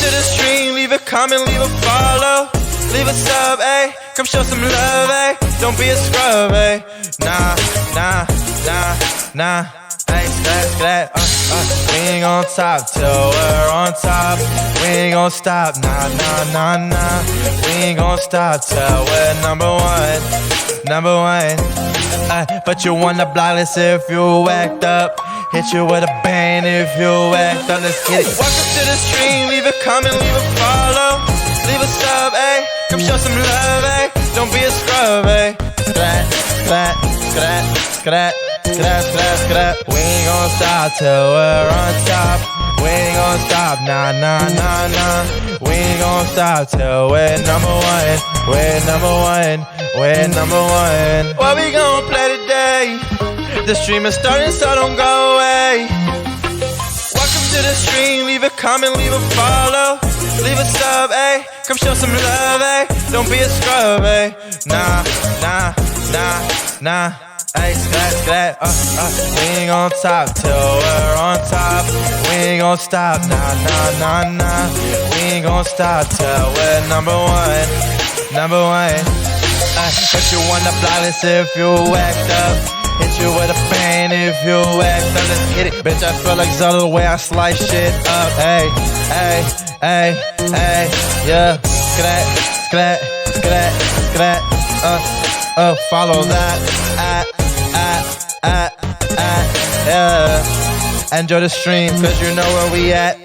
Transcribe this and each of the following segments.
to the stream, leave a comment, leave a follow, leave a sub, ayy. Come show some love, ayy. Don't be a scrub, ayy. Nah, nah, nah, nah. Ayy, sklat, we ain't gon' top till we're on top. We ain't gon' stop, nah, nah, nah, nah. We ain't gon' stop till we're number one, number one. But you on the block, let's see if you act up. Hit you with a bang if you act up, let's get it. Welcome to the stream, leave a comment, leave a follow, leave a sub, ayy. Come show some love, ayy. Don't be a scrub, ayy. Sklat, sklat, sklat, sklat, sklat, sklat, sklat. We ain't gon' stop till we're on top. We ain't gon' stop, nah, nah, nah, nah. We ain't gon' stop till we're number one. We're number one, we're number one. What we gon' play today? The stream is starting, so don't go away. Welcome to the stream, leave a comment, leave a follow, leave a sub, ayy. Come show some love, ayy. Don't be a scrub, ayy. Nah, nah, nah, nah. Ayy, sklat, sklat, we ain't gon' top till we're on top. We ain't gon' stop, nah, nah, nah, nah. We ain't gon' stop till we're number one, number one. But you on the block, let's see if you act up. Hit you with a bang if you act up, let's get it. Bitch, I feel like Zelda the way I slice shit up. Ayy, ayy, ayy, ayy, yeah. Sklat, sklat, sklat, sklat, follow that, yeah. Enjoy the stream, cause you know where we at.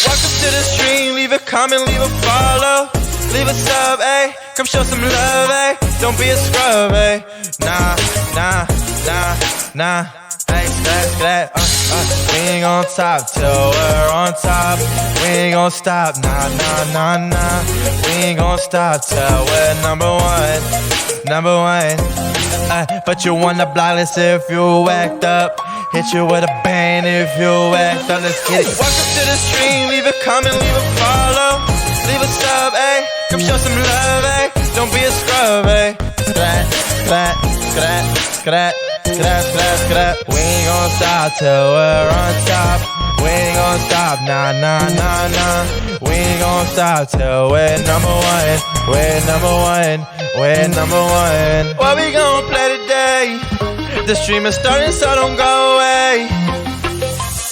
Welcome to the stream, leave a comment, leave a follow, leave a sub, ayy. Come show some love, ayy. Don't be a scrub, ayy. Nah, nah, nah, nah. Ayy, sklat, sklat, we ain't gon' top till we're on top. We ain't gon' stop, nah, nah, nah, nah. We ain't gon' stop till we're number one, number one. But you on the block, let's see if you act up. Hit you with a bang if you act up, let's get it. Welcome to the stream, leave a comment, leave a follow, leave a sub, ayy. Come show some love, ayy. Don't be a scrub, ayy. Sklat, sklat, sklat, sklat, sklat, sklat, sklat. We ain't gon' stop till we're on top. We ain't gon' stop, nah, nah, nah, nah. We ain't gon' stop till we're number one. We're number one, we're number one. What we gon' play today? The stream is starting, so don't go away.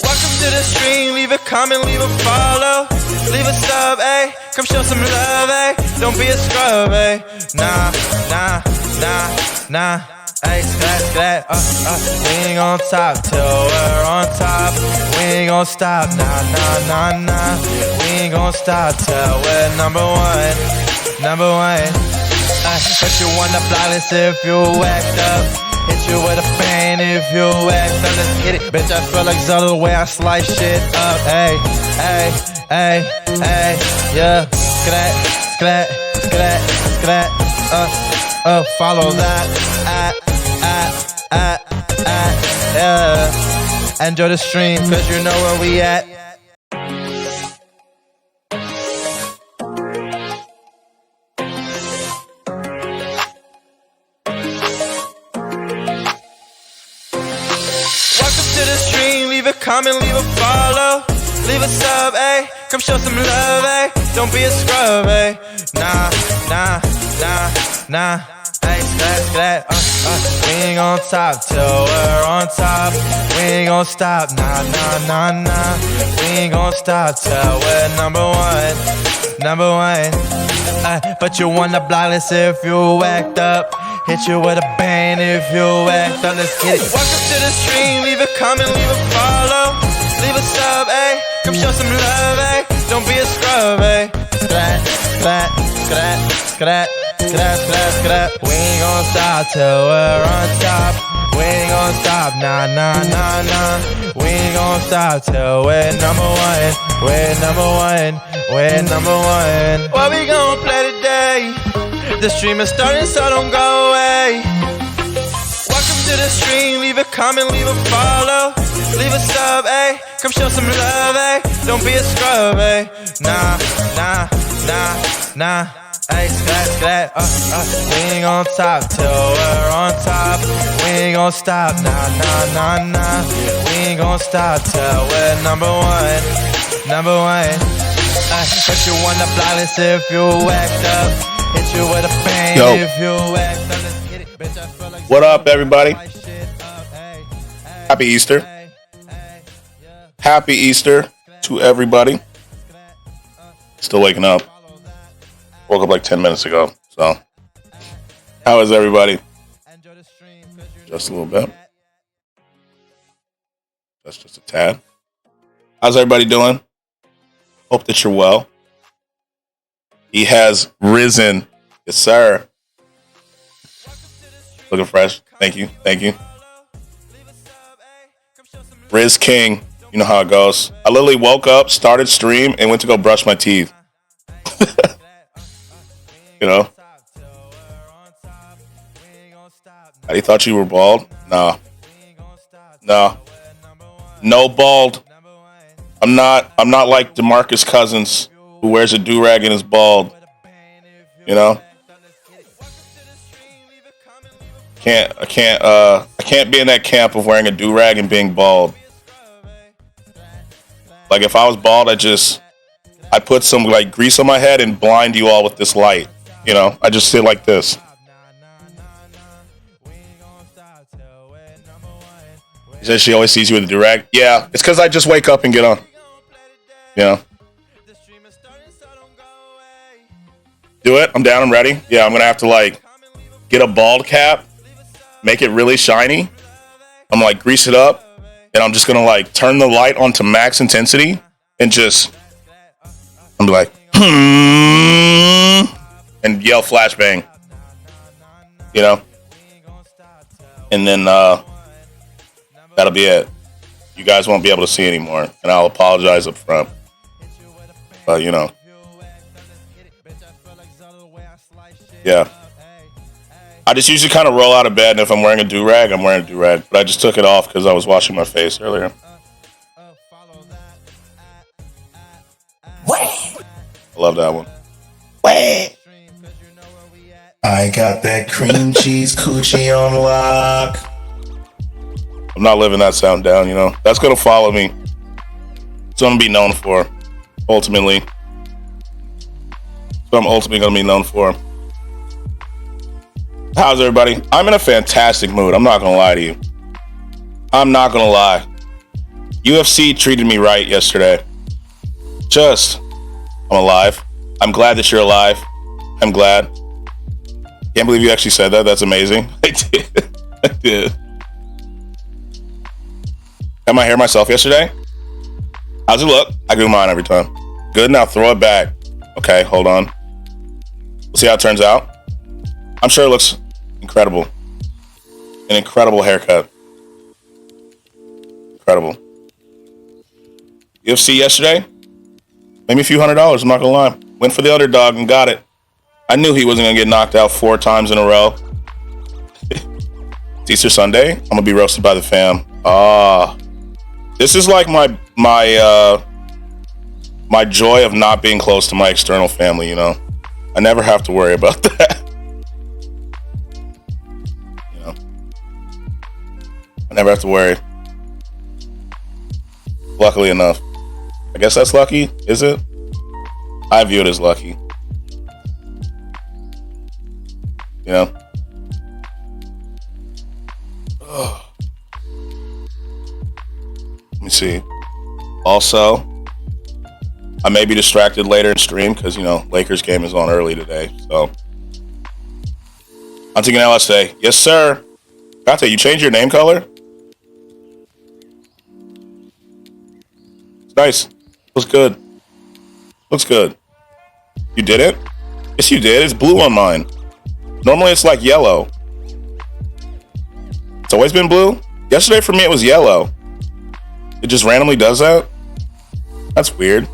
Welcome to the stream, leave a comment, leave a follow, leave a sub, ayy. Come show some love, ayy. Don't be a scrub, ayy. Nah, nah, nah, nah. Ayy, sklat, sklat, we ain't gon' top till we're on top. We ain't gon' stop, nah, nah, nah, nah. We ain't gon' stop till we're number one, number one. But you on the block, let's see if you act up. Hit you with a bang if you act up, let's get it. Bitch, I feel like Zelda the way I slice shit up. Ayy, ayy, ayy, ayy, yeah. Sklat, sklat, sklat, sklat, follow that, yeah. Enjoy the stream, cause you know where we at. Welcome to the stream, leave a comment, leave a follow, leave a sub, ayy. Come show some love, ayy. Don't be a scrub, ayy. Nah, nah, nah, nah. Ayy, sklat, sklat, we ain't gon' top till we're on top. We ain't gon' stop, nah, nah, nah, nah. We ain't gon' stop till we're number one, number one. But you on the block, let's see if you act up. Hit you with a bang if you act up, let's get it. Welcome to the stream, leave a comment, leave a follow, leave a sub, ayy. Come show some love, ayy. Don't be a scrub, ayy. Sklat, sklat, sklat, sklat, sklat, sklat, sklat. We ain't gon' stop till we're on top. We ain't gon' stop, nah, nah, nah, nah. We ain't gon' stop till we're number one. We're number one, we're number one. What we gon' play today? The stream is starting, so don't go away. Welcome to the stream, leave a comment, leave a follow, leave a sub, ayy. Come show some love, ayy. Don't be a scrub, ayy. Nah, nah, nah, nah. Hey, scat. We ain't gon' stop till we're on top. We ain't gon' stop, nah. We ain't gon' stop till we're number one. Put you on the blacklist if you whacked up. Hit you with a bang if you whacked up. Let's get it, bitch. I feel like what up, everybody? Happy Easter. Happy Easter to everybody. Still waking up. Woke up like 10 minutes ago. So, how is everybody? Just a little bit. That's just a tad. How's everybody doing? Hope that you're well. He has risen. Yes, sir. Looking fresh. Thank you. Riz King. You know how it goes. I literally woke up, started stream, and went to go brush my teeth. You know? You thought you were bald? No. No bald. I'm not like DeMarcus Cousins, who wears a do-rag and is bald. You know? I can't be in that camp of wearing a do-rag and being bald. Like if I was bald, I put some like grease on my head and blind you all with this light. You know, I just sit like this. She says she always sees you with a do-rag. Yeah, it's because I just wake up and get on. You know. Do it. I'm down. I'm ready. Yeah, I'm going to have to like get a bald cap, make it really shiny. I'm like grease it up. And I'm just going to like turn the light on to max intensity and just, I'm like, and yell flashbang, you know? And then that'll be it. You guys won't be able to see anymore. And I'll apologize up front. But, you know. Yeah. I just usually kind of roll out of bed, and if I'm wearing a do-rag, I'm wearing a do-rag. But I just took it off because I was washing my face earlier. I love that one. I got that cream cheese coochie on lock. I'm not living that sound down, you know. That's going to follow me. It's going to be known for, ultimately. So I'm ultimately going to be known for. How's everybody? I'm in a fantastic mood. I'm not going to lie to you. I'm not going to lie. UFC treated me right yesterday. I'm alive. I'm glad that you're alive. I'm glad. Can't believe you actually said that. That's amazing. I did. Got my hair myself yesterday. How's it look? I do mine every time. Good, now throw it back. Okay, hold on. We'll see how it turns out. I'm sure it looks incredible. An incredible haircut. Incredible. UFC yesterday? Made me a few $100s, I'm not gonna lie. Went for the underdog and got it. I knew he wasn't gonna get knocked out 4 times in a row. It's Easter Sunday. I'm gonna be roasted by the fam. This is like my joy of not being close to my external family, you know? I never have to worry about that. You know? I never have to worry. Luckily enough. I guess that's lucky, is it? I view it as lucky. You know? Ugh. Let me see. Also, I may be distracted later in stream because, you know, Lakers game is on early today. So, I'm taking LSA. Yes, sir. Kate, you changed your name color? It's nice. Looks good. Looks good. You did it? Yes, you did. It's blue on mine. Normally, it's like yellow. It's always been blue? Yesterday, for me, it was yellow. It just randomly does that? That's weird.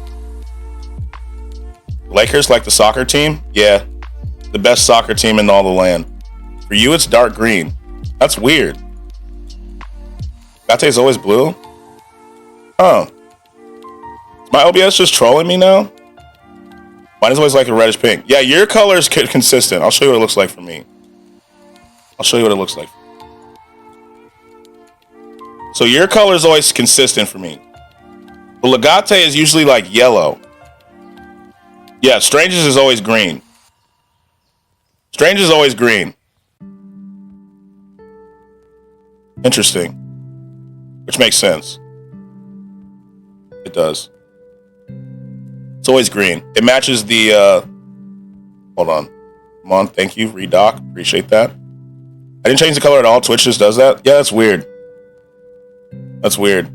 Lakers like the soccer team? Yeah. The best soccer team in all the land. For you, it's dark green. That's weird. Gate's always blue? Oh. Is my OBS just trolling me now? Mine is always like a reddish pink. Yeah, your color is consistent. I'll show you what it looks like for me. I'll show you what it looks like. So your color is always consistent for me. But Legate is usually like yellow. Yeah, Strangers is always green. Strangers is always green. Interesting. Which makes sense. It does. It's always green. It matches the, hold on. Come on, thank you, Redoc. Appreciate that. I didn't change the color at all. Twitch just does that. Yeah, that's weird. That's weird.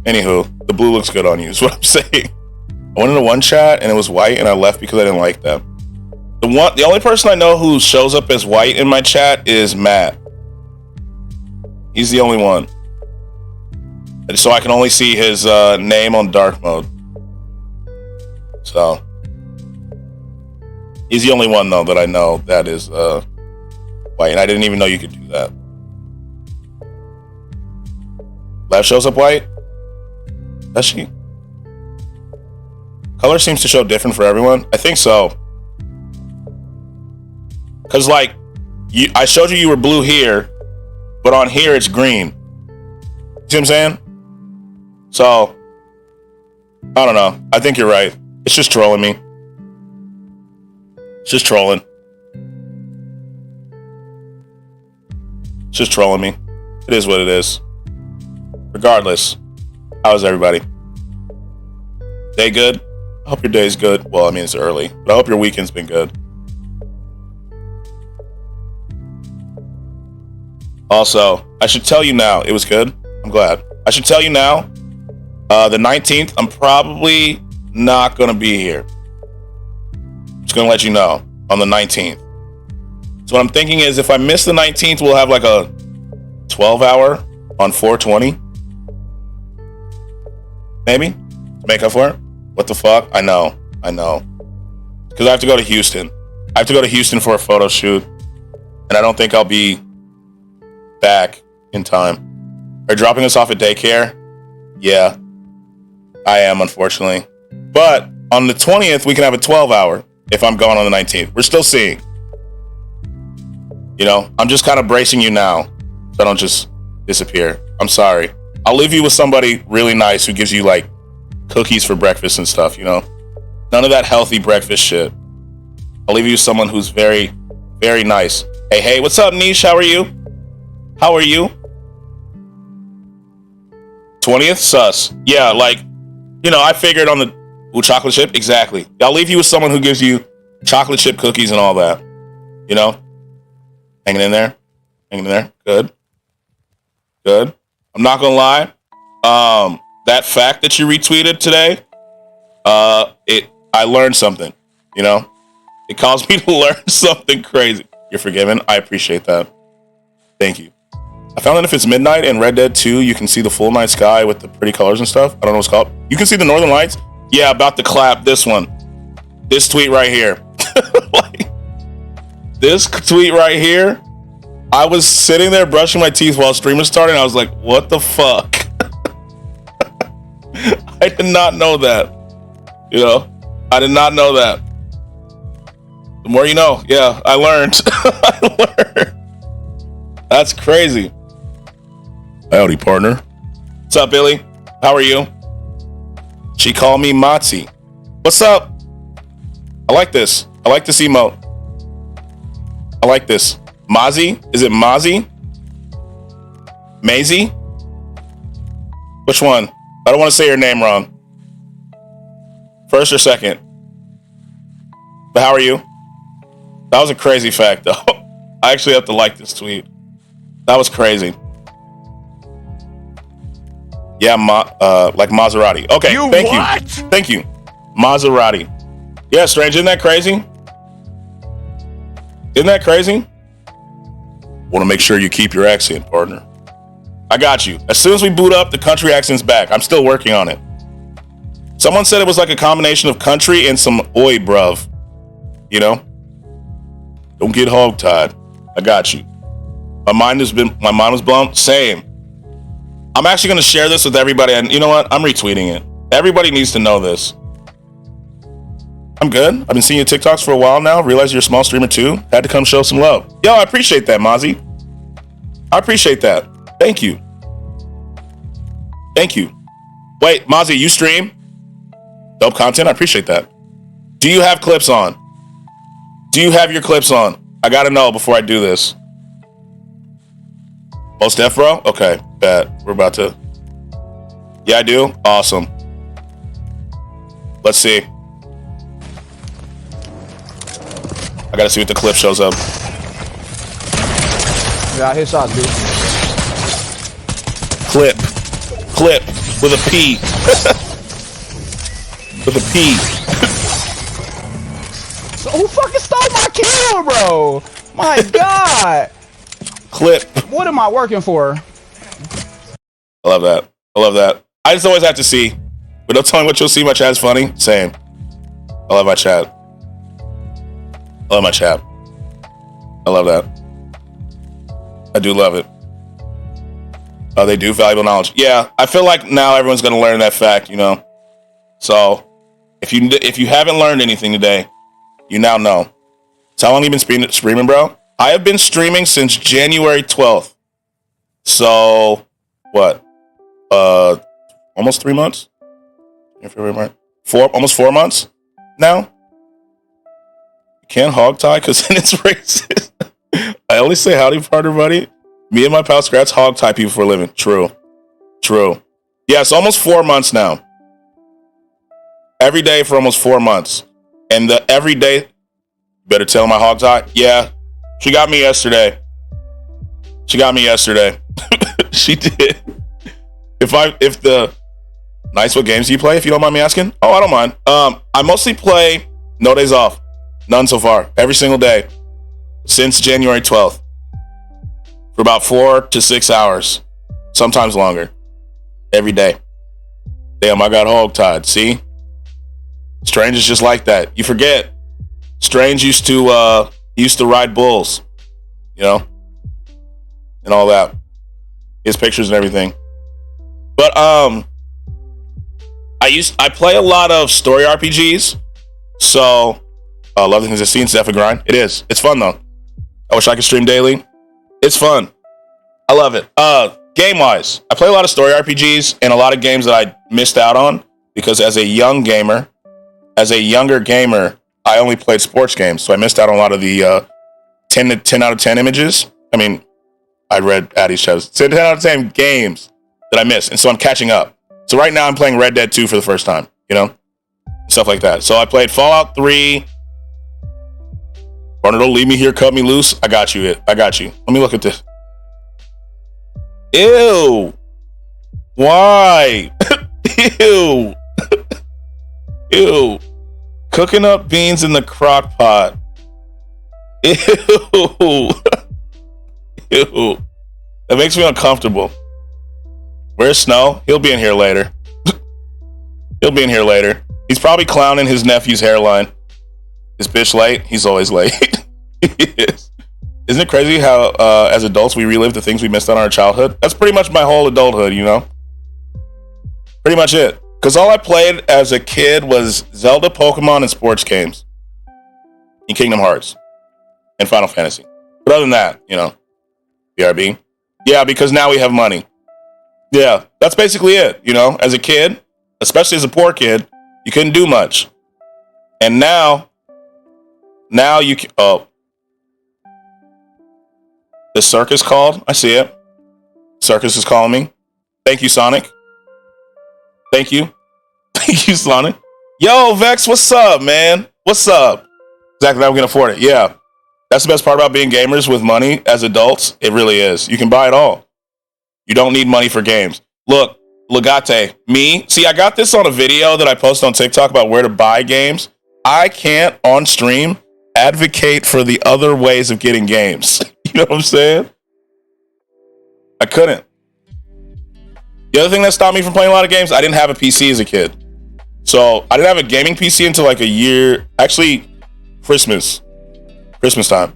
Anywho, the blue looks good on you, is what I'm saying. I went into one chat and it was white and I left because I didn't like that. The only person I know who shows up as white in my chat is Matt. He's the only one. And so I can only see his name on dark mode. So he's the only one though that I know that is white, and I didn't even know you could do that. Left shows up white? Does she? Color seems to show different for everyone. I think so. Cause like I showed you were blue here, but on here it's green. See what I'm saying? So I don't know. I think you're right. It's just trolling me. It's just trolling. It's just trolling me. It is what it is. Regardless, how is everybody? Day good? I hope your day's good. Well, I mean, it's early, but I hope your weekend's been good. Also, I should tell you now, it was good. I'm glad. I should tell you now, the 19th, I'm probably not going to be here. Just going to let you know on the 19th. So what I'm thinking is if I miss the 19th, we'll have like a 12-hour on 420. Maybe to make up for it. What the fuck? I know. Because I have to go to Houston. I have to go to Houston for a photo shoot. And I don't think I'll be back in time. Are you dropping us off at daycare? Yeah, I am, unfortunately. But on the 20th, we can have a 12-hour if I'm going on the 19th. We're still seeing. You know, I'm just kind of bracing you now so I don't just disappear. I'm sorry. I'll leave you with somebody really nice who gives you like cookies for breakfast and stuff, you know? None of that healthy breakfast shit. I'll leave you with someone who's very, very nice. Hey, what's up, Niche? How are you? 20th? Sus. Yeah, like, you know, I figured on the chocolate chip. Exactly. I'll leave you with someone who gives you chocolate chip cookies and all that. You know? Hanging in there. Good. I'm not gonna lie. That fact that you retweeted today, I learned something, you know? It caused me to learn something crazy. You're forgiven. I appreciate that. Thank you. I found that if it's midnight in Red Dead 2, you can see the full night sky with the pretty colors and stuff. I don't know what it's called. You can see the northern lights. Yeah, about to clap this one. This tweet right here. Like, this tweet right here. I was sitting there brushing my teeth while stream was starting. I was like, what the fuck? I did not know that. You know, I did not know that. The more you know. Yeah, I learned. That's crazy. Howdy, partner. What's up, Billy? How are you? She called me Matzi. What's up? I like this. I like this emote. I like this. Mozzie? Is it Mozzie? Maisie? Which one? I don't want to say your name wrong. First or second? But how are you? That was a crazy fact, though. I actually have to like this tweet. That was crazy. Yeah, like Maserati. Okay, thank you. Maserati. Yeah, Strange, isn't that crazy? Want to make sure you keep your accent, partner. I got you. As soon as we boot up, the country accent's back. I'm still working on it. Someone said it was like a combination of country and some oi, bruv. You know? Don't get hogtied. I got you. My mind was blown. Same. I'm actually going to share this with everybody. And you know what? I'm retweeting it. Everybody needs to know this. I'm good. I've been seeing your TikToks for a while now. Realize you're a small streamer too. Had to come show some love. Yo, I appreciate that, Mozzie. I appreciate that. Thank you. Thank you. Wait, Mozzie, you stream? Dope content. I appreciate that. Do you have clips on? Do you have your clips on? I gotta know before I do this. Most Def, bro? Okay, bet. We're about to. Yeah, I do. Awesome. Let's see. I gotta see what the clip shows up. Yeah, I hit shots, dude. Clip with a P. With a P. So who fucking stole my kill, bro? My God. Clip. What am I working for? I love that. I love that. I just always have to see. But don't tell me what you'll see. My chat's funny. Same. I love my chat. I love my chat. I love that. I do love it. Oh, they do valuable knowledge. Yeah, I feel like now everyone's gonna learn that fact, you know. So if you haven't learned anything today, you now know. So how long have you been streaming, bro? I have been streaming since January 12th. So what? Almost 3 months. Almost 4 months now. You can't hog tie because then it's racist. I only say howdy, partner, buddy. Me and my pal Scratch hog tie people for a living. True. Yeah, it's almost 4 months now. Every day for almost 4 months. And the every day, better tell my hog tie. Yeah, she got me yesterday. She did. If the nice, what games do you play? If you don't mind me asking. Oh, I don't mind. I mostly play No Days Off. None so far. Every single day since January 12th. For about 4 to 6 hours, sometimes longer, every day. Damn, I got hog-tied. See, Strange is just like that. You forget, Strange used to ride bulls, you know, and all that. His pictures and everything. But I play a lot of story RPGs, so I love the things I've seen. It's definitely a grind. It is. It's fun though. I wish I could stream daily. It's fun. I love it. Game-wise, I play a lot of story RPGs and a lot of games that I missed out on because as a younger gamer, I only played sports games, so I missed out on a lot of the 10 out of 10 images. I mean, I read Addy's shows. 10 out of 10 games that I missed, and so I'm catching up. So right now I'm playing Red Dead 2 for the first time, you know? Stuff like that. So I played Fallout 3. Barnard, don't leave me here, cut me loose. I got you. Let me look at this. Ew. Why? Ew. Ew. Cooking up beans in the crock pot. Ew. Ew. That makes me uncomfortable. Where's Snow? He'll be in here later. He's probably clowning his nephew's hairline. Is bitch late? He's always late. Isn't it crazy how as adults we relive the things we missed on our childhood? That's pretty much my whole adulthood, you know? Pretty much it. Because all I played as a kid was Zelda, Pokemon, and sports games. And Kingdom Hearts. And Final Fantasy. But other than that, you know, BRB. Yeah, because now we have money. Yeah, that's basically it, you know? As a kid, especially as a poor kid, you couldn't do much. And now you can... Oh. The circus called. I see it. Circus is calling me. Thank you, Sonic. Thank you. Thank you, Sonic. Yo, Vex, what's up, man? What's up? Exactly how we can afford it. Yeah. That's the best part about being gamers with money as adults. It really is. You can buy it all. You don't need money for games. Look, Legate, me. See, I got this on a video that I posted on TikTok about where to buy games. I can't, on stream, advocate for the other ways of getting games. You know what I'm saying? I couldn't. The other thing that stopped me from playing a lot of games, I didn't have a PC as a kid. So I didn't have a gaming PC until like a year, actually Christmas time.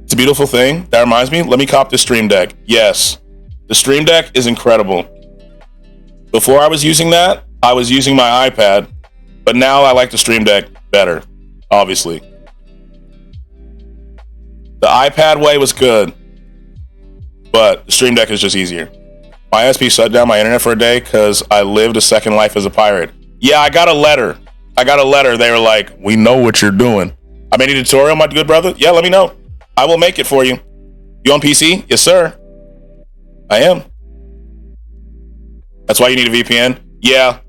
It's a beautiful thing. That reminds me, let me cop the Stream Deck. Yes, the Stream Deck is incredible. Before I was using that, I was using my iPad, but now I like the Stream Deck better. obviously. The iPad way was good, but the Stream Deck is just easier. My ISP shut down my internet for a day because I lived a second life as a pirate. Yeah, I got a letter. They were like, we know what you're doing. I made a tutorial, my good brother. Yeah, let me know. I will make it for you. You on PC? Yes, sir. I am. That's why you need a VPN? Yeah.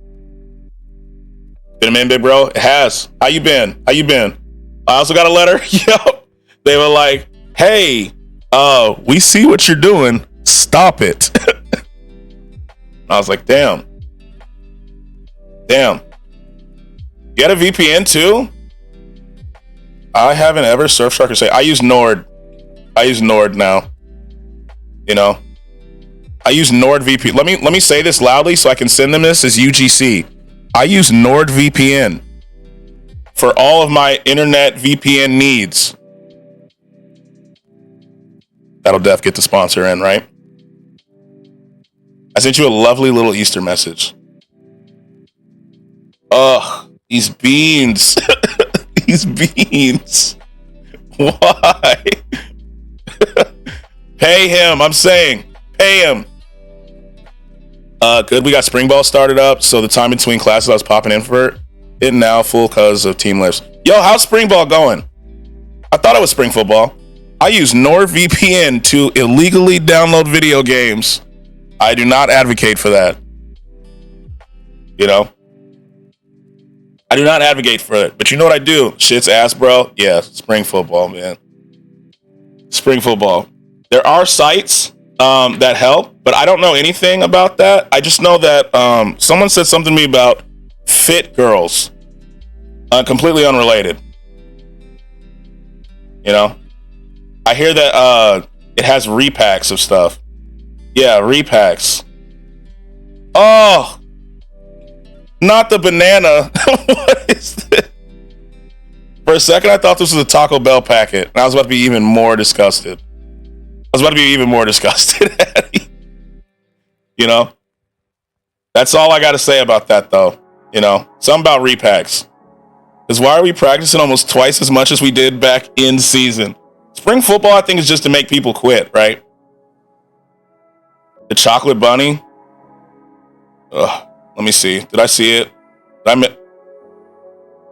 Been a minute, big bro? It has. How you been? I also got a letter. Yep. They were like, hey, we see what you're doing. Stop it. I was like, damn. You got a VPN too? I haven't ever Surfshark or say. I use Nord now. You know, I use NordVPN. Let me say this loudly so I can send them this as UGC. I use NordVPN for all of my internet VPN needs. That'll def get the sponsor in, right? I sent you a lovely little Easter message. Ugh, these beans. These beans. Why? Pay him. I'm saying, pay him. Good. We got spring ball started up, so the time between classes I was popping in for it now full because of team lifts. Yo, how's spring ball going? I thought it was spring football. I use NordVPN to illegally download video games. I do not advocate for that. You know? I do not advocate for it. But you know what I do? Shit's ass, bro. Yeah, spring football, man. Spring football. There are sites that help, but I don't know anything about that. I just know that someone said something to me about fit girls. Completely unrelated. You know? I hear that it has repacks of stuff. Yeah, repacks. Oh, not the banana. What is this? For a second, I thought this was a Taco Bell packet, and I was about to be even more disgusted. You know? That's all I got to say about that, though. You know? Something about repacks. Because why are we practicing almost twice as much as we did back in season? Spring football, I think, is just to make people quit, right? The chocolate bunny. Ugh, let me see. Did I see it? Did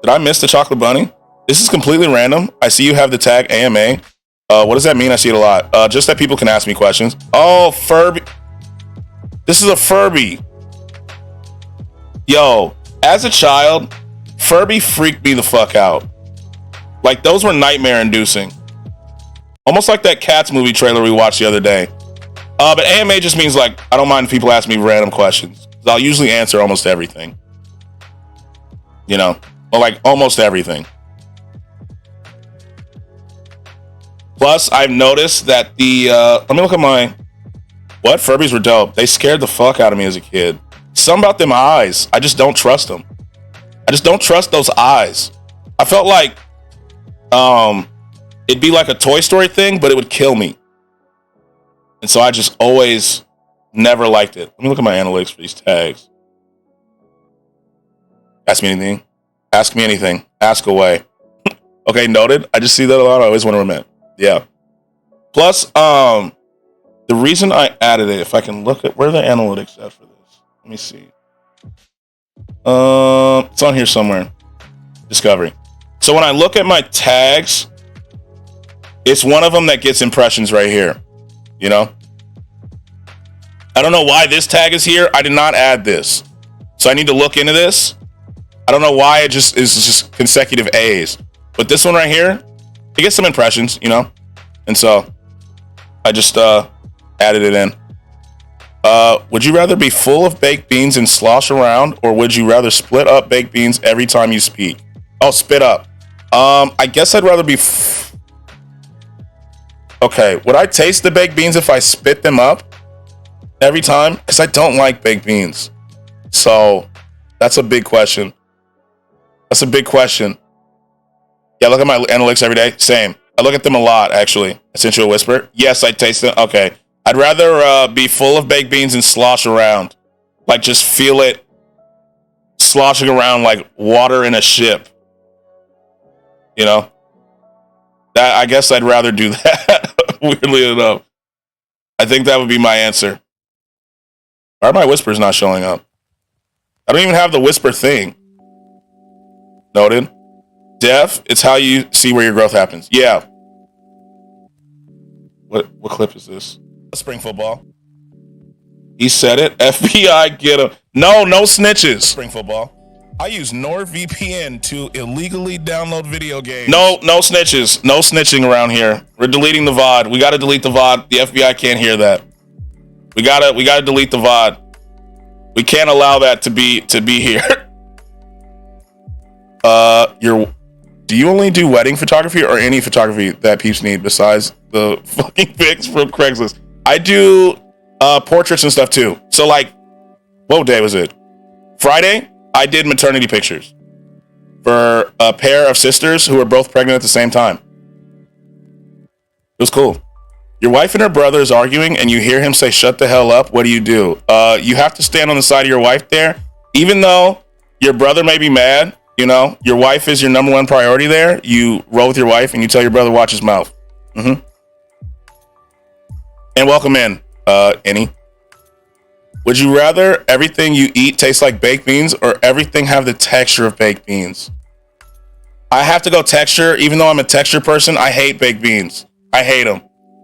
I miss the chocolate bunny? This is completely random. I see you have the tag AMA. What does that mean? I see it a lot. Just that people can ask me questions. Oh, Furby. This is a Furby. Yo, as a child, Furby freaked me the fuck out. Like, those were nightmare inducing. Almost like that Cats movie trailer we watched the other day. But AMA just means, like, I don't mind if people ask me random questions. I'll usually answer almost everything. You know? Or, like, almost everything. Plus, I've noticed that let me look at my... What? Furbies were dope. They scared the fuck out of me as a kid. Something about them eyes. I just don't trust them. I just don't trust those eyes. I felt like... it'd be like a Toy Story thing, but it would kill me. And so I just always never liked it. Let me look at my analytics for these tags. Ask me anything. Ask me anything. Ask away. Okay, noted. I just see that a lot. I always want to remember. Yeah. Plus, the reason I added it, if I can look at where are the analytics at for this. Let me see. It's on here somewhere. Discovery. So when I look at my tags, it's one of them that gets impressions right here. You know? I don't know why this tag is here. I did not add this. So I need to look into this. I don't know why it just is just consecutive A's. But this one right here, it gets some impressions, you know? And so I just added it in. Would you rather be full of baked beans and slosh around, or would you rather split up baked beans every time you speak? Oh, spit up. I guess I'd rather be... Okay, would I taste the baked beans if I spit them up every time? Because I don't like baked beans. So that's a big question. Yeah, look at my analytics every day. Same. I look at them a lot, actually. I sent you a whisper. Yes, I taste them. Okay. I'd rather be full of baked beans and slosh around. Like, just feel it sloshing around like water in a ship. You know, that I guess I'd rather do that. Weirdly enough, I think that would be my answer. Why are my whispers not showing up? I don't even have the whisper thing. Noted. Deaf, it's how you see where your growth happens. Yeah. What clip is this? Spring football. He said it. FBI, get him. No snitches. Spring football. I use NordVPN to illegally download video games. No snitches. No snitching around here. We're deleting the VOD. We gotta delete the VOD. The FBI can't hear that. We gotta delete the VOD. We can't allow that to be here. Do you only do wedding photography or any photography that peeps need besides the fucking pics from Craigslist? I do portraits and stuff too. So like, what day was it? Friday, I did maternity pictures for a pair of sisters who were both pregnant at the same time. It was cool. Your wife and her brother is arguing and you hear him say, "Shut the hell up." What do? You have to stand on the side of your wife there. Even though your brother may be mad, you know, your wife is your number one priority there. You roll with your wife and you tell your brother, watch his mouth. And welcome in, Annie. Would you rather everything you eat taste like baked beans or everything have the texture of baked beans? I have to go texture. Even though I'm a texture person, I hate baked beans. I hate them.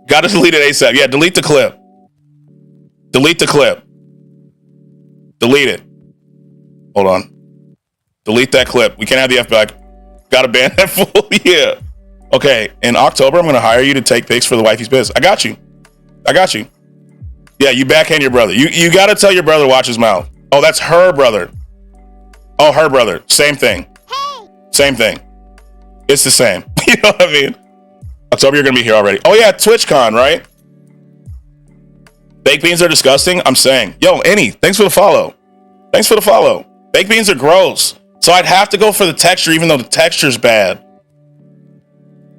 Gotta delete it ASAP. Yeah, delete the clip. Delete the clip. Delete it. Hold on. Delete that clip. We can't have the FBI. Gotta ban that fool. Yeah. Okay, in October, I'm gonna hire you to take pics for the wifey's biz. I got you. Yeah, you backhand your brother. You gotta tell your brother watch his mouth. Oh, that's her brother. Oh, her brother. Same thing. Same thing. It's the same. You know what I mean? October, you're gonna be here already. Oh yeah, TwitchCon, right? Baked beans are disgusting. I'm saying, yo, Annie, thanks for the follow. Baked beans are gross. So I'd have to go for the texture, even though the texture's bad.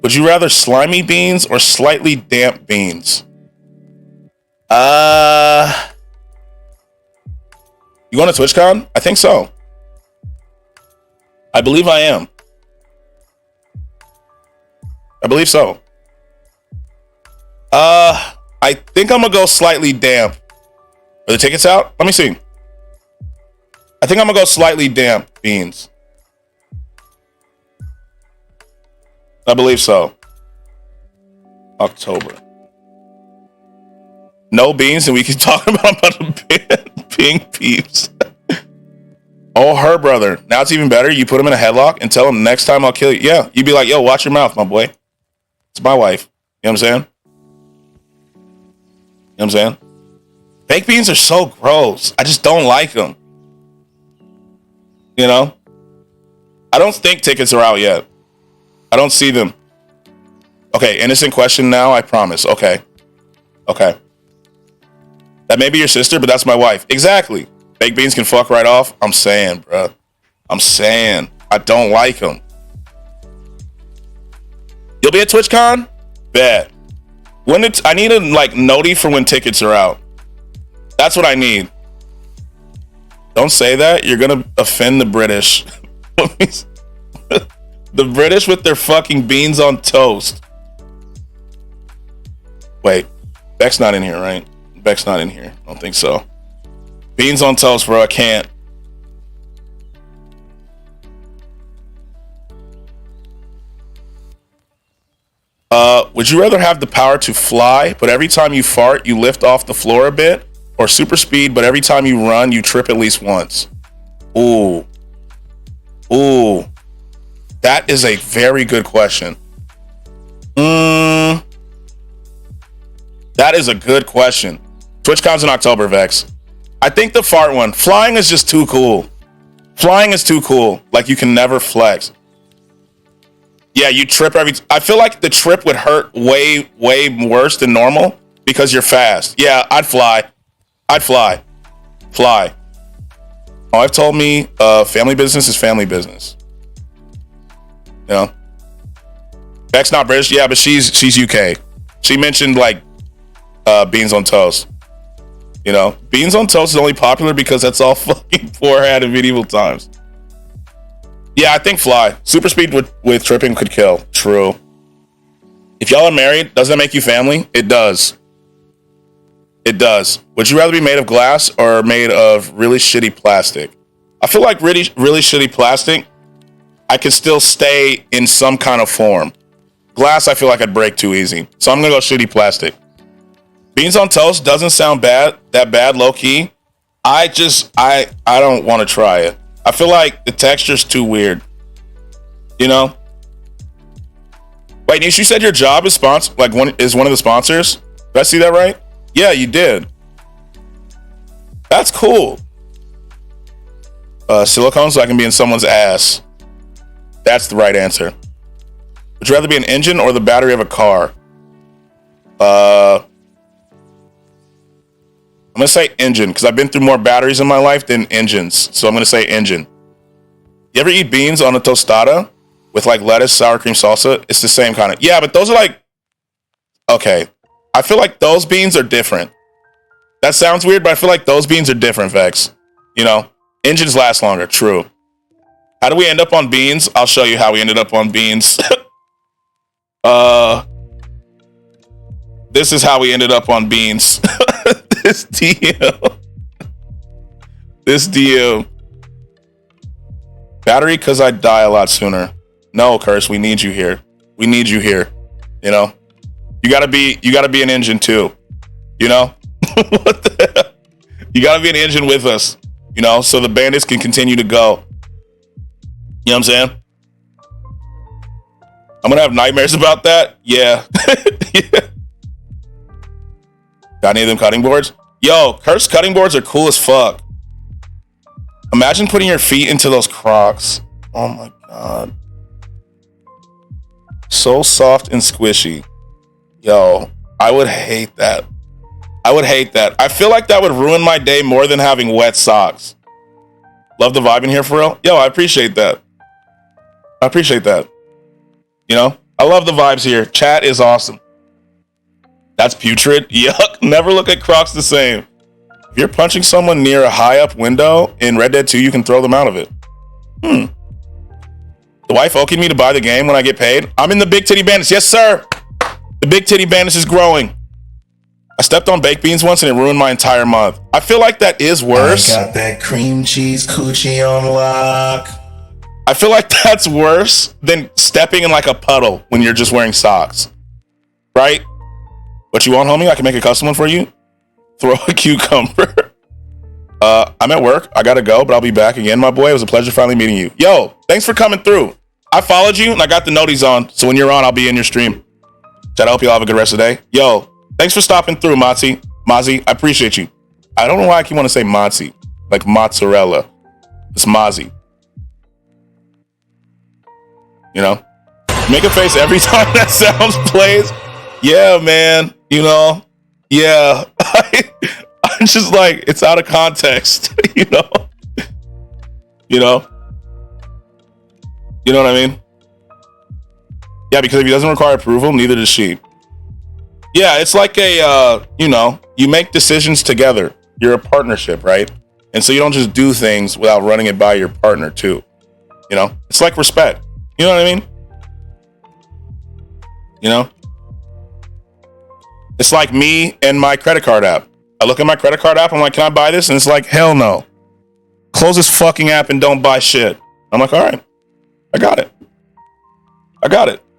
Would you rather slimy beans or slightly damp beans? You going to TwitchCon? I think so. I believe I am. I believe so. I think I'm gonna go slightly damp. Are the tickets out? Let me see. I think I'm gonna go slightly damp beans. I believe so. October. No beans, and we can talk about pink peeps. Oh, her brother. Now it's even better. You put him in a headlock and tell him next time I'll kill you. Yeah, you'd be like, yo, watch your mouth, my boy. It's my wife. You know what I'm saying? You know what I'm saying? Baked beans are so gross. I just don't like them. You know? I don't think tickets are out yet. I don't see them. Okay, innocent question now, I promise. Okay. That may be your sister, but that's my wife. Exactly. Baked beans can fuck right off. I'm saying, bruh. I don't like them. You'll be at TwitchCon? Bet. I need a noti for when tickets are out. That's what I need. Don't say that. You're gonna offend the British. The British with their fucking beans on toast. Wait, Beck's not in here, right? Beck's not in here. I don't think so. Beans on toast, bro. I can't. Would you rather have the power to fly, but every time you fart, you lift off the floor a bit? Or super speed, but every time you run, you trip at least once? Ooh. That is a very good question. That is a good question. TwitchCon's in October, Vex. I think the fart one. Flying is just too cool. Like you can never flex. Yeah, you trip I feel like the trip would hurt way worse than normal because you're fast. Yeah, I'd fly. My wife told me family business is family business. You know? Beck's not British. Yeah, but she's UK. She mentioned beans on toast. You know, beans on toast is only popular because that's all fucking poor had in medieval times. Yeah, I think fly. Super speed with tripping could kill. True. If y'all are married, does that make you family? It does. It does. Would you rather be made of glass or made of really shitty plastic? I feel like really shitty plastic, I could still stay in some kind of form. Glass, I feel like I'd break too easy. So I'm gonna go shitty plastic. Beans on toast doesn't sound that bad, low key. I don't want to try it. I feel like the texture's too weird. You know? Wait, Nish, you said your job is one of the sponsors? Did I see that right? Yeah, you did. That's cool. Silicone so I can be in someone's ass. That's the right answer. Would you rather be an engine or the battery of a car? I'm gonna say engine because I've been through more batteries in my life than engines. So I'm gonna say engine. You ever eat beans on a tostada with like lettuce, sour cream salsa? It's the same kind of. Yeah, but those are like. Okay. I feel like those beans are different. That sounds weird, but I feel like those beans are different, Vex. You know? Engines last longer. True. How do we end up on beans? I'll show you how we ended up on beans. This is how we ended up on beans. This DM. This DM. Battery, because I die a lot sooner. No, Curse, we need you here. We need you here. You know? You gotta be an engine too. You know? What the hell? You gotta be an engine with us. You know, so the bandits can continue to go. You know what I'm saying? I'm gonna have nightmares about that. Yeah. Yeah. Got any of them cutting boards? Yo, Curse cutting boards are cool as fuck. Imagine putting your feet into those Crocs. Oh my god. So soft and squishy. Yo, I would hate that. I would hate that. I feel like that would ruin my day more than having wet socks. Love the vibe in here for real. Yo, I appreciate that. I appreciate that. You know, I love the vibes here. Chat is awesome. That's putrid. Yuck. Never look at Crocs the same. If you're punching someone near a high up window in Red Dead 2, you can throw them out of it. The wife okayed me to buy the game when I get paid. I'm in the Big Titty Bandits. Yes, sir. The Big Titty Bandits is growing. I stepped on baked beans once and it ruined my entire month. I feel like that is worse. I got that cream cheese coochie on lock. I feel like that's worse than stepping in like a puddle when you're just wearing socks. Right? What you want, homie? I can make a custom one for you. Throw a cucumber. I'm at work. I gotta go, but I'll be back again, my boy. It was a pleasure finally meeting you. Yo, thanks for coming through. I followed you and I got the noties on. So when you're on, I'll be in your stream. Chat, I hope you all have a good rest of the day. Yo, thanks for stopping through, Mozzie. I appreciate you. I don't know why I keep wanting to say Mozzie. Like mozzarella. It's Mozzie. You know? Make a face every time that sounds plays. Yeah, man. You know? Yeah. I'm just like, it's out of context. You know? You know? You know what I mean? Yeah, because if he doesn't require approval, neither does she. Yeah, it's like a, you know, you make decisions together. You're a partnership, right? And so you don't just do things without running it by your partner too. You know? It's like respect. You know what I mean? You know? It's like me and my credit card app. I look at my credit card app, I'm like, can I buy this? And it's like, hell no. Close this fucking app and don't buy shit. I'm like, all right, I got it.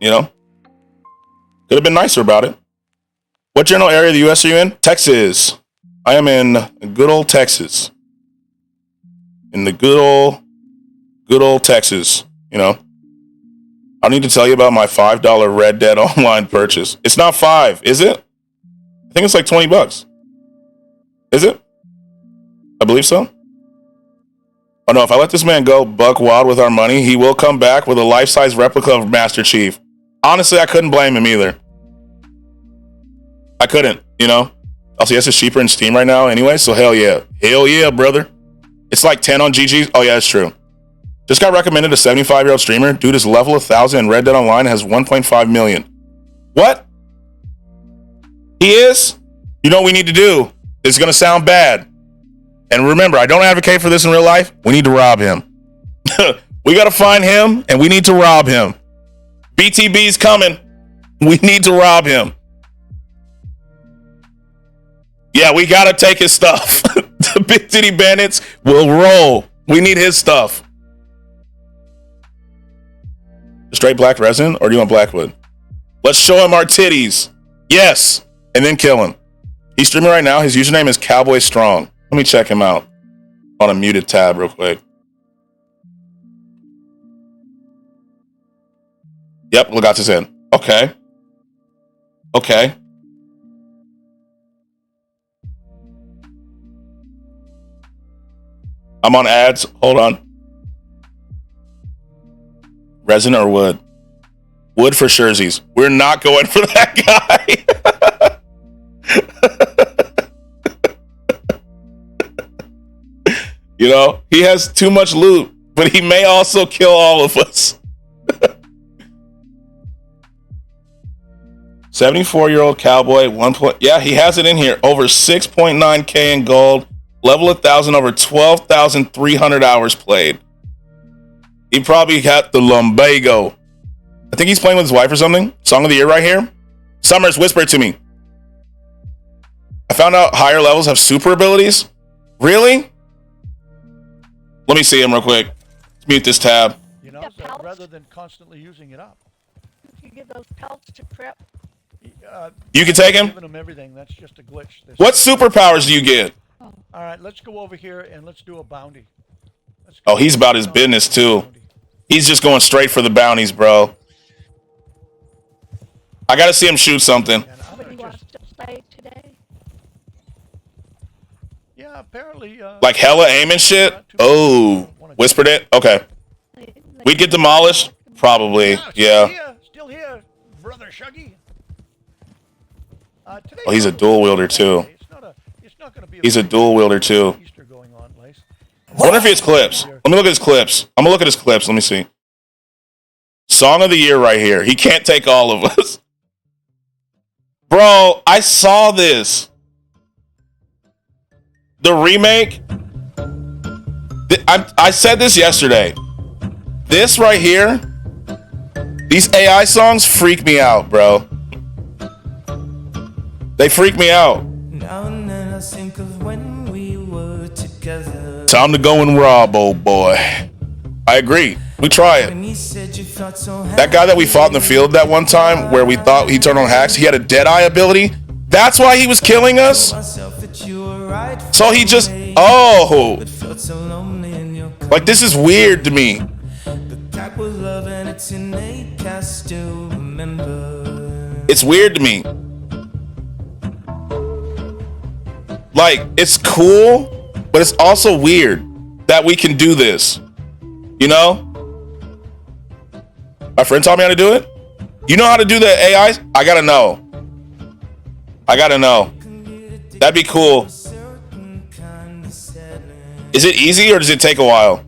You know? Could have been nicer about it. What general area of the U.S. are you in? Texas. I am in good old Texas. In the good old Texas, you know? I need to tell you about my $5 Red Dead Online purchase. It's not 5, is it? I think it's like $20. Is it? I believe so. Oh no, if I let this man go buck wild with our money, he will come back with a life-size replica of Master Chief. Honestly, I couldn't blame him either. I couldn't, you know? LCS is cheaper in Steam right now anyway, so hell yeah. Hell yeah, brother. It's like 10 on GG's. Oh yeah, that's true. Just got recommended a 75-year-old streamer. Dude is level 1,000 and Red Dead Online has 1.5 million. What? He is? You know what we need to do? It's going to sound bad. And remember, I don't advocate for this in real life. We need to rob him. We got to find him, and we need to rob him. BTB's coming. We need to rob him. Yeah, we got to take his stuff. The Big Titty Bandits will roll. We need his stuff. Straight black resin, or do you want Blackwood? Let's show him our titties. Yes. And then kill him. He's streaming right now. His username is Cowboy Strong. Let me check him out on a muted tab real quick. Yep, Legatus in. Okay. Okay. I'm on ads. Hold on. Resin or wood? Wood for Scherzies. We're not going for that guy. You know, he has too much loot, but he may also kill all of us. 74-year-old cowboy, yeah, he has it in here. Over 6.9K in gold, level 1,000, over 12,300 hours played. He probably got the lumbago. I think he's playing with his wife or something. Song of the year right here. Summers, whisper it to me. I found out higher levels have super abilities. Really? Let me see him real quick. Let's mute this tab. You know, so rather than constantly using it up. If you give those pelts to Prep, You can take him? Giving him everything, that's just a glitch. What superpowers do you get? All right, let's go over here and let's do a bounty. Oh, he's about his business too. He's just going straight for the bounties, bro. I gotta see him shoot something. what do you want to say today? Yeah, apparently. Like hella aim and shit? Oh, whispered it? Okay. We'd get demolished? Probably, yeah. Still here, brother Shuggy. Oh, he's a dual wielder too. He's a dual wielder too. Easter going on, Lace. I wonder if he has clips. Let me look at his clips. I'm gonna look at his clips. Let me see. Song of the year right here. He can't take all of us. Bro, I saw this. The remake. I said this yesterday. This right here. These AI songs freak me out, bro. They freak me out. Now and then I think of when we were together. Time to go and rob, old boy. I agree. We try it. When you said you felt so That guy that we fought in the field that one time where we thought he turned on hacks, he had a Deadeye ability. That's why he was killing us? myself that you were right. So he just... Oh! But felt so lonely in your Like, this is weird to me. the type of love and it's innate, I still remember. It's weird to me. Like, it's cool, but it's also weird that we can do this. You know? My friend taught me how to do it. You know how to do the AIs? I gotta know. I gotta know. That'd be cool. Is it easy or does it take a while?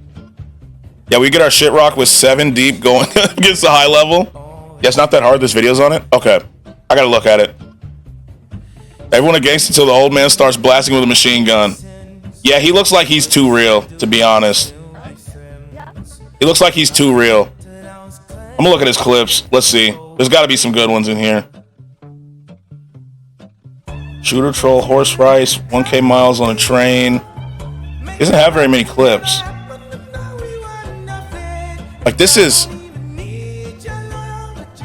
Yeah, we get our shit rock with 7 deep going against the high level. Yeah, it's not that hard. There's videos on it. Okay. I gotta look at it. Everyone against until the old man starts blasting with a machine gun. Yeah, he looks like he's too real, to be honest. He looks like he's too real. I'm gonna look at his clips. Let's see. There's gotta be some good ones in here. Shooter troll, horse rice, 1K miles on a train. He doesn't have very many clips. Like, this is...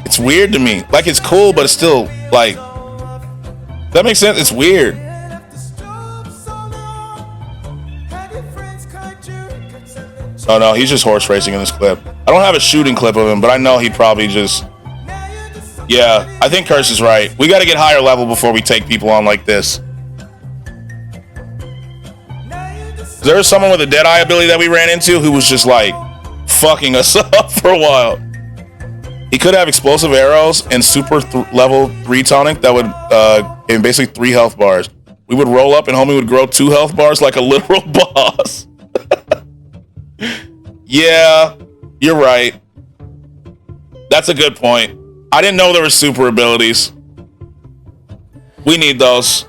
It's weird to me. Like, it's cool, but it's still, like... That makes sense? It's weird. Oh, no, he's just horse racing in this clip. I don't have a shooting clip of him, but I know he probably just... Yeah, I think Curse is right. We got to get higher level before we take people on like this. There was someone with a Deadeye ability that we ran into who was just like fucking us up for a while. He could have explosive arrows and super level 3 tonic that would give basically 3 health bars. We would roll up and homie would grow 2 health bars like a literal boss. Yeah, you're right. That's a good point. I didn't know there were super abilities. We need those.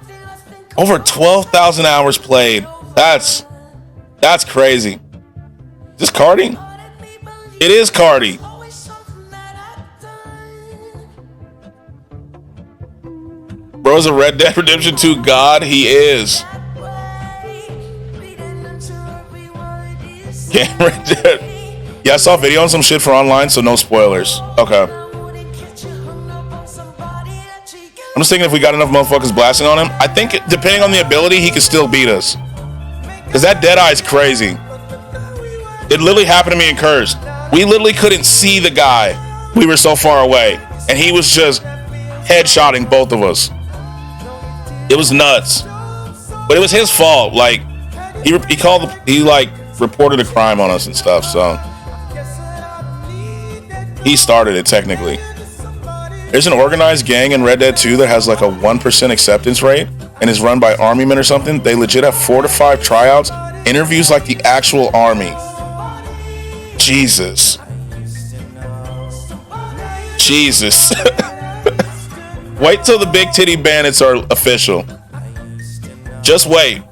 Over 12,000 hours played. That's crazy. Is this carding? It is Cardi. Bro's a Red Dead Redemption 2 god. He is. Yeah, Red Dead. Yeah, I saw a video on some shit for online, so no spoilers. Okay. I'm just thinking if we got enough motherfuckers blasting on him, I think depending on the ability, he could still beat us. Because that Deadeye is crazy. It literally happened to me in Cursed. We literally couldn't see the guy. We were so far away. And he was just headshotting both of us. It was nuts. But it was his fault. Like, he reported a crime on us and stuff, so. He started it, technically. There's an organized gang in Red Dead 2 that has like a 1% acceptance rate and is run by army men or something. They legit have 4 to 5 tryouts, interviews like the actual army. Jesus. Jesus. Wait till the Big Titty Bandits are official. Just wait.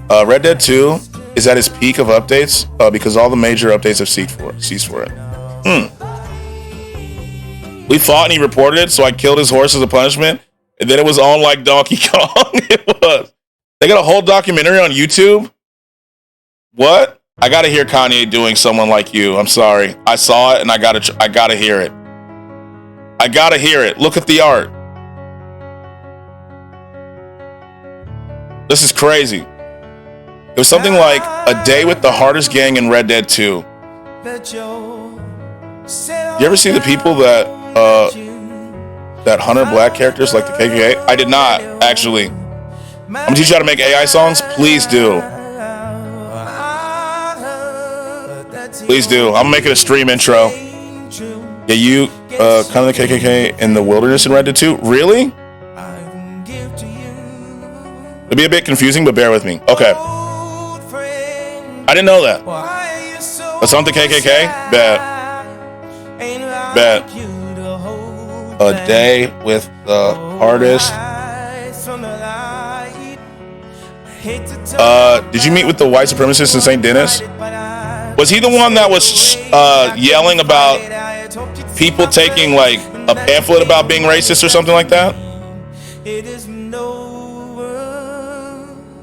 Red Dead 2 is at its peak of updates because all the major updates have ceased for it. We fought and he reported it, so I killed his horse as a punishment. And then it was on like Donkey Kong. It was. They got a whole documentary on YouTube. What? I gotta hear Kanye doing Someone Like You. I'm sorry. I saw it and I gotta hear it. I gotta hear it. Look at the art. This is crazy. It was something like a day with the hardest gang in Red Dead 2. You ever see the people that Hunter Black characters like the KKK? I did not, actually. I'm gonna teach you how to make AI songs. Please do. Please do. I'm making a stream intro. Yeah, you kind of the KKK in the wilderness in Red Dead 2? Really? It'll be a bit confusing, but bear with me. Okay. I didn't know that. That's not the KKK? Bet. A day with the artist. Did you meet with the white supremacist in St. Denis? Was he the one that was yelling about people taking like a pamphlet about being racist or something like that?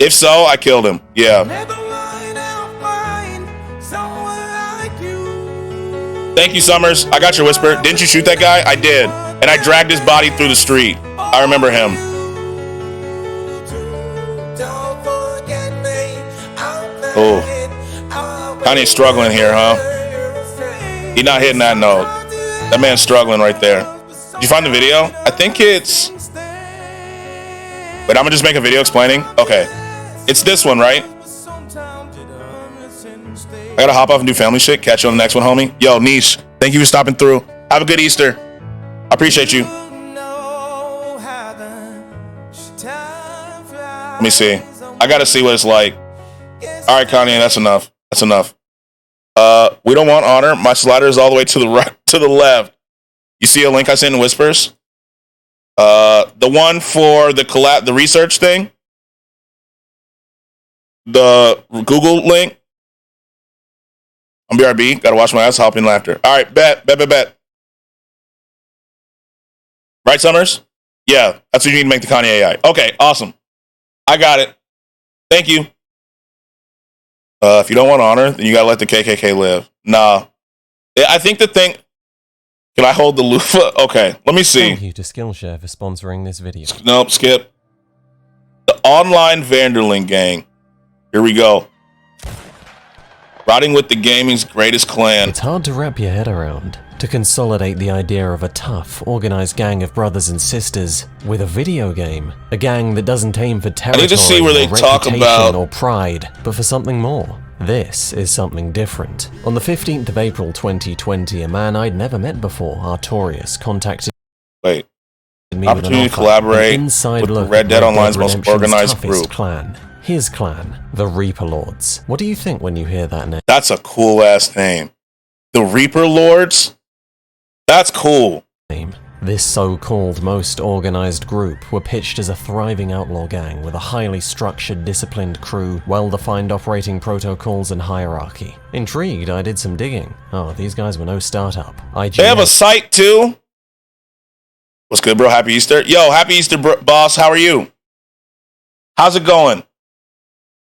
If so, I killed him. Yeah. Thank you, Summers. I got your whisper. Didn't you shoot that guy? I did. And I dragged his body through the street. I remember him. Oh. Kanye's struggling here, huh? He's not hitting that note. That man's struggling right there. Did you find the video? I think it's... Wait, I'm gonna just make a video explaining? Okay. It's this one, right? I gotta hop off and do family shit. Catch you on the next one, homie. Yo, Niche, thank you for stopping through. Have a good Easter. I appreciate you. Let me see. I gotta see what it's like. All right, Kanye, that's enough. That's enough. We don't want honor. My slider is all the way to the right, to the left. You see a link I sent in Whispers? The one for the research thing. The Google link. I'm BRB. Gotta watch my ass hop in laughter. All right, bet. Right, Summers? Yeah, that's what you need to make the Kanye AI. Okay, awesome. I got it. Thank you. If you don't want honor, then you gotta let the KKK live. Nah. I think the thing... Can I hold the loofah? Okay, let me see. Thank you to Skillshare for sponsoring this video. Nope, skip. The online Vanderling gang. Here we go. Riding with the gaming's greatest clan. It's hard to wrap your head around. To consolidate the idea of a tough, organized gang of brothers and sisters with a video game. A gang that doesn't aim for territory, I need to see where they or talk reputation about or pride, but for something more. This is something different. On the 15th of April 2020, a man I'd never met before, Artorius, contacted Wait. me Opportunity with to an collaborate inside with look the Red Dead at Online's most Redemption's organized toughest group. clan. His clan, the Reaper Lords. What do you think when you hear that name? That's a cool ass name. The Reaper Lords? That's cool. This so-called most organized group were pitched as a thriving outlaw gang with a highly structured, disciplined crew, well-defined operating protocols and hierarchy. Intrigued, I did some digging. Oh, these guys were no startup. They have a site too. What's good, bro? Happy Easter. Yo, happy Easter, boss. How are you? How's it going?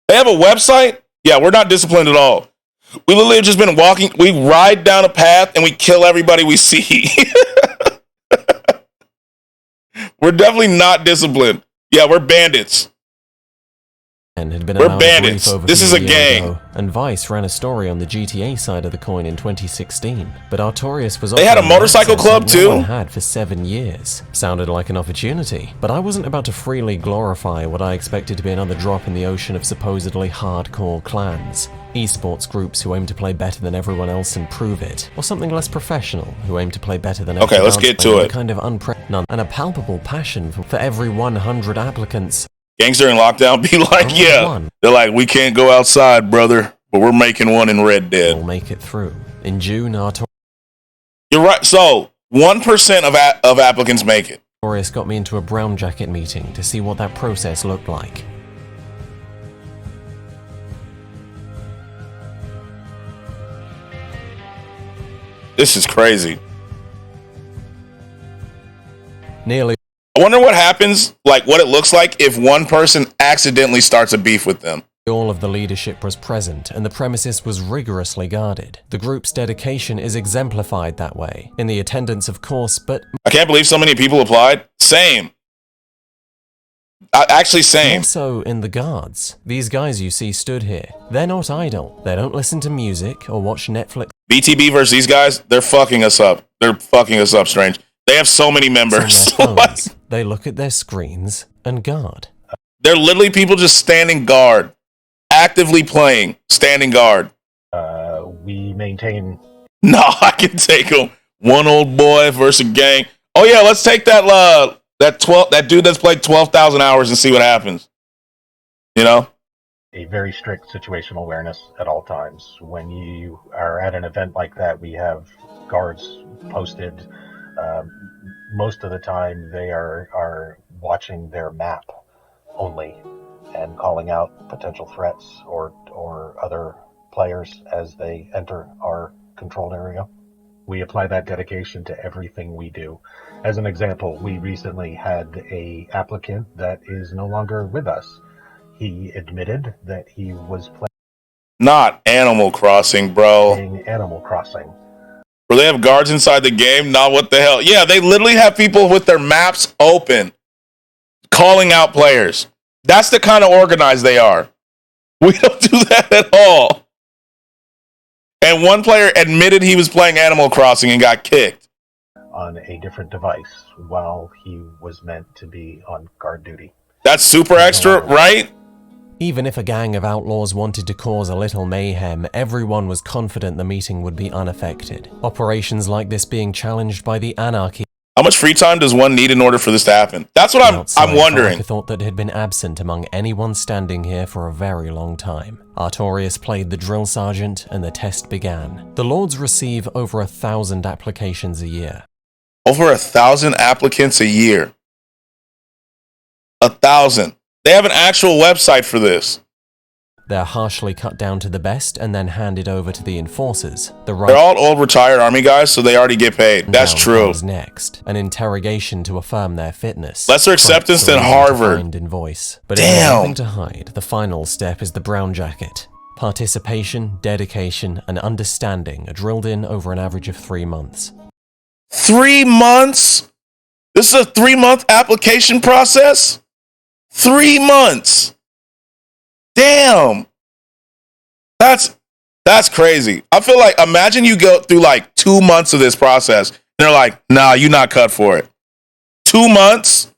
They have a website? Yeah, we're not disciplined at all. We literally have just been walking. We ride down a path and we kill everybody we see. We're definitely not disciplined. Yeah, we're bandits. And had been We're allowed bandits. brief over This is a year gang. ago, and Vice ran a story on the GTA side of the coin in 2016. But Artorias was They had a offering motorcycle access club that too? no one had for 7 years. Sounded like an opportunity, but I wasn't about to freely glorify what I expected to be another drop in the ocean of supposedly hardcore clans. Esports groups who aim to play better than everyone else and prove it, or something less professional who aim to play better than Okay, let's get to it. Kind of and a palpable passion for every 100 applicants. Gangster in lockdown be like, Only yeah. one. They're like, we can't go outside, brother, but we're making one in Red Will Dead. make it through. In June, Artorias You're right. So 1% of applicants make it. got me into a brown jacket meeting to see what that process looked like. This is crazy. Nearly I wonder what happens, like what it looks like if one person accidentally starts a beef with them. all of the leadership was present, and the premises was rigorously guarded. The group's dedication is exemplified that way, in the attendance of course, but I can't believe so many people applied. Same. Actually, same. also in the guards. These guys you see stood here, they're not idle. They don't listen to music or watch Netflix BTB versus these guys, they're fucking us up. They're fucking us up, Strange. They have so many on members. their phones. They look at their screens and guard. They're literally people just standing guard, actively playing, standing guard. We maintain No, I can take them. One old boy versus a gang. Oh yeah, let's take that dude that's played 12,000 hours and see what happens. You know? a very strict situational awareness at all times. When you are at an event like that, we have guards posted. Most of the time, they are watching their map only and calling out potential threats or other players as they enter our controlled area. We apply that dedication to everything we do. As an example, we recently had a applicant that is no longer with us. He admitted that he was Not Animal Crossing, bro. playing Animal Crossing. Where they have guards inside the game? Nah, what the hell? Yeah, they literally have people with their maps open, calling out players. That's the kind of organized they are. We don't do that at all. And one player admitted he was playing Animal Crossing and got kicked. On a different device while he was meant to be on guard duty. That's super extra, right? Even if a gang of outlaws wanted to cause a little mayhem, everyone was confident the meeting would be unaffected. Operations like this being challenged by the anarchy How much free time does one need in order for this to happen? That's what outside I'm felt wondering. like a thought that had been absent among anyone standing here for a very long time. Artorias played the drill sergeant and the test began. The Lords receive over 1,000 applications a year. Over 1,000 applicants a year. 1,000. They have an actual website for this. They're harshly cut down to the best and then handed over to the enforcers. The They're all old retired army guys, so they already get paid. That's down true. comes next, an interrogation to affirm their fitness. Lesser acceptance Perhaps a than reason to Harvard. find in voice. But if Damn. there's nothing to hide, the final step is the brown jacket. Participation, dedication, and understanding are drilled in over an average of 3 months. 3 months? This is a 3-month application process? 3 months. Damn. That's crazy. I feel like, imagine you go through like 2 months of this process. And they're like, nah, you're not cut for it. 2 months?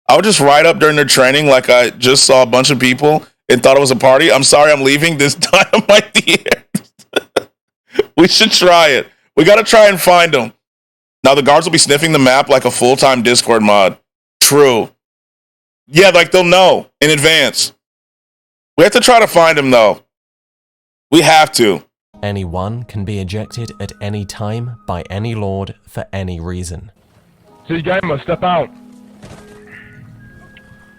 I would just ride up during their training like I just saw a bunch of people and thought it was a party. I'm sorry I'm leaving. This dynamite the air. We should try it. We got to try and find them. Now the guards will be sniffing the map like a full-time Discord mod. True. Yeah, like they'll know in advance. We have to try to find him, though. We have to. Anyone can be ejected at any time by any lord for any reason. See, gamer, step out.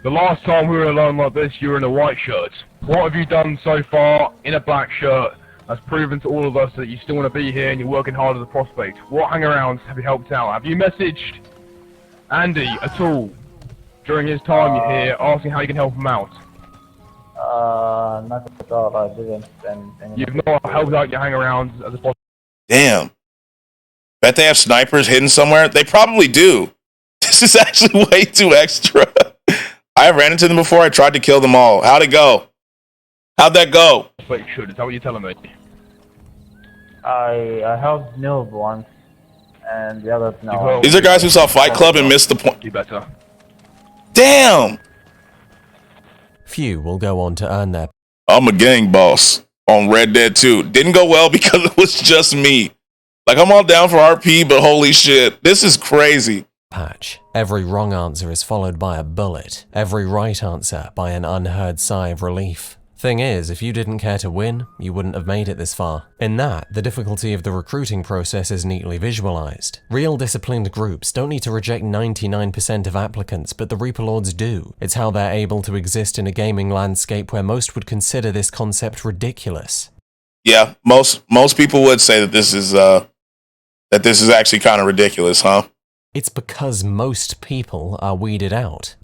The last time we were alone like this, you were in a white shirt. What have you done so far in a black shirt that's proven to all of us that you still want to be here and you're working hard as a prospect? What hangarounds have you helped out? Have you messaged Andy at all during his time here, asking how you can help him out? Not at all. I didn't. And You've not helped out your hangarounds as a prospect. Damn. Bet they have snipers hidden somewhere. They probably do. This is actually way too extra. I ran into them before. I tried to kill them all. How'd it go? How'd that go? Wait, should. Is that what you're telling me? I helped Noob once, and the others no. Well, These are guys who saw Fight Club and missed the point. Do better. Damn. Few will go on to earn their I'm a gang boss on Red Dead 2. Didn't go well because it was just me. Like, I'm all down for RP, but holy shit, this is crazy. patch. Every wrong answer is followed by a bullet. Every right answer by an unheard sigh of relief. Thing is, if you didn't care to win, you wouldn't have made it this far. In that, the difficulty of the recruiting process is neatly visualized. Real disciplined groups don't need to reject 99% of applicants, but the Reaper Lords do. It's how they're able to exist in a gaming landscape where most would consider this concept ridiculous. Yeah, most people would say that this is actually kind of ridiculous, huh? It's because most people are weeded out.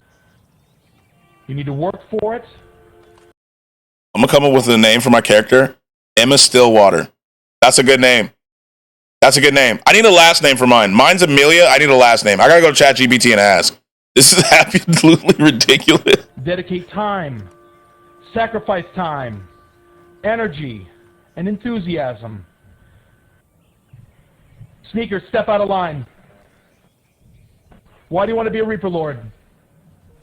You need to work for it. I'm gonna come up with a name for my character. Emma Stillwater. That's a good name. That's a good name. I need a last name for mine. Mine's Amelia. I need a last name. I gotta go to ChatGPT and ask. This is absolutely ridiculous. Dedicate time, sacrifice time, energy, and enthusiasm. Sneakers, step out of line. Why do you want to be a Reaper Lord?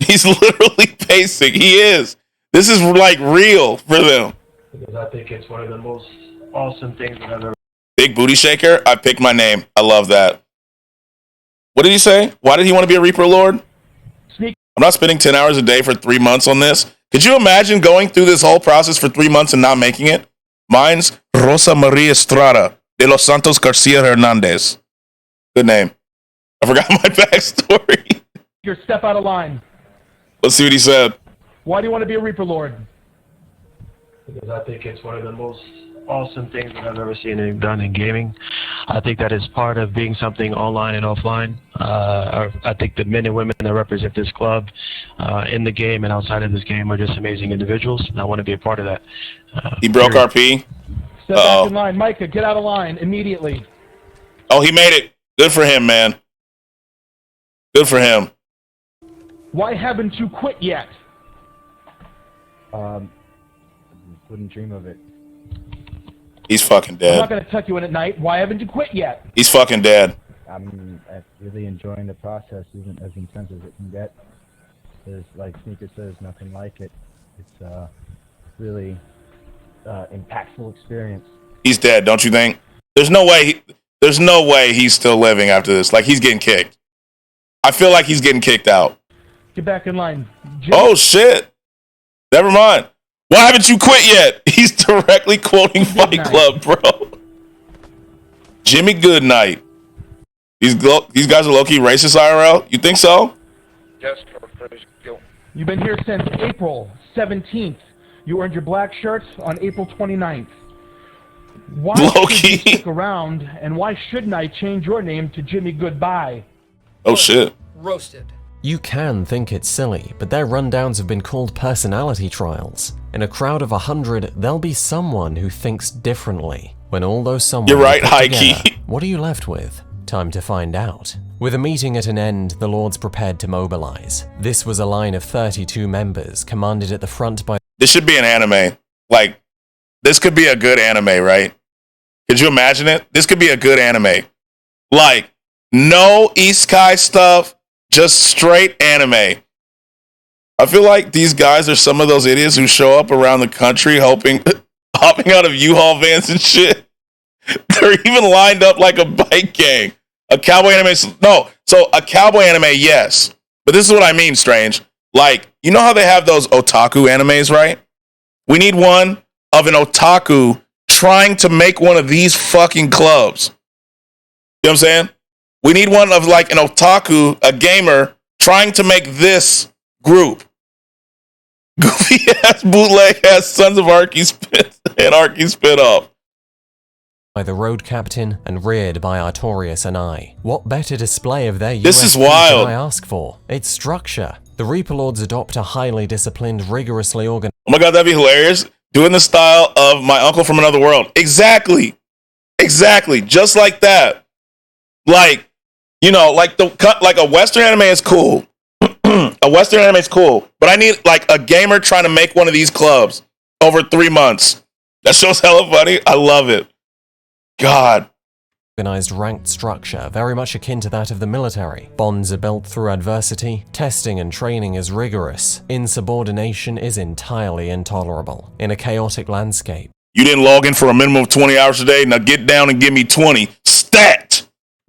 He's literally pacing. He is. This is like real for them. Because I think it's one of the most awesome things that I've ever. Big booty shaker. I picked my name. I love that. What did he say? Why did he want to be a Reaper Lord? I'm not spending 10 hours a day for 3 months on this. Could you imagine going through this whole process for 3 months and not making it? Mine's Rosa Maria Estrada de los Santos Garcia Hernandez. Good name. I forgot my backstory. Your step out of line. Let's see what he said. Why do you want to be a Reaper Lord? Because I think it's one of the most awesome things that I've ever seen and done in gaming. I think that is part of being something online and offline. I think the men and women that represent this club in the game and outside of this game are just amazing individuals, and I want to be a part of that. He broke RP. Step back in line. Micah, get out of line immediately. Oh, he made it. Good for him, man. Good for him. Why haven't you quit yet? Wouldn't dream of it. He's fucking I'm not dead. going to tuck you in at night. Why haven't you quit yet? He's fucking dead. I'm really enjoying the process, isn't as intense as it can get. There's, like Sneaker says, nothing like it. It's really impactful experience. He's dead, don't you think? There's no way he's still living after this. Like, he's getting kicked. I feel like he's getting kicked out. Get back in line. Oh, shit. Never mind. Why haven't you quit yet? He's directly quoting Fight Club, bro. Jimmy Goodnight. These guys are low-key racist, IRL? You think so? Yes, you've been here since April 17th. You earned your black shirts on April 29th. Why should you stick around, and why shouldn't I change your name to Jimmy Goodbye? Oh, shit. Roasted. You can think it's silly, but their rundowns have been called personality trials. In a crowd of 100, there'll be someone who thinks differently. When all those someone You're right, put Heike. together, what are you left with? Time to find out. With a meeting at an end, the Lords prepared to mobilize. This was a line of 32 members, commanded at the front by... This should be an anime. Like, this could be a good anime, right? Could you imagine it? This could be a good anime. Like, no Isekai stuff, just straight anime. I feel like these guys are some of those idiots who show up around the country hopping out of U-Haul vans and shit. They're even lined up like a bike gang. A cowboy anime, no. So a cowboy anime, yes. But this is what I mean, Strange. Like, you know how they have those otaku animes, right? We need one of an otaku trying to make one of these fucking clubs. You know what I'm saying? We need one of like an otaku, a gamer, trying to make this group. Goofy ass bootleg ass Sons of Anarchy spin-off. By the road captain and reared by Artorias and I. What better display of their This is USP wild. can I ask for? Its structure. The Reaper Lords adopt a highly disciplined, rigorously organized. Oh my god, that'd be hilarious. Doing the style of My Uncle from Another World. Exactly. Exactly. Just like that. Like, you know, like a Western anime is cool. A Western anime is cool. But I need like a gamer trying to make one of these clubs over 3 months. That show's hella funny. I love it. God. Organized ranked structure, very much akin to that of the military. Bonds are built through adversity, testing and training is rigorous, insubordination is entirely intolerable. In a chaotic landscape, You didn't log in for a minimum of 20 hours a day. Now get down and give me 20. Stat!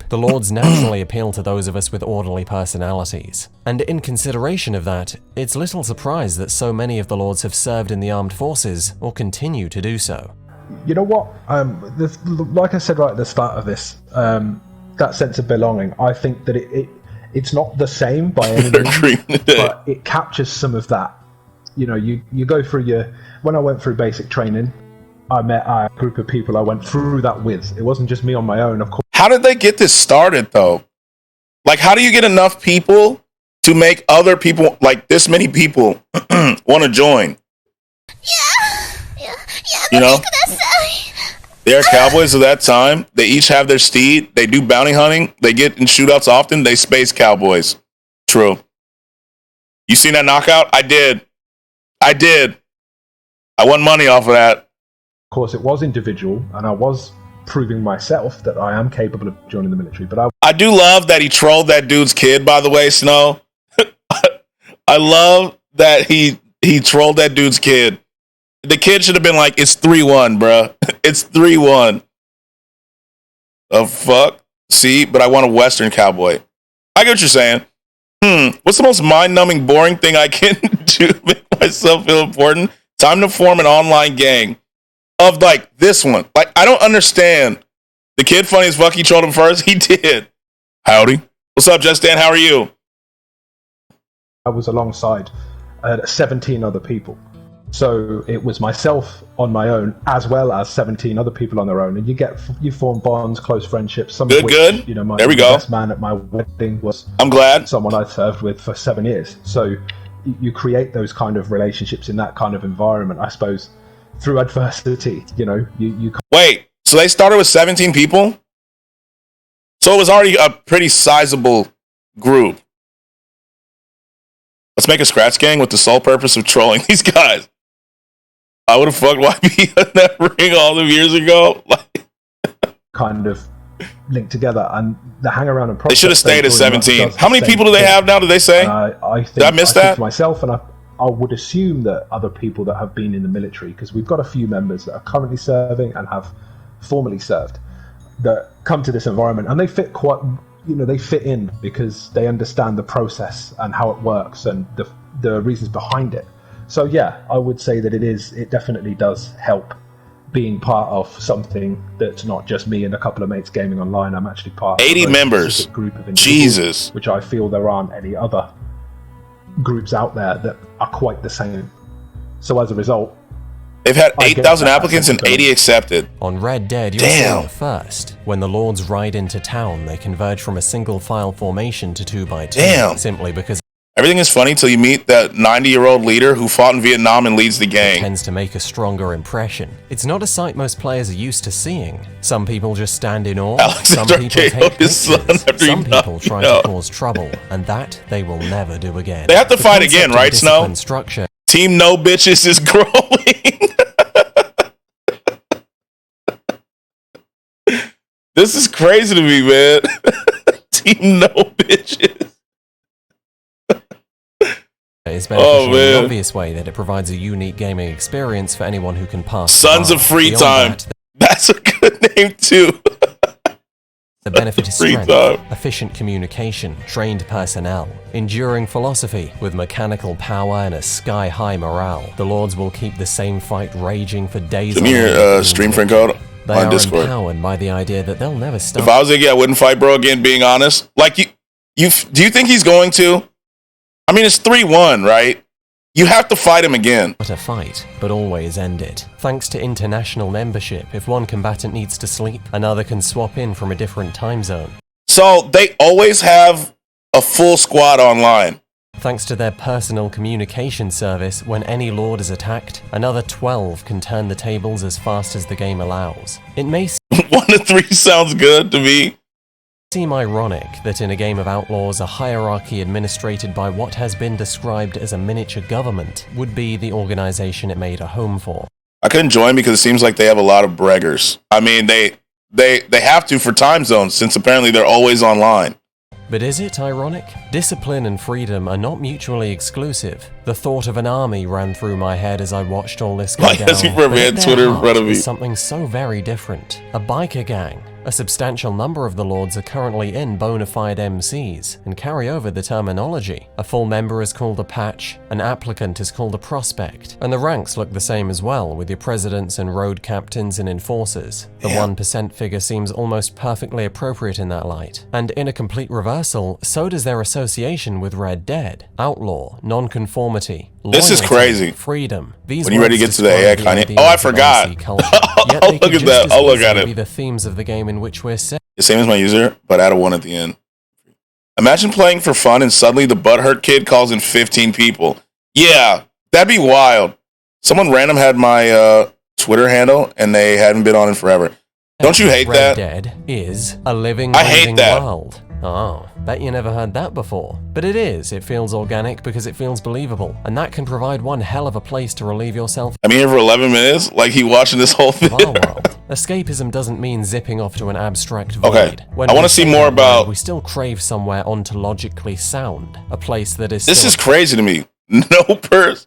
the Lords naturally appeal to those of us with orderly personalities. And in consideration of that, it's little surprise that so many of the Lords have served in the armed forces or continue to do so. You know what? Like I said right at the start of this, that sense of belonging, I think that it's not the same by any means, but it captures some of that. You know, you go through when I went through basic training, I met a group of people I went through that with. It wasn't just me on my own, of course. How did they get this started, though? Like, how do you get enough people to make other people, like this many people, want to join? You know? They are cowboys of that time. They each have their steed. They do bounty hunting. They get in shootouts often. They space cowboys. True. You seen that knockout? I did. I won money off of that. Of course, it was individual, and I was proving myself that I am capable of joining the military. But I do love that he trolled that dude's kid, by the way, Snow. I love that he trolled that dude's kid. The kid should have been like, it's 3-1, bruh. It's 3-1. The fuck? See, but I want a Western cowboy. I get what you're saying. What's the most mind-numbing, boring thing I can do to make myself feel important? Time to form an online gang of like this one. Like, I don't understand. The kid funny as fuck, he trolled him first. He did. Howdy. What's up, Just Dan? How are you? I was alongside 17 other people. So it was myself on my own, as well as 17 other people on their own, and you form bonds, close friendships. Some of which, good. You know, my there we go. best man at my wedding was. I'm glad. Someone I served with for 7 years. So you create those kind of relationships in that kind of environment, I suppose, through adversity. You know, you. Wait. So they started with 17 people. So it was already a pretty sizable group. Let's make a scratch gang with the sole purpose of trolling these guys. I would have fucked YB on that ring all them years ago. Kind of linked together, and the hang around and they should have stayed at 17. How many people do they have now? Did they say? I think, did I miss that? Myself, and I would assume that other people that have been in the military, because we've got a few members that are currently serving and have formerly served, that come to this environment, and they fit quite. You know, they fit in because they understand the process and how it works and the reasons behind it. So yeah, I would say that it definitely does help being part of something that's not just me and a couple of mates gaming online. I'm actually part 80 of a members. specific group of individuals, Jesus. which I feel there aren't any other groups out there that are quite the same. So as a result, they've had 8,000 applicants and 80 accepted. On Red Dead, you're still the first. When the Lords ride into town, they converge from a single file formation to 2x2. Damn. Simply because everything is funny till you meet that 90-year-old leader who fought in Vietnam and leads the gang. It tends to make a stronger impression. It's not a sight most players are used to seeing. Some people just stand in awe. Alexander Some people KO'd take his son pictures. after Some he knocked people him try out. to cause trouble, and that they will never do again. They have to The fight concept again, of right, Snow? disciplined structure. Team No Bitches is growing. This is crazy to me, man. Team No Bitches. Is beneficial in the obvious way that it provides a unique gaming experience for anyone who can pass. Sons of Free Time. That's a good name too. The benefit is Free strength, time. efficient communication, trained personnel, enduring philosophy with mechanical power and a sky-high morale. The Lords will keep the same fight raging for days. Send me your stream friend code. They on are Discord. empowered by the idea that they'll never stop. If I was Iggy, I wouldn't fight bro again, being honest. Like, do you think he's going to? I mean, it's 3-1, right? You have to fight him again. Not a fight, but always end it. Thanks to international membership, if one combatant needs to sleep, another can swap in from a different time zone. So they always have a full squad online. Thanks to their personal communication service, when any lord is attacked, another 12 can turn the tables as fast as the game allows. It may 1 to 3 sounds good to me. seem ironic that in a game of Outlaws, a hierarchy administrated by what has been described as a miniature government would be the organization it made a home for. I couldn't join because it seems like they have a lot of braggers. I mean, they have to for time zones, since apparently they're always online. But is it ironic? Discipline and freedom are not mutually exclusive. The thought of an army ran through my head as I watched all this go Like, down. as you were but at at their Twitter in heart front of me. is something so very different. A biker gang. A substantial number of the lords are currently in bona fide MCs and carry over the terminology. A full member is called a patch, an applicant is called a prospect, and the ranks look the same as well, with your presidents and road captains and enforcers. The 1% figure seems almost perfectly appropriate in that light. And in a complete reversal, so does their association with Red Dead. Outlaw, nonconformity, This is loyalty, crazy. freedom. These When you ready to words get to the AI describe the Kanye? Oh, I ideals of forgot. MC culture, yet Oh, they could look at just that. as I'll look at easily it. be the themes of the game in which we're set. The same as my user, but add a 1 at the end. Imagine playing for fun and suddenly the butthurt kid calls in 15 people. Yeah, that'd be wild. Someone random had my Twitter handle and they hadn't been on it forever. Don't you hate Red that? Dead is a living, I hate breathing that. world. Oh, bet you never heard that before. But it is. It feels organic because it feels believable, and that can provide one hell of a place to relieve yourself I'm here for 11 minutes, like he watching this whole thing. of our world. Escapism doesn't mean zipping off to an abstract void. Okay, When I we wanna see say more that word, about- We still crave somewhere ontologically sound, a place that is This still is crazy to me. No purse.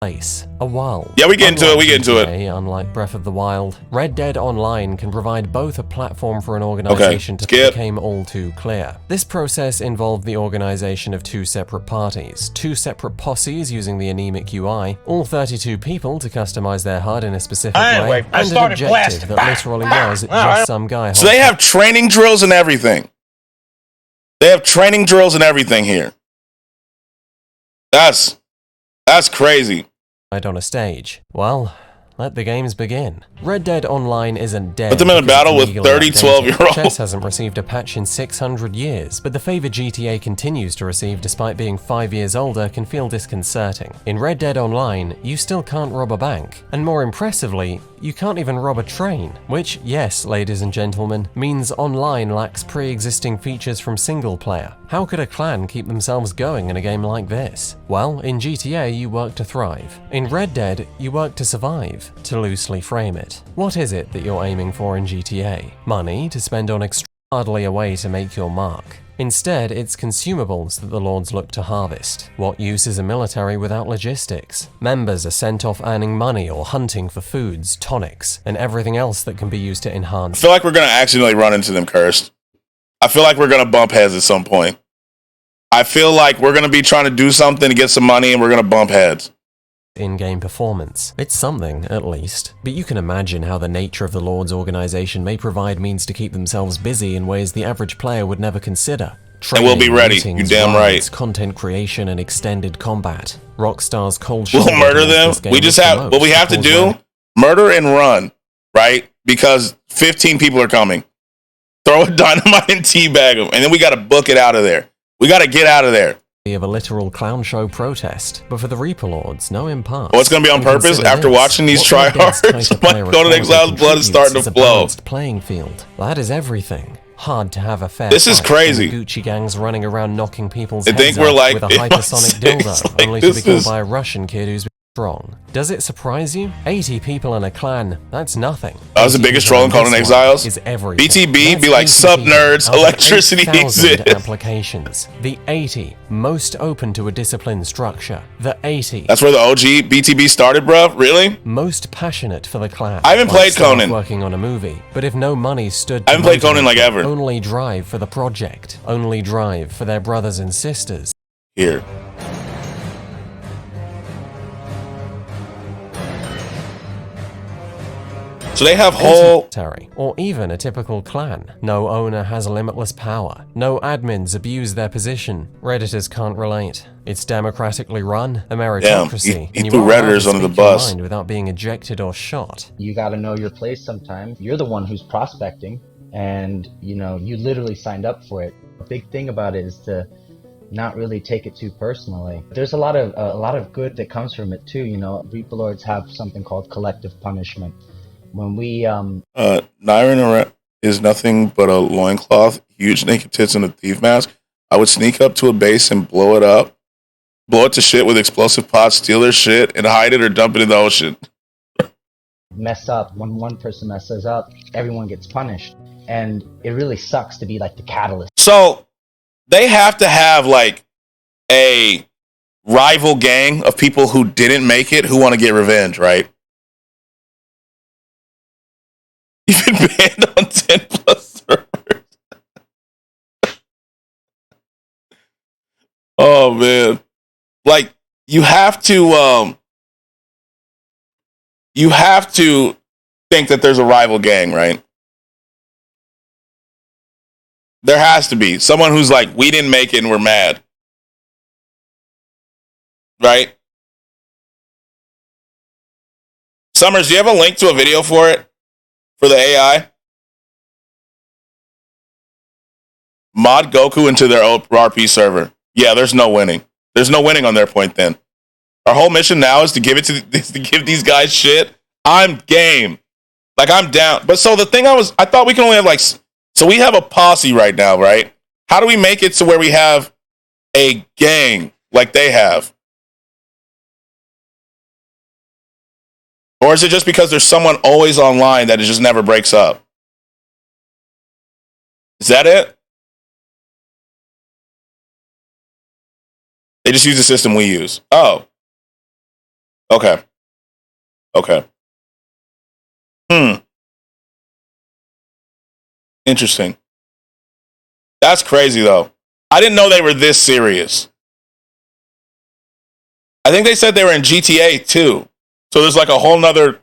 place, a world. Yeah, we get into it, we get into it. GTA, unlike Breath of the Wild, Red Dead Online can provide both a platform for an organization to skip. become all too clear. This process involved the organization of 2 separate parties, 2 separate posses using the anemic UI, all 32 people to customize their HUD in a specific way, I and an started objective blasting. that literally was just some guy. So they have training drills and everything. They have training drills and everything here. That's crazy. On a stage. Well, let the games begin. Red Dead Online isn't dead. Put them in a because battle it's with legally 30 outdated. 12-year-olds. Chess hasn't received a patch in 600 years, but the favor GTA continues to receive despite being 5 years older can feel disconcerting. In Red Dead Online, you still can't rob a bank, and more impressively, you can't even rob a train, which, yes, ladies and gentlemen, means online lacks pre-existing features from single player. How could a clan keep themselves going in a game like this? Well, in GTA you work to thrive. In Red Dead, you work to survive, to loosely frame it. What is it that you're aiming for in GTA? Money to spend on hardly a way to make your mark. Instead, it's consumables that the lords look to harvest. What use is a military without logistics? Members are sent off earning money or hunting for foods, tonics, and everything else that can be used to I enhance. feel like we're going to accidentally run into them, Cursed. I feel like we're going to bump heads at some point. I feel like we're going to be trying to do something to get some money and we're going to bump heads. In-game performance. It's something, at least. But you can imagine how the nature of the Lord's organization may provide means to keep themselves busy in ways the average player would never consider. And we'll be Training, ready, meetings, you damn riots, right. content creation, and extended combat. Rockstar's cold We'll shoulder murder towards them. this game We just is have, the what we most, have to cause do, when- murder and run, right? Because 15 people are coming. Throw a dynamite and teabag them. And then we got to book it out of there. We got to get out of there. of a literal clown show protest, but for the Reaper Lords, no impasse. Oh, it's gonna be on And purpose? consider After this, watching these what Red Dead's tryhards, tighter my player Conan equality Exile's blood is starting to contributes is a flow. balanced playing field. That is everything. Hard to have a fair This is fight crazy. when the Gucci gangs running around knocking people's I heads think we're off like with a in my hypersonic six, dildo, like, only to be this killed is- by a Russian kid who's strong. Does it surprise you? 80 people in a clan, that's nothing. That was the 80 biggest people troll in in Conan this one Exiles. is everything. BTB That's be like, 80 sup people nerds, out of electricity 8,000 exists. applications. The 80 most open to a disciplined structure. The 80 That's where the OG BTB started, bruh? Really? most passionate for the clan. I haven't Like played staff Conan. working on a movie, but if no money stood I haven't to played Conan motivate like them, ever. Only drive for the project. Only drive for their brothers and sisters. Here. So they have whole... Terry, or even a typical clan. No owner has limitless power. No admins abuse their position. Redditors can't relate. It's democratically run, a meritocracy. He and threw you are allowed Redditors to under the speak your bus. mind without being ejected or shot. You got to know your place sometimes. You're the one who's prospecting, and you know, you literally signed up for it. A big thing about it is to not really take it too personally. There's a lot of good that comes from it too. You know, Reaper Lords have something called collective punishment. When we Nyrin is nothing but a loincloth, huge naked tits, and a thief mask. I would sneak up to a base and blow it up, blow it to shit with explosive pots, steal their shit, and hide it or dump it in the ocean. mess up, when one person messes up, everyone gets punished. And it really sucks to be like the catalyst. So they have to have like a rival gang of people who didn't make it who want to get revenge, right? You've been banned on 10 plus servers. Oh man. Like you have to think that there's a rival gang, right? There has to be someone who's like, we didn't make it and we're mad. Right? Summers, do you have a link to a video for it? For the AI? Mod Goku into their RP server. Yeah, there's no winning. There's no winning on their point then. Our whole mission now is to give these guys shit. I'm game. Like I'm down. But so the thing I thought we can only have like, so we have a posse right now, right? How do we make it to where we have a gang like they have? Or is it just because there's someone always online that it just never breaks up? Is that it? They just use the system we use. Oh. Okay. Okay. Interesting. That's crazy, though. I didn't know they were this serious. I think they said they were in GTA, too. So there's like a whole nother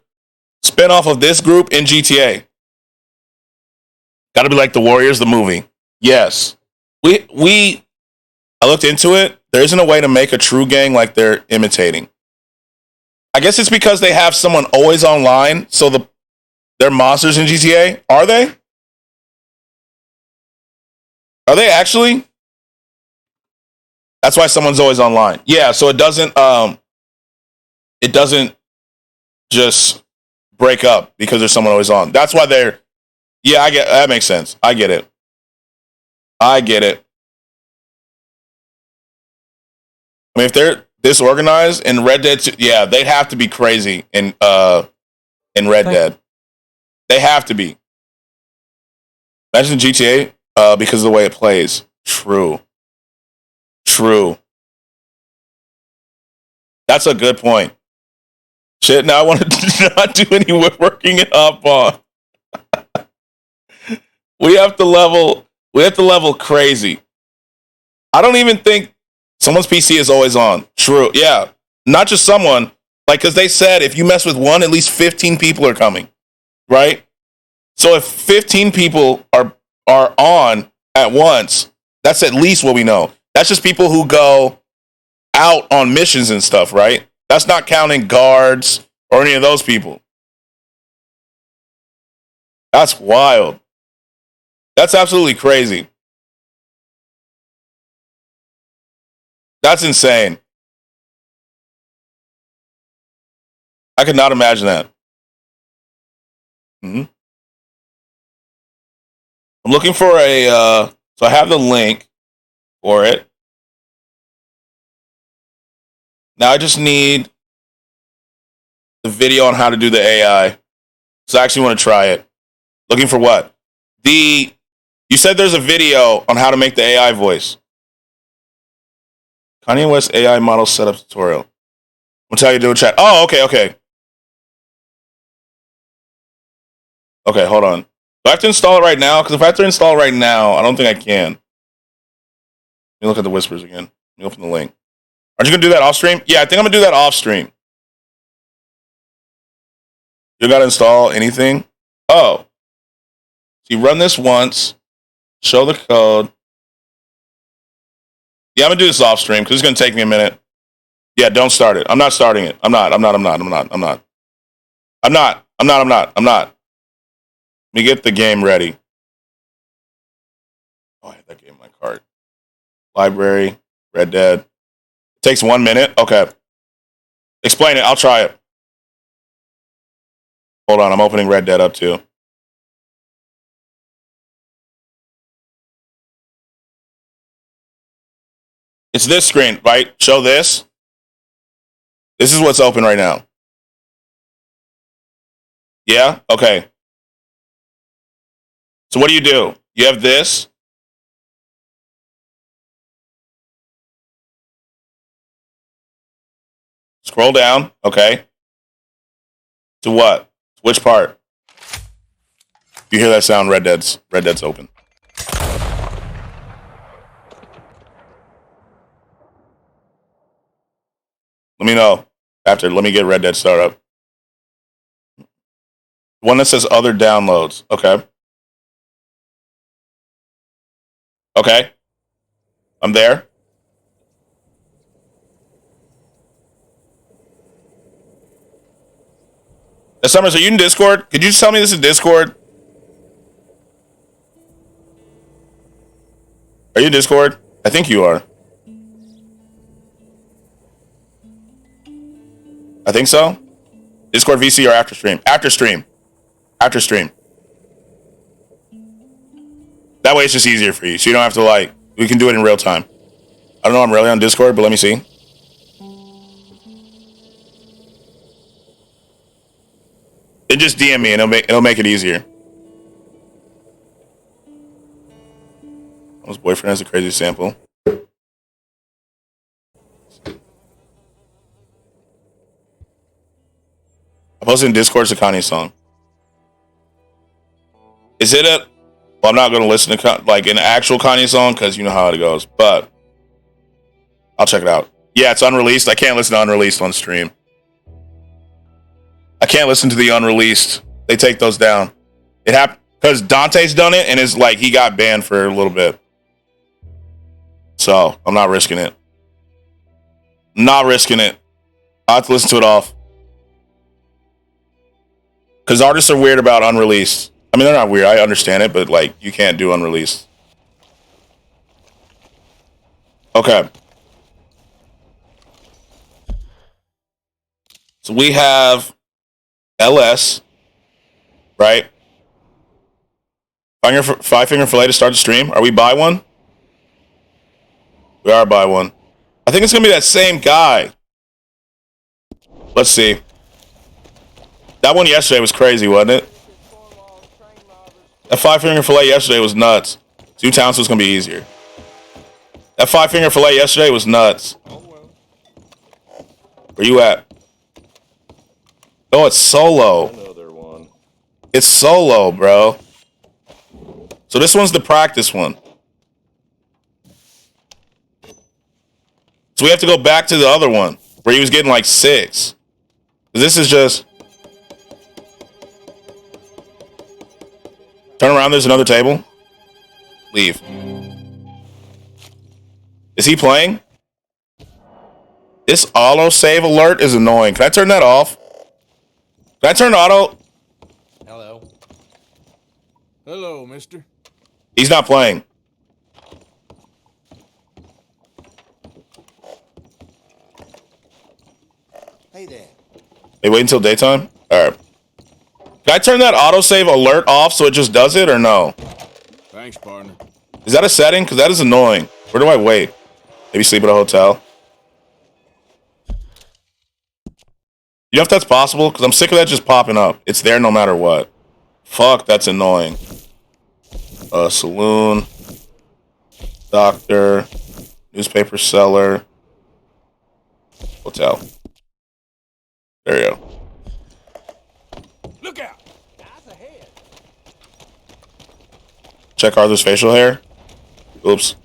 spinoff of this group in GTA. Got to be like the Warriors, the movie. Yes. I looked into it. There isn't a way to make a true gang like they're imitating. I guess it's because they have someone always online. So they're monsters in GTA. Are they? Are they actually? That's why someone's always online. Yeah, so it doesn't just break up because there's someone always on. That's why I get that makes sense. I get it. I mean, if they're disorganized in Red Dead 2, yeah, they'd have to be crazy in Red Dead. They have to be. Imagine GTA because of the way it plays. True. That's a good point. Shit, now I want to not do any working it up on. We have to level crazy. I don't even think someone's PC is always on. True. Yeah. Not just someone. Like, because they said if you mess with one, at least 15 people are coming. Right? So if 15 people are on at once, that's at least what we know. That's just people who go out on missions and stuff, right? That's not counting guards or any of those people. That's wild. That's absolutely crazy. That's insane. I could not imagine that. I'm looking for so I have the link for it. Now I just need the video on how to do the AI. So I actually want to try it. Looking for what? You said there's a video on how to make the AI voice. Kanye West AI model setup tutorial. I'll tell you to do a chat. Oh, okay. Okay, hold on. Do I have to install it right now? Because if I have to install it right now, I don't think I can. Let me look at the whispers again. Let me open the link. Aren't you going to do that off stream? Yeah, I think I'm going to do that off stream. You got to install anything? Oh. So you run this once, show the code. Yeah, I'm gonna do this off stream because it's gonna take me a minute. Yeah, don't start it. I'm not starting it. I'm not. Let me get the game ready. Oh, I had that game in my cart. Library, Red Dead. It takes 1 minute? Okay. Explain it. I'll try it. Hold on. I'm opening Red Dead up too. It's this screen, right? Show this. This is what's open right now. Yeah? Okay. So what do? You have this. Scroll down. Okay. To what? Which part? You hear that sound? Red Dead's open. Let me know after. Let me get Red Dead start up. One that says other downloads. Okay. Okay. I'm there. Summers, are you in Discord? Could you just tell me this is Discord? Are you in Discord? I think you are. I think so. Discord VC or after stream? After stream. After stream. That way it's just easier for you. So you don't have to like, we can do it in real time. I don't know I'm really on Discord, but let me see. Then just DM me and it'll make it easier. His boyfriend has a crazy sample. I posted in Discord Sakani song. Is it a? Well, I'm not going to listen to like an actual Kanye song because you know how it goes. But I'll check it out. Yeah, it's unreleased. I can't listen to unreleased on stream. I can't listen to the unreleased. They take those down. It happened because Dante's done it and it's like he got banned for a little bit. So I'm not risking it. Not risking it. I have to listen to it off. Because artists are weird about unreleased. I mean, they're not weird. I understand it, but like, you can't do unreleased. Okay. So we have LS, right? Five Finger Fillet to start the stream. Are we by one? We are by one. I think it's going to be that same guy. Let's see. That one yesterday was crazy, wasn't it? That Five Finger Fillet yesterday was nuts. 2 Towns was going to be easier. That Five Finger Fillet yesterday was nuts. Where you at? Oh, it's solo. Another one. It's solo, bro. So this one's the practice one. So we have to go back to the other one where he was getting like 6. This is just... Turn around, there's another table. Leave. Is he playing? This auto save alert is annoying. Can I turn that off? Can I turn auto? Hello. Hello, mister. He's not playing. Hey there. Hey, wait until daytime? Alright. Can I turn that autosave alert off so it just does it or no? Thanks, partner. Is that a setting? Because that is annoying. Where do I wait? Maybe sleep at a hotel? You know if that's possible? Because I'm sick of that just popping up. It's there no matter what. Fuck, that's annoying. Saloon. Doctor. Newspaper seller. Hotel. There you go. Look out! Check Arthur's facial hair. Oops.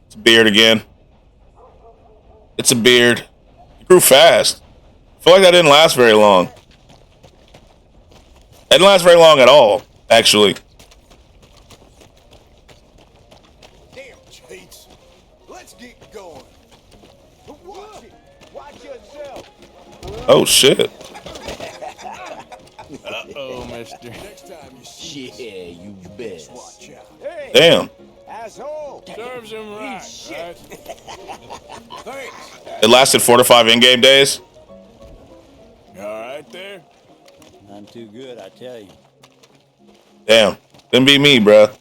It's a beard again. It's a beard. It grew fast. I feel like that didn't last very long. didn't last very long at all, actually. Damn, Chates. Let's get going. Watch it. Watch yourself. Oh shit. Uh-oh, mister. Next time you see yeah, you bet. Watch out. Hey, Damn. asshole. Serves him right, right? Thanks. It lasted 4 to 5 in-game days. You all right there? Not too good, I tell you. Damn. Couldn't be me, bruh.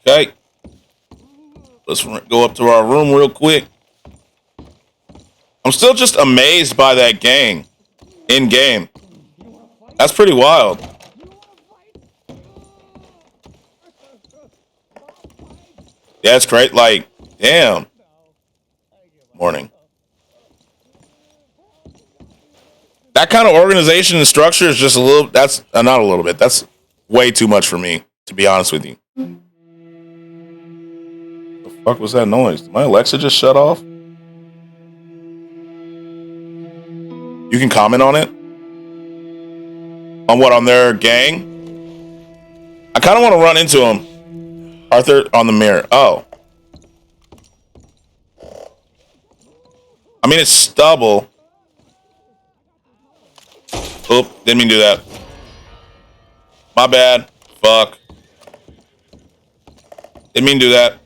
Okay. Let's go up to our room real quick. I'm still just amazed by that gang in game. That's pretty wild. Yeah, it's great. Like, damn. Morning. That kind of organization and structure is just a little, that's not a little bit. That's way too much for me, to be honest with you. The fuck was that noise? Did my Alexa just shut off? You can comment on it? On what? On their gang? I kind of want to run into him. Arthur on the mirror. Oh. I mean, it's stubble. Oop, didn't mean to do that. My bad. Fuck. Didn't mean to do that.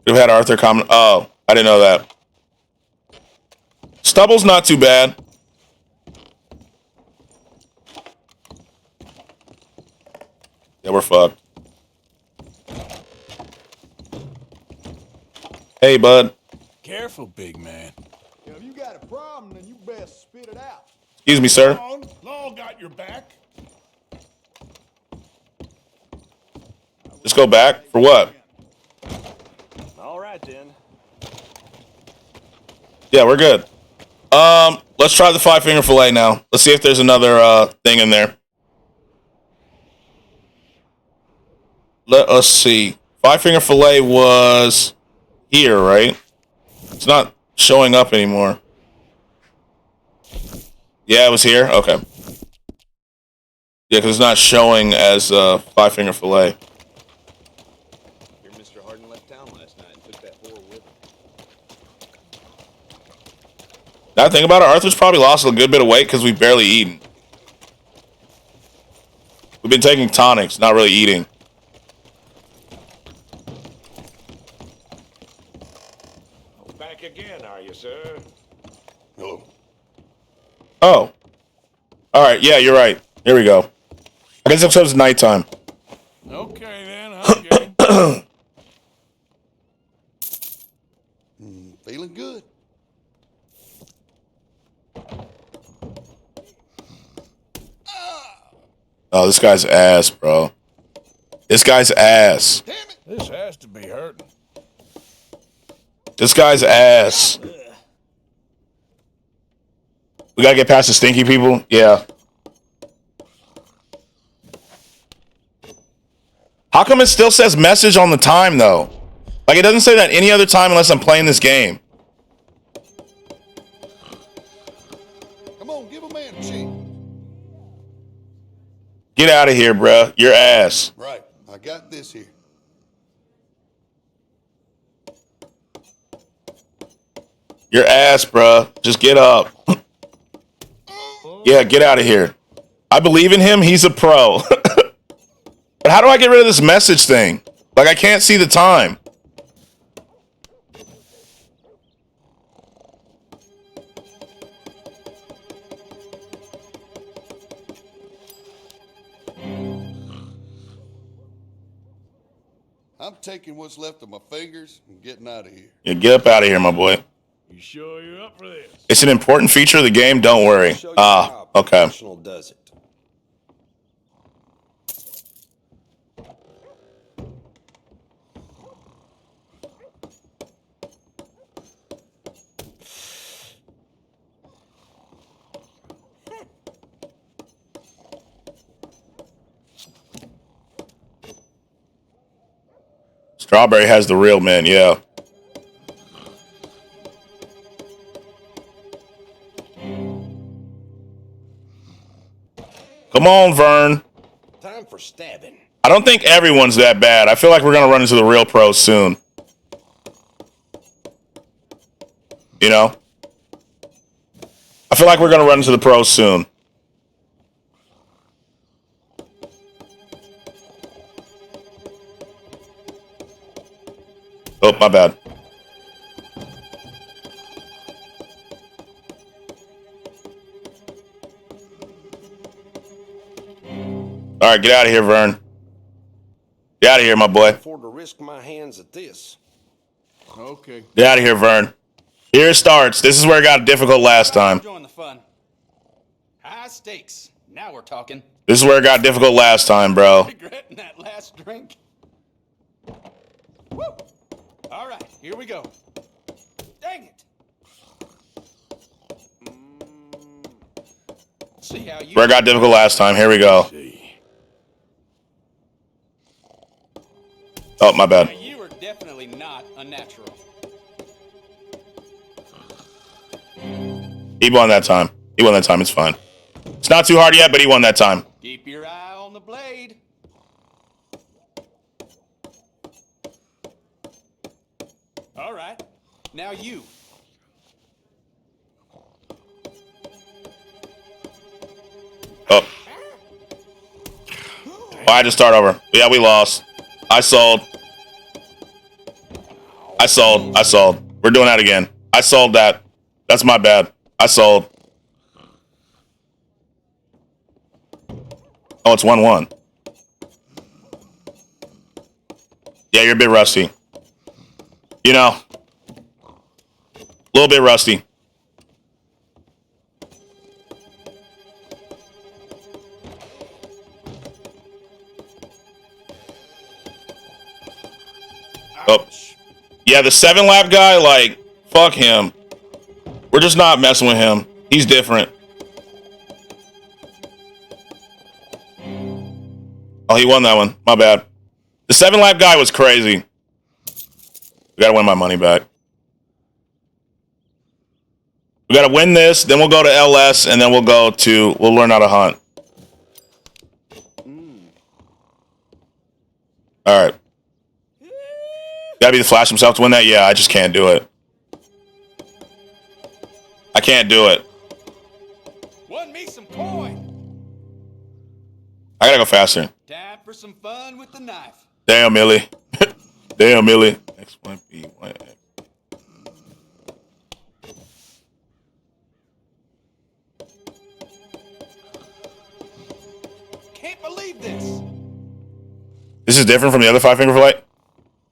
We've had Arthur comment. Oh, I didn't know that. Stubble's not too bad. Yeah, we're fucked. Hey, bud. Careful, big man. If you got a problem, then you best spit it out. Excuse me, sir. Law got your back. Just go back? For what? All right, then. Yeah, we're good. Let's try the 5-finger fillet now. Let's see if there's another thing in there. Let us see. 5-finger fillet was here, right? It's not showing up anymore. Yeah, it was here? Okay. Yeah, because it's not showing as 5-finger fillet. Your Mr. Harden left town last night and took that whore with him. Now I think about it, Arthur's probably lost a good bit of weight because we've barely eaten. We've been taking tonics, not really eating. Back again, are you, sir? No. Oh. Alright, yeah, you're right. Here we go. I guess it's nighttime. Okay, then. Okay. Feeling good. Oh, this guy's ass, bro. This guy's ass. This has to be hurting. This guy's ass. We gotta get past the stinky people? Yeah. How come it still says message on the time, though? Like, it doesn't say that any other time unless I'm playing this game. Come on, give a man a chance. Get out of here, bruh. Your ass. Right. I got this here. Your ass, bruh. Just get up. Yeah, get out of here. I believe in him. He's a pro. But how do I get rid of this message thing? Like, I can't see the time. I'm taking what's left of my fingers and getting out of here. Yeah, get up out of here, my boy. You sure you're up for this? It's an important feature of the game. Don't worry. Ah, okay. Does it? Strawberry has the real men, yeah. Come on, Vern. Time for stabbing. I don't think everyone's that bad. I feel like we're going to run into the real pros soon. You know? I feel like we're going to run into the pros soon. Oh, my bad. All right, get out of here, Vern. Get out of here, my boy. Afford to risk my hands at this. Okay. Get out of here, Vern. Here it starts. This is where it got difficult last time. Join the fun. High stakes. Now we're talking. This is where it got difficult last time, bro. Regretting that last drink. Woo! All right, here we go. Dang it. See how you. Where it got difficult last time. Here we go. Oh, my bad. Now, you are definitely not unnatural. He won that time. He won that time. It's fine. It's not too hard yet, but he won that time. Keep your eye on the blade. All right. Now you. Oh. I had to start over. Yeah, we lost. I sold. We're doing that again. I sold that. That's my bad. I sold. Oh, it's 1-1. Yeah, you're a bit rusty. You know. A little bit rusty. Oh. Yeah, the 7-lap guy, like, fuck him. We're just not messing with him. He's different. Oh, he won that one. My bad. The 7-lap guy was crazy. We gotta win my money back. We gotta win this, then we'll go to LS, and then we'll learn how to hunt. Alright. Gotta be the Flash himself to win that? Yeah, I just can't do it. I can't do it. Won me some coin. I gotta go faster. Time for some fun with the knife. Damn, Millie. Damn, Millie. X, Y, B, Y, X. Can't believe this. This is different from the other 5-finger fillet?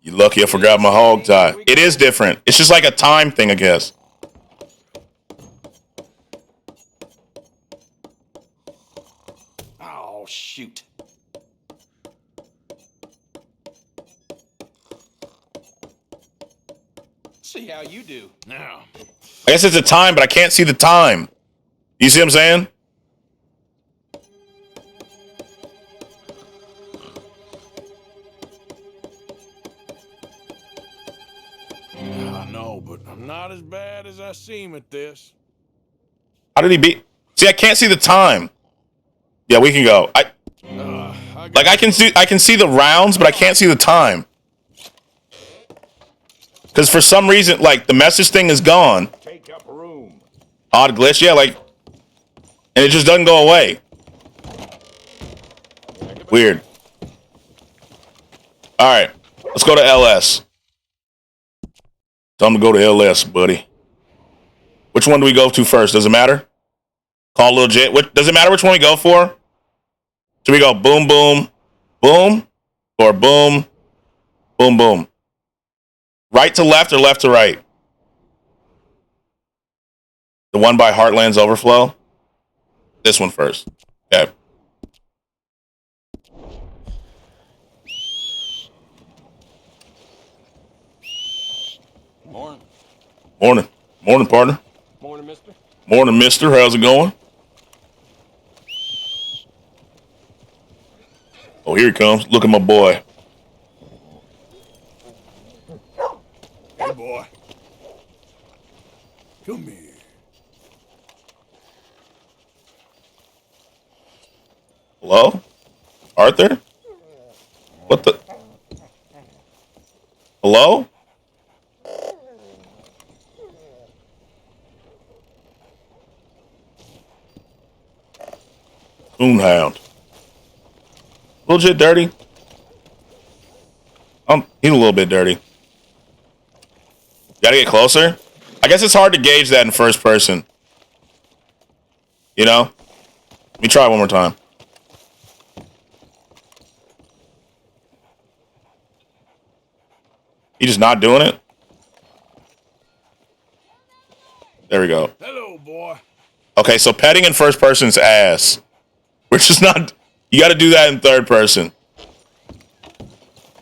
You lucky I forgot my hog tie. It is different. It's just like a time thing, I guess. Oh, shoot. See how you do. Now. I guess it's a time, but I can't see the time. You see what I'm saying? I know, but I'm not as bad as I seem at this. How did he beat? See, I can't see the time. Yeah, we can go. I can see the rounds, but I can't see the time. Because for some reason, like, the message thing is gone. Take up room. Odd glitch, yeah, like, and it just doesn't go away. Weird. All right, let's go to LS. Time to go to LS, buddy. Which one do we go to first? Does it matter? Call Lil J. Does it matter which one we go for? Do we go boom, boom, boom, or boom, boom, boom? Right to left or left to right? The one by Heartland's Overflow? This one first. Okay. Morning. Morning. Morning, partner. Morning, mister. Morning, mister. How's it going? Oh, here he comes. Look at my boy. Hey, boy. Come here. Hello? Arthur? What the? Hello? Coonhound. Legit dirty. He's a little bit dirty. Gotta get closer. I guess it's hard to gauge that in first person. You know? Let me try one more time. He just not doing it? There we go. Hello, boy. Okay, so petting in first person's ass. We're just not... You gotta do that in third person.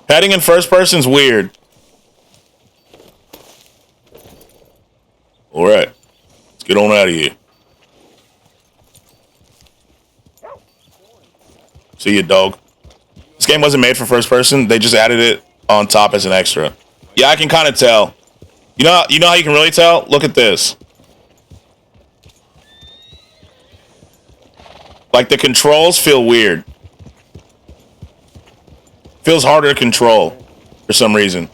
Petting in first person's weird. Alright. Let's get on out of here. See you, dog. This game wasn't made for first person. They just added it on top as an extra. Yeah, I can kind of tell. You know how you can really tell? Look at this. Like, the controls feel weird. Feels harder to control for some reason.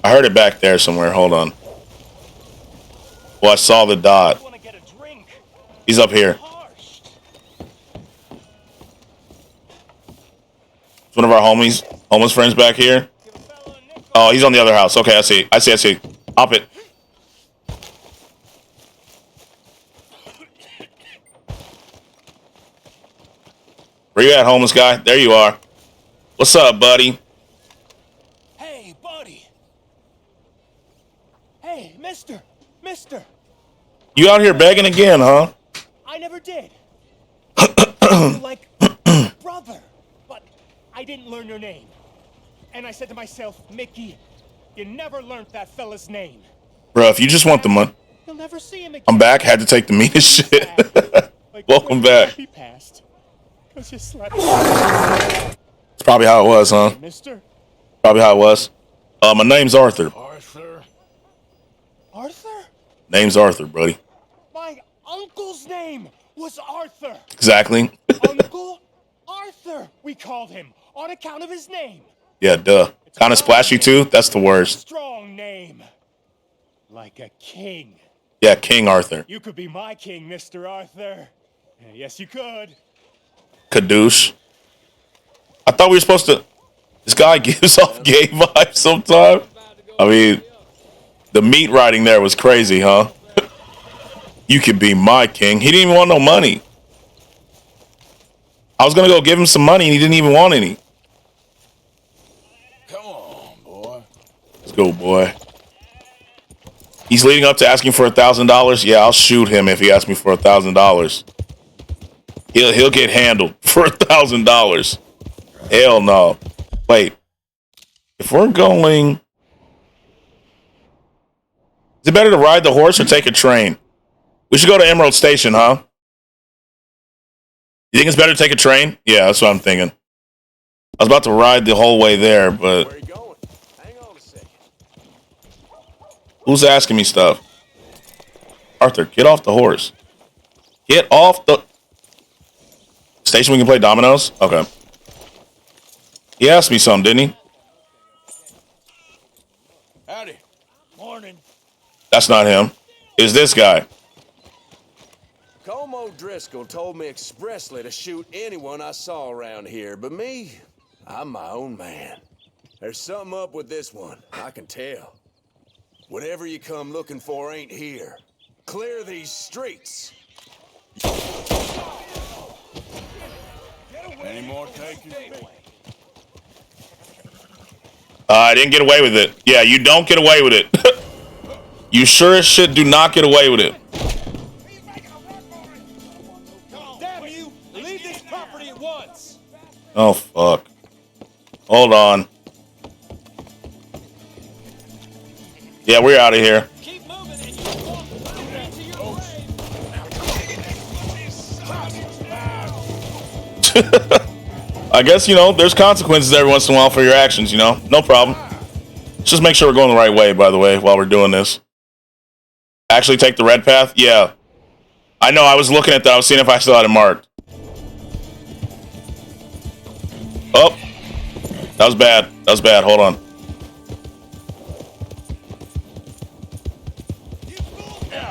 I heard it back there somewhere. Hold on. Well, I saw the dot. He's up here. It's one of our homeless friends back here. Oh, he's on the other house. Okay, I see. Hop it. Where you at, homeless guy? There you are. What's up, buddy? Hey, buddy. Hey, mister. You out here begging again, huh? I never did. You're like brother, but I didn't learn your name. And I said to myself, Mickey, you never learned that fella's name. Bro, if you just want the money. You'll never see him again. I'm back. Had to take the meanest shit. Welcome back. He passed. 'Cause you slept. It's probably how it was, huh? Mister? Probably how it was. My name's Arthur. Arthur? Name's Arthur, buddy. My uncle's name was Arthur. Exactly. Uncle Arthur, we called him on account of his name. Yeah, duh. Kind of splashy, too? That's the worst. Strong name. Like a king. Yeah, King Arthur. You could be my king, Mr. Arthur. Yes, you could. Kadoosh. I thought we were supposed to... This guy gives off gay vibes sometimes. I mean, the meat writing there was crazy, huh? You could be my king. He didn't even want no money. I was going to go give him some money and he didn't even want any. Come on, boy. Let's go, boy. He's leading up to asking for $1,000. Yeah, I'll shoot him if he asks me for $1,000. He'll get handled for $1,000. Hell no. Wait. If we're going... Is it better to ride the horse or take a train? We should go to Emerald Station, huh? You think it's better to take a train? Yeah, that's what I'm thinking. I was about to ride the whole way there, but... Where you going? Hang on a second. Who's asking me stuff? Arthur, get off the horse. Get off the... Station we can play dominoes? Okay. He asked me something, didn't he? Howdy. Morning. That's not him. It's this guy. Colm O'Driscoll told me expressly to shoot anyone I saw around here, but me, I'm my own man. There's something up with this one, I can tell. Whatever you come looking for ain't here. Clear these streets. Any more takers? I didn't get away with it. Yeah, you don't get away with it. You sure as shit do not get away with it. Damn you! Leave this property at once! Oh, fuck. Hold on. Yeah, we're out of here. I guess, you know, there's consequences every once in a while for your actions, you know? No problem. Let's just make sure we're going the right way, by the way, while we're doing this. Actually take the red path? Yeah. I know, I was looking at that. I was seeing if I still had it marked. Oh. That was bad. That was bad. Hold on.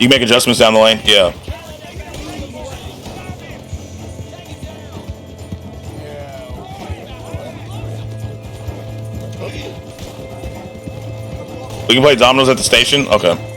You can make adjustments down the lane? Yeah. We can play dominoes at the station? Okay.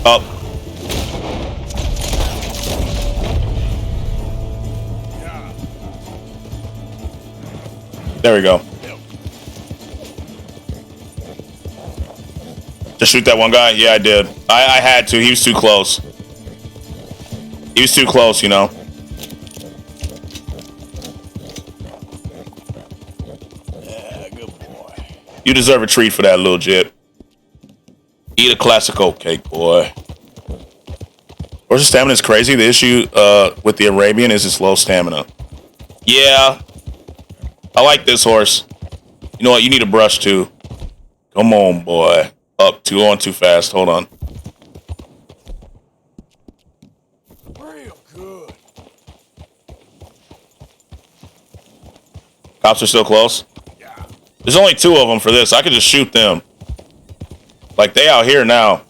Up. There we go. Just shoot that one guy? Yeah, I did. I had to. He was too close. He was too close, you know. Yeah, good boy. You deserve a treat for that, little jit. Eat a classic oat cake, boy. Horse's stamina is crazy. The issue with the Arabian is its low stamina. Yeah. I like this horse. You know what? You need a brush too. Come on, boy. Up, too fast. Hold on. Real good. Cops are still close? Yeah. There's only 2 of them for this. I could just shoot them. Like, they out here now.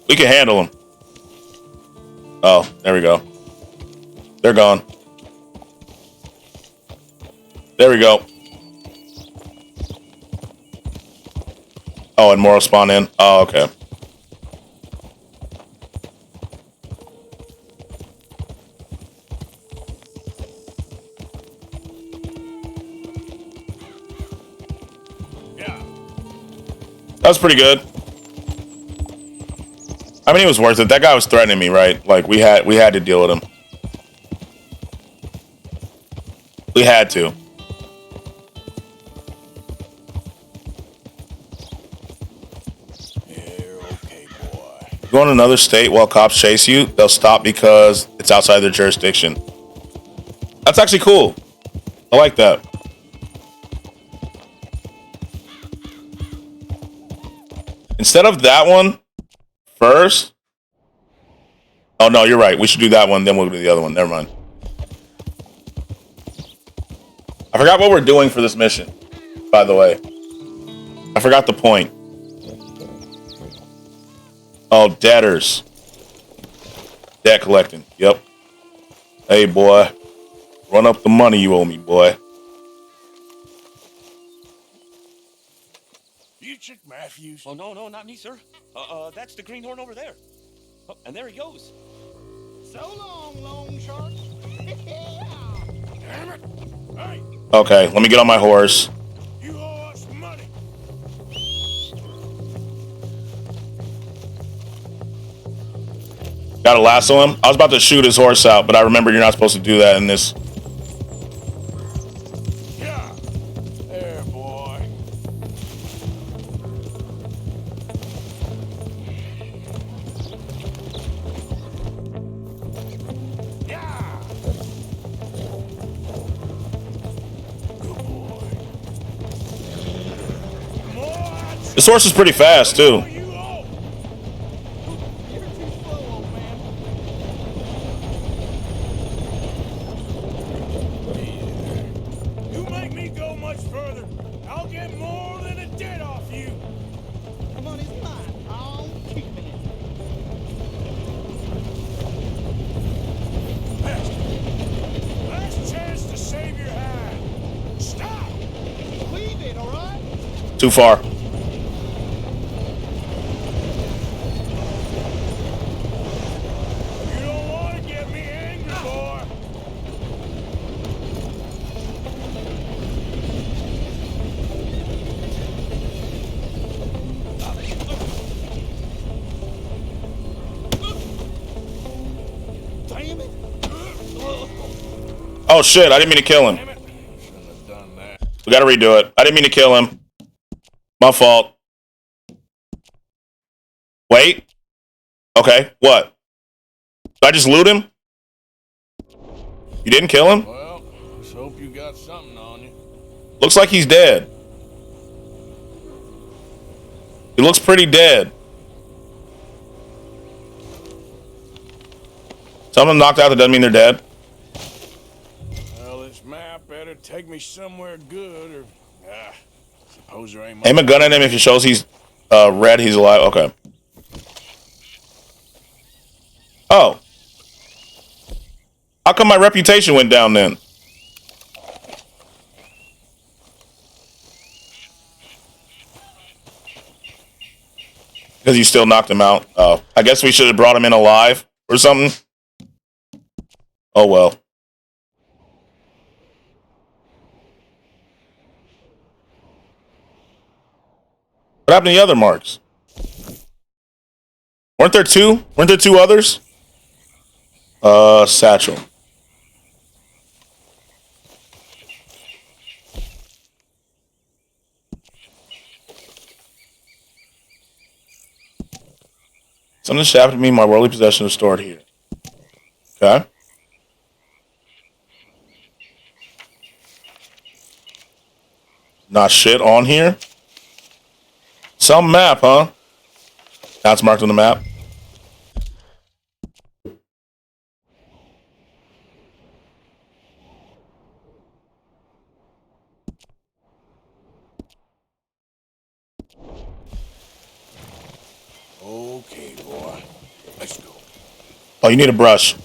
We can handle them. Oh, there we go. They're gone. There we go. Oh, and more will spawn in. Oh, okay. Yeah. That was pretty good. I mean, it was worth it. That guy was threatening me, right? Like, we had to deal with him. We had to. Go in another state while cops chase you, they'll stop because it's outside their jurisdiction. That's actually cool. I like that. Instead of that one first. Oh, no, you're right. We should do that one, then we'll do the other one. Never mind. I forgot what we're doing for this mission, by the way. I forgot the point. Oh, debtors. Debt collecting. Yep. Hey, boy. Run up the money you owe me, boy. You Chick Matthews? Oh, no, not me, sir. That's the greenhorn over there. Oh, and there he goes. So long, Long Shark. Damn it. Hey. Okay, let me get on my horse. You owe us money. Gotta lasso him. I was about to shoot his horse out, but I remember you're not supposed to do that in this. Yeah. There, boy. Yeah. This horse is pretty fast, too. You make me go much further, I'll get more than a debt off you. The money's mine. I'm keeping it. Last chance to save your hide. Stop. Leave it, all right? Too far. You don't want to get me angry, boy. Oh shit, I didn't mean to kill him. We gotta redo it. I didn't mean to kill him. My fault. Wait. Okay, what? Did I just loot him? You didn't kill him? Well, just hope you got something on you. Looks like he's dead. He looks pretty dead. Someone knocked out that doesn't mean they're dead. Well, this map better take me somewhere good, or suppose there ain't much. Aim a gun at him. If it shows he's red, he's alive. Okay. Oh. How come my reputation went down then? Because you still knocked him out. Oh, I guess we should have brought him in alive or something. Oh well. What happened to the other marks? Weren't there two? Weren't there two others? Satchel. Something just happened to me. My worldly possession is stored here. Okay. Not shit on here. Some map, huh? That's marked on the map. Okay, boy. Let's go. Oh, you need a brush.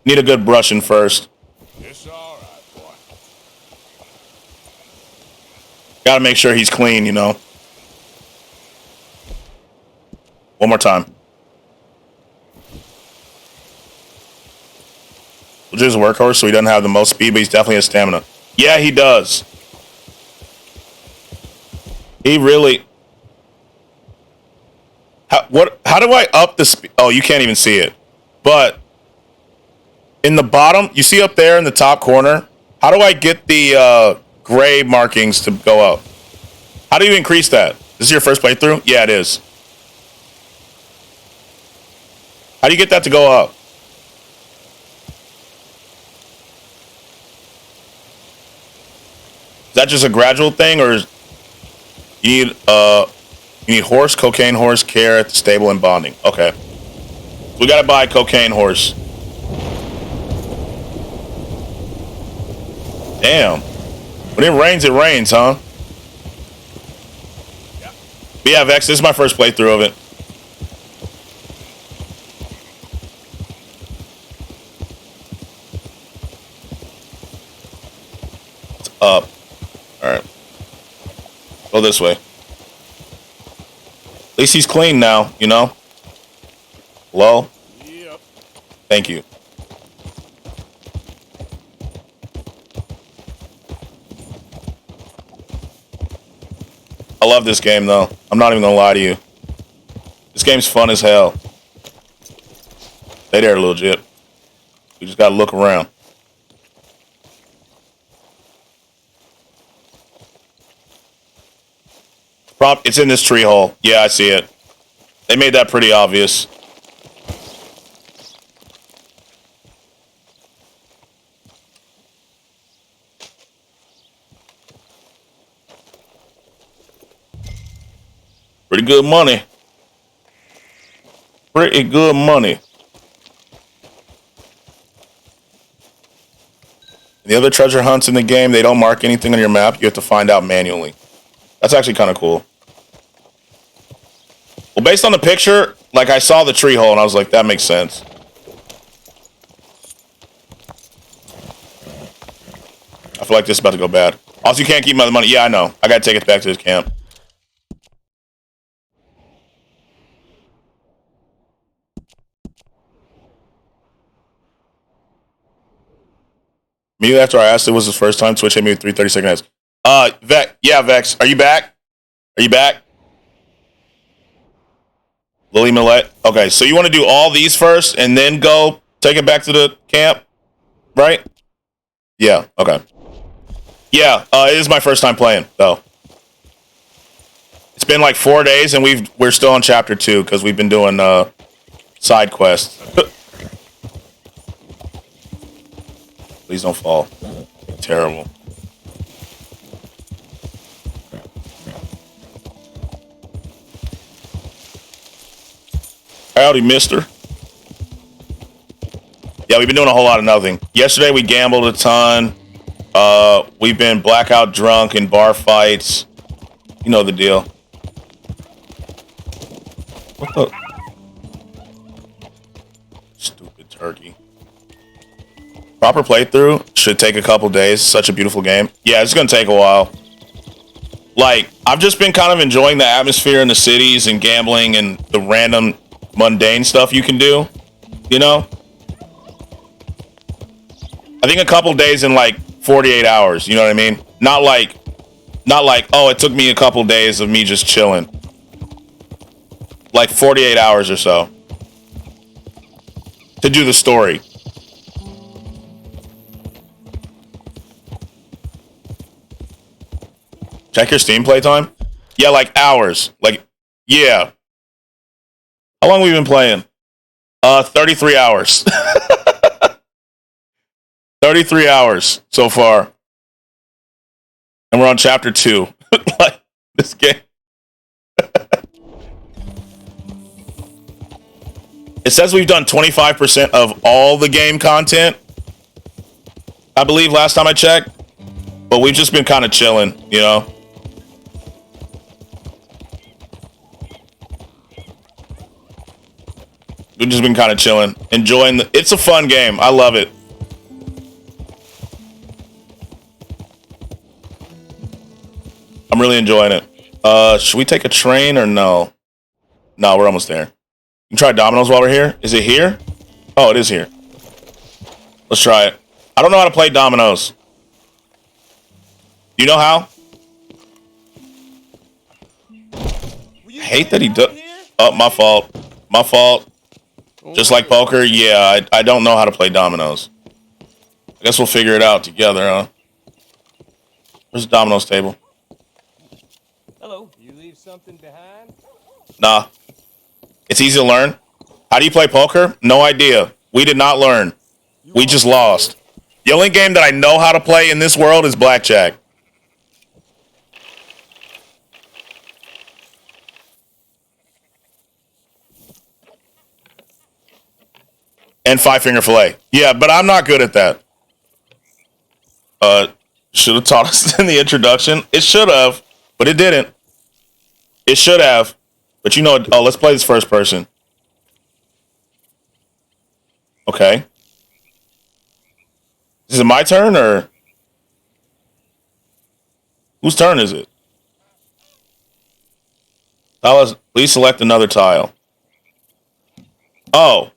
Need a good brushing first. It's all right, boy. Gotta make sure he's clean, you know. One more time. We'll just workhorse, so he doesn't have the most speed, but he's definitely has stamina. Yeah, he does. He really... How do I up the speed? Oh, you can't even see it. But in the bottom, you see up there in the top corner, how do I get the gray markings to go up? How do you increase that? This is your first playthrough? Yeah, it is. How do you get that to go up? Is that just a gradual thing, or is you need horse, cocaine horse, care at the stable, and bonding? Okay. We gotta buy cocaine horse. Damn. When it rains, huh? But yeah, Vex, this is my first playthrough of it. It's up. Alright. Go this way. At least he's clean now, you know? Hello? Yep. Thank you. I love this game, though. I'm not even gonna lie to you. This game's fun as hell. Stay there, legit. We just gotta look around. It's in this tree hole. Yeah, I see it. They made that pretty obvious. Pretty good money. Pretty good money. The other treasure hunts in the game, they don't mark anything on your map. You have to find out manually. That's actually kind of cool. Well, based on the picture, like I saw the tree hole and I was like, that makes sense. I feel like this is about to go bad. Also, you can't keep my money. Yeah, I know. I gotta take it back to his camp. Immediately after I asked, it was his first time. Twitch hit me with 3 30-second ads. Vex. Yeah, Vex. Are you back? Are you back? Lily Millette. Okay, so you want to do all these first and then go take it back to the camp, right? Yeah, okay. Yeah, it is my first time playing, though. It's been like 4 days, and we're still on chapter 2 because we've been doing side quests. Please don't fall. Terrible. Howdy, mister. Yeah, we've been doing a whole lot of nothing. Yesterday, we gambled a ton. We've been blackout drunk in bar fights. You know the deal. What the? Stupid turkey. Proper playthrough should take a couple days. Such a beautiful game. Yeah, it's gonna take a while. Like, I've just been kind of enjoying the atmosphere in the cities and gambling and the random mundane stuff you can do. You know? I think a couple days in like 48 hours, you know what I mean? Not like, oh, it took me a couple days of me just chilling. Like 48 hours or so. To do the story. Check your Steam playtime? Yeah, like hours. Like, yeah. How long have we been playing? 33 hours. 33 hours so far. And we're on chapter 2. Like, this game. It says we've done 25% of all the game content. I believe last time I checked. But we've just been kind of chilling, you know? We've just been kind of chilling. Enjoying the... It's a fun game. I love it. I'm really enjoying it. Should we take a train or no? No, we're almost there. You can try Domino's while we're here. Is it here? Oh, it is here. Let's try it. I don't know how to play Domino's. You know how? I hate that he does. Oh, my fault. My fault. Just like poker, yeah, I don't know how to play Domino's. I guess we'll figure it out together, huh? Where's the Domino's table? Hello. You leave something behind? Nah. It's easy to learn. How do you play poker? No idea. We did not learn. We just lost. The only game that I know how to play in this world is blackjack. And five-finger fillet. Yeah, but I'm not good at that. Should have taught us in the introduction. It should have, but it didn't. It should have. But you know, oh, let's play this first person. Okay. Is it my turn or whose turn is it? Please select another tile. Oh.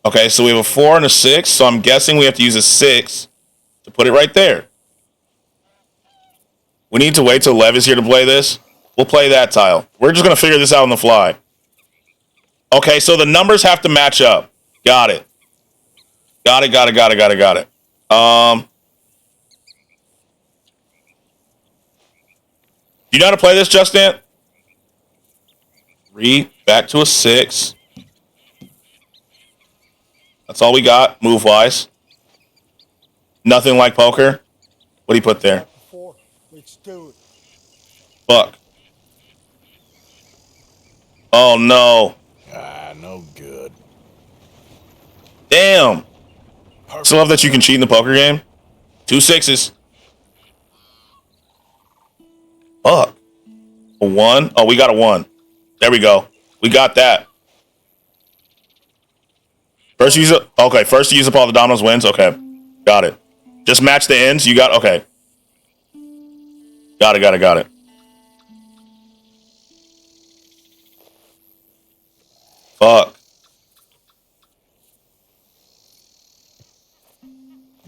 Okay, so we have a 4 and a 6, so I'm guessing we have to use a 6 to put it right there. We need to wait till Lev is here to play this. We'll play that tile. We're just going to figure this out on the fly. Okay, so the numbers have to match up. Got it. Got it. You know how to play this, Justin? Read back to a 6. That's all we got, move-wise. Nothing like poker. What do you put there? 4. Let's do it. Fuck. Oh, no. No good. Damn. Still love that you can cheat in the poker game. 2 6s. Fuck. A 1? Oh, we got a 1. There we go. We got that. First use it. Okay, first to use up all the dominoes wins. Okay, got it. Just match the ends. You got okay. Got it. Fuck.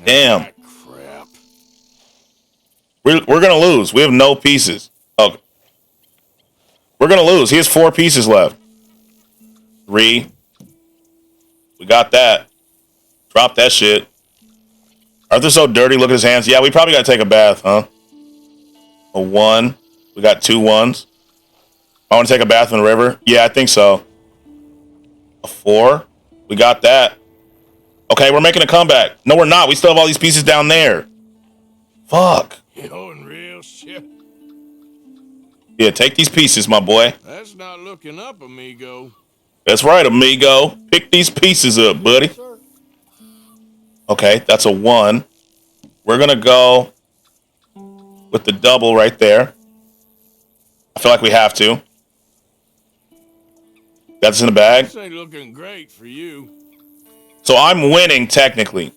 Damn. Crap. We're gonna lose. We have no pieces. Okay. We're gonna lose. He has 4 pieces left. 3. We got that. Drop that shit. Arthur's so dirty. Look at his hands. Yeah, we probably got to take a bath, huh? A 1. We got 2 1s. I want to take a bath in the river. Yeah, I think so. A 4. We got that. Okay, we're making a comeback. No, we're not. We still have all these pieces down there. Fuck. You're in real shit. Yeah, take these pieces, my boy. That's not looking up, amigo. That's right, amigo. Pick these pieces up, buddy. Okay, that's a 1. We're going to go with the double right there. I feel like we have to. Got this in the bag. This ain't looking great for you. So I'm winning, technically.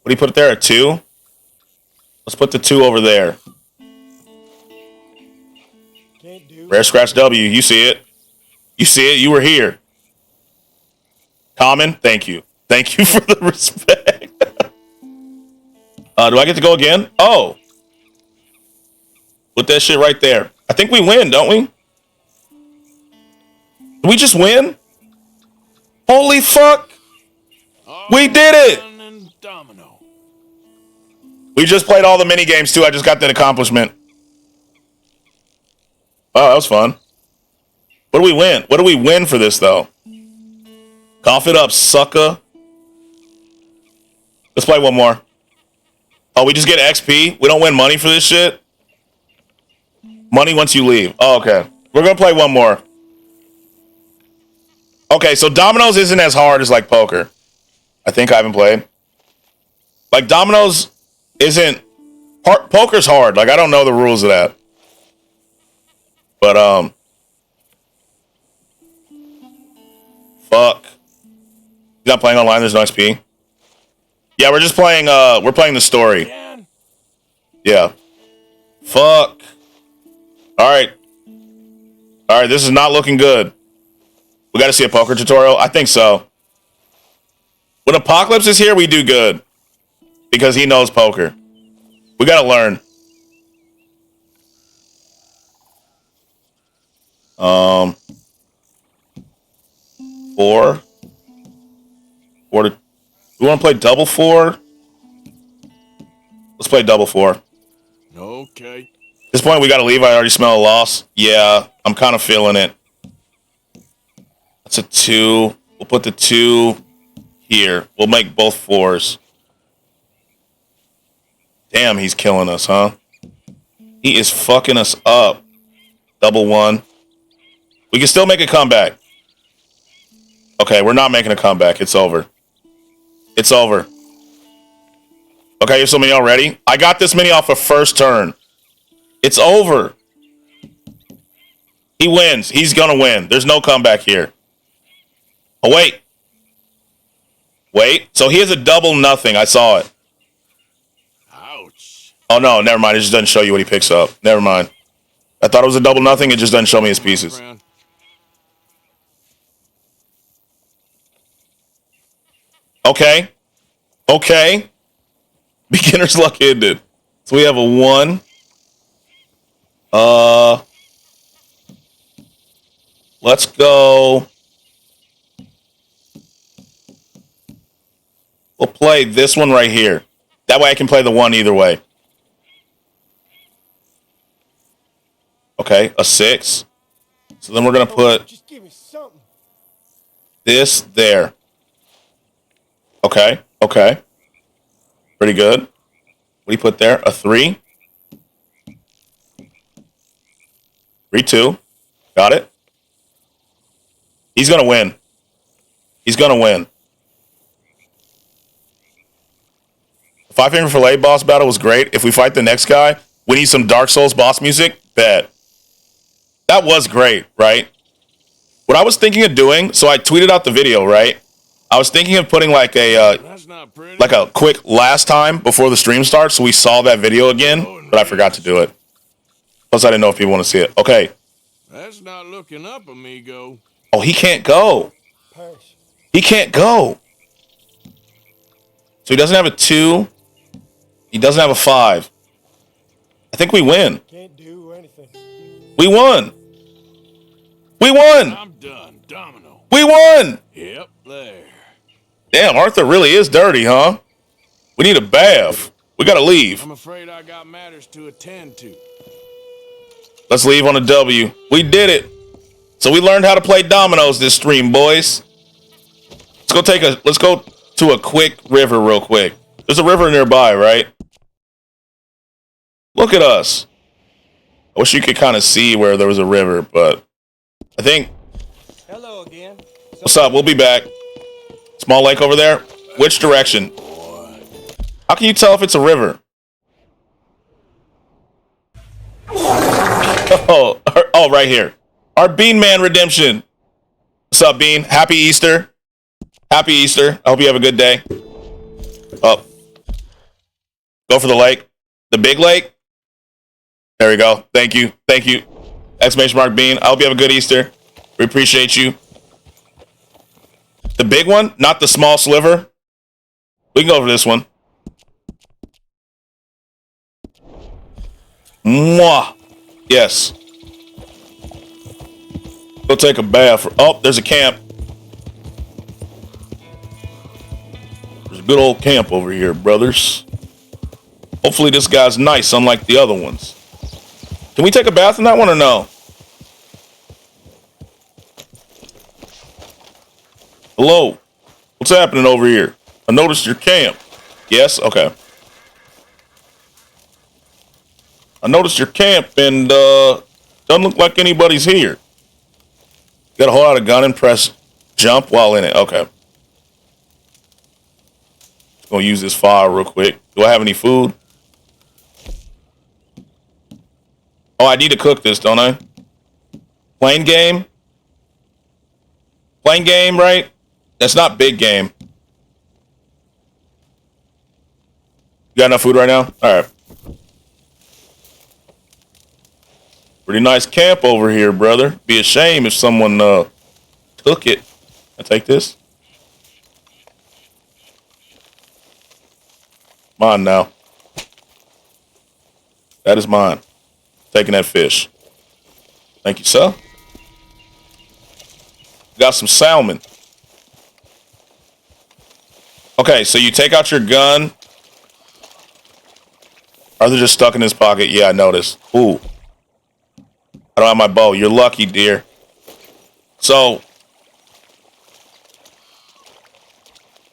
What do you put it there? A 2? Let's put the 2 over there. Rare scratch W. You see it. You see it. You were here. Common. Thank you. Thank you for the respect. Do I get to go again? Oh. Put that shit right there. I think we win, don't we? Did we just win? Holy fuck. We did it. We just played all the mini games too. I just got that accomplishment. Oh, that was fun. What do we win? What do we win for this, though? Cough it up, sucker. Let's play one more. Oh, we just get XP? We don't win money for this shit? Money once you leave. Oh, okay. We're going to play one more. Okay, so dominoes isn't as hard as, like, poker. I think I haven't played. Like, dominoes isn't... Poker's hard. Like, I don't know the rules of that. But, fuck. You're not playing online, there's no XP? Yeah, we're just playing, we're playing the story. Yeah. Fuck. Alright. Alright, this is not looking good. We gotta see a poker tutorial? I think so. When Apocalypse is here, we do good. Because he knows poker. We gotta learn. 4. 4 to... We want to play double 4? Let's play double 4. Okay. At this point, we got to leave. I already smell a loss. Yeah, I'm kind of feeling it. That's a 2. We'll put the 2 here. We'll make both 4s. Damn, he's killing us, huh? He is fucking us up. Double 1. We can still make a comeback. Okay, we're not making a comeback. It's over. It's over. Okay, here's so many already. I got this many off of first turn. It's over. He wins. He's gonna win. There's no comeback here. Oh, wait. Wait. So he has a double nothing. I saw it. Ouch. Oh, no. Never mind. It just doesn't show you what he picks up. Never mind. I thought it was a double nothing. It just doesn't show me his pieces. Okay. Okay. Beginner's luck ended. So we have a 1. Let's go. We'll play this one right here. That way I can play the 1 either way. Okay, a 6. So then we're going to put Just give me something. this there. Okay, okay. Pretty good. What do you put there? A 3. 3, 2. Got it. He's going to win. He's going to win. The 5 Finger Fillet boss battle was great. If we fight the next guy, we need some Dark Souls boss music. Bet. That was great, right? What I was thinking of doing, so I tweeted out the video, right? I was thinking of putting like a quick last time before the stream starts, so we saw that video again, but I forgot to do it. Plus, I didn't know if people want to see it. Okay. That's not looking up, amigo. Oh, he can't go. He can't go. So he doesn't have a 2. He doesn't have a 5. I think we win. Can't do anything. We won. We won. I'm done. Domino. We won. Yep, there. Damn, Arthur really is dirty, huh? We need a bath. We gotta leave. I'm afraid I got matters to attend to. Let's leave on a W. We did it. So we learned how to play dominoes this stream, boys. Let's go to a quick river real quick. There's a river nearby, right? Look at us. I wish you could kind of see where there was a river, but I think. Hello again. What's up? We'll be back. Small lake over there. Which direction? How can you tell if it's a river? Oh, right here. Our Bean Man redemption. What's up, Bean? Happy Easter. Happy Easter. I hope you have a good day. Oh. Go for the lake. The big lake? There we go. Thank you. Thank you. Exclamation mark Bean. I hope you have a good Easter. We appreciate you. The big one, not the small sliver. We can go over this one. Mwah. Yes. Go take a bath. Oh, there's a camp. There's a good old camp over here, brothers. Hopefully this guy's nice, unlike the other ones. Can we take a bath in that one or no? Hello. What's happening over here? I noticed your camp. Yes? Okay. I noticed your camp and doesn't look like anybody's here. Got to hold out a gun and press jump while in it. Okay. Gonna use this fire real quick. Do I have any food? Oh, I need to cook this, don't I? Plain game? Plain game, right? That's not big game. You got enough food right now? All right. Pretty nice camp over here, brother. Be a shame if someone took it. I take this. Mine now. That is mine. Taking that fish. Thank you, sir. Got some salmon. Okay, so you take out your gun. Are they just stuck in his pocket? Yeah, I noticed. Ooh. I don't have my bow. You're lucky, dear. So,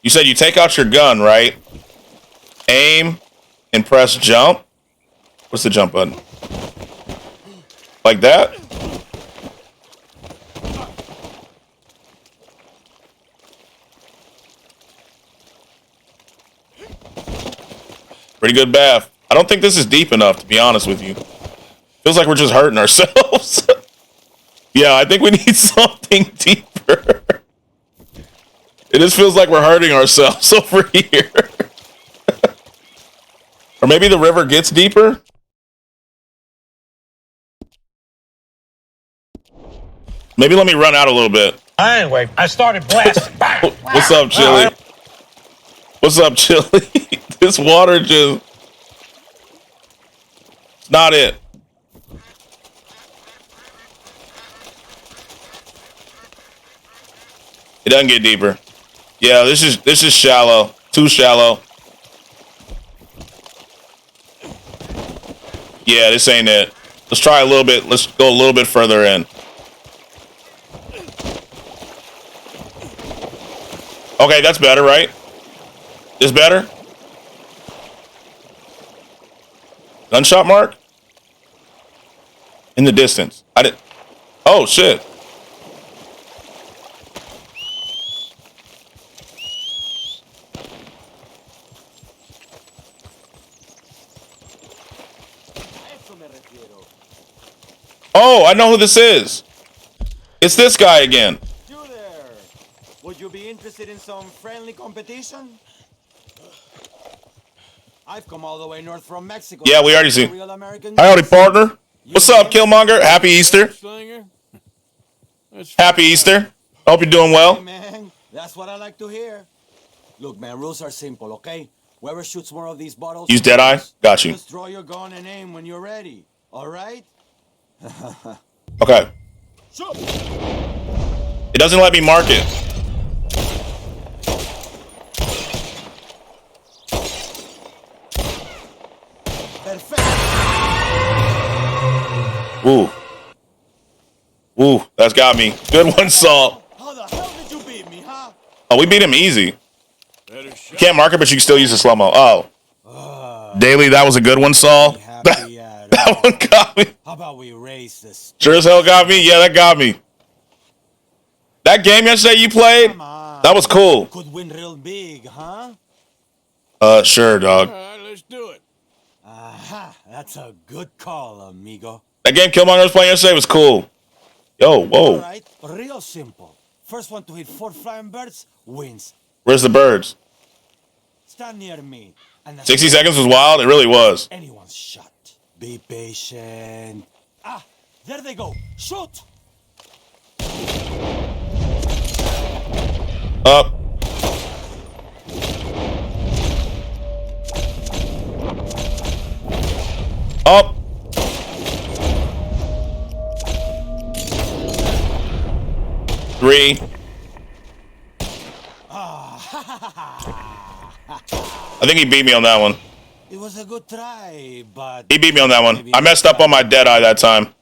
you said you take out your gun, right? Aim and press jump. What's the jump button? Like that? Pretty good bath. I don't think this is deep enough, to be honest with you. Feels like we're just hurting ourselves. Yeah, I think we need something deeper. It just feels like we're hurting ourselves over here. Or maybe the river gets deeper? Maybe let me run out a little bit. Anyway, I started blasting. What's up, Chili? What's up, Chili? This water just... It's not it. It doesn't get deeper. Yeah, this is shallow. Too shallow. Yeah, this ain't it. Let's try a little bit. Let's go a little bit further in. Okay, that's better, right? Is better? Gunshot mark? In the distance. I did. Oh, shit. Oh, I know who this is. It's this guy again. You there. Would you be interested in some friendly competition? I've come all the way north from Mexico. Yeah, we already seen. Howdy, partner. What's up, Killmonger? Happy Easter. Happy Easter. Hope you're doing well. Hey, man, that's what I like to hear. Look, man, rules are simple, okay? Whoever shoots more of these bottles... Use Deadeye? Got you. Just draw your gun and aim when you're ready. All right? Okay. It doesn't let me mark it. Ooh. Ooh, that's got me. Good one, Saul. How the hell did you beat me, huh? Oh, we beat him easy. You can't mark it, but you can still use the slow-mo. Oh. Daily, that was a good one, Saul. That one got me. How about we raise this? Sure as hell got me. Yeah, that got me. That game yesterday you played, that was cool. Could win real big, huh? Sure, dog. All right, let's do it. Aha, that's a good call, amigo. That game Killmonger was playing yesterday was cool. Yo, whoa. All right, real simple. First one to hit 4 flying birds wins. Where's the birds? Stand near me. And 60 seconds was wild. It really was. Anyone's shot. Be patient. Ah, there they go. Shoot! Up. Up. Three. I think he beat me on that one. It was a good try, but He beat me on that one. I messed up on my Deadeye that time.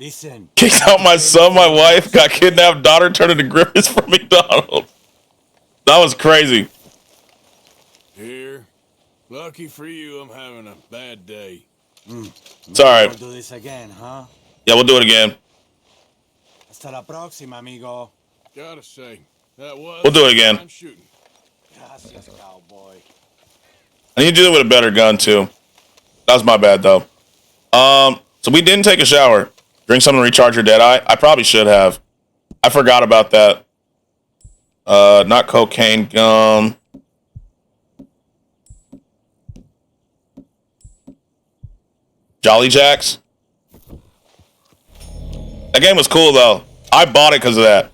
listen. Kicked out my son, my wife, got kidnapped, daughter turned into Grimace from McDonald's. That was crazy. Here. Lucky for you, I'm having a bad day. It's alright. We'll do this again, huh? Yeah, we'll do it again. Hasta la próxima, amigo. Gotta say, that was We'll do it again. fine shooting. Gracias, cowboy. I need to do it with a better gun too. That was my bad though. So we didn't take a shower. Drink something to recharge your Deadeye. I probably should have. I forgot about that. Not cocaine gum. Jolly Jacks. That game was cool though. I bought it because of that.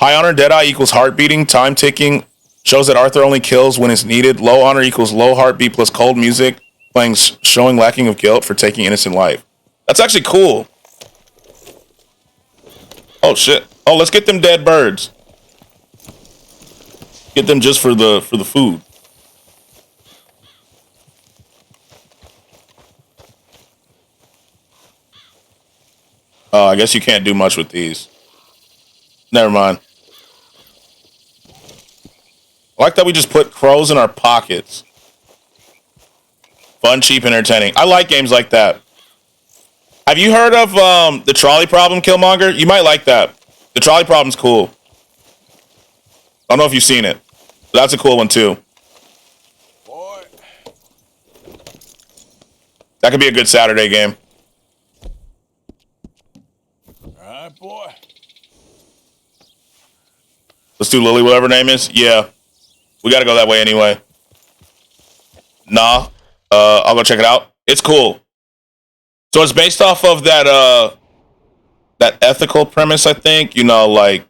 High honor Deadeye equals heart beating, time ticking. Shows that Arthur only kills when it's needed. Low honor equals low heartbeat plus cold music. Playing showing lacking of guilt for taking innocent life. That's actually cool. Oh shit. Oh, let's get them dead birds. Get them just for the food. Oh, I guess you can't do much with these. Never mind. I like that we just put crows in our pockets. Fun, cheap, entertaining. I like games like that. Have you heard of the trolley problem, Killmonger? You might like that. The trolley problem's cool. I don't know if you've seen it. But that's a cool one too. Boy. That could be a good Saturday game. All right, boy. Let's do Lily, whatever her name is. Yeah. We gotta go that way anyway. Nah. I'll go check it out. It's cool. So it's based off of that that ethical premise, I think. You know, like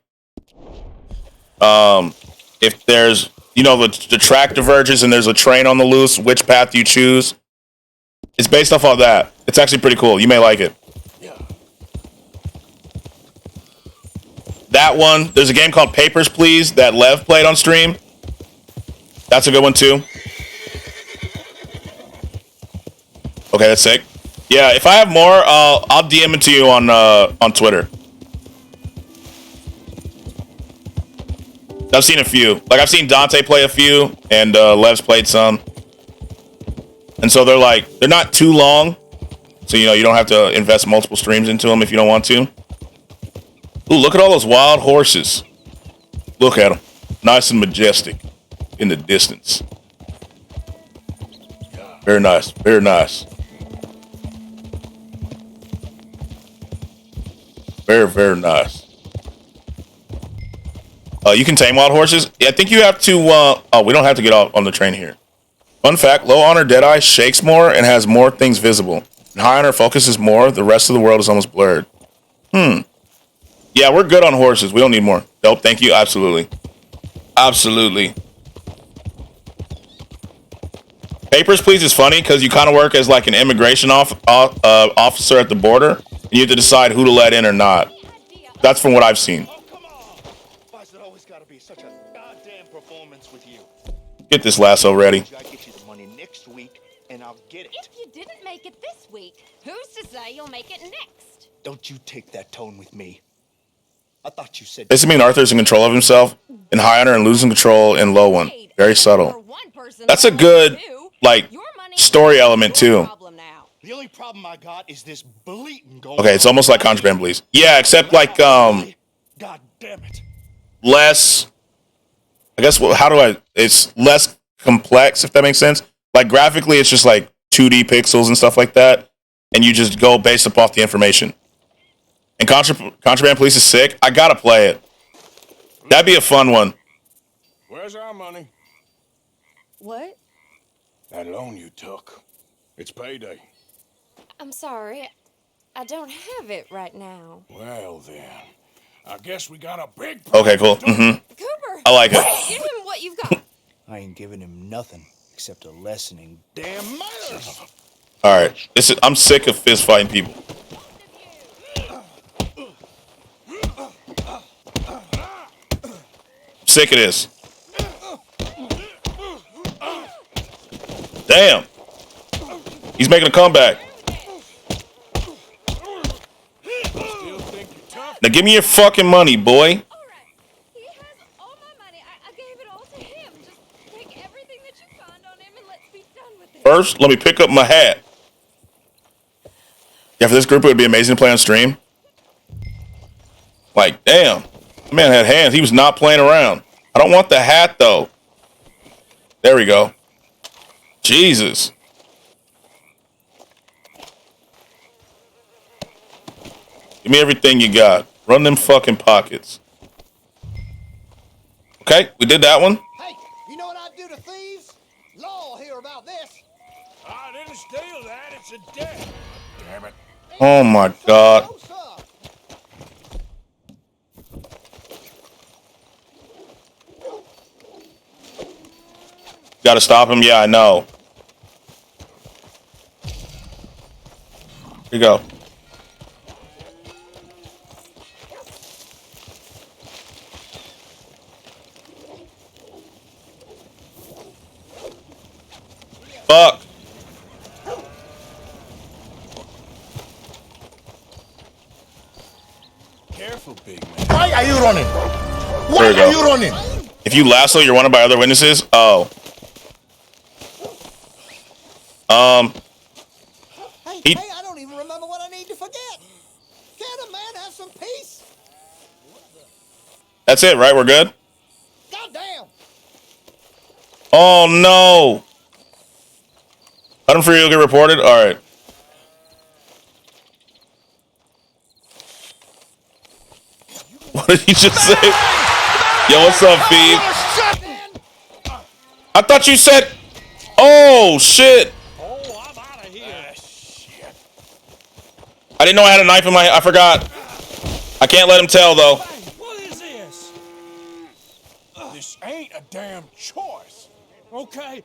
if there's, you know, the track diverges and there's a train on the loose, which path you choose. It's based off of that. It's actually pretty cool. You may like it. That one, there's a game called Papers, Please that Lev played on stream. That's a good one too. Okay, that's sick. Yeah, if I have more, I'll DM it to you on Twitter. I've seen a few. Like I've seen Dante play a few, and Lev's played some. And so they're not too long, so you know you don't have to invest multiple streams into them if you don't want to. Ooh, look at all those wild horses. Look at them, nice and majestic in the distance. Very nice, very nice. Very, very nice. You can tame wild horses. Yeah, I think you have to. Oh, we don't have to get off on the train here. Fun fact: low honor Deadeye shakes more and has more things visible. And high honor focuses more. The rest of the world is almost blurred. Yeah, we're good on horses. We don't need more. Dope. Thank you. Absolutely. Absolutely. Papers, Please is funny because you kind of work as like an immigration officer at the border, and you have to decide who to let in or not. That's from what I've seen. Get this lasso ready. I get you the money next week, and I'll get it. If you didn't make it this week, who's to say you'll make it next? Don't you take that tone with me. I thought you said... Basically, Arthur's in control of himself in high honor and losing control in low one. Very subtle. That's a good, like, story element, too. The only problem I got is this bleating going Okay, it's almost like Contraband Police. Yeah, except, like, God damn it. less... I guess, how do I... It's less complex, if that makes sense. Like, graphically, it's just, like, 2D pixels and stuff like that. And you just go based upon the information. And Contraband Police is sick. I gotta play it. That'd be a fun one. Where's our money? What? That loan you took. It's payday. I'm sorry. I don't have it right now. Well then, I guess we got a big... Okay, cool. Mm-hmm. Cooper! I like it. Give him what you've got. I ain't giving him nothing except a lesson in damn manners. All right. I'm sick of fist fighting people. Sick of this. Damn. He's making a comeback. Now give me your fucking money, boy. First, let me pick up my hat. Yeah, for this group, it would be amazing to play on stream. Like, damn. The man had hands. He was not playing around. I don't want the hat, though. There we go. Jesus. Give me everything you got. Run them fucking pockets. Okay, we did that one. Hey, you know what I do to thieves? Law hear about this. I didn't steal that. It's a debt. Damn it. Oh my God. Gotta stop him? Yeah, I know. Here you go. Fuck. Careful, big man. Why are you running? There we go. Why are you running? If you lasso, you're wanted by other witnesses. Oh. Hey, I don't even remember what I need to forget. Can't a man have some peace? That's it, right? We're good? Goddamn. Oh, no. Let him free, you'll get reported? All right. What did he just say? Yo, what's up, Phoebe? I thought you said... Oh, shit. I didn't know I had a knife in my... I forgot. I can't let him tell, though. What is this? This ain't a damn choice. Okay.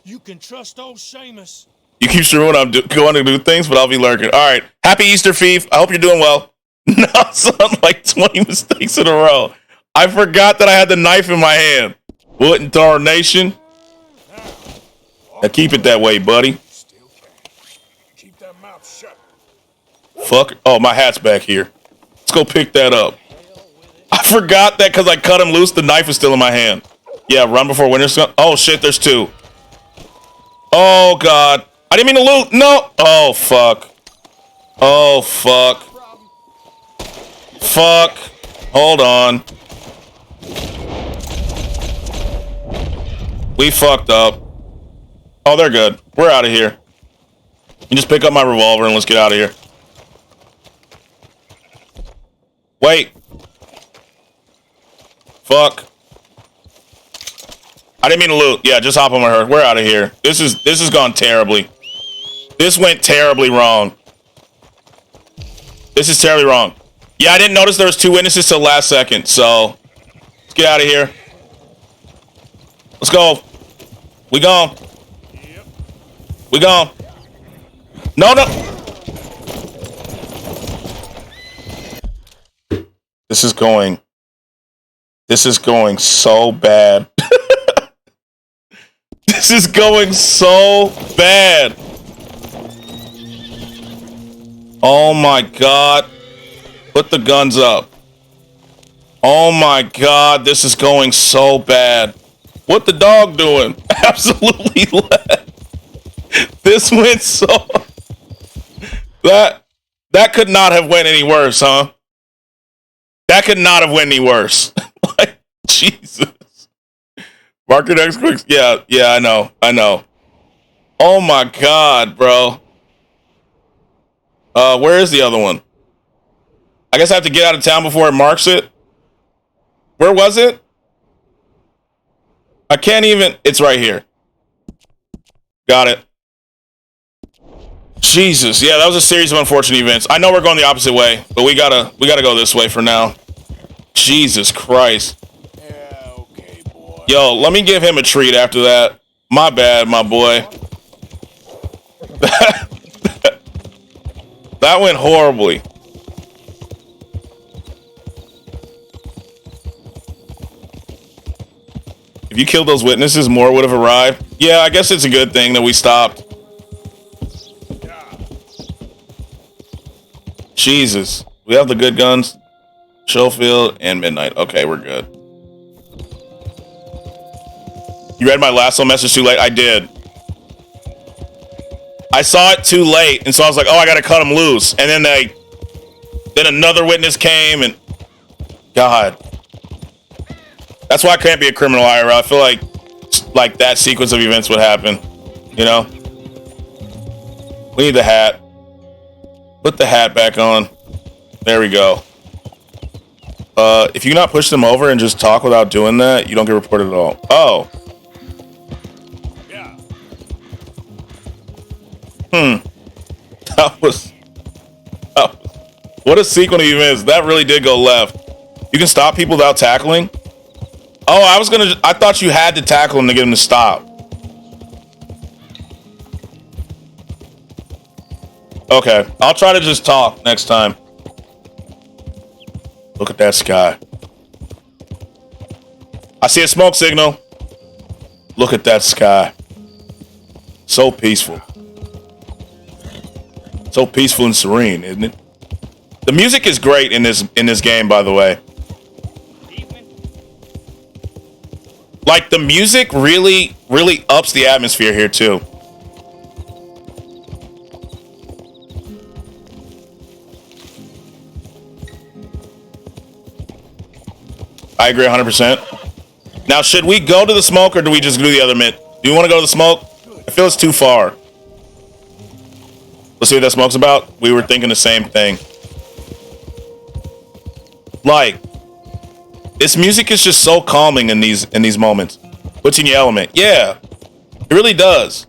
You can trust old Seamus. You keep streaming when I'm going to do things, but I'll be lurking. All right. Happy Easter, Thief. I hope you're doing well. No, son, like 20 mistakes in a row. I forgot that I had the knife in my hand. What in tarnation? Now keep it that way, buddy. Keep that mouth shut. Fuck. Oh, my hat's back here. Let's go pick that up. I forgot that because I cut him loose. The knife is still in my hand. Yeah, run before winter's come. Oh, shit, there's two. Oh, God. I didn't mean to loot. No. Oh, fuck. Oh, fuck. Fuck. Hold on. We fucked up. Oh, they're good. We're out of here. You just pick up my revolver and let's get out of here. Wait. Fuck. I didn't mean to loot. Yeah, just hop on my horse. We're out of here. This has gone terribly. This went terribly wrong. This is terribly wrong. Yeah, I didn't notice there was two witnesses till last second, so let's get out of here. Let's go. We gone. We gone. No. This is going so bad. This is going so bad. Oh my god. Put the guns up. Oh my god, this is going so bad. What the dog doing? Absolutely left. This went so... That could not have went any worse, huh? That could not have went any worse. Like, Jesus. Market X Quicks. Yeah, I know. Oh my god, bro. Where is the other one? I guess I have to get out of town before it marks it. Where was it? I can't even... It's right here. Got it. Jesus. Yeah, that was a series of unfortunate events. I know we're going the opposite way, but we gotta go this way for now. Jesus Christ. Yo, let me give him a treat after that. My bad, my boy. That went horribly. If you killed those witnesses, more would have arrived. Yeah, I guess it's a good thing that we stopped. Jesus. We have the good guns. Schofield and Midnight. Okay, we're good. You read my last little message too late? I did. I saw it too late, and so I was like, oh, I gotta cut them loose. And then another witness came, and God. That's why I can't be a criminal, Ira. I feel like that sequence of events would happen. You know? We need the hat. Put the hat back on. There we go. If you not push them over and just talk without doing that, you don't get reported at all. Oh. That was what a sequence of events. That really did go left. You can stop people without tackling? Oh, I thought you had to tackle them to get them to stop. Okay, I'll try to just talk next time. Look at that sky. I see a smoke signal. Look at that sky. So peaceful. So peaceful and serene, isn't it? The music is great in this game, by the way. Like, the music really ups the atmosphere here too. I agree 100%. Now, should we go to the smoke or do we just do the other mid? Do you want to go to the smoke? I feel it's too far. Let's see what that smoke's about. We were thinking the same thing. Like, this music is just so calming in these moments. Puts you in your element. Yeah, it really does.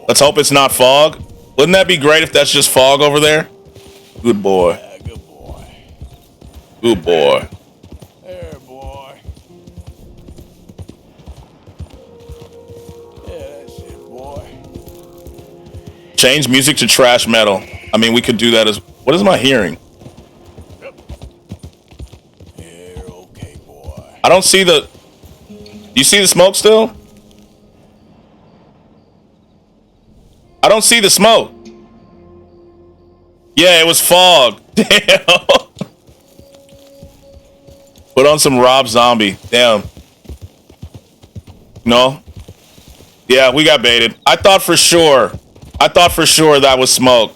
Let's hope it's not fog. Wouldn't that be great if that's just fog over there? Good boy. Good boy. There, boy. Yeah, that's it, boy. Change music to trash metal. I mean, we could do that as... What is my hearing? I don't see the... You see the smoke still? I don't see the smoke. Yeah, it was fog. Damn. Put on some Rob Zombie. Damn. No? Yeah, we got baited. I thought for sure that was smoke.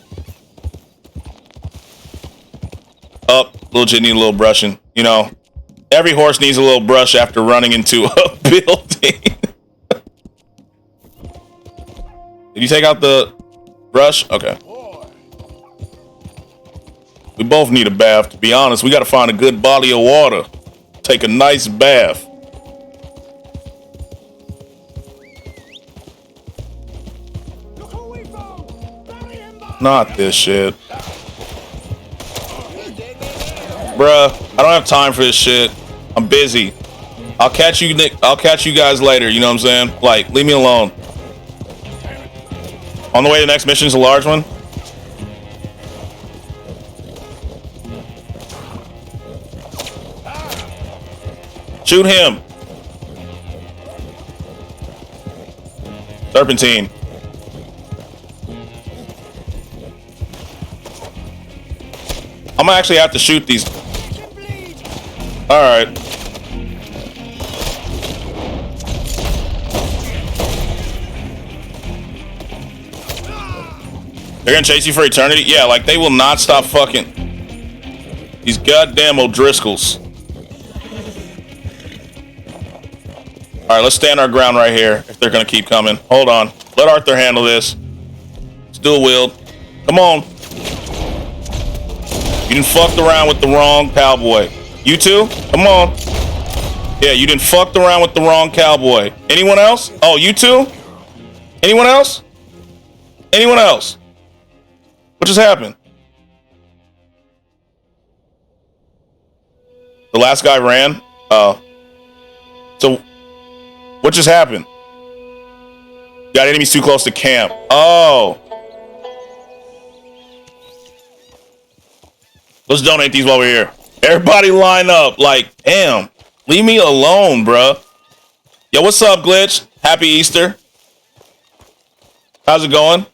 Up. Little Jit need a little brushing. You know. Every horse needs a little brush after running into a building. Did you take out the brush? Okay. We both need a bath, to be honest. We got to find a good body of water. Take a nice bath. Not this shit. Bruh, I don't have time for this shit. I'm busy. I'll catch you guys later, you know what I'm saying? Like, leave me alone. On the way to the next mission is a large one. Shoot him. Serpentine. I'm gonna actually have to shoot these. Alright. They're gonna chase you for eternity? Yeah, like they will not stop fucking these goddamn O'Driscolls. Alright, let's stand our ground right here if they're gonna keep coming. Hold on. Let Arthur handle this. Let's dual wield. Come on. You done fucked around with the wrong cowboy. You too? Come on. Yeah, you done fucked around with the wrong cowboy. Anyone else? Oh, you too? Anyone else? Anyone else? What just happened? The last guy ran? Oh. So, what just happened? Got enemies too close to camp. Oh. Let's donate these while we're here. Everybody line up. Like, damn. Leave me alone, bruh. Yo, what's up, Glitch? Happy Easter. How's it going?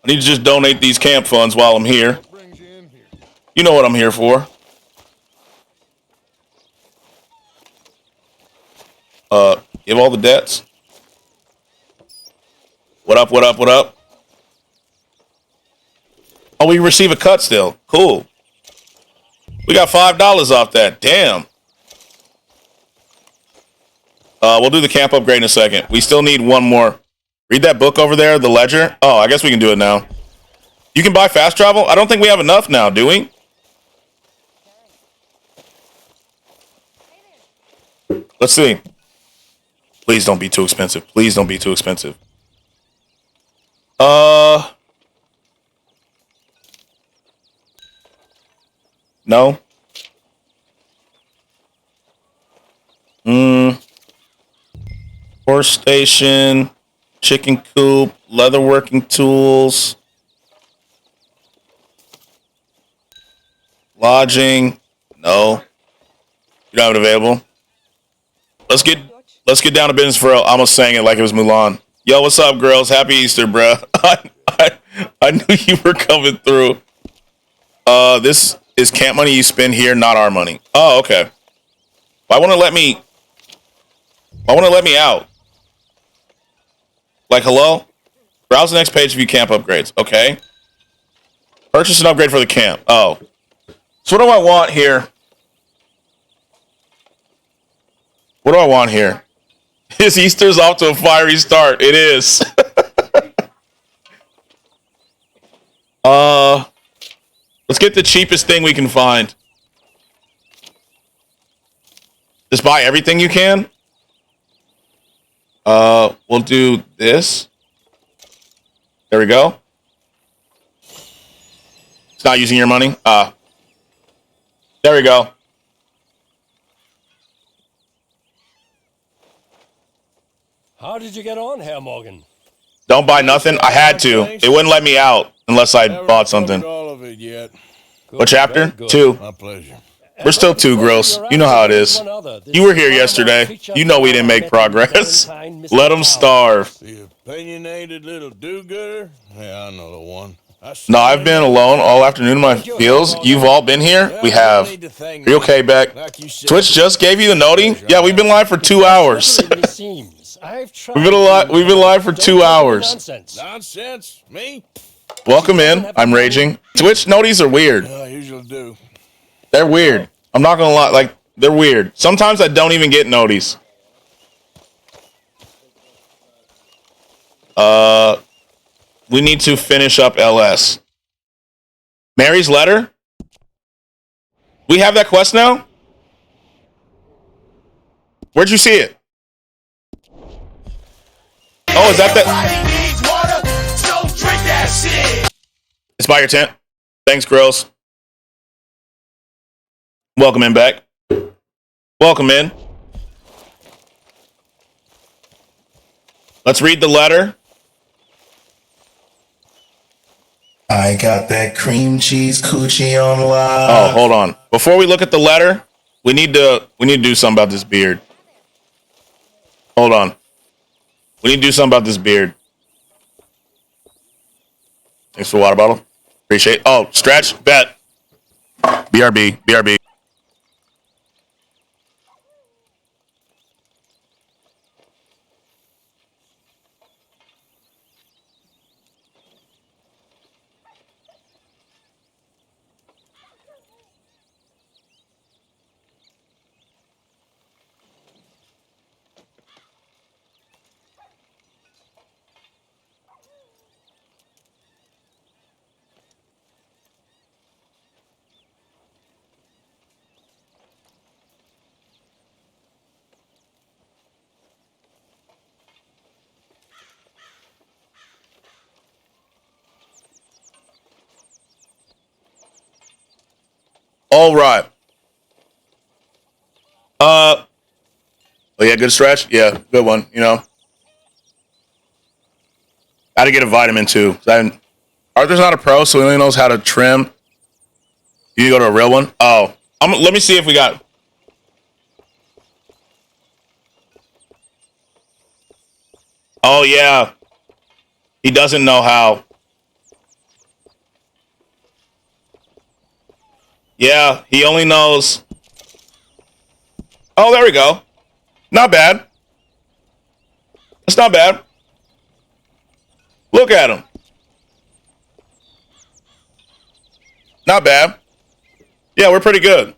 I need to just donate these camp funds while I'm here. You know what I'm here for. Give all the debts. What up, what up, what up? Oh, we receive a cut still. Cool. We got $5 off that. Damn. We'll do the camp upgrade in a second. We still need one more. Read that book over there, the ledger. Oh, I guess we can do it now. You can buy fast travel? I don't think we have enough now, do we? Let's see. Please don't be too expensive. Please don't be too expensive. No. Horse station, chicken coop, leatherworking tools, lodging. No. You don't have it available. Let's get down to business for real. I almost saying it like it was Mulan. Yo, what's up, girls? Happy Easter, bruh. I knew you were coming through. This is camp money you spend here, not our money. Oh, okay. Why won't it let me? Why won't it let me out? Like, hello? Browse the next page to view camp upgrades. Okay. Purchase an upgrade for the camp. Oh. So what do I want here? What do I want here? His Easter's off to a fiery start. It is. Let's get the cheapest thing we can find. Just buy everything you can. We'll do this. There we go. It's not using your money. There we go. How did you get on, Herr Morgan? Don't buy nothing. I had to. It wouldn't let me out unless I bought something. All of it yet. What chapter? 2. My pleasure. We're still 2, Grills. You know how it is. You were here yesterday. You know we didn't make progress. Let them starve. The opinionated little do-gooder? Yeah, I know the one. No, I've been alone all afternoon in my fields. You've all been here? We have. Are you okay, Beck? Twitch just gave you the noti? Yeah, we've been live for 2 hours. We've been live for 2 hours. Nonsense? Me? Welcome in. I'm raging. Twitch noties are weird. I usually do. They're weird. I'm not gonna lie. Like, they're weird. Sometimes I don't even get noties. We need to finish up LS. Mary's letter? We have that quest now? Where'd you see it? Oh, is that It's by your tent. Thanks, Grills. Welcome in, Beck. Welcome in. Let's read the letter. I got that cream cheese coochie on lock. Oh, hold on. Before we look at the letter, we need to do something about this beard. Hold on. We need to do something about this beard. Thanks for the water bottle. Appreciate. Oh, stretch. Bet. BRB. BRB. All right. Oh yeah, good stretch. Yeah, good one. You know, got to get a vitamin too. Arthur's not a pro, so he only knows how to trim. You need to go to a real one. Oh, let me see if we got. Oh yeah, he doesn't know how. Yeah, he only knows. Oh, there we go. Not bad. It's not bad. Look at him. Not bad. Yeah, we're pretty good.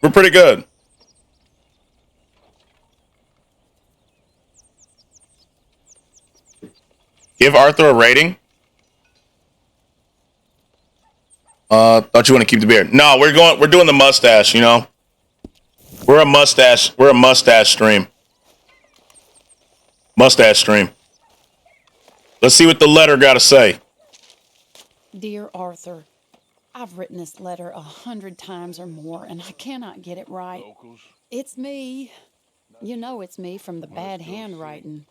We're pretty good. Give Arthur a rating. Thought you want to keep the beard. No, we're doing the mustache, you know. We're a mustache stream. Mustache stream. Let's see what the letter got to say. Dear Arthur, I've written this letter 100 times or more, and I cannot get it right. It's me. You know it's me from the bad handwriting.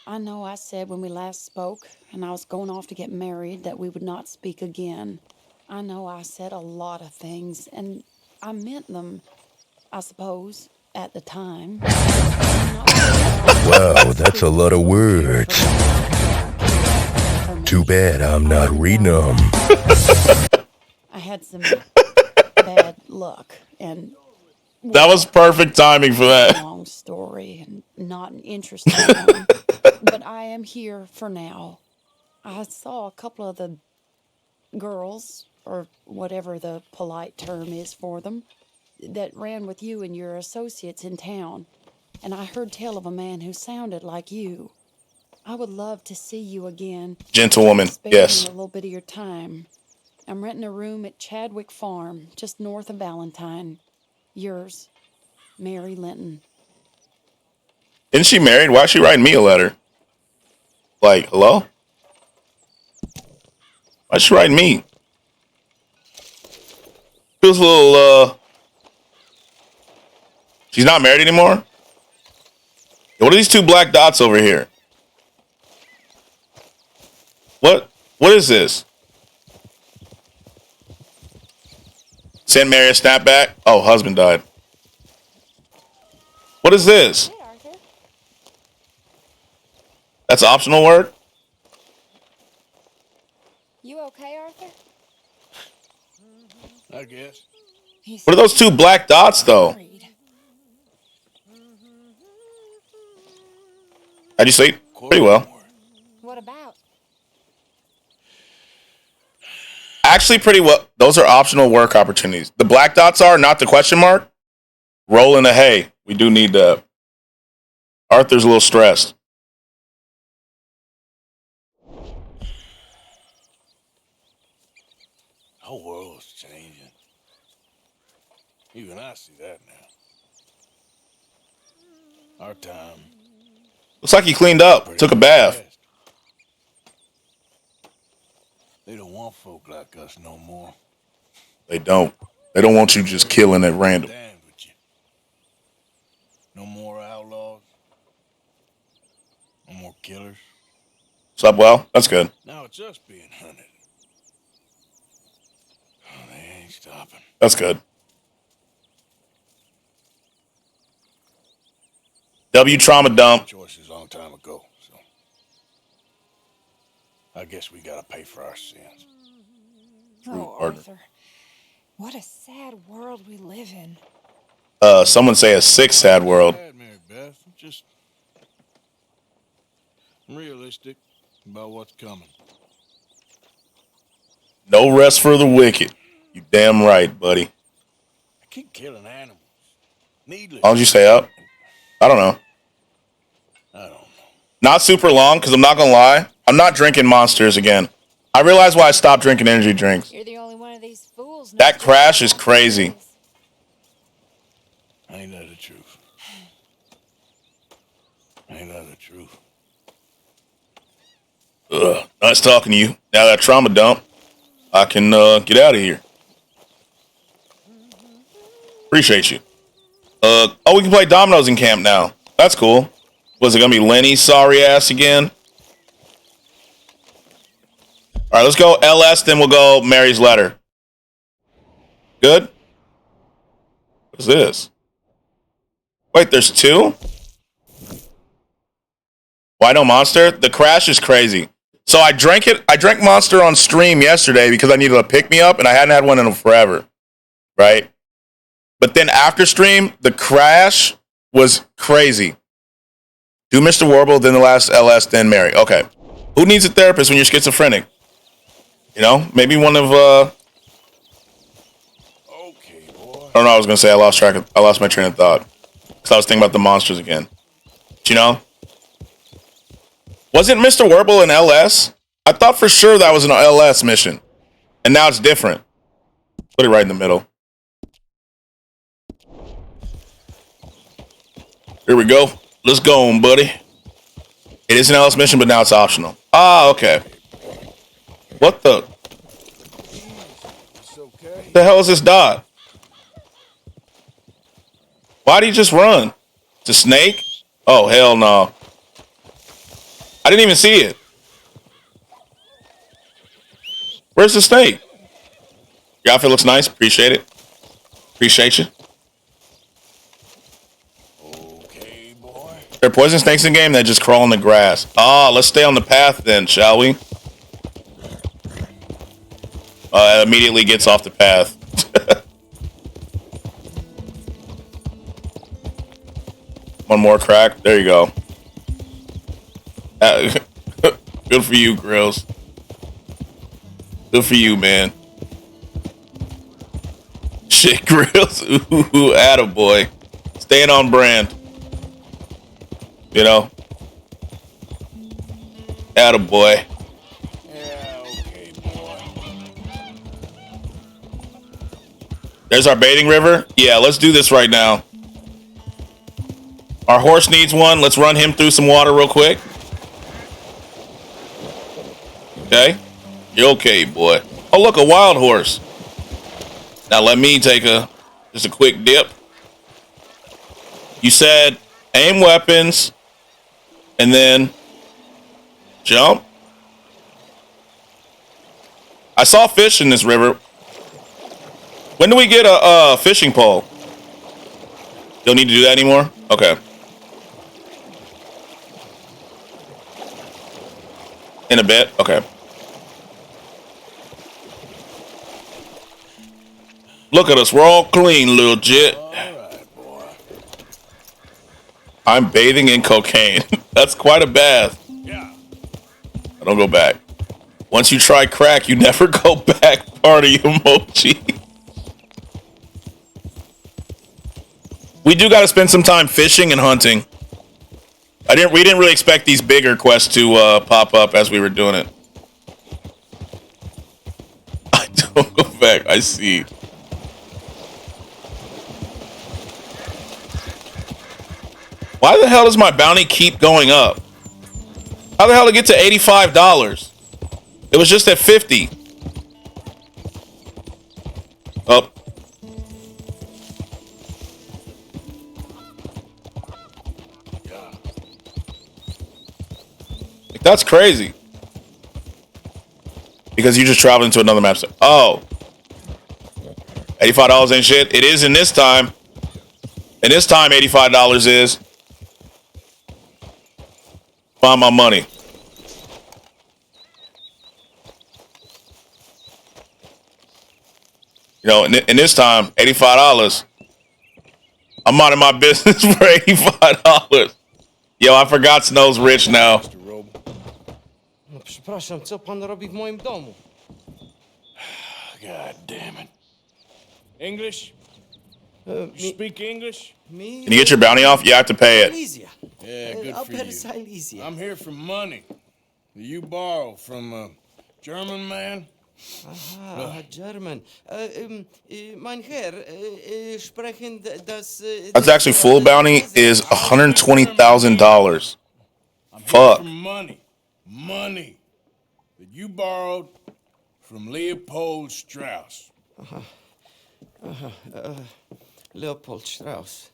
I know I said when we last spoke, and I was going off to get married, that we would not speak again. I know I said a lot of things, and I meant them, I suppose, at the time. Wow, that's a lot of words. Too bad I'm not reading them. I had some bad luck, and that was perfect timing for that. Long story and not an interesting one, but I am here for now. I saw a couple of the girls, or whatever the polite term is for them, that ran with you and your associates in town, and I heard tell of a man who sounded like you. I would love to see you again. Gentlewoman, Spare yes. me a little bit of your time. I'm renting a room at Chadwick Farm, just north of Valentine. Yours, Mary Linton. Isn't she married? Why is she writing me a letter? Like, hello? Why is she writing me? Feels a little, She's not married anymore? What are these two black dots over here? What is this? Send Mary a snapback? Oh, husband died. What is this? That's optional work? You okay, Arthur? I guess. What are those two black dots, though? How'd you sleep? Pretty well. What about? Actually, pretty well. Those are optional work opportunities. The black dots are, not the question mark. Roll in the hay. We do need that. Arthur's a little stressed. The whole world's changing. Even I see that now. Our time. Looks like he cleaned up. Took a bath. They don't want folk like us no more. They don't. They don't want you just killing at random. No more outlaws. No more killers. What's up, well? That's good. Now it's us being hunted. Oh, they ain't stopping. That's good. W trauma dump. Choices a long time ago, so I guess we gotta pay for our sins. Oh, partner. Arthur. What a sad world we live in. Someone say a sick, sad world. Mary Beth, just I'm realistic about what's coming. No rest for the wicked. You damn right, buddy. I keep killing animals. Needless. How long did you stay up? I don't know. Not super long, because I'm not going to lie. I'm not drinking Monsters again. I realize why I stopped drinking energy drinks. You're the only one of these fools. That crash is crazy. Ain't that the truth? Ain't that the truth? Nice talking to you. Now that trauma dump, I can get out of here. Appreciate you. Oh, we can play dominoes in camp now. That's cool. Was it gonna be Lenny's sorry ass again? All right, let's go LS, then we'll go Mary's letter. Good? What is this? Wait, there's two? Why no Monster? The crash is crazy. So I drank Monster on stream yesterday because I needed a pick-me-up, and I hadn't had one in forever. Right? But then after stream, the crash was crazy. Do Mr. Warble, then the last LS, then Mary. Okay. Who needs a therapist when you're schizophrenic? You know, maybe one of I don't know what I was gonna say. I lost my train of thought. Because I was thinking about the monsters again. But, you know? Wasn't Mr. Warble an LS? I thought for sure that was an LS mission. And now it's different. Put it right in the middle. Here we go. Let's go, buddy. It is an LS mission, but now it's optional. Ah, okay. What the? What the hell is this dot? Why'd he just run? It's a snake? Oh, hell no. I didn't even see it. Where's the snake? Your outfit looks nice. Appreciate it. Appreciate you. There are poison snakes in the game that just crawl in the grass. Ah, let's stay on the path then, shall we? It immediately gets off the path. One more crack. There you go. Good for you, Grills. Good for you, man. Shit, Grills. Ooh, attaboy. Staying on brand. You know? Attaboy. There's our bathing river. Yeah, let's do this right now. Our horse needs one. Let's run him through some water real quick. Okay. You're okay, boy. Oh, look, a wild horse. Now let me take just a quick dip. You said aim weapons and then jump. I saw fish in this river. When do we get a fishing pole? Don't need to do that anymore? Okay. In a bit? Okay. Look at us. We're all clean, little jit. I'm bathing in cocaine. That's quite a bath. I don't go back. Once you try crack, you never go back. Party emoji. We do got to spend some time fishing and hunting. We didn't really expect these bigger quests to pop up as we were doing it. I don't go back. I see. Why the hell does my bounty keep going up? How the hell did it get to $85? It was just at 50. Oh. That's crazy. Because you just traveled into another map. Oh. $85 ain't shit. It is in this time. And this time $85 is. Find my money. You know, and this time, $85. I'm out of my business for $85. Yo, I forgot Snow's rich now. No, przepraszam, co pan robi w moim domu? God damn it. English? Speak English? Can you get your bounty off? You have to pay it. Yeah, good for you. I'm here for money that you borrow from a German man. Aha, German. Mein Herr, sprechen das... That's actually full bounty is $120,000. Fuck. For money. Money that you borrowed from Leopold Strauss. Leopold Strauss.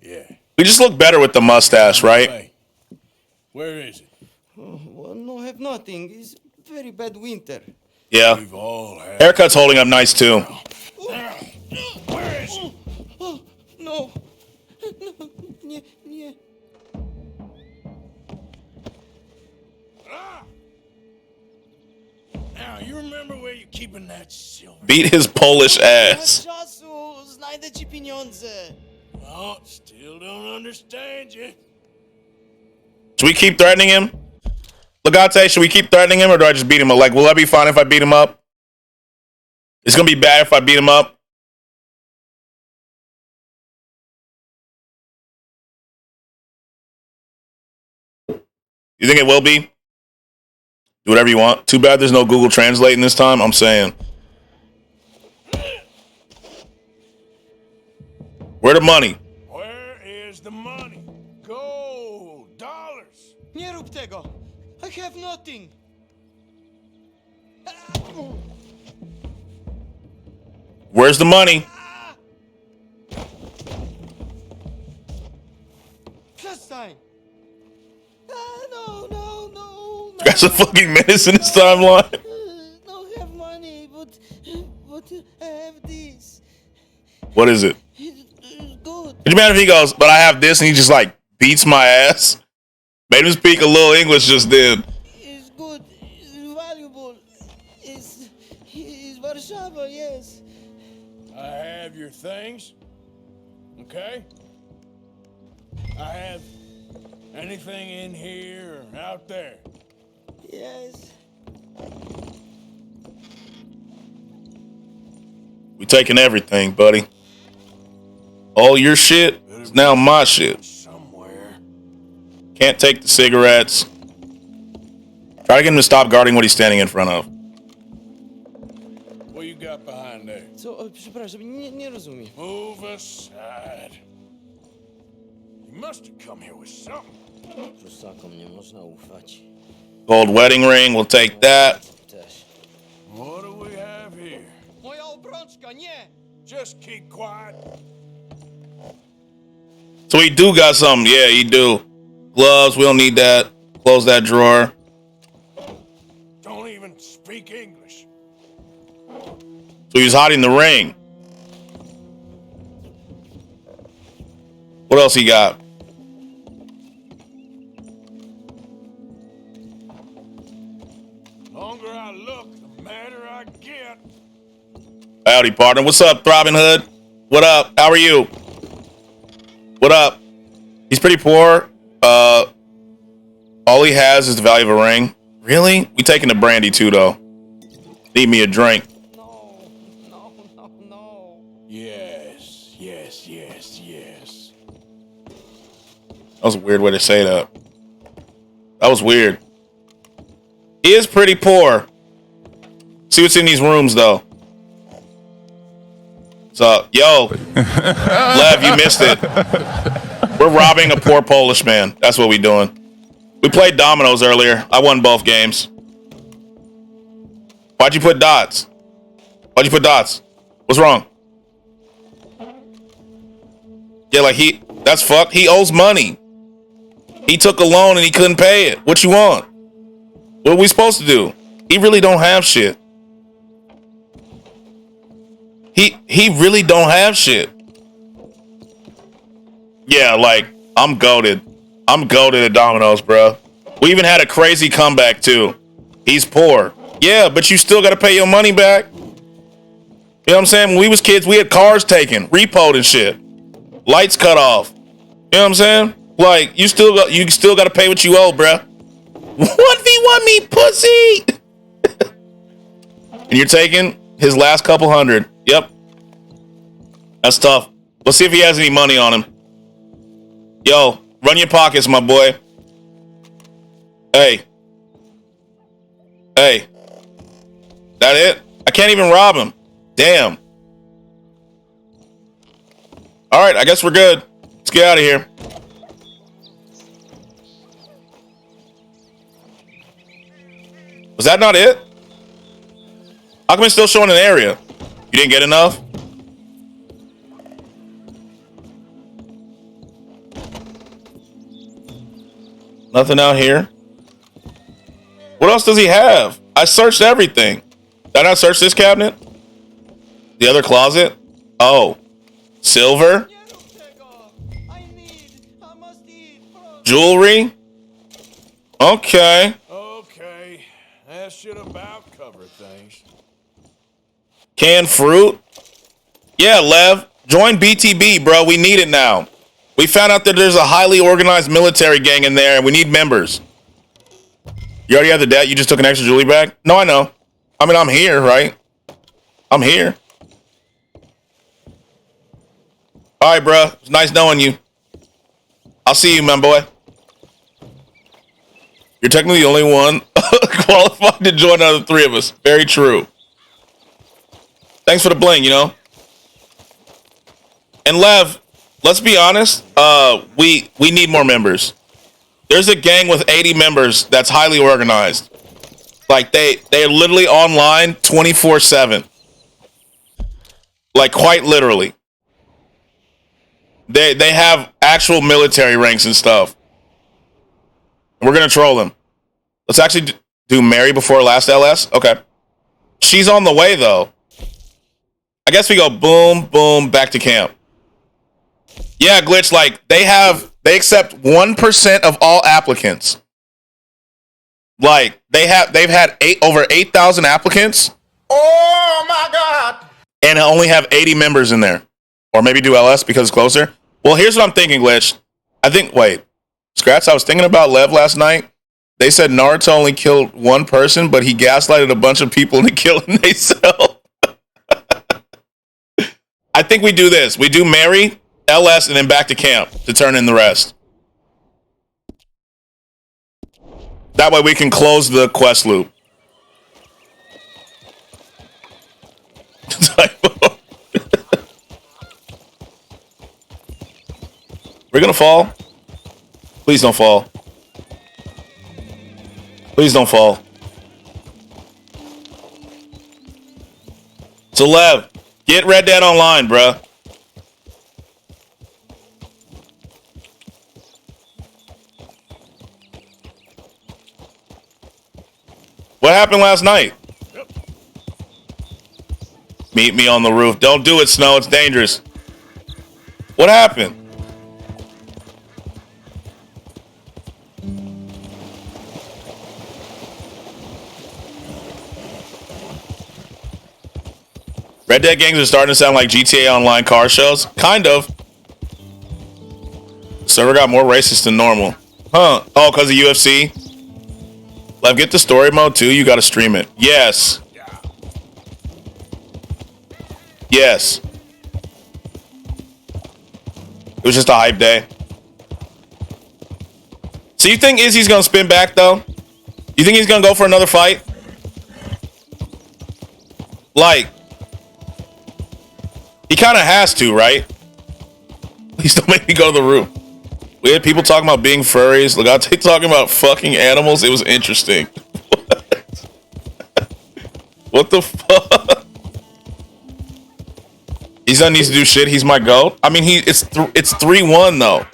Yeah. We just look better with the mustache, right? Where is it? Well, no, have nothing. It's very bad winter. Yeah. Haircut's holding up nice too. Where is it? Oh, no. No, nie. Now, you remember where you're keeping that silver? Beat his Polish ass. Czasu, znajdę ci pieniądze. Well, still don't understand you. Should we keep threatening him? Legate, should we keep threatening him or do I just beat him up? Like, will that be fine if I beat him up? It's gonna be bad if I beat him up. You think it will be? Do whatever you want. Too bad there's no Google Translating this time. I'm saying. Where the money? Where is the money? Gold, dollars. Nie rób tego. I have nothing. Where's the money? Przestań. No. That's a fucking menace in this timeline. No have money, but I have this. What is it? It's good. Could you imagine if he goes, but I have this, and he just like beats my ass? Made him speak a little English just then. It's good. It's valuable. It's Warszawa, yes. I have your things. Okay? I have anything in here or out there. Yes. We taking everything, buddy. All your shit is now my shit. Can't take the cigarettes. Try to get him to stop guarding what he's standing in front of. What you got behind there? Co? Przepraszam, nie rozumiem. Move aside. You must have come here with something. Prusakom nie można ufać. Gold wedding ring, we'll take that. What do we have here? Moja obrączka, nie! Just keep quiet. So he do got something. Yeah, he do. Gloves, we don't need that. Close that drawer. Don't even speak English. So he's hiding the ring. What else he got? The longer I look, the madder I get. Howdy, partner. What's up, Throbbing Hood? What up? How are you? What up? He's pretty poor. All he has is the value of a ring. Really? We taking the brandy too, though. Need me a drink. Yes. That was a weird way to say that. That was weird. He is pretty poor. See what's in these rooms, though. So, yo, Lev, you missed it. We're robbing a poor Polish man. That's what we doing. We played dominoes earlier. I won both games. Why'd you put dots? Why'd you put dots? What's wrong? Yeah, like that's fucked. He owes money. He took a loan and he couldn't pay it. What you want? What are we supposed to do? He really don't have shit. He really don't have shit. Yeah, like, I'm goated. I'm goated at Domino's, bro. We even had a crazy comeback too. He's poor. Yeah, but you still got to pay your money back. You know what I'm saying? When we was kids, we had cars taken, repoed and shit. Lights cut off. You know what I'm saying? Like, you still got to pay what you owe, bruh. 1v1 me, pussy! And you're taking his last couple hundred. Yep. That's tough. Let's see if he has any money on him. Yo, run your pockets, my boy. Hey. Hey. That it? I can't even rob him. Damn. All right, I guess we're good. Let's get out of here. Was that not it? How come it's still showing an area? You didn't get enough? Nothing out here. What else does he have? I searched everything. Did I not search this cabinet? The other closet? Oh. Silver? Jewelry? Okay. Okay. That should about cover things. Canned fruit? Yeah, Lev. Join BTB, bro. We need it now. We found out that there's a highly organized military gang in there and we need members. You already have the debt? You just took an extra jewelry bag? No, I know. I mean, I'm here, right? I'm here. All right, bro. It's nice knowing you. I'll see you, my boy. You're technically the only one qualified to join out of the three of us. Very true. Thanks for the bling, you know? And Lev, let's be honest. We need more members. There's a gang with 80 members that's highly organized. Like they're literally online 24/7. Like quite literally. They have actual military ranks and stuff. We're gonna troll them. Let's actually do Mary before last LS. Okay. She's on the way though. I guess we go boom, boom, back to camp. Yeah, Glitch, like they accept 1% of all applicants. Like they've had over 8,000 applicants. Oh my God! And only have 80 members in there. Or maybe do LS because it's closer. Well, here's what I'm thinking, Glitch. Wait, Scratch, I was thinking about Lev last night. They said Naruto only killed one person, but he gaslighted a bunch of people into killing themselves. I think we do this. We do Mary, LS, and then back to camp to turn in the rest. That way we can close the quest loop. We're gonna fall. Please don't fall. Please don't fall. So Lev, get Red Dead Online, bruh. What happened last night? Meet me on the roof. Don't do it, Snow. It's dangerous. What happened? Red Dead gangs are starting to sound like GTA Online car shows. Kind of. Server got more racist than normal. Huh. Oh, because of UFC? Lev, get the story mode too. You got to stream it. Yes. Yes. It was just a hype day. So you think Izzy's going to spin back though? You think he's going to go for another fight? Like, he kind of has to, right? Please don't make me go to the room. We had people talking about being furries. Look, they talking about fucking animals. It was interesting. What the fuck? He son needs to do shit. He's my goat. I mean, it's 3-1 though.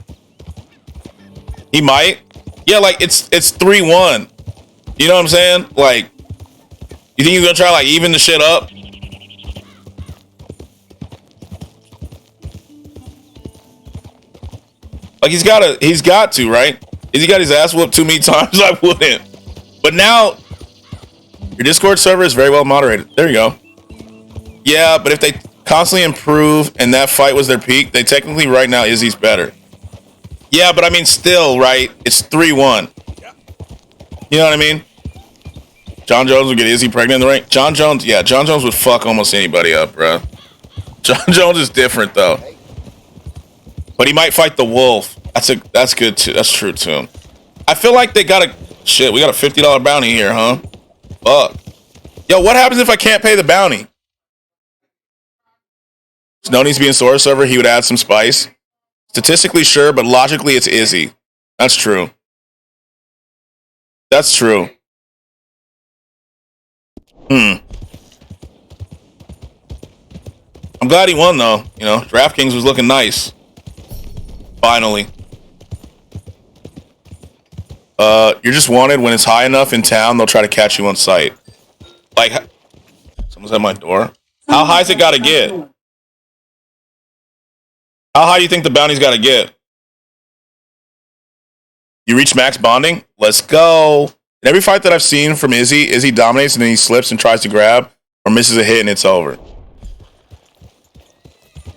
He might. Yeah, like it's 3-1. You know what I'm saying? Like, you think he's gonna try like even the shit up? Like he's got to, right? If he got his ass whooped too many times, I wouldn't. But now your Discord server is very well moderated. There you go. Yeah, but if they constantly improve and that fight was their peak, they technically right now Izzy's better. Yeah, but I mean still, right? It's 3-1. You know what I mean? John Jones would get Izzy pregnant in the ring. John Jones would fuck almost anybody up, bro. John Jones is different though. But he might fight the wolf. That's good too. That's true too. I feel like they got shit, we got a $50 bounty here, huh? Fuck. Yo, what happens if I can't pay the bounty? Snow needs to be in Sora server, he would add some spice. Statistically sure, but logically it's Izzy. That's true. That's true. I'm glad he won though. You know, DraftKings was looking nice. Finally. You're just wanted when it's high enough in town, they'll try to catch you on sight. Like, someone's at my door. How high's it gotta get? How high do you think the bounty's gotta get? You reach max bonding? Let's go. In every fight that I've seen from Izzy dominates and then he slips and tries to grab or misses a hit and it's over.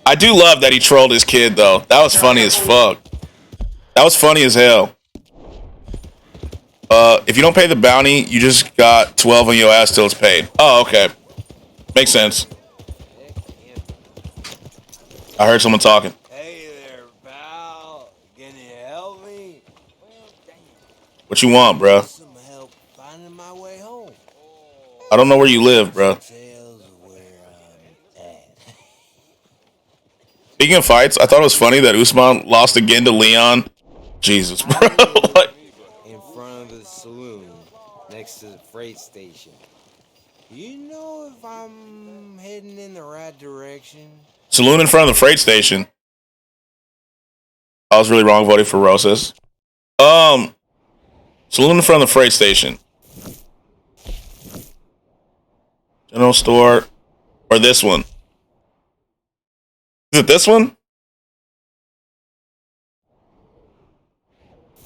I do love that he trolled his kid though. That was funny as fuck. That was funny as hell. If you don't pay the bounty, you just got 12 on your ass till it's paid. Oh, okay. Makes sense. I heard someone talking. Hey there, pal. Can you help me? What you want, bro? Some help finding my way home. I don't know where you live, bro. Speaking of fights, I thought it was funny that Usman lost again to Leon. Jesus, bro. Like, In front of the saloon, next to the freight station. You know if I'm heading in the right direction? saloon in front of the freight station. I was really wrong voting for Rosas. Saloon in front of the freight station. General store. Or this one. Is it this one?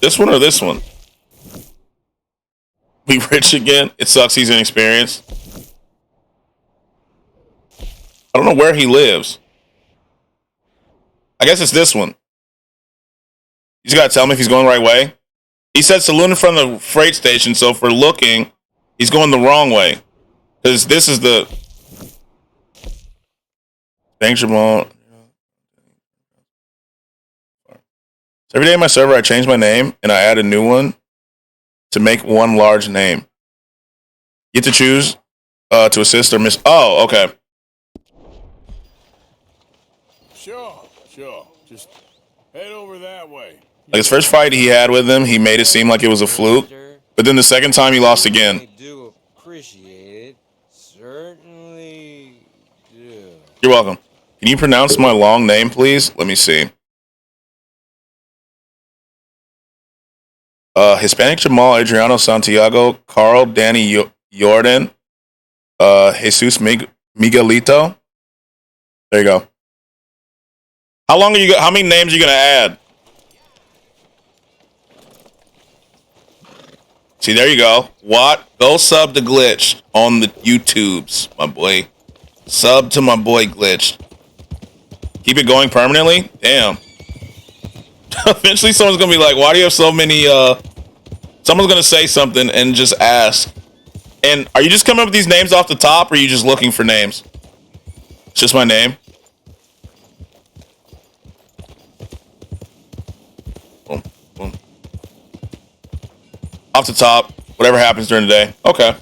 This one or this one? Be rich again? It sucks he's inexperienced. I don't know where he lives. I guess it's this one. You just gotta tell me if he's going the right way. He said saloon in front of the freight station, so if we're looking, he's going the wrong way. Because this is the... Thanks, Jamal. So every day on my server, I change my name, and I add a new one to make one large name. You get to choose to assist or miss... Oh, okay. Sure. Just head over that way. Like his first fight he had with him, he made it seem like it was a fluke. But then the second time, he lost again. I do appreciate it. Certainly do. You're welcome. Can you pronounce my long name, please? Let me see. Hispanic Jamal Adriano Santiago Carl Danny Jordan Jesus Miguelito. There you go. How many names are you gonna add? See, there you go. What? Go sub to Glitch on the YouTubes, my boy. Sub to my boy Glitch. Keep it going permanently? Damn. Eventually someone's gonna be like, why do you have so many someone's gonna say something and just ask. And are you just coming up with these names off the top or are you just looking for names? It's just my name. Boom, boom. Off the top, whatever happens during the day. Okay.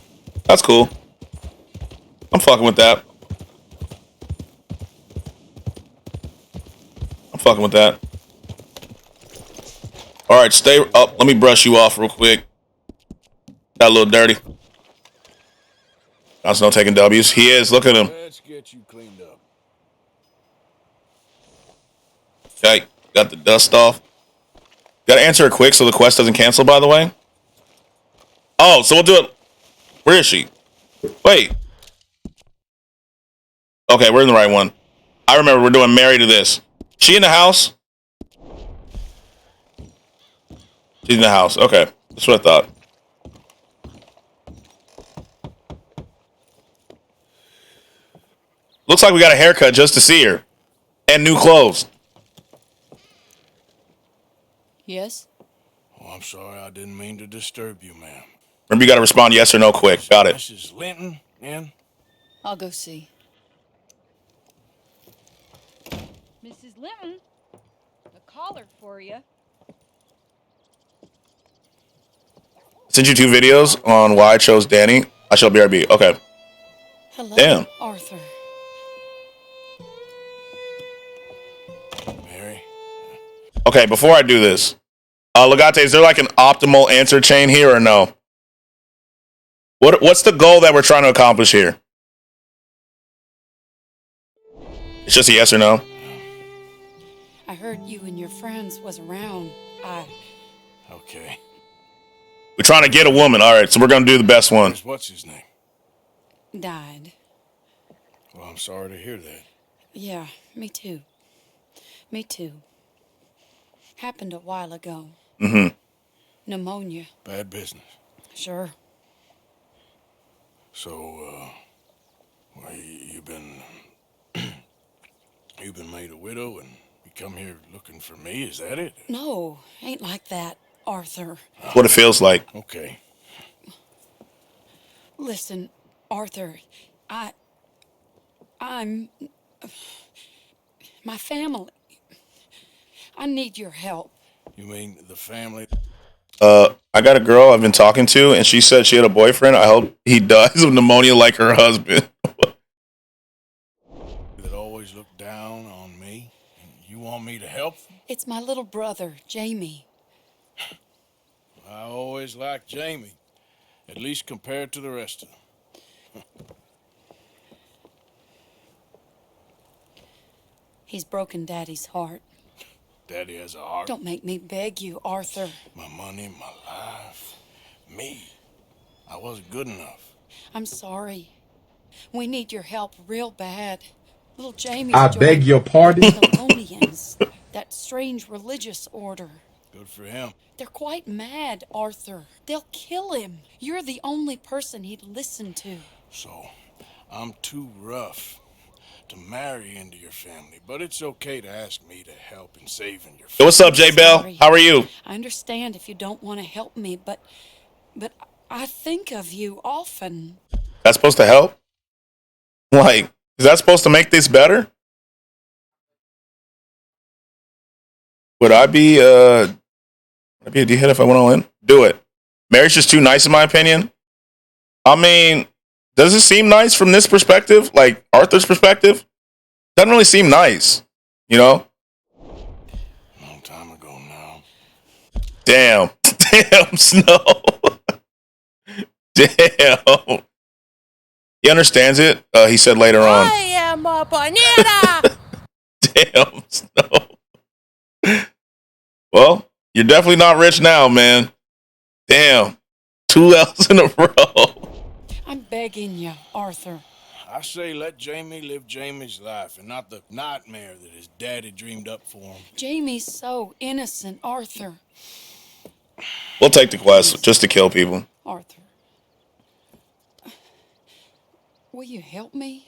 That's cool. I'm fucking with that. All right, stay up. Let me brush you off real quick. Got a little dirty. That's no taking W's. He is. Look at him. Let's get you cleaned up. Okay, got the dust off. Got to answer it quick so the quest doesn't cancel, by the way. Oh, so we'll do it. Where is she? Wait. Okay, we're in the right one. I remember we're doing married to this. She in the house? She's in the house. Okay. That's what I thought. Looks like we got a haircut just to see her. And new clothes. Yes? Oh, I'm sorry. I didn't mean to disturb you, ma'am. Remember, you got to respond yes or no quick. Got it. Mrs. Linton in? I'll go see. Mrs. Linton, a caller for you. Sent you 2 videos on why I chose Danny. I shall BRB. Okay. Hello, Damn. Arthur. Mary? Okay, before I do this, Legate, is there like an optimal answer chain here or no? What's the goal that we're trying to accomplish here? It's just a yes or no? I heard you and your friends was around. Okay. We're trying to get a woman. All right, so we're going to do the best one. What's his name? Died. Well, I'm sorry to hear that. Yeah, me too. Me too. Happened a while ago. Mm-hmm. Pneumonia. Bad business. Sure. So, well, you've been made a widow and you come here looking for me, is that it? No, ain't like that, Arthur. That's what it feels like. Okay. Listen, Arthur, I'm my family. I need your help. You mean the family? I got a girl I've been talking to, and she said she had a boyfriend. I hope he dies of pneumonia like her husband. That always look down on me, and you want me to help them? It's my little brother, Jamie. I always liked Jamie, at least compared to the rest of them. He's broken Daddy's heart. Daddy has a heart. Don't make me beg you, Arthur. My money, my life, me. I wasn't good enough. I'm sorry. We need your help real bad. Little Jamie. I beg your pardon? Thessalonians, that strange religious order. Good for him. They're quite mad, Arthur. They'll kill him. You're the only person he'd listen to. So, I'm too rough to marry into your family, but it's okay to ask me to help in saving your family. Hey, what's up, J Bell? How are you? I understand if you don't want to help me, but I think of you often. That's supposed to help? Like, is that supposed to make this better? Would I be a D-head if I went all in? Do it. Marriage just too nice in my opinion. I mean, does it seem nice from this perspective? Like Arthur's perspective? Doesn't really seem nice, you know? Long time ago now. Damn. Damn, Snow. Damn. He understands it. He said later on. I am a banana. Damn, Snow. Well, you're definitely not rich now, man. Damn. 2 L's in a row. I'm begging you, Arthur. I say let Jamie live Jamie's life and not the nightmare that his daddy dreamed up for him. Jamie's so innocent, Arthur. We'll take the quest just to kill people. Arthur. Will you help me?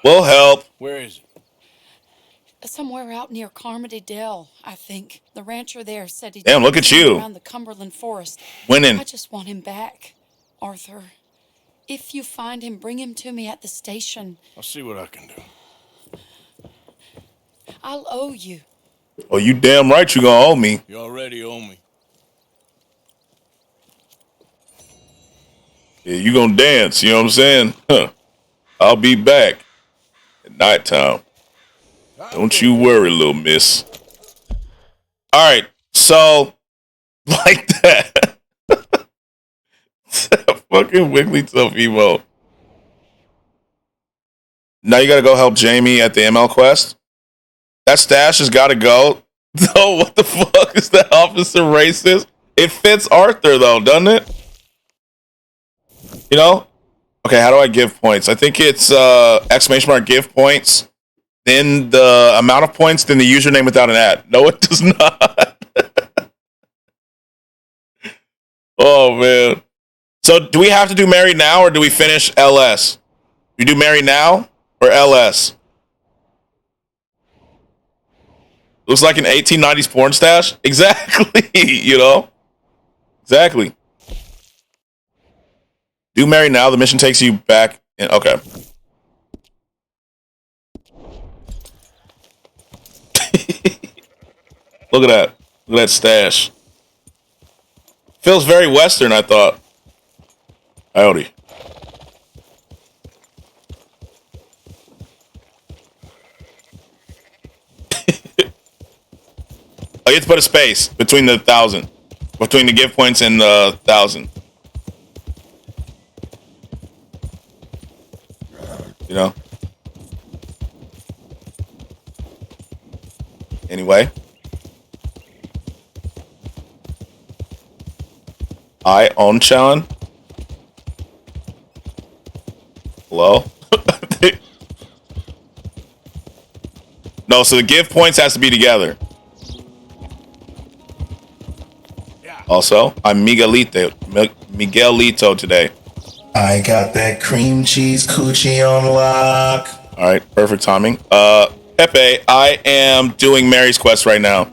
We'll help. Where is it? Somewhere out near Carmody Dell, I think. The rancher there said he Damn, look at you. around the Cumberland Forest. Winning. I just want him back, Arthur. If you find him, bring him to me at the station. I'll see what I can do. I'll owe you. Oh, you damn right you gonna owe me. You already owe me. Yeah, you gonna dance, you know what I'm saying? Huh. I'll be back at nighttime. Don't you worry, little miss. All right, so like that. Fucking Wigglytuff emo. Now you gotta go help Jamie at the ML quest. That stash has gotta go. Oh, what the fuck is that officer racist? It fits Arthur though, doesn't it? You know? Okay, how do I give points? I think it's exclamation mark give points. Then the amount of points, then the username without an ad. No, it does not. Oh man. So do we have to do Married now or do we finish LS? We do Married now or LS? Looks like an 1890s porn stash. Exactly. You know? Exactly. Do Married now. The mission takes you back. Okay. Look at that. Look at that stash. Feels very Western, I thought. Howdy. Oh, you have to put a space between the 1,000. Between the gift points and the 1,000. You know? Anyway. I own Chan. Hello? No, so the gift points has to be together. Also, I'm Miguelito today. I got that cream cheese coochie on lock. All right, perfect timing. Pepe, I am doing Mary's quest right now.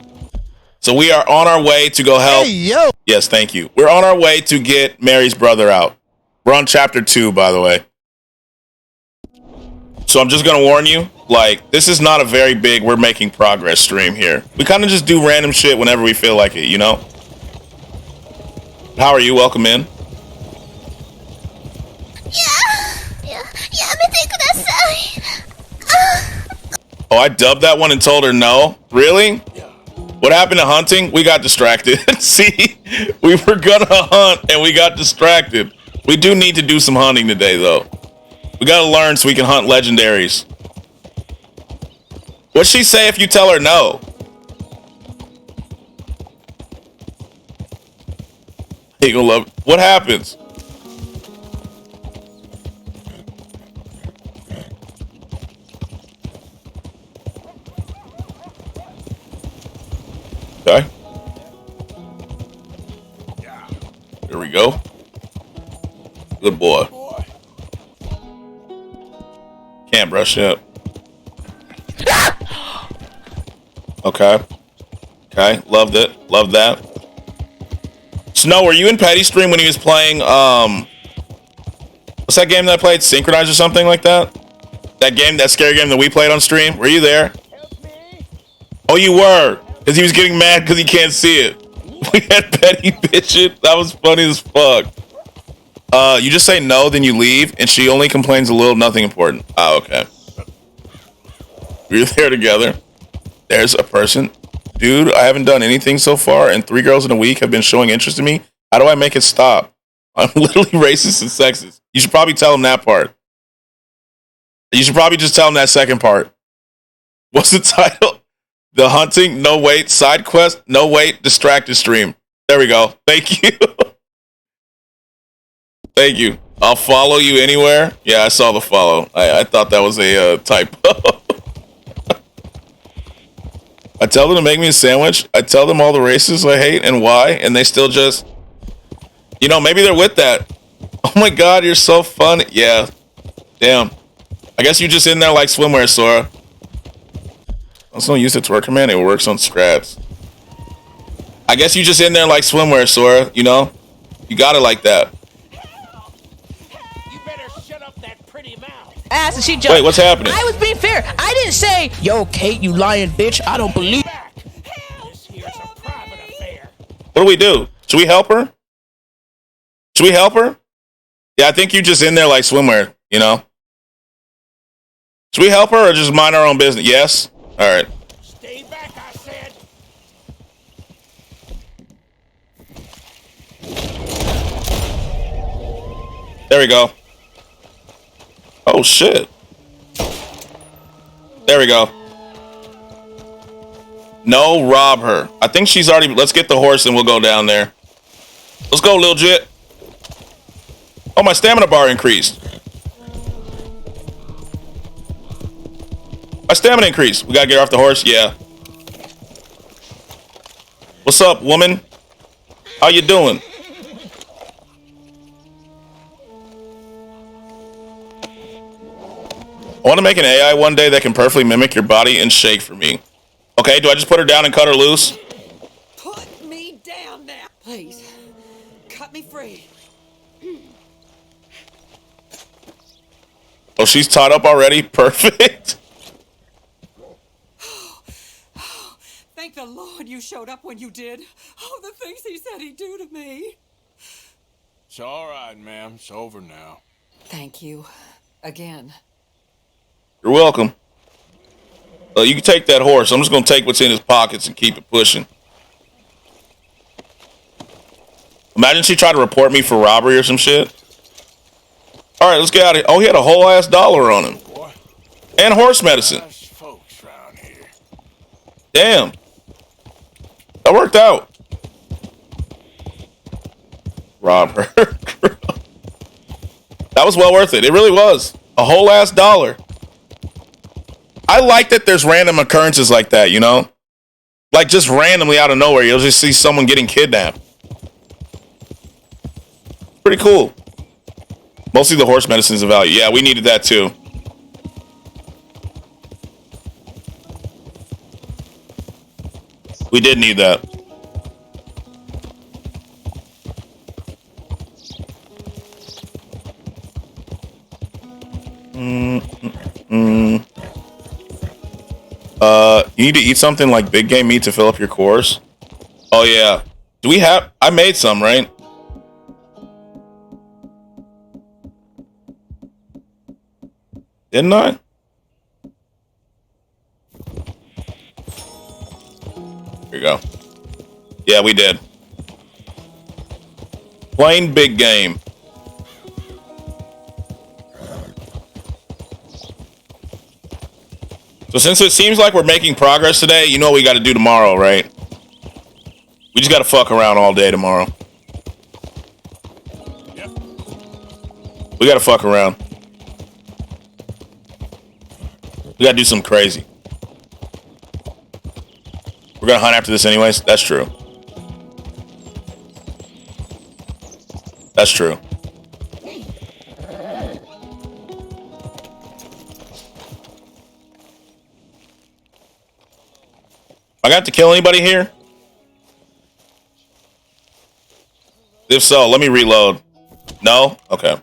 So we are on our way to go help. Hey, yo. Yes, thank you. We're on our way to get Mary's brother out. We're on chapter 2, by the way. So I'm just going to warn you, like, this is not a very big we're making progress stream here. We kind of just do random shit whenever we feel like it, you know? How are you? Welcome in. Oh, I dubbed that one and told her no? Really? What happened to hunting? We got distracted. See, we were gonna hunt and we got distracted. We do need to do some hunting today, though. We gotta learn so we can hunt legendaries. What'd she say if you tell her no? You gonna love it. What happens? Okay. There we go. Good boy. Can't brush it. Okay. Okay. Loved it. Loved that. Snow, were you in Petty Stream when he was playing, what's that game that I played? Synchronize or something like that? That game, that scary game that we played on stream? Were you there? Oh, you were. Because he was getting mad because he can't see it. We had Petty bitching. That was funny as fuck. You just say no, then you leave, and she only complains a little, nothing important. Ah, okay. We're there together. There's a person. Dude, I haven't done anything so far, and 3 girls in a week have been showing interest in me. How do I make it stop? I'm literally racist and sexist. You should probably tell him that part. You should probably just tell him that second part. What's the title? The hunting, no wait, side quest, no wait, distracted stream. There we go. Thank you. Thank you. I'll follow you anywhere. Yeah, I saw the follow. I thought that was a typo. I tell them to make me a sandwich. I tell them all the races I hate and why, and they still just, you know, maybe they're with that. Oh my God, you're so fun. Yeah. Damn. I guess you're just in there like swimwear, Sora. I also don't use the twerk command. It works on scraps. I guess you just in there like swimwear, Sora. You know? You got it like that. Ass and she jumped. Wait, what's happening? I was being fair. I didn't say, yo, Kate, you lying bitch. I don't believe. What do we do? Should we help her? Should we help her? Yeah, I think you just in there like swimwear, you know? Should we help her or just mind our own business? Yes? All right. Stay back, I said. There we go. Oh, shit. There we go. No, rob her. I think she's already... Let's get the horse and we'll go down there. Let's go, Lil Jit. Oh, my stamina bar increased. My stamina increased. We gotta get her off the horse? Yeah. What's up, woman? How you doing? I want to make an AI one day that can perfectly mimic your body and shake for me. Okay, do I just put her down and cut her loose? Put me down now. Please, cut me free. Oh, she's tied up already? Perfect. Thank the Lord you showed up when you did. Oh, the things he said he'd do to me. It's all right, ma'am. It's over now. Thank you. Again. You're welcome. You can take that horse. I'm just going to take what's in his pockets and keep it pushing. Imagine she tried to report me for robbery or some shit. All right, let's get out of here. Oh, he had a whole ass dollar on him. And horse medicine. Damn. That worked out. Rob her. That was well worth it. It really was. A whole ass dollar. I like that there's random occurrences like that, you know? Like just randomly out of nowhere, you'll just see someone getting kidnapped. Pretty cool. Mostly the horse medicine is of value. Yeah, we needed that too. We did need that. You need to eat something like big game meat to fill up your cores. Oh yeah. Do we have? I made some, right? Didn't I? Here you go. Yeah, we did. Plain big game. So since it seems like we're making progress today, you know what we got to do tomorrow, right? We just got to fuck around all day tomorrow. Yep. We got to fuck around. We got to do something crazy. We're going to hunt after this anyways. That's true. That's true. I got to kill anybody here? If so, let me reload. No? Okay.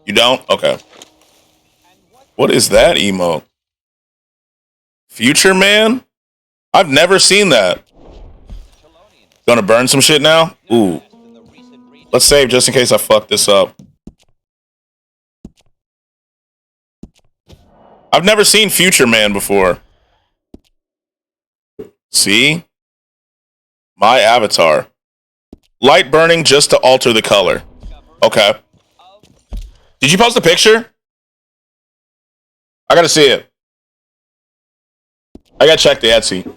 You don't? Okay. What is that emote? Future Man? I've never seen that. Gonna burn some shit now? Ooh. Let's save just in case I fuck this up. I've never seen Future Man before. See? My avatar. Light burning just to alter the color. Okay. Did you post a picture? I gotta see it. I gotta check the Etsy.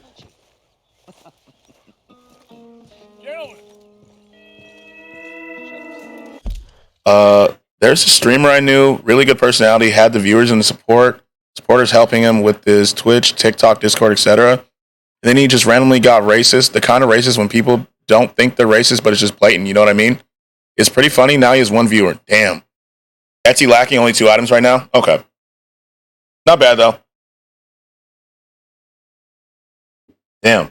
There's a streamer I knew, really good personality, had the viewers and the supporters helping him with his Twitch, TikTok, Discord, etc. And then he just randomly got racist. The kind of racist when people don't think they're racist, but it's just blatant. You know what I mean? It's pretty funny. Now he has one viewer. Damn. Etsy lacking only 2 items right now? Okay. Not bad, though. Damn.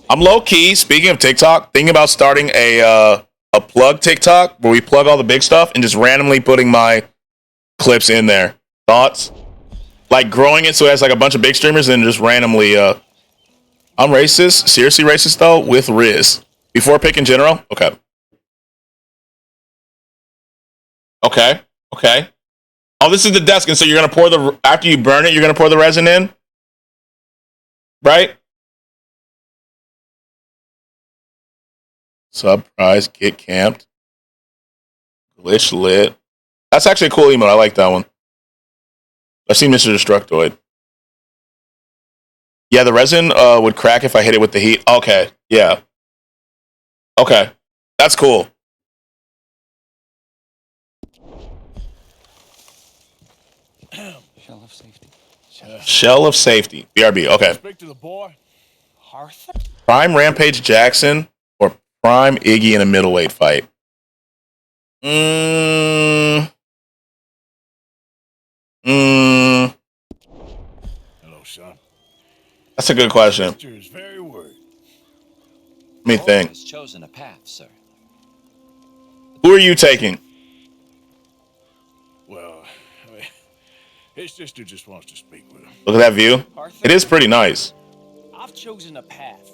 I'm low-key, speaking of TikTok, thinking about starting a plug TikTok where we plug all the big stuff and just randomly putting my clips in there. Thoughts? Like growing it so it has like a bunch of big streamers and just randomly, I'm racist. Seriously racist, though, with Riz. Before pick in general? Okay. Okay. Okay. Oh, this is the desk, and so you're going to pour the... After you burn it, you're going to pour the resin in? Right? Surprise, get camped. Glitch lit. That's actually a cool email. I like that one. I've seen Mr. Destructoid. Yeah, the resin would crack if I hit it with the heat. Okay, yeah. Okay, that's cool. Shell of safety. Shell of safety. BRB, okay. Speak to the boy. Arthur? Prime Rampage Jackson or Prime Iggy in a middleweight fight? Mm, Hello, son. that's a good question. Sister is very worried. Let me think. Has chosen a path, sir. Who are you taking? Well, I mean, his sister just wants to speak with him. Look at that view. It is pretty nice. I've chosen a path.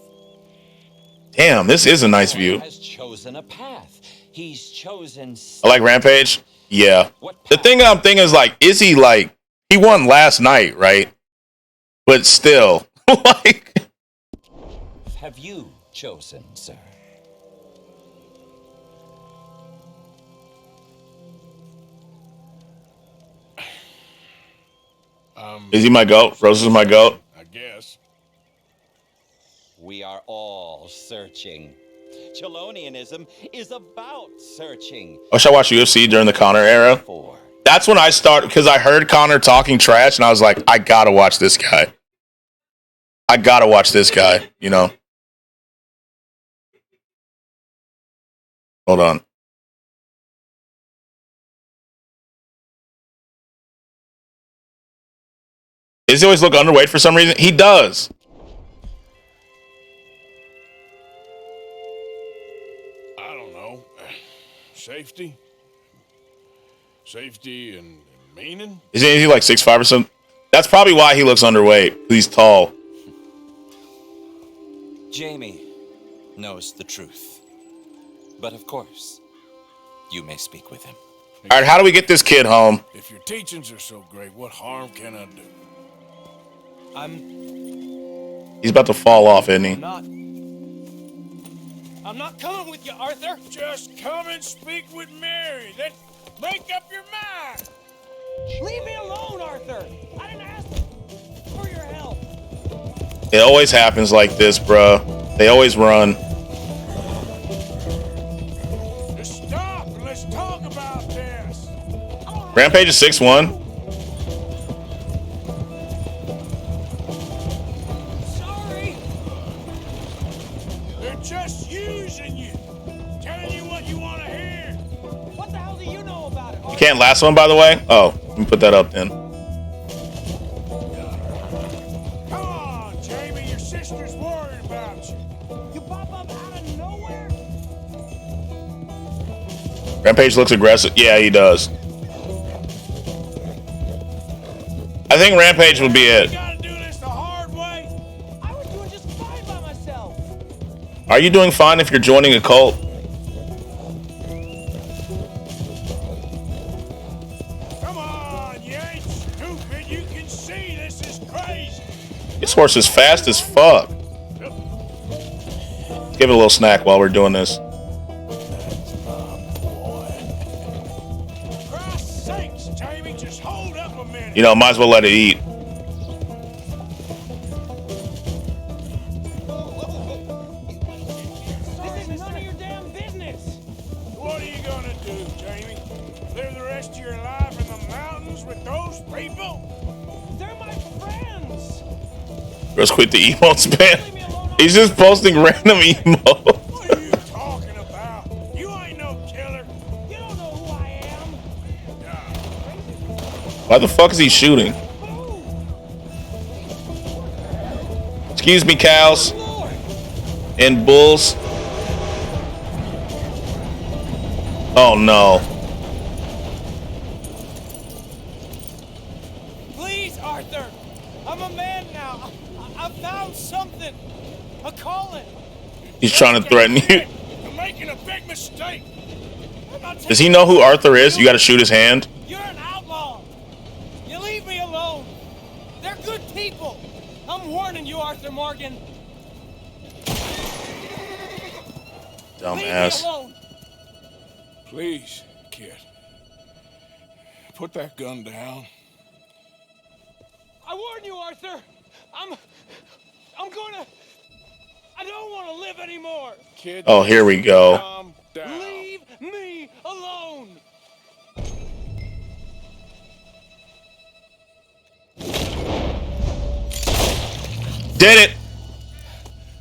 Damn, this is a nice view. Has chosen a path. He's chosen. I like Rampage. Yeah. The thing I'm thinking is like, is he like, he won last night, right? But still, like. Have you chosen, sir? Is he my goat? Rose is my goat. I guess. We are all searching. Chelonianism is about searching. I wish I watched UFC during the Connor era. That's when I started, because I heard Connor talking trash, and I was like, I gotta watch this guy. I gotta watch this guy, you know? Hold on. Does he always look underweight for some reason? He does. I don't know. Safety? Safety and meaning? Is he like 6'5" or something? That's probably why he looks underweight. He's tall. Jamie knows the truth. But of course, you may speak with him. All right, how do we get this kid home? If your teachings are so great, what harm can I do? He's about to fall off, isn't he? I'm not coming with you, Arthur. Just come and speak with Mary. Then make up your mind. Leave me alone, Arthur. I didn't ask for your help. It always happens like this, bruh. They always run. Just stop and let's talk about this. Rampage is 6'1". Sorry. They're just using you. Telling you what you want to hear. What the hell do you know about it? You can't last one, by the way? Oh, let me put that up then. Come on, Jamie. Your sister's worried about you. You pop up out of nowhere? Rampage looks aggressive. Yeah, he does. I think Rampage would be it. I was doing just fine by myself. Are you doing fine if you're joining a cult? Come on, you ain't stupid. You can see this is crazy. This horse is fast as fuck. Let's give it a little snack while we're doing this. Christ's sakes, Jamie, just hold up a minute. You know, might as well let it eat. This is none of your damn business. What are you gonna do, Jamie? Live the rest of your life in the mountains with those people? They're my friends. Let's quit the emote spam. He's just posting random emotes. What are you talking about? You ain't no killer. You don't know who I am. Why the fuck is he shooting? Excuse me, cows and bulls. Oh no. Please, Arthur. I'm a man now. I found something. A calling. He's trying to threaten you. You're making a big mistake. Does he know who Arthur is? You gotta shoot his hand. You're an outlaw. You leave me alone. They're good people. I'm warning you, Arthur Morgan. Dumbass. Leave me alone. Please, kid. Put that gun down. I warn you, Arthur. I'm gonna. I don't want to live anymore. Kid. Oh, here we go. Calm down. Leave me alone. Did it.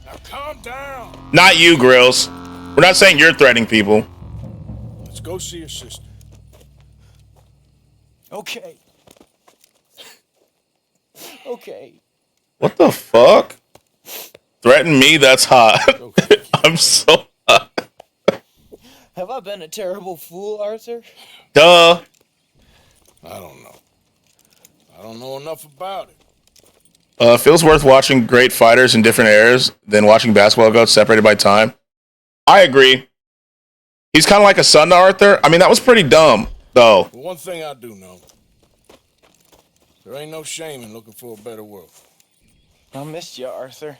Now calm down. Not you, Grills. We're not saying you're threatening people. Let's go see your sister. Okay. Okay. What the fuck? Threaten me? That's hot. I'm so hot. Have I been a terrible fool, Arthur? Duh. I don't know. I don't know enough about it. Feels worth watching great fighters in different eras than watching basketball goats separated by time. I agree. He's kind of like a son to Arthur. I mean, that was pretty dumb, though. But one thing I do know. There ain't no shame in looking for a better world. I missed you, Arthur.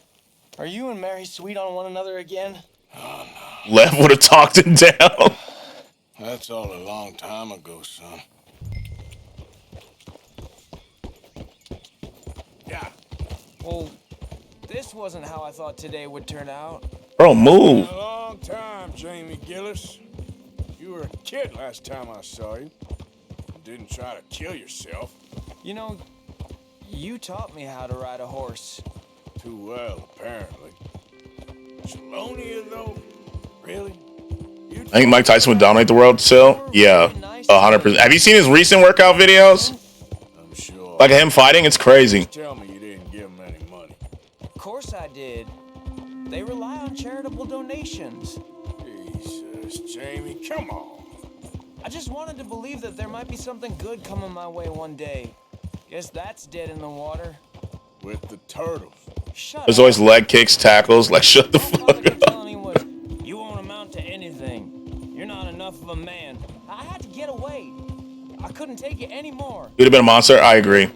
Are you and Mary sweet on one another again? Lev would have talked him down. That's all a long time ago, son. Yeah. Well, this wasn't how I thought today would turn out. Bro, move. A long time, Jamie Gillis. You were a kid last time I saw you. You didn't try to kill yourself. You know, you taught me how to ride a horse. Too well, apparently. Chelonia, though? Really? I think Mike Tyson would dominate the world still. Yeah, 100%. Have you seen his recent workout videos? I'm sure. Like him fighting? It's crazy. Tell me you didn't give him any money. Of course I did. They rely on charitable donations. Jesus, Jamie, come on. I just wanted to believe that there might be something good coming my way one day. Guess that's dead in the water. With the turtles. Shut There's up. always leg kicks, tackles. Like, shut the fuck up. Telling me was, you won't amount to anything. You're not enough of a man. I had to get away. I couldn't take it anymore. You'd have been a monster. I agree.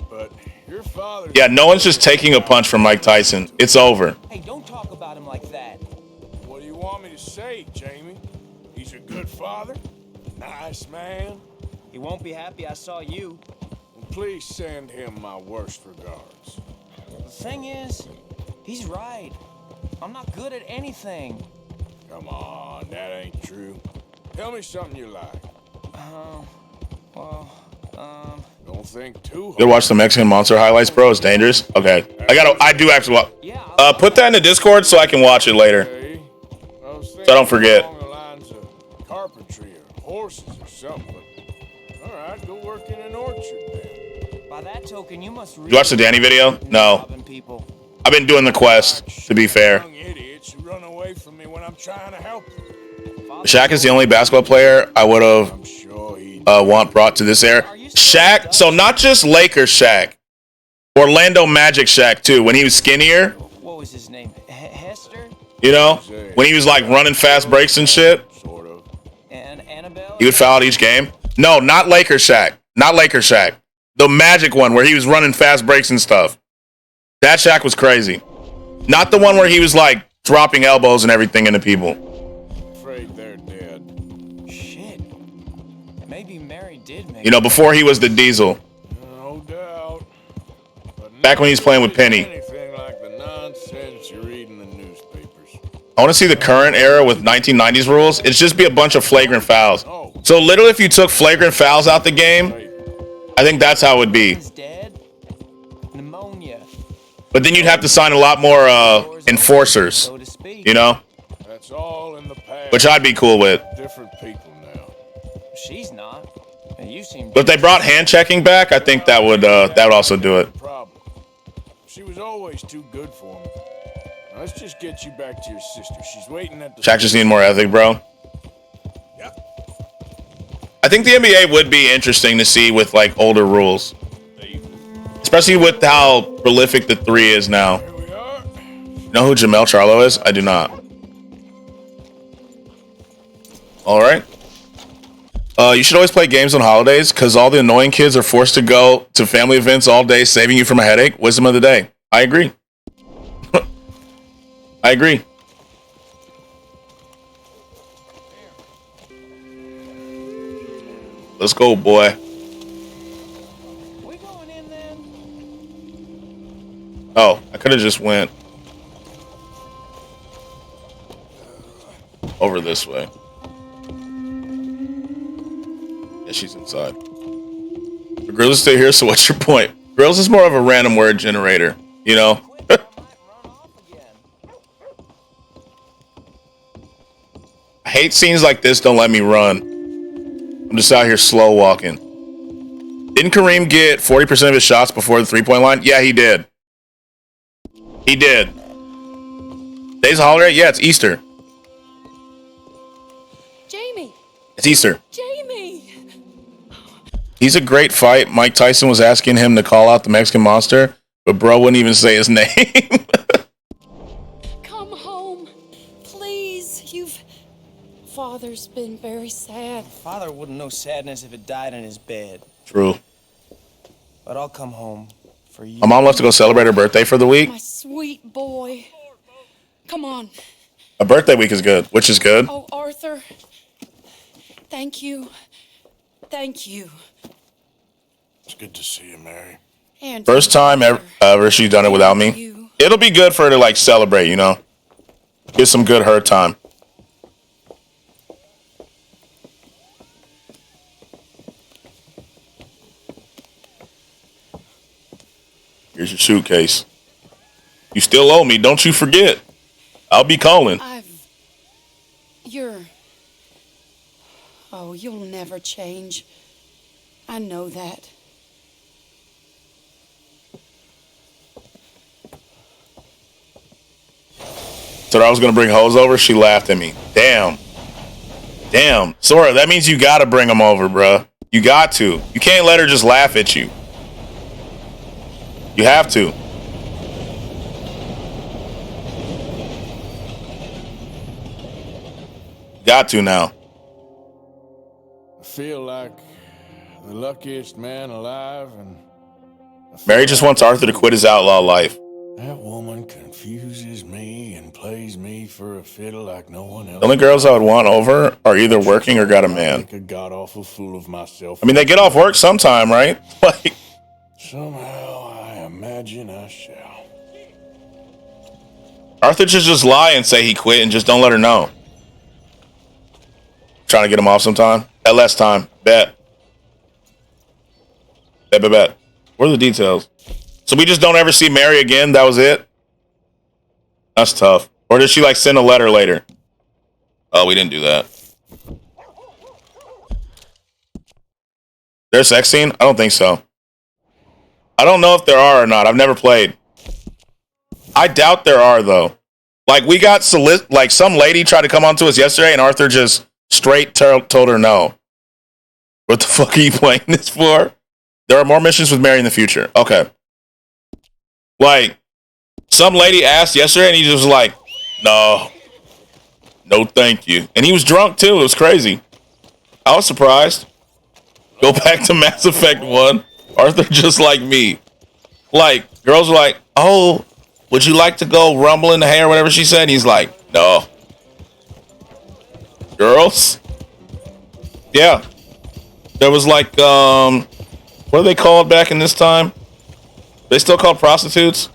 But your father... Yeah, no one's just taking a punch from Mike Tyson. It's over. Hey, don't talk about him like that. What do you want me to say, Jamie? He's a good father? Nice man? He won't be happy I saw you. Well, please send him my worst regards. The thing is, he's right. I'm not good at anything. Come on, that ain't true. Tell me something you like. Don't think too hard. Go watch the Mexican Monster highlights, bro. It's dangerous. Okay, I do have to watch. Put that in the Discord so I can watch it later, so I don't forget. Along the lines of carpentry or horses or something. But, all right, go work in an orchard then. By that token, you must You watch the Danny video? No. I've been doing the quest, to be fair. Young idiots who run away from me when I'm trying to help them. Shaq is the only basketball player I would have want brought to this era. Shaq, so not just Lakers Shaq, Orlando Magic Shaq too. When he was skinnier, What was his name? Hester? you know, when he was like running fast breaks and shit, And Annabelle? he would foul out each game. No, not Lakers Shaq, not Lakers Shaq. The Magic one where he was running fast breaks and stuff. That Shaq was crazy. Not the one where he was like dropping elbows and everything into people. Afraid they're dead. Shit. Maybe Mary did make You know, before he was the Diesel. No doubt. Back when he was playing with Penny. Anything like the nonsense you read in the newspapers. I want to see the current era with 1990s rules. It'd just be a bunch of flagrant fouls. So literally, if you took flagrant fouls out the game, I think that's how it would be. pneumonia. But then you'd have to sign a lot more enforcers, you know, That's all in the past. which I'd be cool with. Different people now. She's not. And you seem But if they brought hand checking back, I think that would also do it. Problem. She was always too good for me. Now, let's just get you back to your sister. She's waiting at the... Shaq just need more ethic, bro. I think the NBA would be interesting to see with like older rules, especially with how prolific the three is now. You know who Jamel Charlo is? I do not. All right. You should always play games on holidays because all the annoying kids are forced to go to family events all day, saving you from a headache. Wisdom of the day. I agree. I agree. Let's go, boy. Oh, I could have just went over this way. Yeah, she's inside. The Grills stay here, so what's your point? Grills is more of a random word generator, you know? I hate scenes like this don't let me run. I'm just out here slow walking. Didn't Kareem get 40% of his shots before the 3-point line? Yeah, he did. He did. Days of holiday? Yeah, it's Easter. Jamie! It's Easter. Jamie! He's a great fight. Mike Tyson was asking him to call out the Mexican monster, but bro wouldn't even say his name. Come home. Please. Father's been very sad. Father wouldn't know sadness if it died in his bed. True. But I'll come home for you. My mom left to go celebrate her birthday for the week. My sweet boy. Come on. A birthday week is good, which is good. Oh, Arthur. Thank you. Thank you. It's good to see you, Mary. And First time ever she's done it without me. It'll be good for her to like celebrate, you know? Get some good her time. Here's your suitcase. You still owe me, don't you forget. I'll be calling. Oh, you'll never change. I know that. So I was gonna bring hoes over. She laughed at me. Damn. Sora, that means you gotta bring them over, bruh. You got to. You can't let her just laugh at you. You have to. Got to now. I feel like the luckiest man alive, and Mary just wants Arthur to quit his outlaw life. that woman confuses me and plays me for a fiddle like no one else. The only girls I would want over are either working or got a man. Like a god-awful fool of myself. I mean, they get off work sometime, right? Like, Somehow I imagine I shall. Arthur should just lie and say he quit and just don't let her know. Trying to get him off sometime. At less time. Bet. Bet. What are the details? So we just don't ever see Mary again? That was it? That's tough. Or did she like send a letter later? Oh, we didn't do that. There's a sex scene? I don't think so. I don't know if there are or not. I've never played. I doubt there are though. Like we got like some lady tried to come on to us yesterday and Arthur just straight told her no. What the fuck are you playing this for? There are more missions with Mary in the future. Okay. Like, some lady asked yesterday and he just was like, no, thank you. And he was drunk too. It was crazy. I was surprised. Go back to Mass Effect 1. Arthur just like me. Like, girls were like, oh, would you like to go rumble in the hay or whatever she said? And he's like, no. Girls? Yeah. There was like, what are they called back in this time? They still called prostitutes?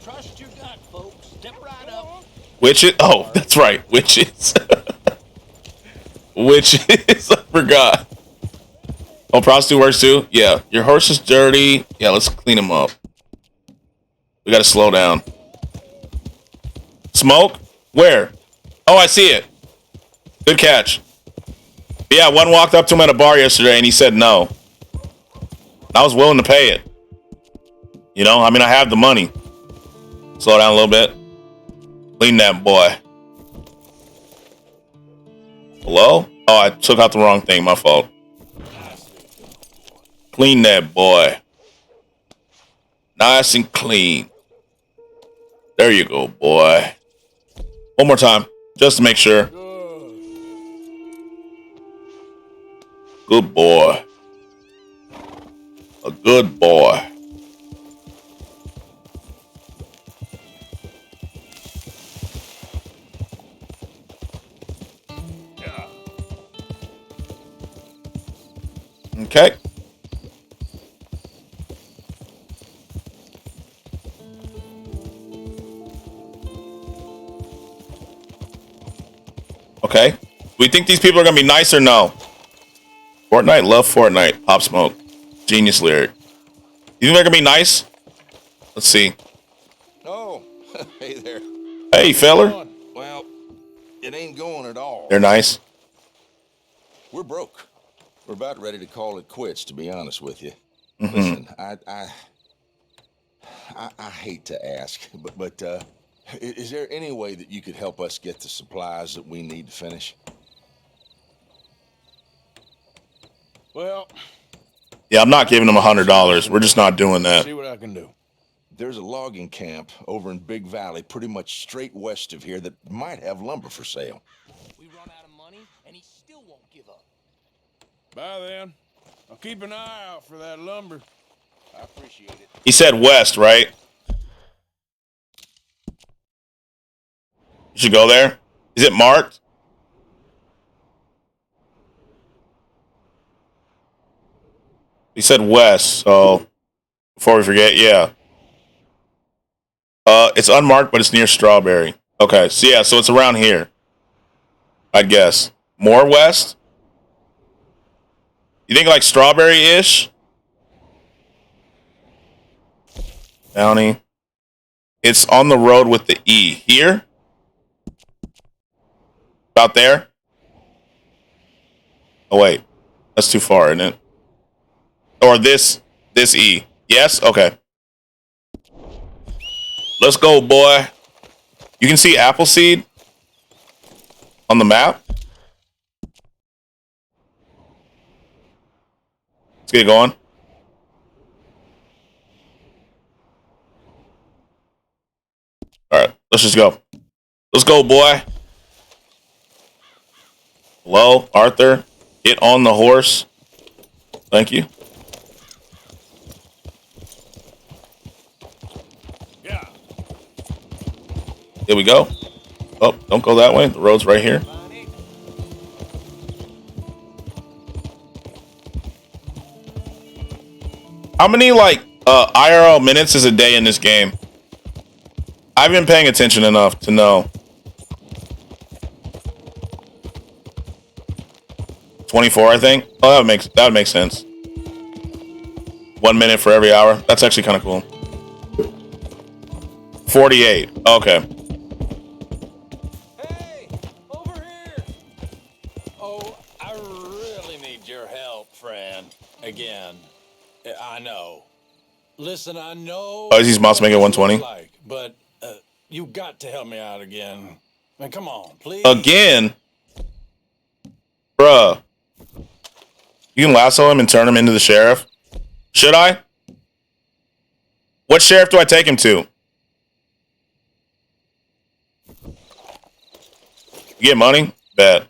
Trust your gut, folks. Step right up. Witches? Oh, that's right. Witches. Witches. I forgot. Oh, prostitute works too? Yeah. Your horse is dirty. Yeah, let's clean him up. We gotta slow down. Smoke? Where? Oh, I see it. Good catch. Yeah, one walked up to him at a bar yesterday and he said no. I was willing to pay it. You know, I mean, I have the money. Slow down a little bit. Clean that boy. Hello? Oh, I took out the wrong thing. My fault. Clean that boy. Nice and clean. There you go, boy. One more time, just to make sure. Good boy. A good boy. Okay. Okay. Do we think these people are gonna be nice or no? Fortnite, love Fortnite. Pop Smoke. Genius lyric. You think they're gonna be nice? Let's see. Oh, hey there. Hey, feller. Well, it ain't going at all. They're nice. We're broke. We're about ready to call it quits, to be honest with you. Listen, I hate to ask, but is there any way that you could help us get the supplies that we need to finish? Well, Yeah, I'm not giving them $100. We're just not doing that. See what I can do. There's a logging camp over in Big Valley, pretty much straight west of here, that might have lumber for sale. We run out of money, and he still won't give up. Bye then. I'll keep an eye out for that lumber. I appreciate it. He said west, right? You should go there. Is it marked? He said west, so before we forget, yeah. It's unmarked, but it's near Strawberry. Okay, so yeah, so it's around here. I guess. More west? You think like Strawberry-ish? Downey. It's on the road with the E. Here? About there? Oh, wait. That's too far, isn't it? Or this E. Yes? Okay. Let's go, boy. You can see Appleseed on the map. Let's get going. All right, let's just go. Let's go, boy. Hello, Arthur. Get on the horse. Thank you. Yeah. Here we go. Oh, don't go that way. The road's right here. How many, like, IRL minutes is a day in this game? I've been paying attention enough to know. 24, I think. Oh, that would make sense. 1 minute for every hour. That's actually kind of cool. 48. Okay. Hey, over here. Oh, I really need your help, friend. Again. I know. Listen, I know. Oh, he's about to make it 120. Like, but you got to help me out again. Man, come on, please. Again? Bruh. You can lasso him and turn him into the sheriff? Should I? What sheriff do I take him to? You get money? Bet.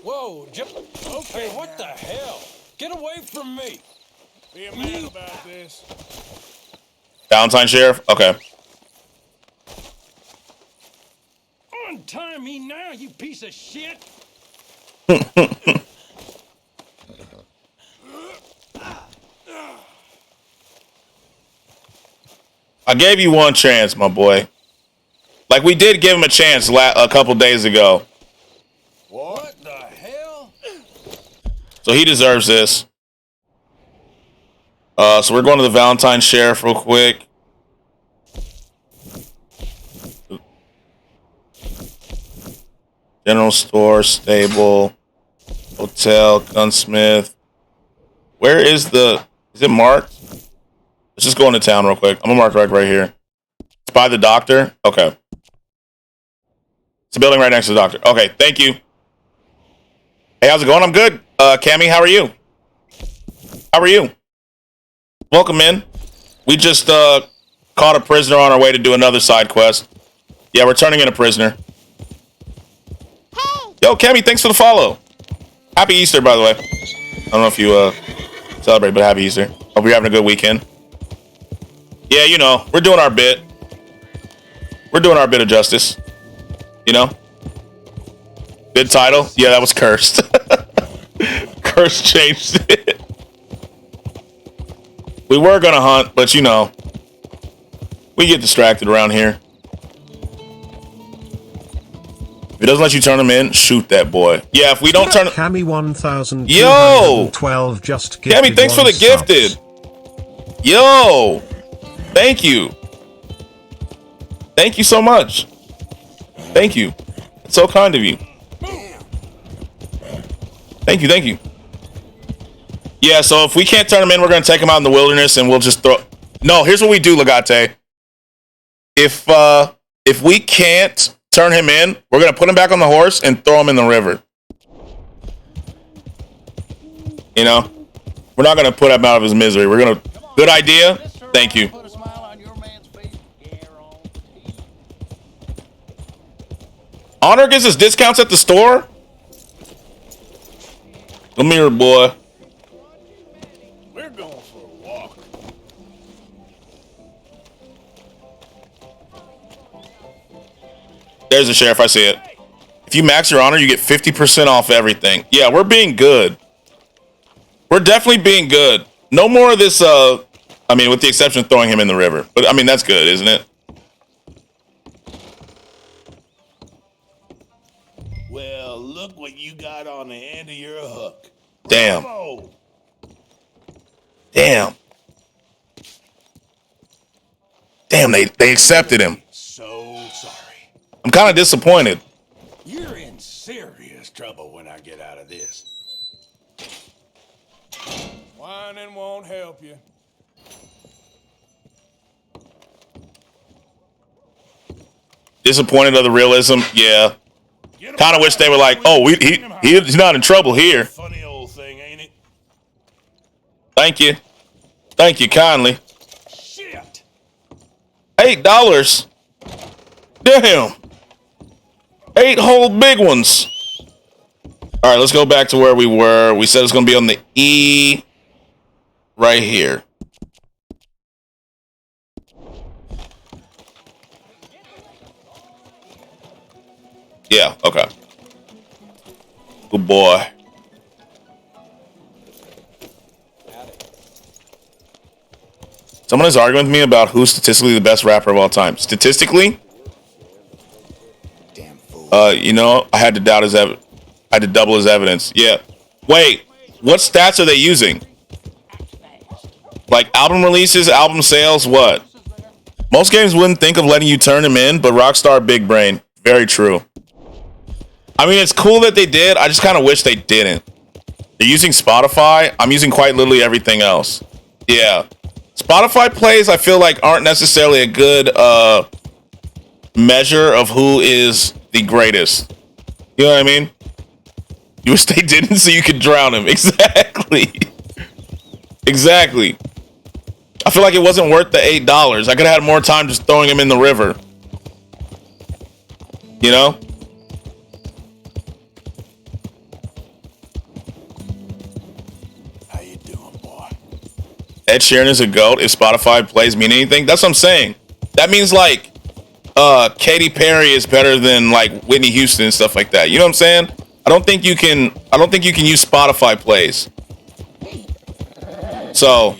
Whoa, okay, what the hell? Get away from me. Be a man about this. Valentine sheriff? Okay. Untie me now, you piece of shit. I gave you one chance, my boy. Like, we did give him a chance a couple days ago. What the hell? So he deserves this. So we're going to the Valentine sheriff real quick. General store, stable, hotel, gunsmith. Where is it marked? Let's just go into town real quick. I'm gonna mark right here. It's by the doctor. Okay. It's a building right next to the doctor. Okay, thank you. Hey, how's it going? I'm good. Cammy, how are you? How are you? Welcome in. We just caught a prisoner on our way to do another side quest. Yeah, we're turning in a prisoner. Yo, Cammy, thanks for the follow. Happy Easter, by the way. I don't know if you celebrate, but happy Easter. Hope you're having a good weekend. Yeah, you know, we're doing our bit. We're doing our bit of justice. You know? Good title? Yeah, that was cursed. Curse changed it. We were gonna hunt, but you know, we get distracted around here. If it doesn't let you turn him in, shoot that boy. Yeah, if we don't turn him... Cammy 1012 Yo! just Cammy, thanks for the gifted. Yo! Thank you. Thank you so much. Thank you. It's so kind of you. Thank you, thank you. Yeah, so if we can't turn him in, we're gonna take him out in the wilderness and we'll just throw. No, here's what we do, Legate. If we can't turn him in, we're gonna put him back on the horse and throw him in the river. You know, we're not gonna put him out of his misery. We're gonna. Good idea. Thank you. Honor gives us discounts at the store. Come here, boy. We're going for a walk. There's the sheriff. I see it. If you max your honor, you get 50% off everything. Yeah, we're being good. We're definitely being good. No more of this, I mean, with the exception of throwing him in the river. But, I mean, that's good, isn't it? Well, look what you got on the end of your hook. Damn. Bravo. Damn. Damn, they accepted him. So sorry. I'm kind of disappointed. You're in serious trouble when I get out of this. Whining won't help you. Disappointed of the realism? Yeah. Kind of wish they were like, oh, he's not in trouble here. Funny old thing, ain't it? Thank you. Thank you kindly. Shit. $8. Damn. 8 whole big ones. All right, let's go back to where we were. We said it's going to be on the E right here. Yeah, okay. Good boy. Someone is arguing with me about who's statistically the best rapper of all time. Statistically? You know, I had to doubt his I had to double his evidence. Yeah. Wait, what stats are they using? Like album releases, album sales, what? Most games wouldn't think of letting you turn him in, but Rockstar big brain. Very true. I mean, it's cool that they did. I just kind of wish they didn't. They're using Spotify. I'm using quite literally everything else. Yeah. Spotify plays, I feel like, aren't necessarily a good measure of who is the greatest. You know what I mean? You wish they didn't so you could drown him. Exactly. Exactly. I feel like it wasn't worth the $8. I could have had more time just throwing him in the river. You know? How you doing, boy? Ed Sheeran is a GOAT if Spotify plays mean anything. That's what I'm saying. That means like Katy Perry is better than like Whitney Houston and stuff like that. You know what I'm saying? I don't think you can use Spotify plays. So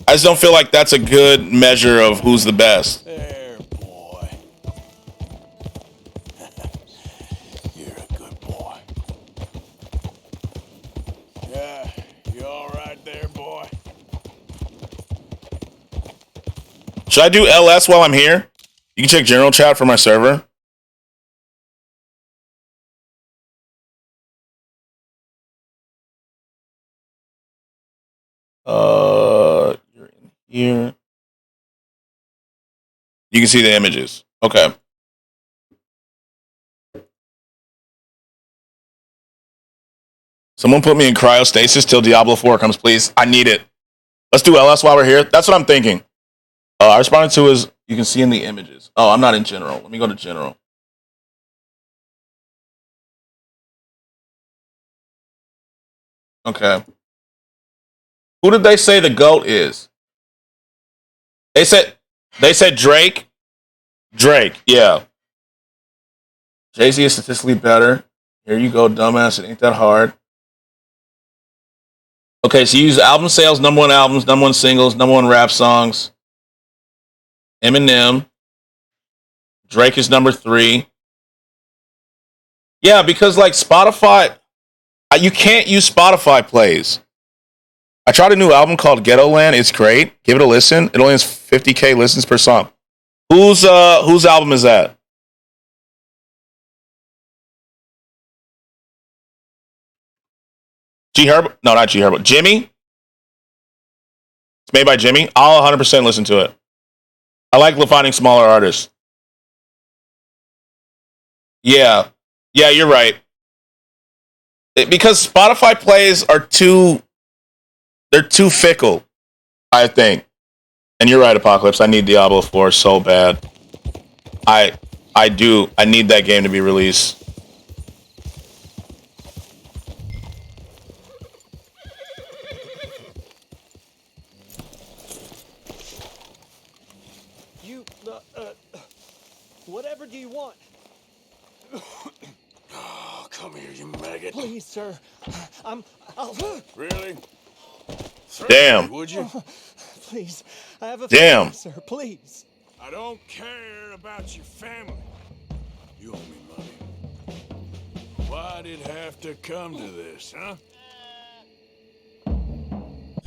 I just don't feel like that's a good measure of who's the best. There, boy. You're a good boy. Yeah, you all right there, boy? Should I do LS while I'm here? You can check general chat for my server. You're in here. You can see the images. Okay. Someone put me in cryostasis till Diablo 4 comes, please. I need it. Let's do LS while we're here. That's what I'm thinking. I responded to is you can see in the images. Oh, I'm not in general. Let me go to general. Okay. Who did they say the GOAT is? They said Drake. Drake, yeah. Jay-Z is statistically better. Here you go, dumbass. It ain't that hard. Okay, so you use album sales, number one albums, number one singles, number one rap songs. Eminem. Drake is number 3. Yeah, because like Spotify, you can't use Spotify plays. I tried a new album called Ghetto Land. It's great. Give it a listen. It only has 50K listens per song. Whose album is that? G Herbo? No, not G Herbo. Jimmy? It's made by Jimmy. I'll 100% listen to it. I like finding smaller artists. Yeah. Yeah, you're right. Because Spotify plays are they're too fickle, I think. And you're right, Apocalypse. I need Diablo 4 so bad. I do. I need that game to be released. Whatever do you want? Oh, come here, you maggot. Please, sir. I'll... Really? Damn. Would you? Please. I have a Damn. family, sir. Please. I don't care about your family. You owe me money. Why did it have to come to this, huh?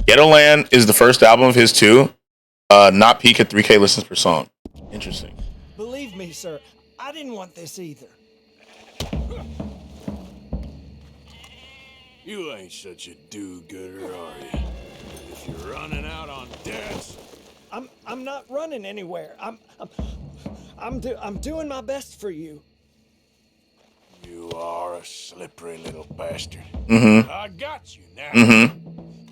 Ghetto Land is the first album of his too. Not peak at 3K listens per song. Interesting. Believe me, sir. I didn't want this either. You ain't such a do-gooder, are you? If you're running out on debts. I'm not running anywhere. I'm doing my best for you. You are a slippery little bastard. Mm-hmm. I got you now. Mm-hmm.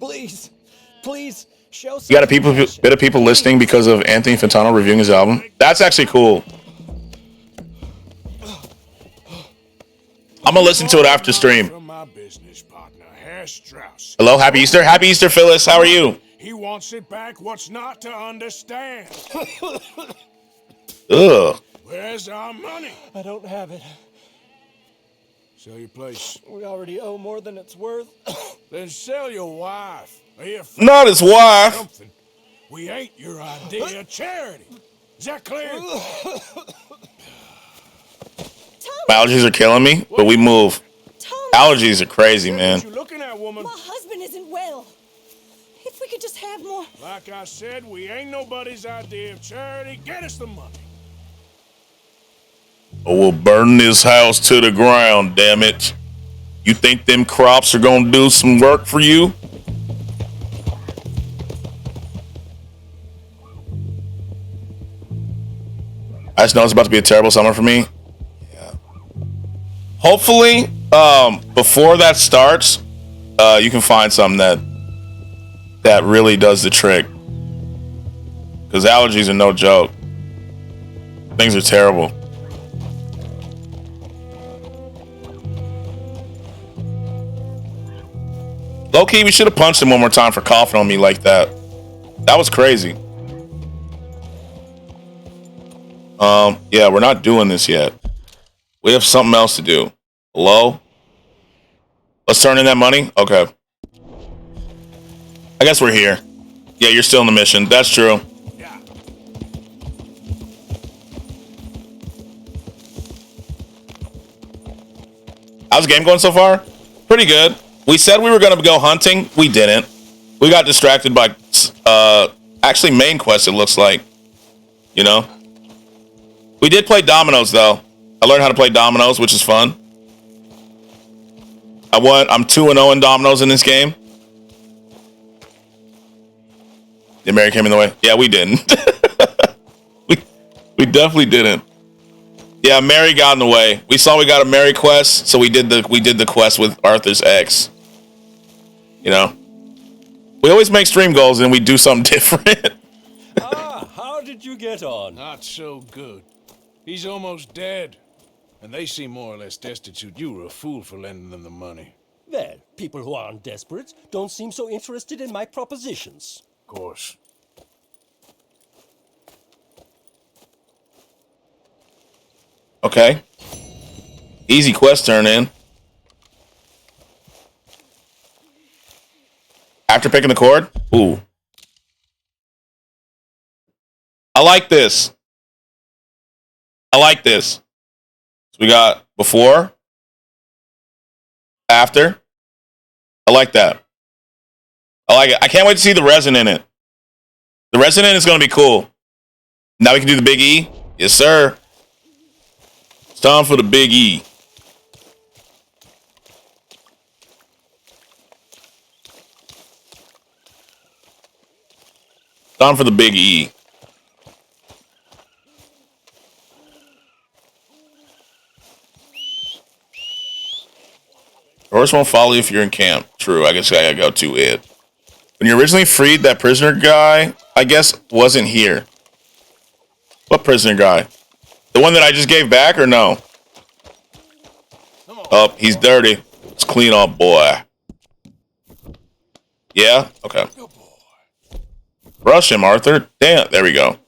Please, show some You got a bit of people listening because of Anthony Fantano reviewing his album. That's actually cool. I'm gonna listen to it after stream. From my business partner, Herr Strauss. Hello, happy Easter. Happy Easter, Phyllis. How are you? He wants it back. What's not to understand? Ugh. Where's our money? I don't have it. Sell your place. We already owe more than it's worth. Then sell your wife. Not his wife. Something. We ain't your idea of charity. Is that clear? My allergies are killing me, but we move. Allergies are crazy, man. You looking at, woman? My husband isn't well. If we could just have more. Like I said, we ain't nobody's idea of charity. Get us the money. Or we'll burn this house to the ground, damn it. You think them crops are gonna do some work for you? I just know it's about to be a terrible summer for me. Yeah. Hopefully, before that starts, you can find something that really does the trick. Because allergies are no joke. Things are terrible. Low-key, we should have punched him one more time for coughing on me like that. That was crazy. Yeah, we're not doing this yet. We have something else to do. Hello? Let's turn in that money? Okay. I guess we're here. Yeah, you're still in the mission. That's true. How's the game going so far? Pretty good. We said we were going to go hunting. We didn't. We got distracted by, actually main quest, it looks like. You know? We did play dominoes, though. I learned how to play dominoes, which is fun. I'm 2-0 in dominoes in this game. Did Mary came in the way? Yeah, we didn't. we definitely didn't. Yeah, Mary got in the way. We saw we got a Mary quest, so we did the quest with Arthur's ex. You know, we always make stream goals and we do something different. How did you get on? Not so good. He's almost dead. And they seem more or less destitute. You were a fool for lending them the money. Well, people who aren't desperate don't seem so interested in my propositions. Of course. Okay. Easy quest turn in. After picking the chord? Ooh. I like this. I like this. So we got before, after. I like that. I like it. I can't wait to see the resin in it. The resin in is going to be cool. Now we can do the big E. Yes, sir. It's time for the big E. Time for the Big E. Horse won't follow you if you're in camp. True, I guess I gotta go to it. When you originally freed that prisoner guy, I guess wasn't here. What prisoner guy? The one that I just gave back or no? Oh, he's dirty. Let's clean up, boy. Yeah? Okay. Brush him, Arthur. Damn, there we go.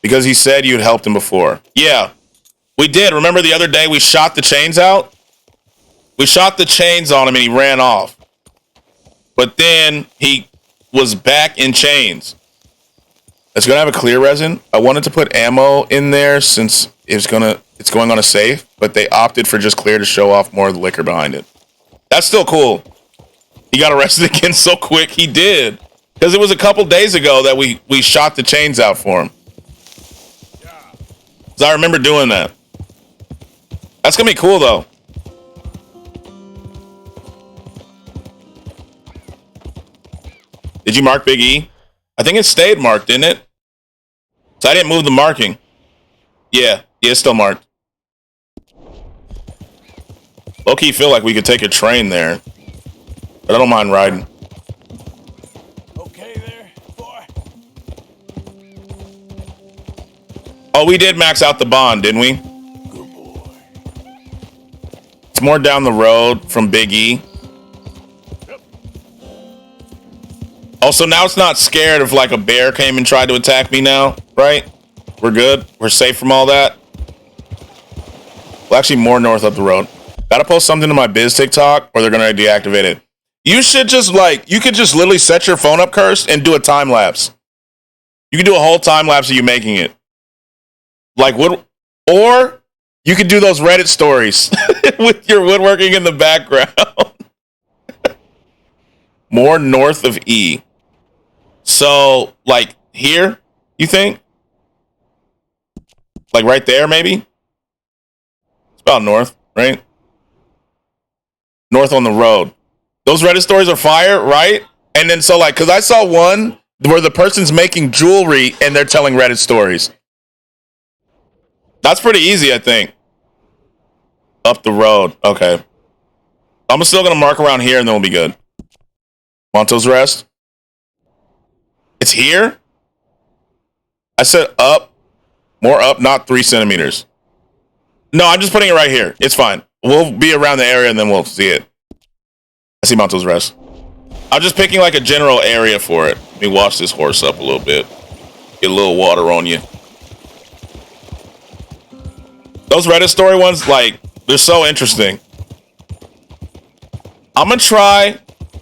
Because he said you'd helped him before. Yeah, we did. Remember the other day we shot the chains out? We shot the chains on him and he ran off. But then he was back in chains. It's gonna have a clear resin. I wanted to put ammo in there since it's going on a safe, but they opted for just clear to show off more of the liquor behind it. That's still cool. He got arrested again so quick. He did. Because it was a couple days ago that we shot the chains out for him. So I remember doing that. That's gonna be cool though. Did you mark Big E? I think it stayed marked, didn't it? So I didn't move the marking. Yeah, it's still marked. Low-key feel like we could take a train there. But I don't mind riding. Okay there, boy. Oh, we did max out the bond, didn't we? Good boy. It's more down the road from Big E. Also, now it's not scared if like a bear came and tried to attack me now, right? We're good. We're safe from all that. Well, actually, more north up the road. Gotta post something to my biz TikTok or they're gonna deactivate it. You should just you could just literally set your phone up, Cursed, and do a time lapse. You could do a whole time lapse of you making it. Or you could do those Reddit stories with your woodworking in the background. More north of E. So, like here, you think? Like right there, maybe? It's about north, right? North on the road. Those Reddit stories are fire, right? And then so because I saw one where the person's making jewelry and they're telling Reddit stories. That's pretty easy, I think. Up the road. Okay. I'm still going to mark around here and then we'll be good. Monto's Rest. It's here? I said up. More up, not 3 centimeters. No, I'm just putting it right here. It's fine. We'll be around the area and then we'll see it. I see Monto's Rest. I'm just picking like a general area for it. Let me wash this horse up a little bit. Get a little water on you. Those Reddit story ones, they're so interesting. I'm gonna try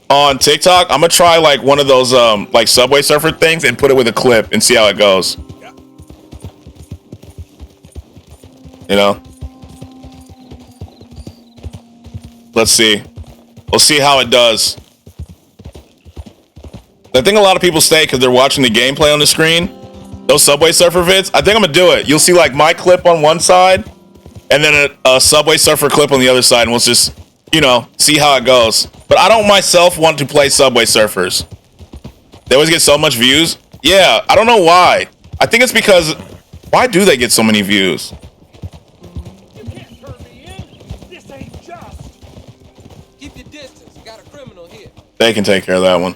on TikTok. I'm gonna try one of those Subway Surfer things and put it with a clip and see how it goes. You know? Let's see. We'll see how it does. I think a lot of people stay because they're watching the gameplay on the screen. Those Subway Surfer vids. I think I'm gonna do it. You'll see my clip on one side and then a Subway Surfer clip on the other side, and we'll just, see how it goes. But I don't myself want to play Subway Surfers. They always get so much views. Yeah, I don't know why. I think it's because, why do they get so many views? You can't turn me in. This ain't just. Keep your distance. Got a criminal here. They can take care of that one.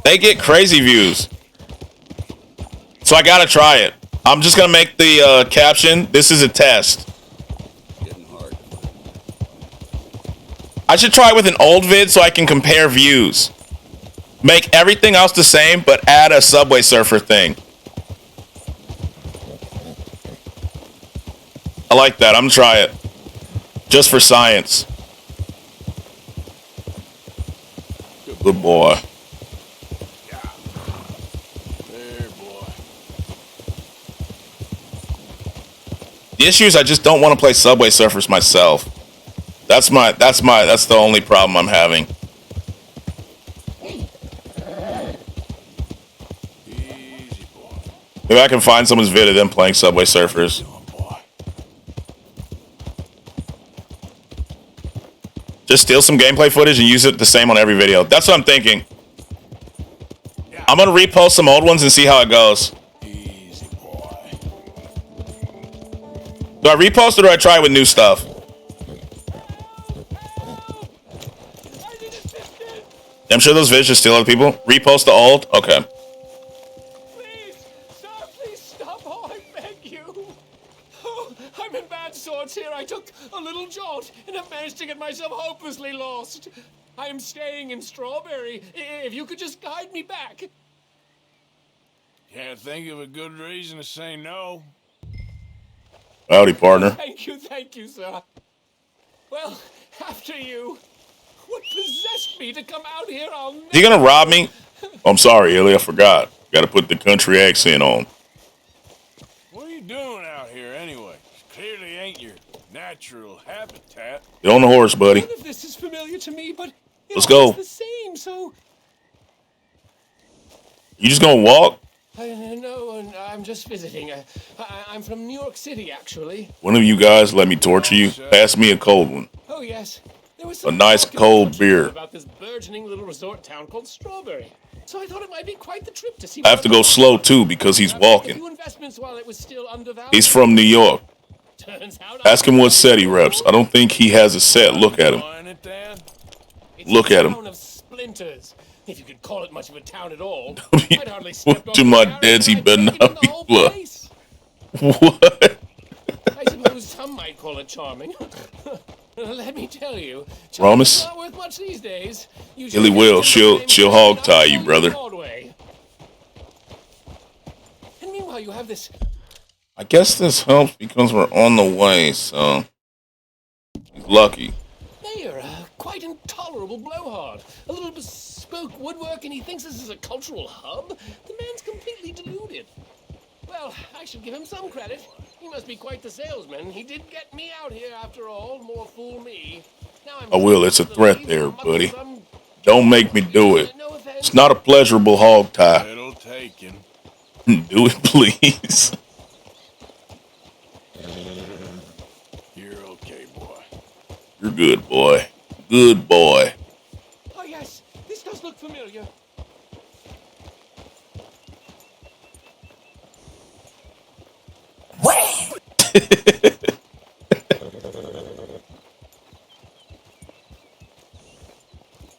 They get crazy views. So I gotta try it. I'm just gonna make the caption, this is a test. I should try it with an old vid so I can compare views. Make everything else the same, but add a Subway Surfer thing. I like that. I'm gonna try it. Just for science. Good boy. The issue is I just don't want to play Subway Surfers myself. That's the only problem I'm having. Maybe I can find someone's vid of them playing Subway Surfers. Just steal some gameplay footage and use it the same on every video. That's what I'm thinking. I'm gonna repost some old ones and see how it goes. Do I repost or do I try it with new stuff? I'm sure those vids just steal other people. Repost the old? Okay. Please stop. Oh, I beg you. Oh, I'm in bad sorts here. I took a little jolt and have managed to get myself hopelessly lost. I am staying in Strawberry. If you could just guide me back. Can't think of a good reason to say no. Howdy, partner. Thank you, sir. Well, after you. What possessed me to come out here? I'll never... Is he gonna rob me? Oh, I'm sorry, Illy, I forgot. Gotta put the country accent on. What are you doing out here anyway? Clearly ain't your natural habitat. Get on the horse, buddy. None of this is familiar to me, but Let's go. It's the same, so... You just gonna walk? No, I'm just visiting. I'm from New York City, actually. One of you guys let me torture you. Pass me a cold one. Oh, yes. There was A nice cold beer. about this burgeoning little resort town called Strawberry. So I thought it might be quite the trip to see. I have to go slow too because he's walking. Investments while it was still undervalued. He's from New York. Turns out Ask him what set he reps. I don't think he has a set. Look at him. Look at him. Town of splinters, if you could call it much of a town at all. I'd hardly stepped off To the my carriage dad's, he and I'd better taken in not the be whole blood. place. What? I suppose some might call it charming. Let me tell you, Promise? not worth much these days. You Illy will. She'll hog tie you, brother. And meanwhile, you have this. I guess this helps because we're on the way, so he's lucky. Mayor, quite intolerable blowhard. A little bespoke woodwork, and he thinks this is a cultural hub. The man's completely deluded. Well, I should give him some credit. He must be quite the salesman. He did get me out here after all. More fool me. Now I will. It's a threat there, buddy. Don't make me do it. It's not a pleasurable hog tie. It'll take him. Do it, please. You're okay, boy. You're good, boy. Good boy. Oh, yes. This does look familiar.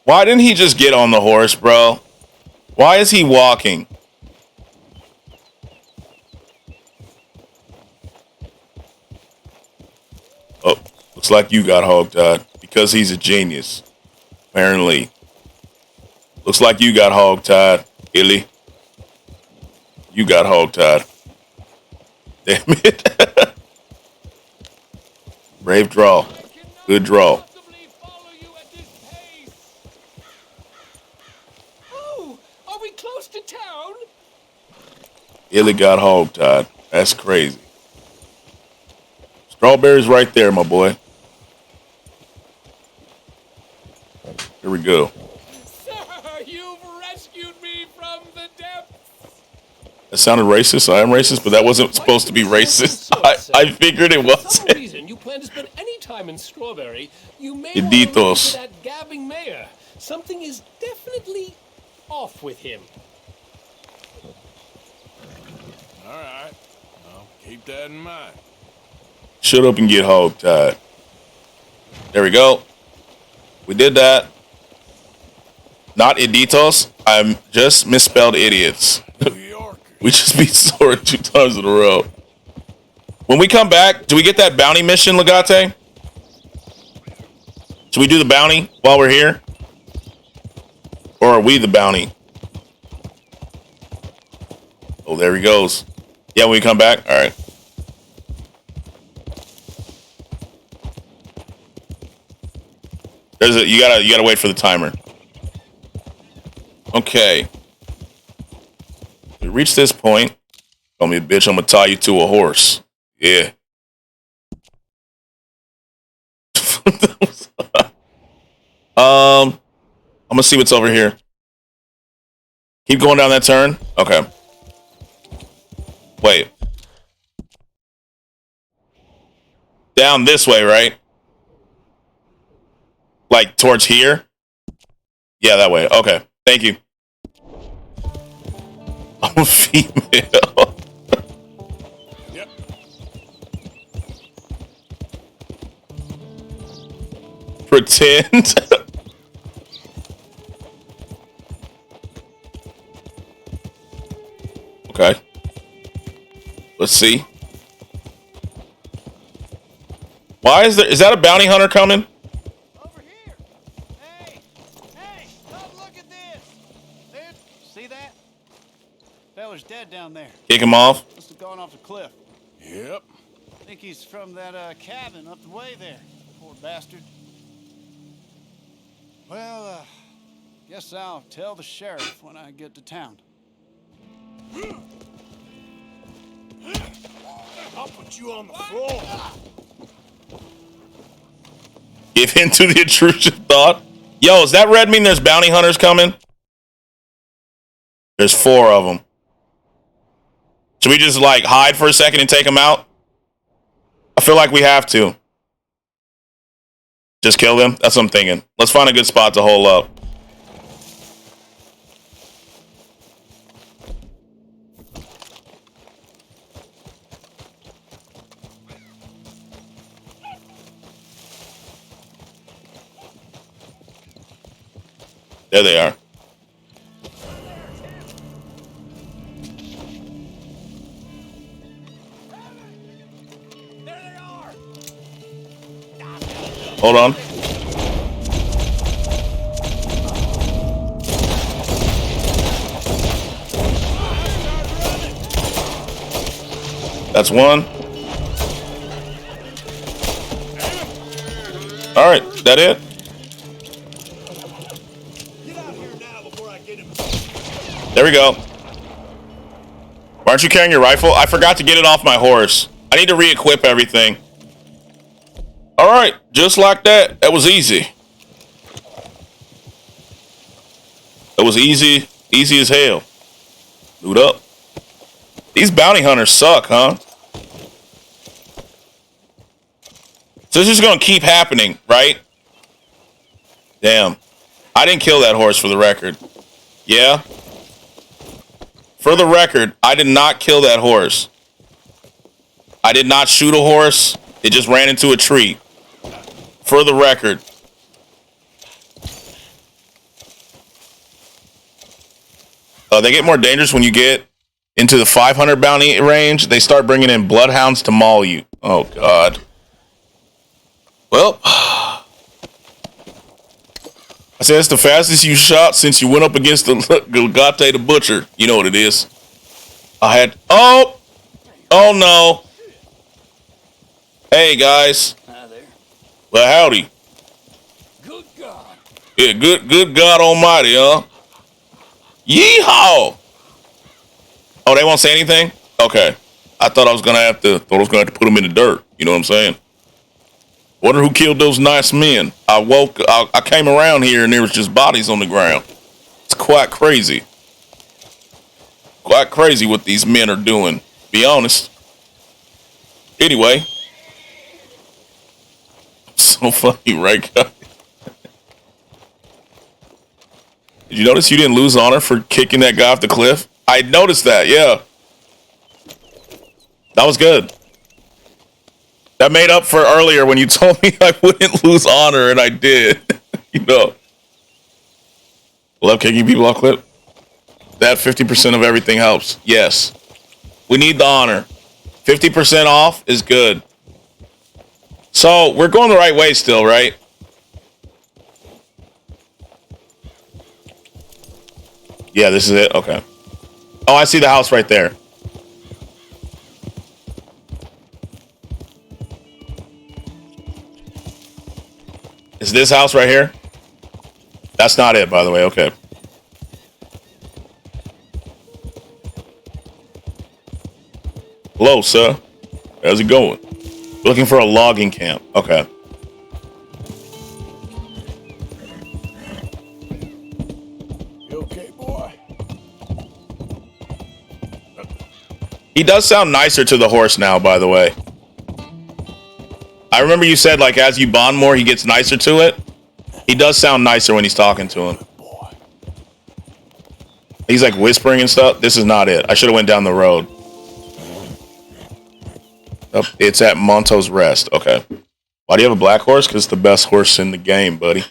Why didn't he just get on the horse, bro? Why is he walking? Oh, looks like you got hogtied because he's a genius. Apparently. Looks like you got hogtied, Illy. You got hogtied. Damn it. Brave draw. Good draw. Oh, are we close to town? Illy got hogtied. That's crazy. Strawberry's right there, my boy. Here we go. Sir, you've rescued me from the depths. That sounded racist. I am racist, but that wasn't supposed to be racist. I figured it For some wasn't. reason, you plan to spend any time in Strawberry. You may Editos. want to look into that gabbing mayor. Something is definitely off with him. All right. I'll keep that in mind. Shut up and get hogtied. There we go. We did that. Not Editos. I'm just misspelled idiots. We just beat Sora 2 times in a row. When we come back, do we get that bounty mission, Legate? Should we do the bounty while we're here? Or are we the bounty? Oh, there he goes. Yeah, when we come back? All right. You gotta wait for the timer. Okay. We reach this point. Call me a bitch, I'm gonna tie you to a horse. Yeah. I'm gonna see what's over here. Keep going down that turn. Okay. Wait. Down this way, right? Like towards here? Yeah, that way. Okay. Thank you. I'm a female. Yep. Pretend. Okay. Let's see. Why is that a bounty hunter coming? See that? Feller's dead down there. Kick him off. Must have gone off the cliff. Yep. Think he's from that cabin up the way there. Poor bastard. Well, guess I'll tell the sheriff when I get to town. I'll put you on the floor. Give in to the intrusive thought. Yo, does that red mean there's bounty hunters coming? There's 4 of them. Should we just like hide for a second and take them out? I feel like we have to. Just kill them? That's what I'm thinking. Let's find a good spot to hole up. There they are. Hold on. That's one. All right, that it? There we go. Why aren't you carrying your rifle? I forgot to get it off my horse. I need to re-equip everything. All right, just like that. That was easy. That was easy as hell. Loot up. These bounty hunters suck, huh? So this is gonna keep happening, right? Damn. I didn't kill that horse, for the record. Yeah? For the record, I did not kill that horse. I did not shoot a horse. It just ran into a tree. For the record. They get more dangerous when you get into the 500 bounty range. They start bringing in bloodhounds to maul you. Oh, God. Well, I said it's the fastest you shot since you went up against the Golgate the Butcher. You know what it is. I had... Oh! Oh, no. Hey, guys. Hi there. Well, howdy. Good God. Yeah, good God Almighty, huh? Yeehaw! Oh, they won't say anything? Okay. I thought I was gonna have to put them in the dirt. You know what I'm saying? Wonder who killed those nice men. I came around here and there was just bodies on the ground. It's quite crazy. Quite crazy what these men are doing. Be honest. Anyway. So funny, right, guys? Did you notice you didn't lose honor for kicking that guy off the cliff? I noticed that, yeah. That was good. That made up for earlier when you told me I wouldn't lose honor, and I did. You know. Love kicking people off cliff. That 50% of everything helps. Yes. We need the honor. 50% off is good. So, we're going the right way still, right? Yeah, this is it? Okay. Oh, I see the house right there. Is this house right here? That's not it, by the way. Okay. Hello, sir. How's it going? Looking for a logging camp. Okay. You okay, boy? He does sound nicer to the horse now, by the way. I remember you said, like, as you bond more, he gets nicer to it. He does sound nicer when he's talking to him. He's like whispering and stuff. This is not it. I should have went down the road. Oh, it's at Monto's Rest. Okay. Why do you have a black horse? Because it's the best horse in the game, buddy.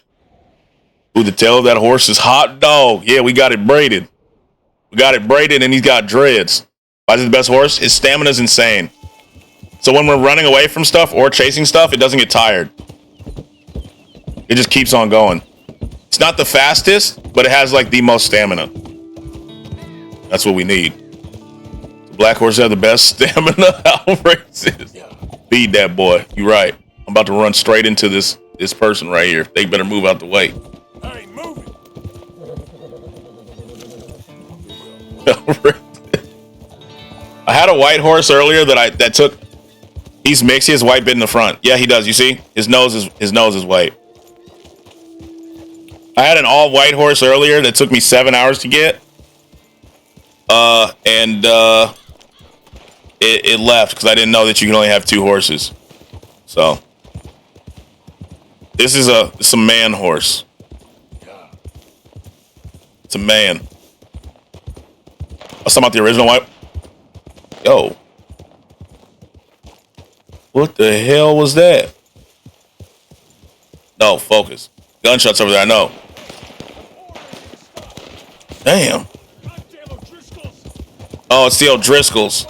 Ooh, the tail of that horse is hot dog. Yeah, we got it braided. We got it braided and he's got dreads. Why is it the best horse? His stamina's insane. So when we're running away from stuff or chasing stuff, it doesn't get tired. It just keeps on going. It's not the fastest, but it has like the most stamina. That's what we need. The black horses have the best stamina out races. Feed that boy. You're right. I'm about to run straight into this person right here. They better move out the way. Hey, move it. I had a white horse earlier that took. He's mixed. He has white bit in the front. Yeah, he does. You see, his nose is white. I had an all white horse earlier that took me 7 hours to get. It left because I didn't know that you can only have 2 horses. So this is a man horse. It's a man. I was talking about the original white. Yo. What the hell was that? No, focus. Gunshots over there, I know. Damn. Oh, it's the O'Driscolls.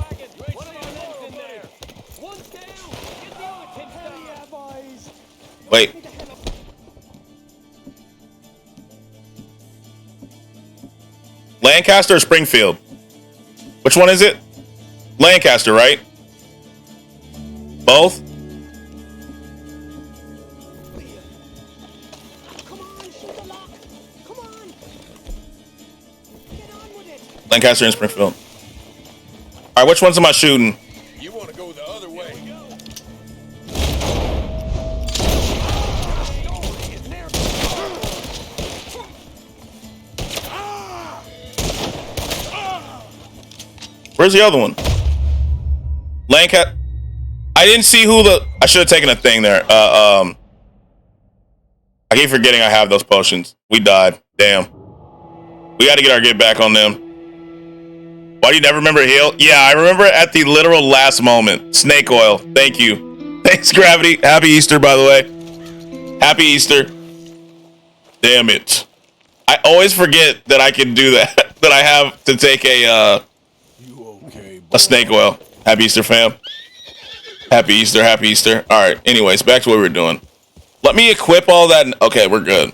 Wait. Lancaster or Springfield? Which one is it? Lancaster, right? Both? Lancaster and Springfield. All right, which ones am I shooting? You want to go the other way. Where's the other one? Lancaster. I didn't see who I should have taken a thing there. I keep forgetting I have those potions. We died. Damn. We got to get our get back on them. Why do you never remember heal? Yeah, I remember it at the literal last moment. Snake oil. Thank you. Thanks, Gravity. Happy Easter, by the way. Happy Easter. Damn it. I always forget that I can do that. That I have to take a snake oil. Happy Easter, fam. Happy Easter. Happy Easter. All right. Anyways, back to what we were doing. Let me equip all that. Okay, we're good.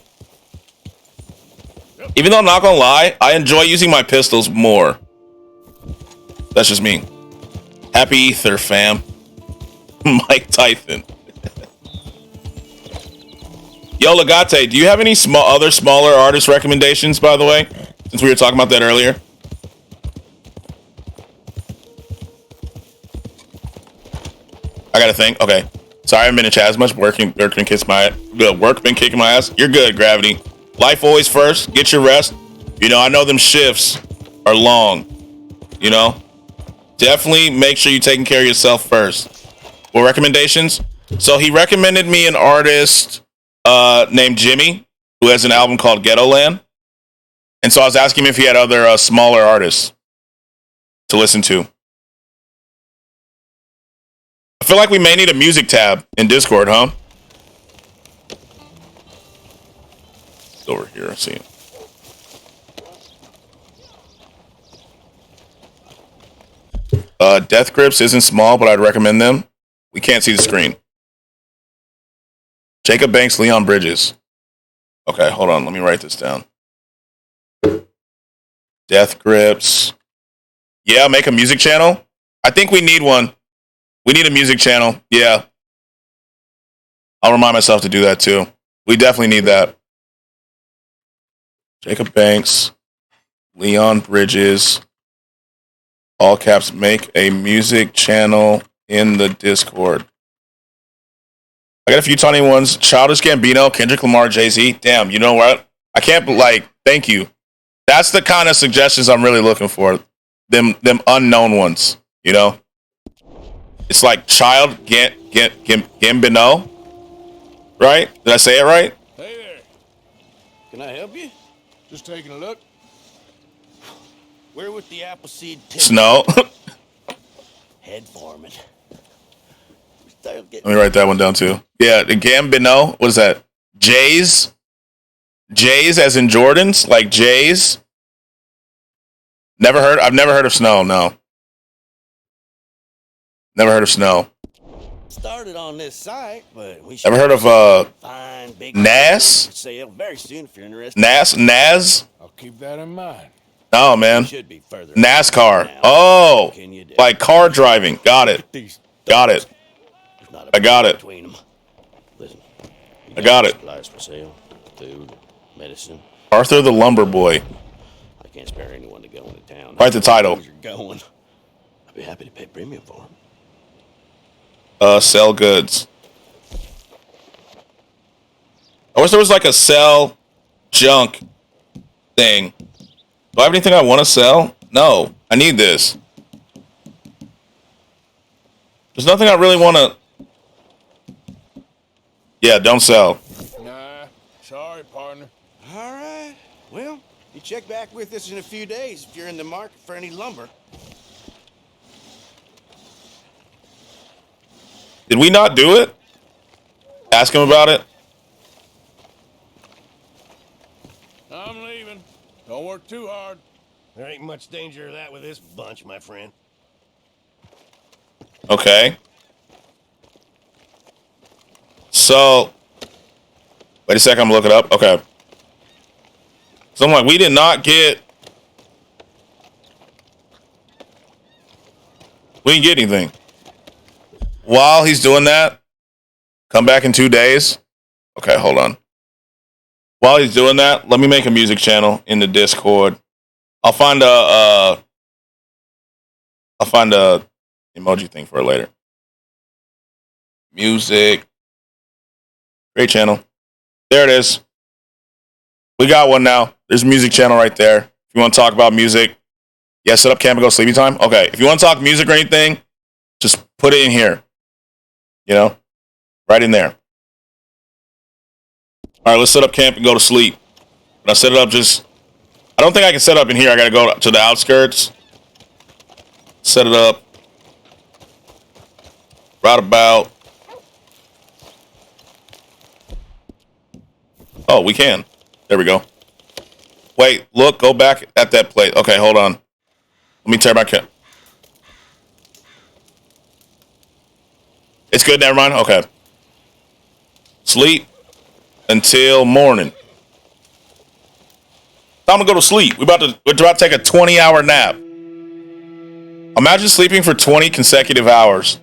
Even though I'm not gonna lie, I enjoy using my pistols more. That's just me. Happy Ether, fam. Mike Tyson. Yo, Legate, do you have any other smaller artist recommendations, by the way? Since we were talking about that earlier. I gotta think. Okay. Sorry I haven't been in chat as much. Work been kicking my ass. You're good, Gravity. Life always first. Get your rest. You know, I know them shifts are long. You know? Definitely make sure you're taking care of yourself first. Well, recommendations? So he recommended me an artist named Jimmy, who has an album called Ghetto Land. And so I was asking him if he had other smaller artists to listen to. I feel like we may need a music tab in Discord, huh? It's over here, I see him. Death Grips isn't small, but I'd recommend them. We can't see the screen. Jacob Banks, Leon Bridges. Okay, hold on. Let me write this down. Death Grips. Yeah, make a music channel. I think we need one. We need a music channel. Yeah. I'll remind myself to do that too. We definitely need that. Jacob Banks, Leon Bridges. All caps, make a music channel in the Discord. I got a few tiny ones. Childish Gambino, Kendrick Lamar, Jay-Z. Damn, you know what? I can't, thank you. That's the kind of suggestions I'm really looking for. Them unknown ones, you know? It's like Gambino, right? Did I say it right? Hey there. Can I help you? Just taking a look. We're with the Appleseed Snow. Head foreman. Let me write that one down too. Yeah, the Gambino. What is that? Jays? Jays as in Jordans? Like Jays? I've never heard of Snow, no. Never heard of Snow. Started on this site, but we Ever heard of fine big Nas? sale very soon if you're interested. Nas? I'll keep that in mind. No, man. Should be further NASCAR. Oh, like car driving. Got it. Got it. I got it. I got it. Supplies for sale, food, medicine. Arthur the Lumber Boy. I can't spare anyone to go into town. Write the title. You're going. I'd be happy to pay premium for them. Sell goods. I wish there was like a sell junk thing. Do I have anything I want to sell? No. I need this. There's nothing I really want to... Yeah, don't sell. Nah, sorry, partner. All right. Well, you check back with us in a few days if you're in the market for any lumber. Did we not do it? Ask him about it. I'm leaving. Don't work too hard. There ain't much danger of that with this bunch, my friend. Okay. So, wait a second, I'm looking it up. Okay. So I'm like, we did not get... We didn't get anything. While he's doing that, come back in 2 days. Okay, hold on. While he's doing that, let me make a music channel in the Discord. I'll find a emoji thing for it later. Music. Great channel. There it is. We got one now. There's a music channel right there. If you want to talk about music, yeah, set up camp and go sleepy time. Okay, if you want to talk music or anything, just put it in here. You know, right in there. All right, let's set up camp and go to sleep. When I set it up, I don't think I can set up in here. I got to go to the outskirts. Set it up. Right about. Oh, we can. There we go. Wait, look, go back at that place. Okay, hold on. Let me tear my camp. It's good, never mind. Okay. Sleep until morning. Time to go to sleep. We're about to take a 20-hour nap. Imagine sleeping for 20 consecutive hours.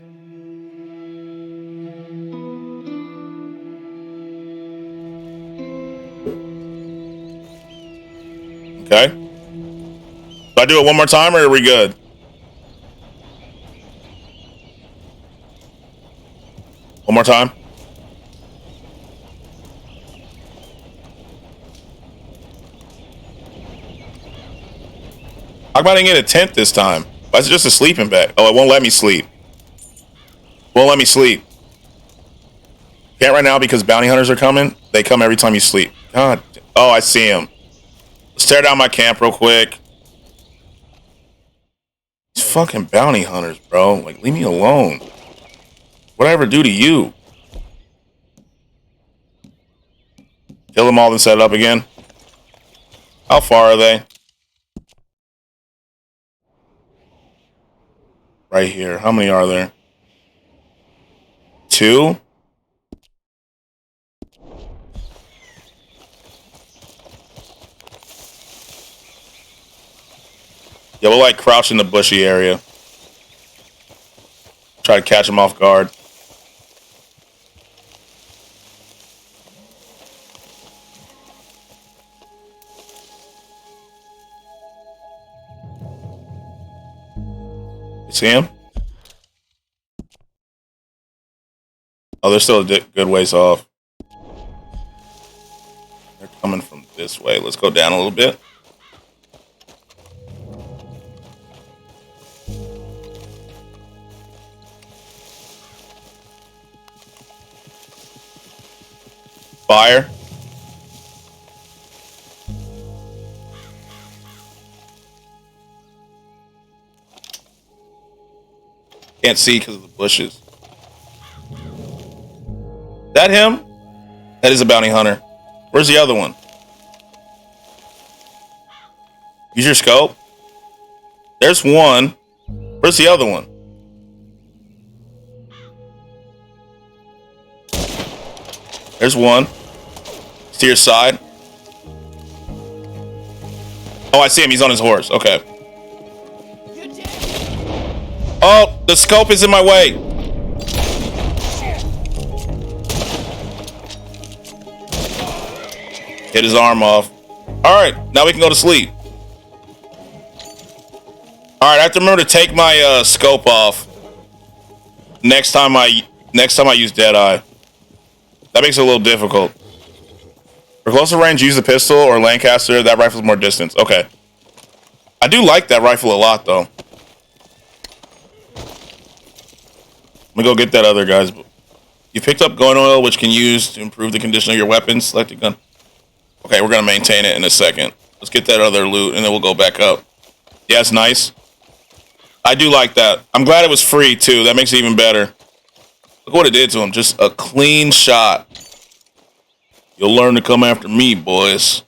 Okay. Do I do it one more time or are we good? One more time. How come I didn't get a tent this time? Why is it just a sleeping bag? Oh, it won't let me sleep. Won't let me sleep. Can't right now because bounty hunters are coming. They come every time you sleep. God. Oh, I see them. Let's tear down my camp real quick. These fucking bounty hunters, bro. Like, leave me alone. What did I ever do to you? Kill them all and set it up again. How far are they? Right here. How many are there? 2? Yeah, we'll like crouch in the bushy area. Try to catch them off guard. You see him? Oh, they're still a good ways off. They're coming from this way. Let's go down a little bit. Fire. Can't see because of the bushes. That him? That is a bounty hunter. Where's the other one? Use your scope. There's one. Where's the other one? There's one. It's to your side. Oh, I see him. He's on his horse. Okay. Oh, the scope is in my way. Hit his arm off. All right, now we can go to sleep. All right, I have to remember to take my scope off next time I use Deadeye. That makes it a little difficult. For closer range, use the pistol or Lancaster. That rifle's more distance. Okay. I do like that rifle a lot, though. Let me go get that other guy's. You picked up gun oil, which can use to improve the condition of your weapons. Select a gun. Okay, we're going to maintain it in a second. Let's get that other loot, and then we'll go back up. Yeah, it's nice. I do like that. I'm glad it was free, too. That makes it even better. Look what it did to him. Just a clean shot. You'll learn to come after me, boys.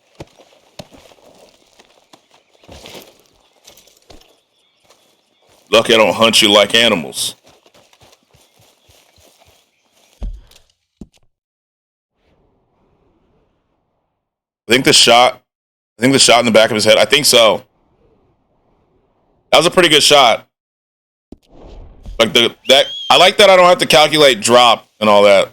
Lucky I don't hunt you like animals. I think the shot in the back of his head. I think so. That was a pretty good shot. Like I like that I don't have to calculate drop and all that.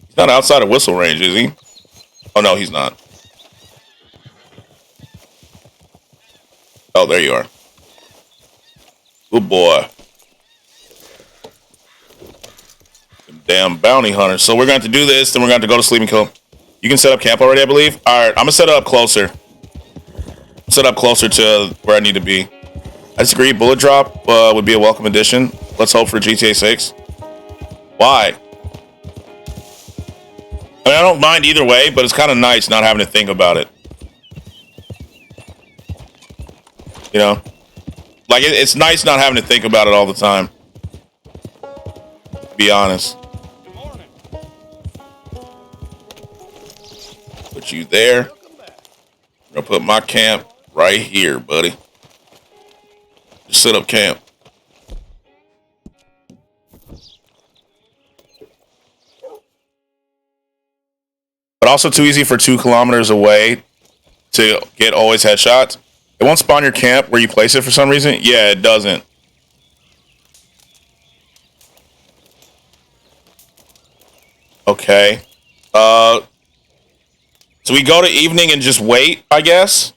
He's not outside of whistle range, is he? Oh no, he's not. Oh, there you are. Good boy. Damn bounty hunter. So we're going to do this, then we're going to go to sleep and kill him. You can set up camp already, I believe. All right, I'm going to set it up closer. Set up closer to where I need to be. I disagree. Bullet drop would be a welcome addition. Let's hope for GTA 6. Why? I mean, I don't mind either way, but it's kind of nice not having to think about it. You know? Like, it's nice not having to think about it all the time. To be honest. Put you there. I'm gonna put my camp right here, buddy. Just set up camp. But also too easy for 2 kilometers away to get always headshots. It won't spawn your camp where you place it for some reason. Yeah, it doesn't. Okay. So we go to evening and just wait, I guess.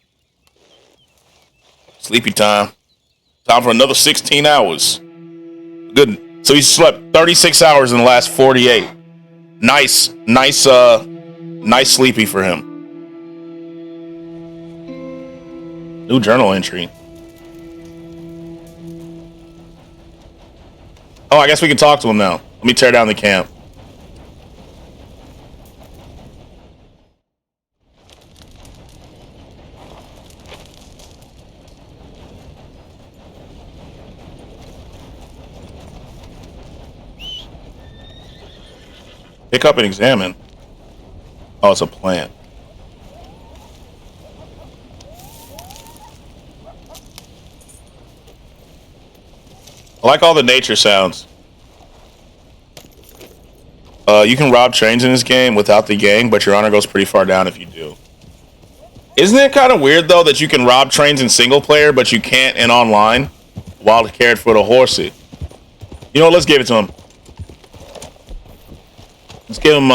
Sleepy time. Time for another 16 hours. Good. So he slept 36 hours in the last 48. Nice sleepy for him. New journal entry. Oh, I guess we can talk to him now. Let me tear down the camp. Pick up and examine. Oh, it's a plant. I like all the nature sounds. You can rob trains in this game without the gang, but your honor goes pretty far down if you do. Isn't it kind of weird, though, that you can rob trains in single player, but you can't in online? Wild carrot for the horsey. You know what? Let's give it to him. Let's give him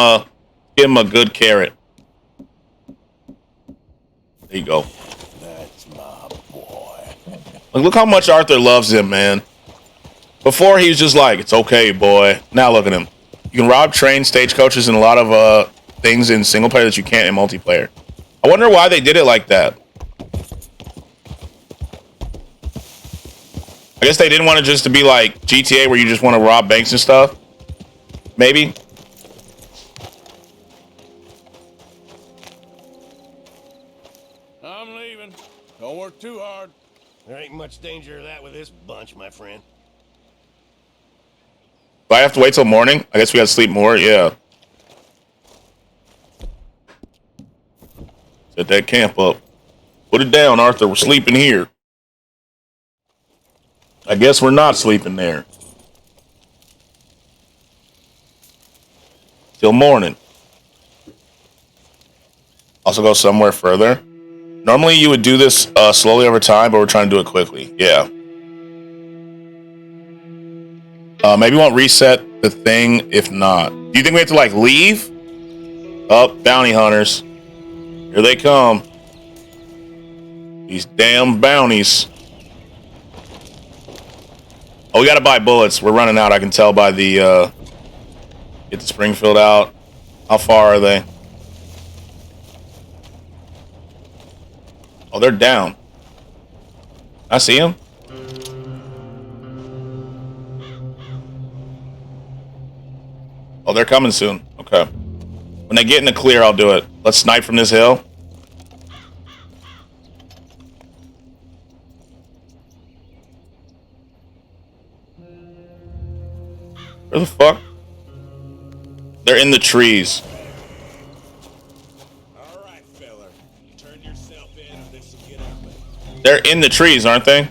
a good carrot. There you go. That's my boy. Look how much Arthur loves him, man. Before he was just like, it's okay, boy. Now look at him. You can rob train stagecoaches and a lot of things in single player that you can't in multiplayer. I wonder why they did it like that. I guess they didn't want it just to be like GTA where you just want to rob banks and stuff. Maybe. too hard. There ain't much danger of that with this bunch, my friend. Do I have to wait till morning? I guess we gotta sleep more. Yeah. Set that camp up. Put it down, Arthur. We're sleeping here. I guess we're not sleeping there. Till morning. Also go somewhere further. Normally you would do this slowly over time, but we're trying to do it quickly. Yeah. Maybe we won't reset the thing if not. Do you think we have to like leave? Oh, bounty hunters. Here they come. These damn bounties. Oh, we gotta buy bullets. We're running out. I can tell by the get the Springfield out. How far are they? Oh, they're down. I see them. Oh, they're coming soon. Okay. When they get in the clear, I'll do it. Let's snipe from this hill. Where the fuck? They're in the trees. Alright, fella. Turn yourself in and this will get ugly. They're in the trees, aren't they?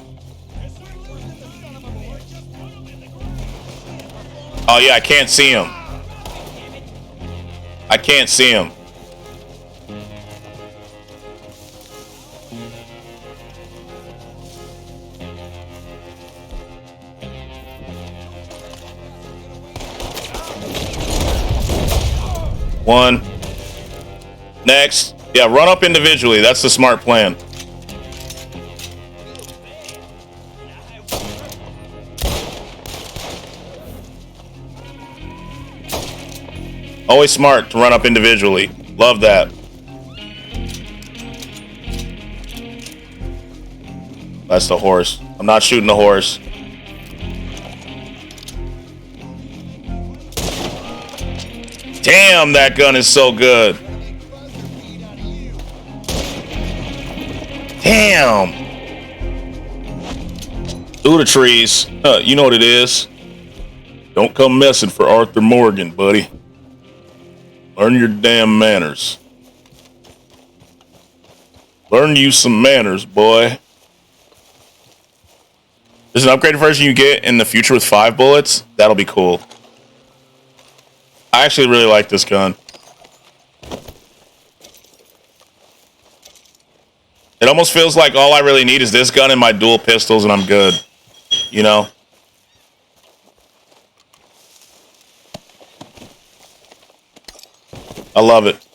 Oh yeah, I can't see them. I can't see them. One. Next. Yeah, run up individually. That's the smart plan. Always smart to run up individually. Love that. That's the horse. I'm not shooting the horse. Damn, that gun is so good. Damn. Through the trees. You know what it is. Don't come messing for Arthur Morgan, buddy. Learn your damn manners. Learn you some manners, boy. There's an upgraded version you get in the future with 5 bullets. That'll be cool. I actually really like this gun. It almost feels like all I really need is this gun and my dual pistols and I'm good. You know? I love it.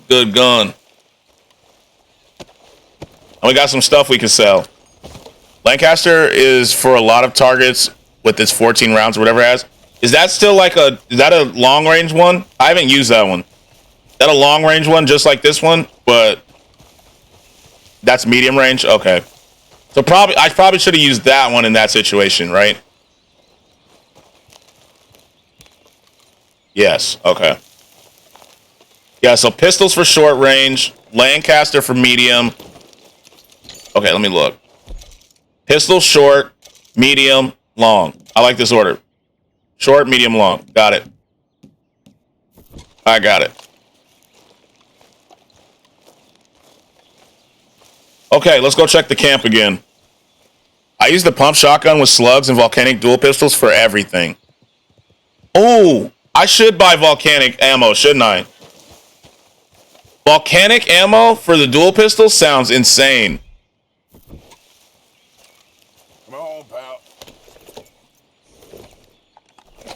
Good gun. And we got some stuff we can sell. Lancaster is for a lot of targets with its 14 rounds or whatever it has. Is that still like is that a long range one? I haven't used that one. Is that a long range one just like this one? But that's medium range? Okay. So I probably should have used that one in that situation, right? Yes, okay. Yeah, so pistols for short range, Lancaster for medium. Okay, let me look. Pistol, short, medium, long. I like this order. Short, medium, long. Got it. I got it. Okay, let's go check the camp again. I use the pump shotgun with slugs and volcanic dual pistols for everything. Oh, I should buy volcanic ammo, shouldn't I? Volcanic ammo for the dual pistol sounds insane. Come on, pal.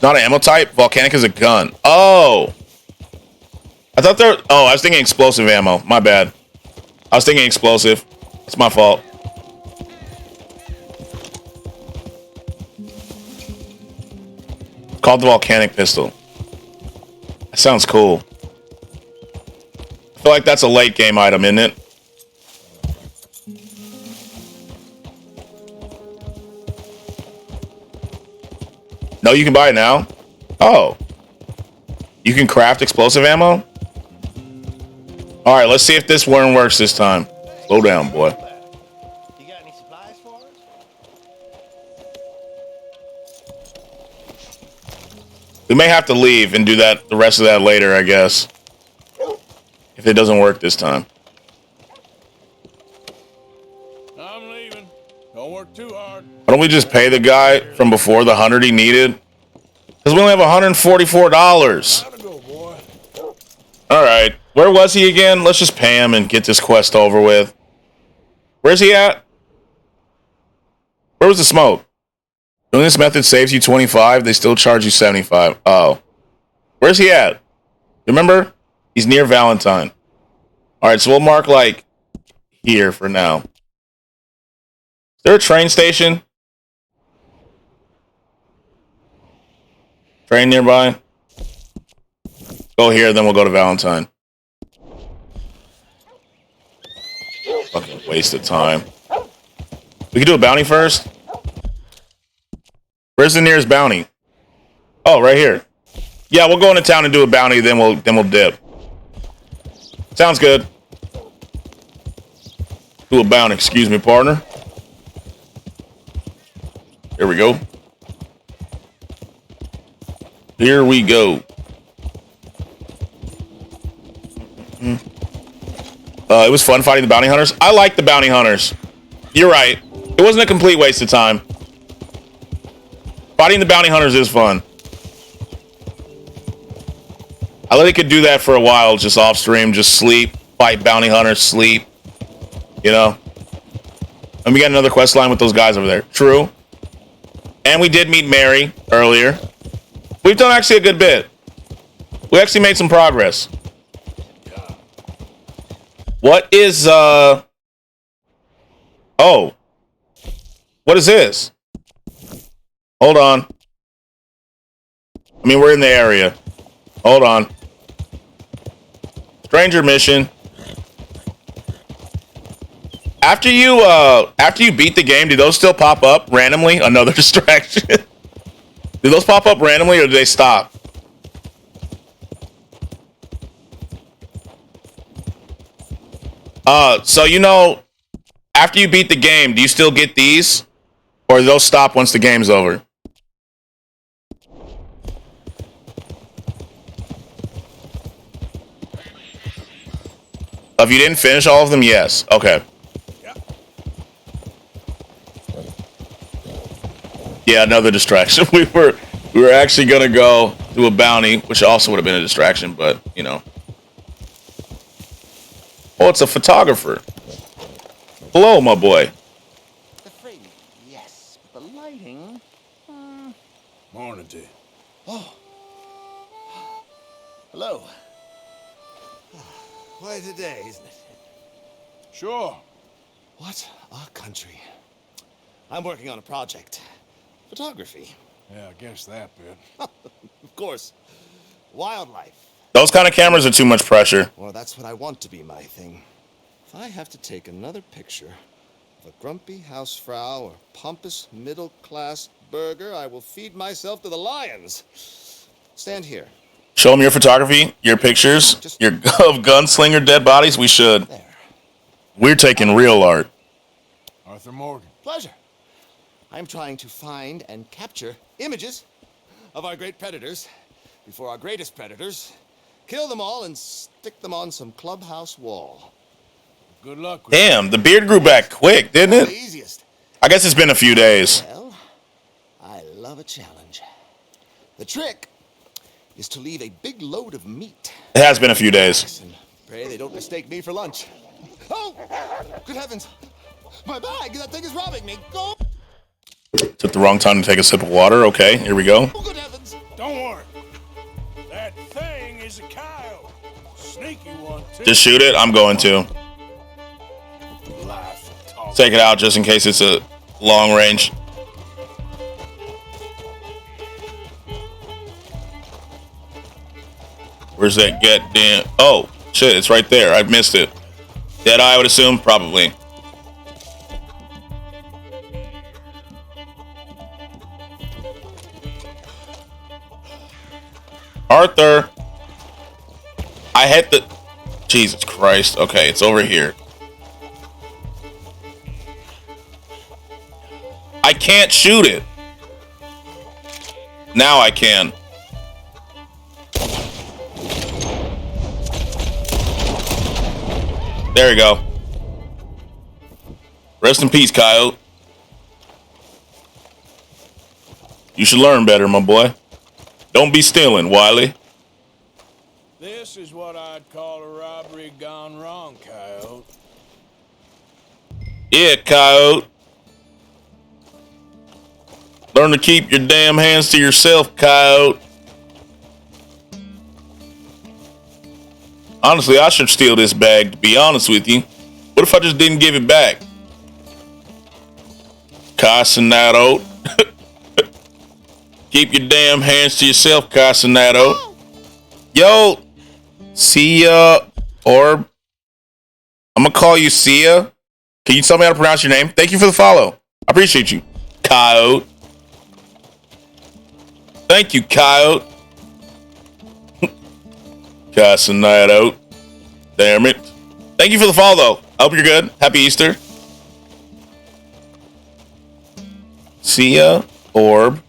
Not an ammo type. Volcanic is a gun. Oh. I thought they're... Oh, I was thinking explosive ammo. My bad. I was thinking explosive. It's my fault. Called the volcanic pistol. That sounds cool. I feel like that's a late game item, isn't it? No, you can buy it now? Oh. You can craft explosive ammo? Alright, let's see if this one works this time. Slow down, boy. We may have to leave and do that the rest of that later, I guess. If it doesn't work this time. I'm leaving. Don't work too hard. Why don't we just pay the guy from before the 100 he needed? Because we only have $144. Alright. Where was he again? Let's just pay him and get this quest over with. Where's he at? Where was the smoke? Doing this method saves you 25. They still charge you 75. Oh. Where's he at? Remember? He's near Valentine. Alright, so we'll mark, like, here for now. Is there a train station? Train nearby? Go here, then we'll go to Valentine. Fucking waste of time. We can do a bounty first? Where's the nearest bounty? Oh, right here. Yeah, we'll go into town and do a bounty, then we'll dip. Sounds good. Do a bounty, excuse me, partner. Here we go. Here we go. It was fun fighting the bounty hunters. I like the bounty hunters. You're right. It wasn't a complete waste of time. Fighting the bounty hunters is fun. I literally could do that for a while, just off stream, just sleep, fight bounty hunters, sleep. You know? And we got another quest line with those guys over there. True. And we did meet Mary earlier. We've done actually a good bit. We actually made some progress. What is, Oh. What is this? Hold on. I mean, we're in the area. Hold on. Stranger mission. After you beat the game, do those still pop up randomly? Another distraction. Do those pop up randomly or do they stop? So you know, after you beat the game, do you still get these? Or do those stop once the game's over? If you didn't finish all of them, yes. Okay. Yeah, another distraction. We were actually gonna go do a bounty, which also would have been a distraction, but you know. Oh, it's a photographer. Hello, my boy. The frame, yes, but the lighting. Morning, T. Oh. Hello. Quite a day, isn't it? Sure. What a country. I'm working on a project. Photography. Yeah, I guess that bit. Of course. Wildlife. Those kind of cameras are too much pressure. Well, that's what I want to be my thing. If I have to take another picture of a grumpy housefrau or pompous middle-class burger, I will feed myself to the lions. Stand here. Show them your photography, your pictures, your of gunslinger dead bodies. We should. We're taking real art. Arthur Morgan. Pleasure. I'm trying to find and capture images of our great predators before our greatest predators kill them all and stick them on some clubhouse wall. Good luck with Damn, the beard grew back quick, didn't it? The easiest. I guess it's been a few days. Well, I love a challenge. The trick is to leave a big load of meat. It has been a few days. And pray they don't mistake me for lunch. Oh, good heavens. My bag, that thing is robbing me. Go. Took the wrong time to take a sip of water. Okay, here we go. Oh, good heavens. Don't worry. That thing is a coyote. Sneaky one, too. Just shoot it. I'm going to. Take it out just in case it's a long range. Where's that get damn? Oh, shit, it's right there. I missed it. Dead eye, I would assume? Probably. Arthur! I hit the... Jesus Christ. Okay, it's over here. I can't shoot it. Now I can. There you go. Rest in peace, Coyote. You should learn better, my boy. Don't be stealing, Wiley. This is what I'd call a robbery gone wrong, Coyote. Yeah, Coyote. Learn to keep your damn hands to yourself, Coyote. Honestly, I should steal this bag, to be honest with you. What if I just didn't give it back? Casanado. Keep your damn hands to yourself, Casanado. Yo, Sia Orb. I'm gonna call you Sia. Can you tell me how to pronounce your name? Thank you for the follow. I appreciate you, Coyote. Thank you, Coyote. Casanado. Damn it. Thank you for the follow, though. I hope you're good. Happy Easter. Sia Orb.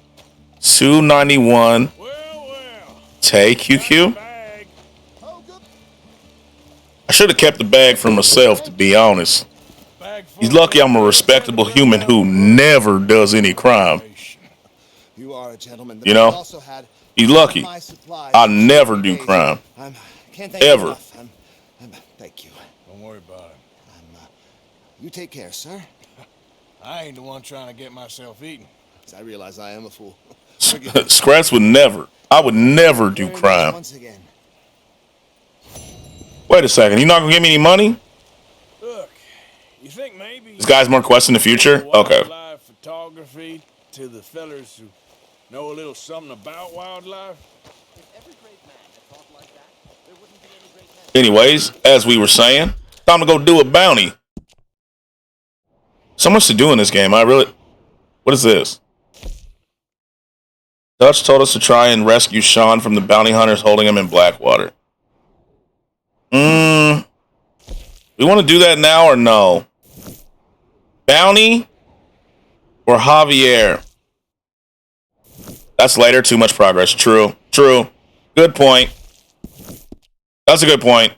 Sue 91. Tay QQ. I should have kept the bag for myself, to be honest. He's lucky I'm a respectable human who never does any crime. You are a gentleman. You know? He's lucky. I never do crime. Ever. Thank you. Don't worry about it. You take care, sir. I ain't the one trying to get myself eaten. I realize I am a fool. Scratch would never. I would never do crime. Once again. Wait a second. You not gonna give me any money? Look, you think maybe This guy's more quests in the future? Okay. wildlife photography to the fellers who know a little something about wildlife? Anyways, as we were saying, time to go do a bounty. So much to do in this game. What is this? Dutch told us to try and rescue Sean from the bounty hunters holding him in Blackwater. We want to do that now or no? Bounty or Javier? That's later. Too much progress. True. Good point. That's a good point.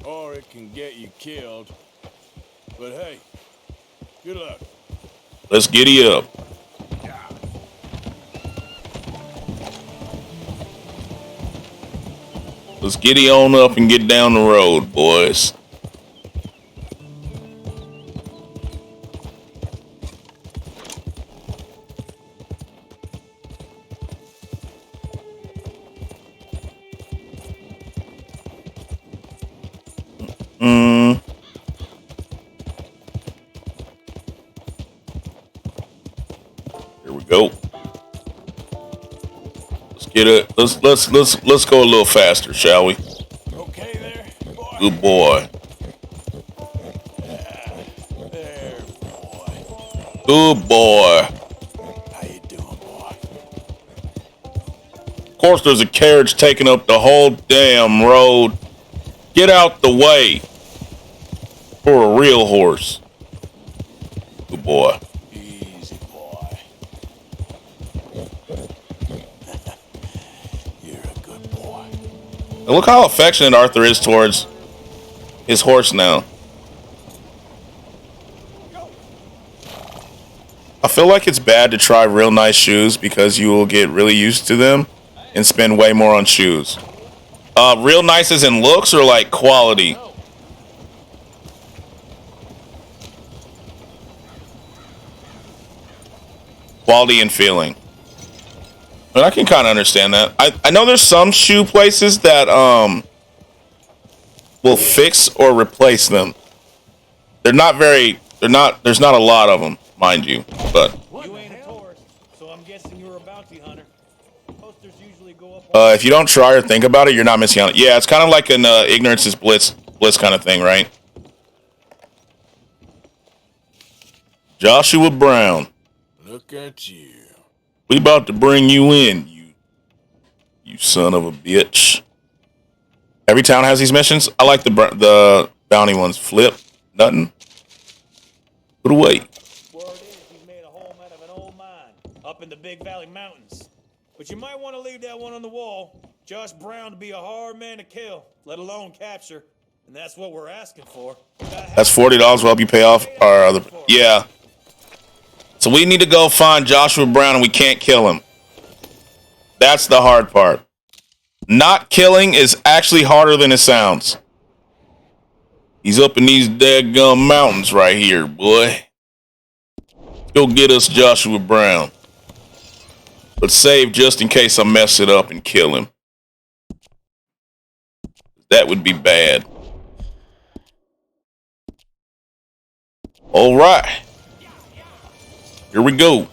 Or it can get you killed. But hey, good luck. Let's giddy up. Let's giddy on up and get down the road, boys. Here we go. Let's get it. Let's go a little faster, shall we? Okay there, boy. Good boy. There, boy. Good boy. How you doing, boy? Of course, there's a carriage taking up the whole damn road. Get out the way. For a real horse. Good boy. Easy, boy. You're a good boy. And look how affectionate Arthur is towards his horse now. I feel like it's bad to try real nice shoes because you will get really used to them and spend way more on shoes. Real nice as in looks or like quality? Quality and feeling. But I can kind of understand that. I know there's some shoe places that will fix or replace them. There's not a lot of them, mind you, but You ain't a tourist, so I'm guessing you're a bounty hunter. Posters usually go up. if you don't try or think about it, you're not missing out. Yeah, it's kind of like an ignorance is bliss kind of thing, right? Joshua Brown. Look at you. We about to bring you in, you son of a bitch. Every town has these missions. I like the bounty ones. Flip, nothing. Put away. Word is he's made a home out of an old mine up in the Big Valley Mountains. But you might want to leave that one on the wall Josh Brown to be a hard man to kill, let alone capture. And that's what we're asking for. That's $40 will help you pay off our other. Yeah. So we need to go find Joshua Brown and we can't kill him. That's the hard part. Not killing is actually harder than it sounds. He's up in these daggum mountains right here, boy. Go get us Joshua Brown. But save just in case I mess it up and kill him. That would be bad. All right. Here we go.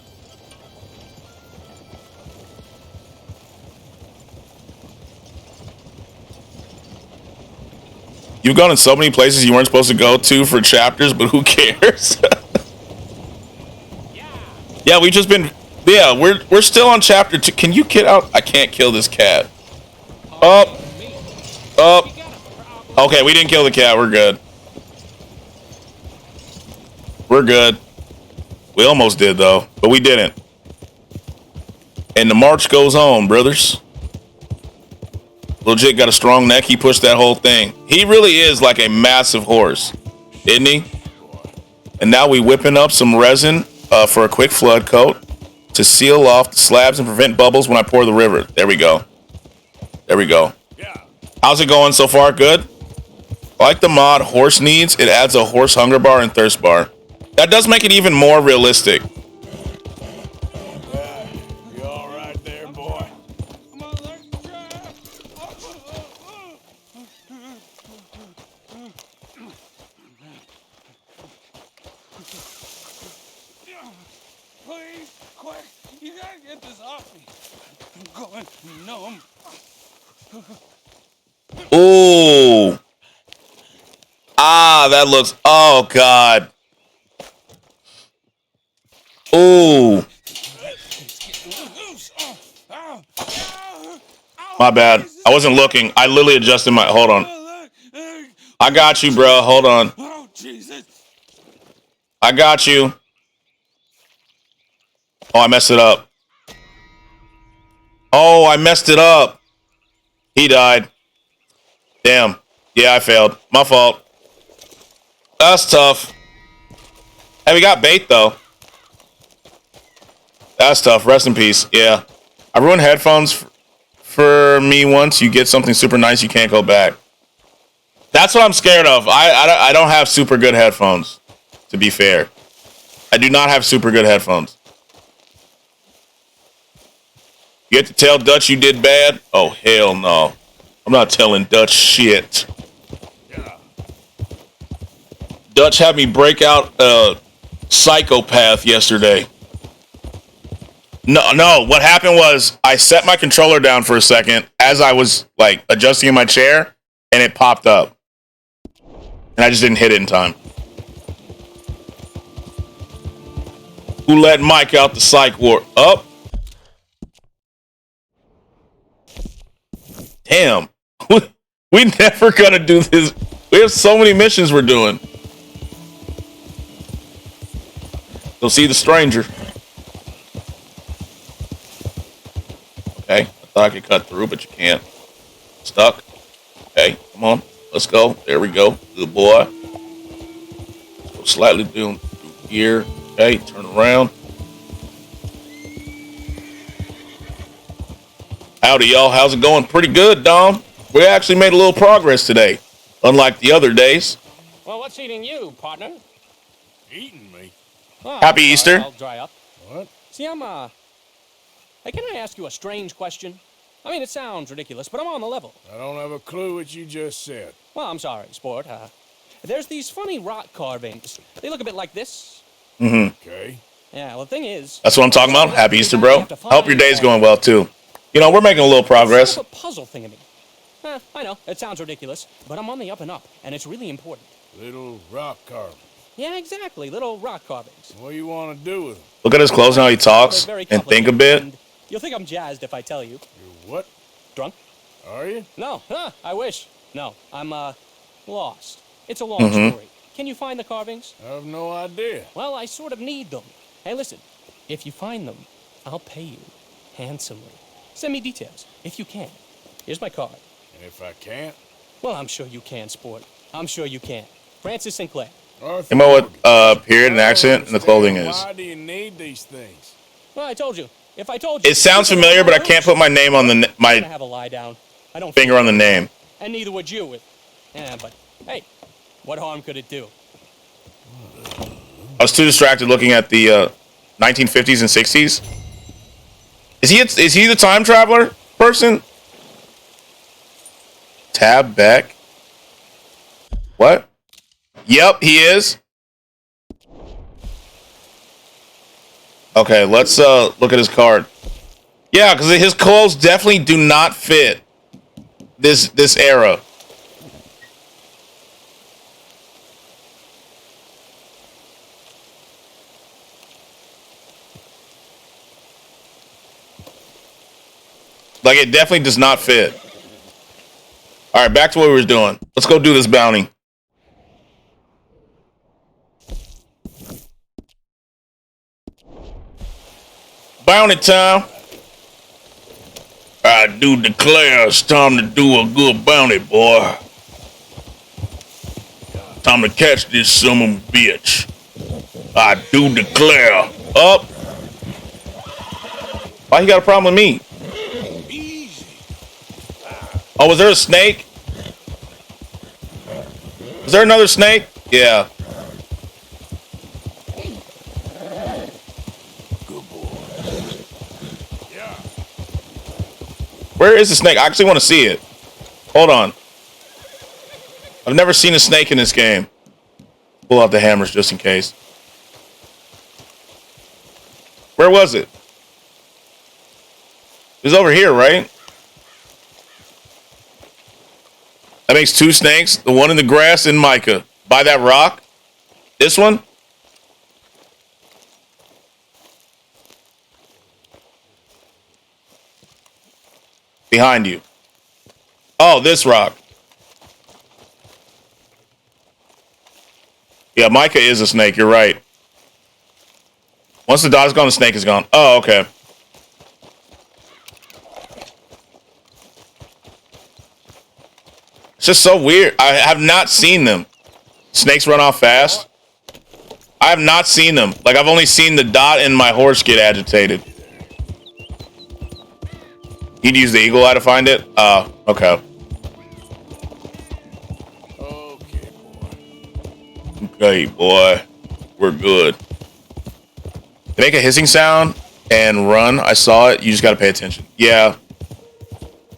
You've gone in so many places you weren't supposed to go to for chapters, but who cares? Yeah, we've just been... Yeah, we're still on chapter 2. Can you get out? I can't kill this cat. Up. Up. Okay, we didn't kill the cat. We're good. We're good. We almost did, though, but we didn't. And the march goes on, brothers. Legit got a strong neck. He pushed that whole thing. He really is like a massive horse, isn't he? And now we whipping up some resin for a quick flood coat to seal off the slabs and prevent bubbles when I pour the river. There we go. There we go. How's it going so far? Good? I like the mod horse needs. It adds a horse hunger bar and thirst bar. That does make it even more realistic. You all right there, boy? Please, quick, you gotta get this off me. I'm going numb. Ooh. Ah, that looks... Oh, God. Ooh. My bad. I wasn't looking. I literally adjusted my... Hold on. I got you, bro. Hold on. Oh, Jesus. I got you. Oh, I messed it up. Oh, I messed it up. He died. Damn. Yeah, I failed. My fault. That's tough. Hey, we got bait, though. That's tough. Rest in peace. Yeah. I ruined headphones for me once. You get something super nice, you can't go back. That's what I'm scared of. I don't have super good headphones, to be fair. I do not have super good headphones. You have to tell Dutch you did bad? Oh, hell no. I'm not telling Dutch shit. Dutch had me break out a psychopath yesterday. No, what happened was I set my controller down for a second as I was like adjusting in my chair and it popped up. And I just didn't hit it in time. Who let Mike out the psych ward? Up. Damn. We never gonna do this. We have so many missions we're doing. Go see the stranger. Okay, I thought I could cut through, but you can't. Stuck. Okay, come on. Let's go. There we go. Good boy. Go slightly through here. Okay, turn around. Howdy, y'all. How's it going? Pretty good, Dom. We actually made a little progress today, unlike the other days. Well, what's eating you, partner? Eating me? Oh, Happy I'm Easter. sorry, I'll dry up. What? See, Hey, can I ask you a strange question? I mean, it sounds ridiculous, but I'm on the level. I don't have a clue what you just said. Well, I'm sorry, sport. There's these funny rock carvings. They look a bit like this. Mm-hmm. Okay. Yeah, well, the thing is... That's what I'm talking about. Happy Easter, bro. I hope your day's going well, too. You know, we're making a little progress. It's sort of a puzzle thing to me. I know, it sounds ridiculous, but I'm on the up and up, and it's really important. Little rock carving. Yeah, exactly. Little rock carvings. What do you want to do with them? Look at his clothes and how he talks and think a bit. And you'll think I'm jazzed if I tell you. You're what? Drunk? Are you? No, I wish. No, I'm, lost. It's a long Mhm. story. Can you find the carvings? I have no idea. Well, I sort of need them. Hey, listen, if you find them, I'll pay you handsomely. Send me details, if you can. Here's my card. And if I can't? Well, I'm sure you can, sport. I'm sure you can. Francis Sinclair. You know what period and accent and the clothing is. Why do you need these things? Well, I told you. If I told you. It sounds familiar, but I can't put my name on the my have a lie down. I don't finger on the name. And neither would you. Yeah, but hey, what harm could it do? I was too distracted looking at the 1950s and 60s. Is he the time traveler person? Tab back. What? Yep, he is. Okay, let's look at his card. Yeah, because his clothes definitely do not fit this era. Like, it definitely does not fit. All right, back to what we were doing. Let's go do this bounty. Bounty time. I do declare it's time to do a good bounty, boy. Time to catch this son of a bitch. I do declare. Up. Why you got a problem with me? Oh, was there a snake? Was there another snake? Yeah. Where is the snake? I actually want to see it. Hold on. I've never seen a snake in this game. Pull out the hammers just in case. Where was it? It was over here, right? That makes two snakes. The one in the grass in Micah. By that rock. This one? Behind you. Oh, this rock. Yeah, Micah is a snake. You're right. Once the dot is gone, the snake is gone. Oh, okay. It's just so weird. I have not seen them. Snakes run off fast. I have not seen them. Like, I've only seen the dot and my horse get agitated. You'd use the eagle eye to find it? Oh, okay. Okay, boy. We're good. They make a hissing sound and run. I saw it. You just got to pay attention. Yeah.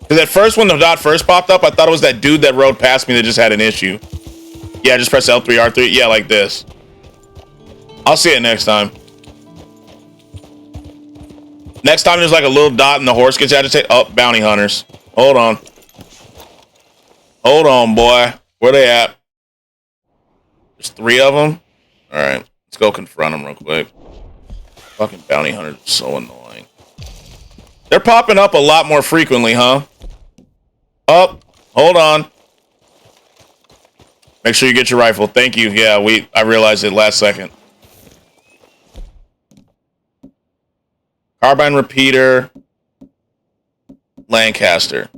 Because at first, when the dot first popped up, I thought it was that dude that rode past me that just had an issue. Yeah, just press L3, R3. Yeah, like this. I'll see it next time. Next time there's like a little dot and the horse gets agitated. Oh, bounty hunters. Hold on. Hold on, boy. Where they at? There's 3 of them. All right. Let's go confront them real quick. Fucking bounty hunters are so annoying. They're popping up a lot more frequently, huh? Up. Hold on. Make sure you get your rifle. Thank you. Yeah, I realized it last second. Carbine repeater. Lancaster.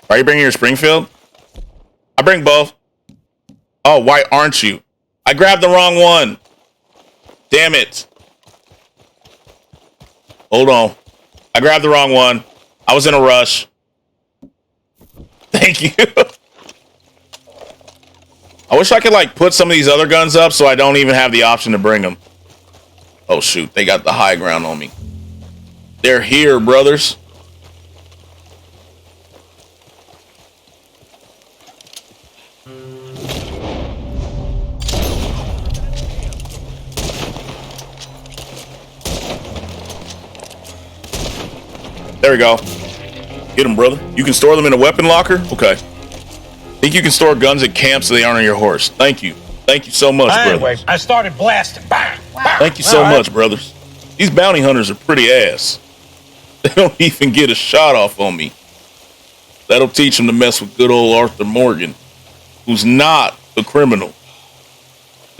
Are you bringing your Springfield? I bring both. Oh, why aren't you? I grabbed the wrong one. Damn it. Hold on. I grabbed the wrong one. I was in a rush. Thank you. I wish I could like put some of these other guns up so I don't even have the option to bring them. Oh shoot, they got the high ground on me. They're here, brothers. There we go. Get them, brother. You can store them in a weapon locker? Okay. Think you can store guns at camp so they aren't on your horse. Thank you. Thank you so much, Anyway, brothers. I started blasting. Bang! Bang! Thank you so much, brothers. These bounty hunters are pretty ass. They don't even get a shot off on me. That'll teach them to mess with good old Arthur Morgan, who's not a criminal.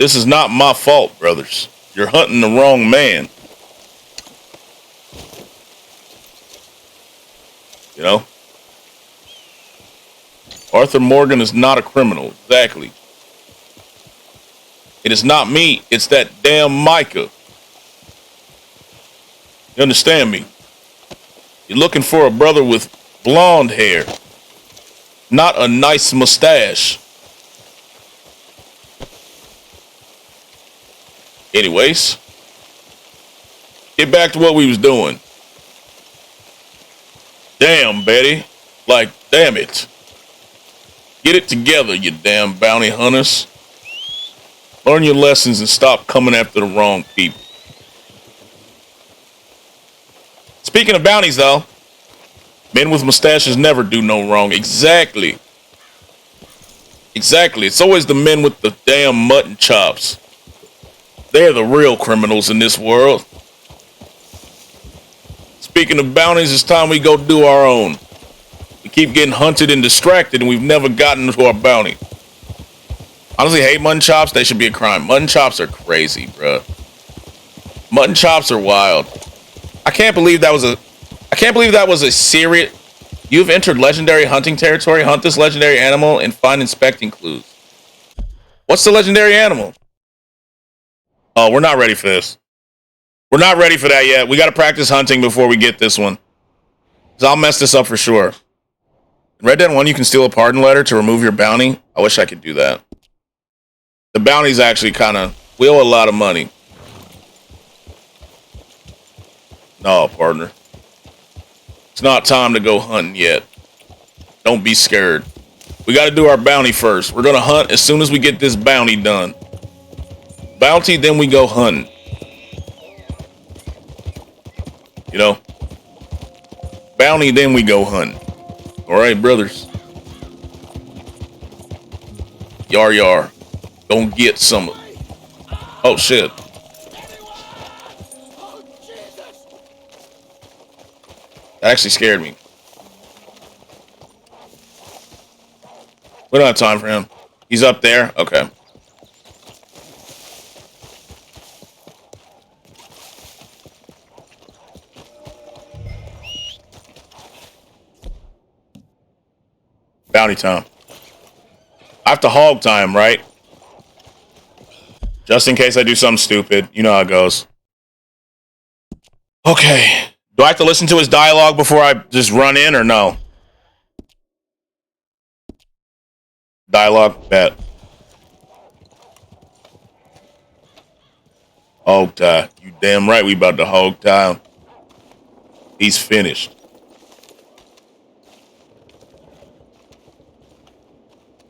This is not my fault, brothers. You're hunting the wrong man. You know? Arthur Morgan is not a criminal. Exactly. It is not me. It's that damn Micah. You understand me? You're looking for a brother with blonde hair. Not a nice mustache. Anyways, get back to what we was doing. Damn, Betty. Like, damn it. Get it together, you damn bounty hunters. Learn your lessons and stop coming after the wrong people. Speaking of bounties, though, men with mustaches never do no wrong. Exactly. Exactly. It's always the men with the damn mutton chops. They're the real criminals in this world. Speaking of bounties, it's time we go do our own. We keep getting hunted and distracted, and we've never gotten to our bounty. Honestly, hate mutton chops. They should be a crime. Mutton chops are crazy, bruh. Mutton chops are wild. I can't believe that was a serious. You've entered legendary hunting territory. Hunt this legendary animal and find inspecting clues. What's the legendary animal? Oh, we're not ready for this. We're not ready for that yet. We got to practice hunting before we get this one. Because I'll mess this up for sure. In Red Dead 1, you can steal a pardon letter to remove your bounty. I wish I could do that. The bounties actually kind of... We owe a lot of money. No, partner. It's not time to go hunting yet. Don't be scared. We got to do our bounty first. We're going to hunt as soon as we get this bounty done. Bounty, then we go hunting. You know? Bounty, then we go hunting. Alright, brothers. Yar yar. Don't get some of it. Oh, shit. That actually scared me. We don't have time for him. He's up there? Okay. Bounty time. I have to hog time, right? Just in case I do something stupid. You know how it goes. Okay. Do I have to listen to his dialogue before I just run in or no? Dialogue? Bet. Hog tie. You damn right we about to hog tie him. He's finished.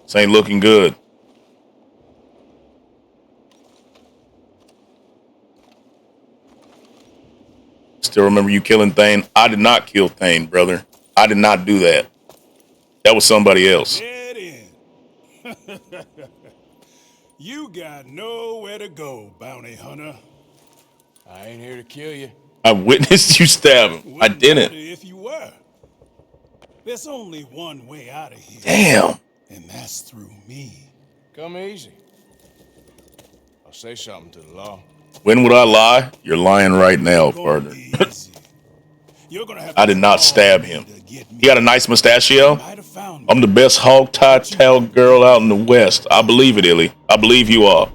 This ain't looking good. Still remember you killing Thane? I did not kill Thane, brother. I did not do that. That was somebody else. Get in. You got nowhere to go, bounty hunter. I ain't here to kill you. I witnessed you stab him. I didn't. If you were. There's only one way out of here. Damn. And that's through me. Come easy. I'll say something to the law. When would I lie? You're lying right now, partner. I did not stab him. He got a nice mustachio. I'm the best hog-tie-tailed girl out in the West. I believe it, Illy. I believe you are.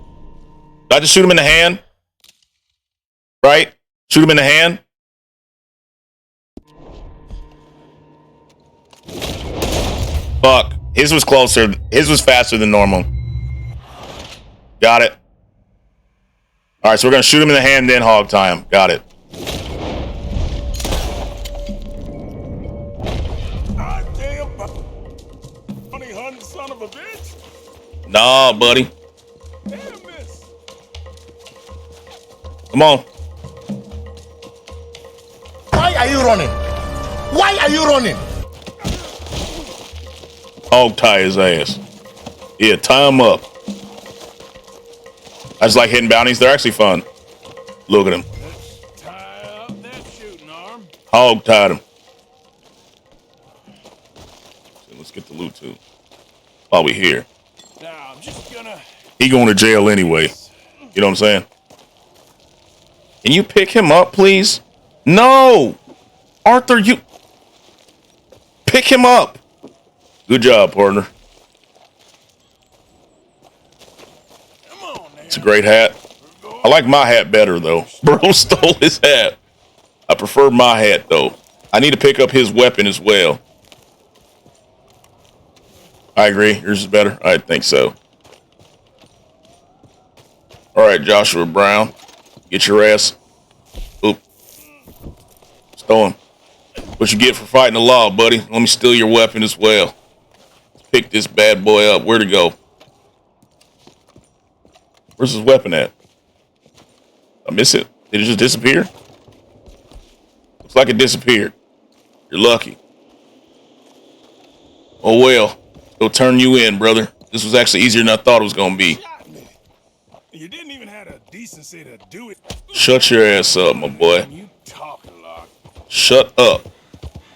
Did I just shoot him in the hand? Right? Shoot him in the hand? Fuck. His was closer. His was faster than normal. Got it. All right, so we're going to shoot him in the hand, then hog tie him. Got it. Damn, honey hunting son of a bitch. Nah, buddy. Come on. Why are you running? Why are you running? Hog tie his ass. Yeah, tie him up. I just like hitting bounties. They're actually fun. Look at him. Hog tied him. So let's get the loot too. While we here. Now I'm just gonna. He going to jail anyway. You know what I'm saying? Can you pick him up, please? No! Arthur, you... Pick him up! Good job, partner. It's a great hat. I like my hat better, though. Bro stole his hat. I prefer my hat, though. I need to pick up his weapon as well. I agree. Yours is better? I think so. All right, Joshua Brown. Get your ass. Oop. Stole him. What you get for fighting the law, buddy? Let me steal your weapon as well. Let's pick this bad boy up. Where'd it go? Where's his weapon at? I miss it. Did it just disappear? Looks like it disappeared. You're lucky. Oh well. It'll turn you in, brother. This was actually easier than I thought it was gonna be. You didn't even have the decency to do it. Shut your ass up, my boy. You talk a lot. Shut up.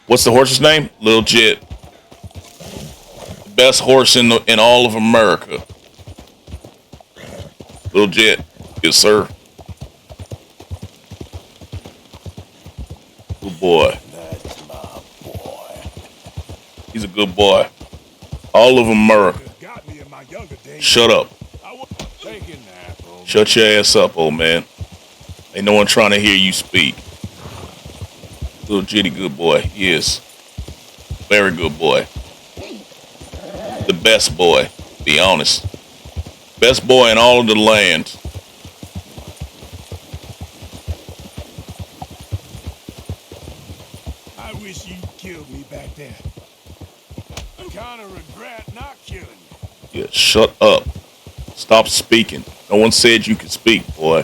What's the horse's name? Lil Jit. The best horse in all of America. Lil Jit. Yes, sir. Good boy. That's my boy. He's a good boy. All of America. Got me in my younger days. Shut up. I was taking that, bro. Shut your ass up, old man. Ain't no one trying to hear you speak. Little Jitty, good boy. He is. Very good boy. The best boy, to be honest. Best boy in all of the land. I wish you killed me back then. I kind of regret not killing you. Yeah, shut up. Stop speaking. No one said you could speak, boy.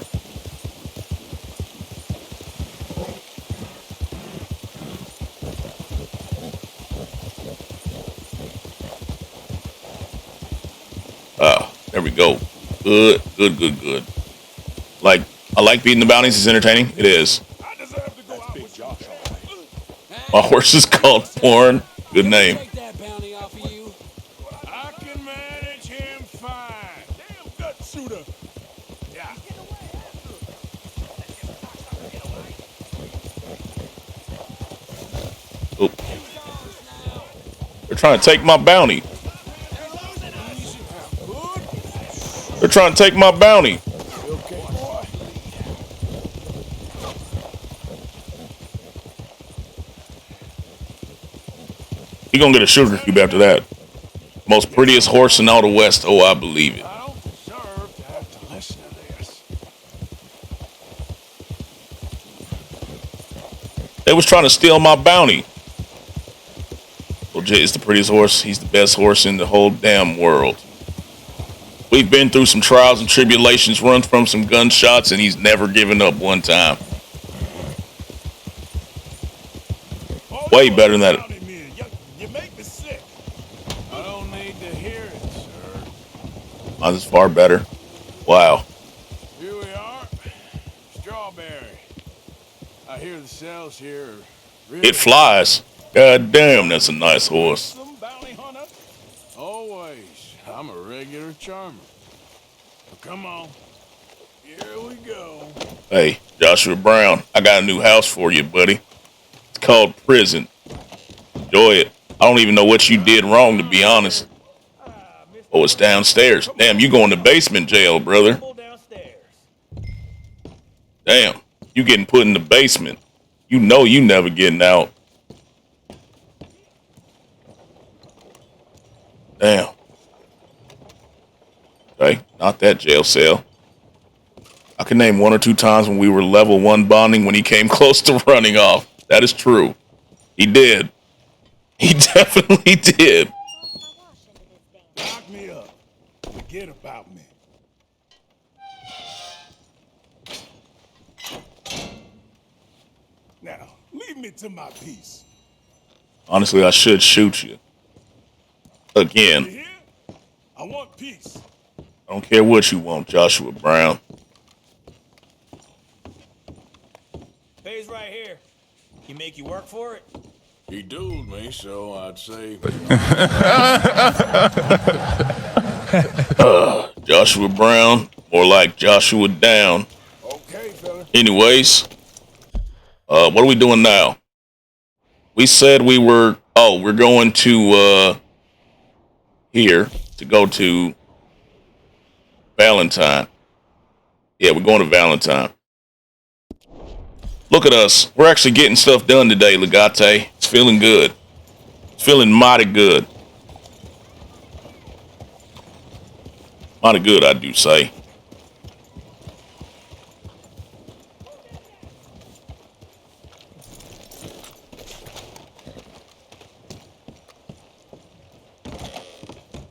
Ah, there we go. Good, good, good, good. Like, I like beating the bounties. It's entertaining. It is. My horse is called Porn. Good name. I can manage him fine. Damn gut shooter. Yeah. Oop. They're trying to take my bounty. They're trying to take my bounty. He gonna get a sugar cube after that. Most prettiest horse in all the West. Oh, I believe it. I don't deserve to have to listen to this. They was trying to steal my bounty. Well, Jay is the prettiest horse. He's the best horse in the whole damn world. We've been through some trials and tribulations, run from some gunshots, and he's never given up one time. Way better than that. You make me sick. I don't need to hear it, sir. Oh, this is far better. Wow. Here we are. Strawberry. I hear the cells here are really... It flies. God damn, that's a nice horse. Some bounty hunter? Always. I'm a regular charmer. Well, come on. Here we go. Hey, Joshua Brown, I got a new house for you, buddy. It's called prison. Enjoy it. I don't even know what you did wrong, to be honest. Oh, it's downstairs. Damn, you going to basement jail, brother. Damn, you getting put in the basement. You know you never getting out. Damn. Okay, not that jail cell. I can name one or two times when we were level 1 bonding when he came close to running off. That is true. He did. He definitely did. Lock me up. Forget about me. Now, leave me to my peace. Honestly, I should shoot you. Again. I want peace. I don't care what you want, Joshua Brown. Pays right here. He make you work for it? He dueled me, so I'd say... Joshua Brown, More like Joshua down. Okay, fella. Anyways, what are we doing now? We said we were, we're going to, here to go to Valentine. Yeah, we're going to Valentine. Look at us. We're actually getting stuff done today, Legate. It's feeling good. It's feeling mighty good. Mighty good, I do say.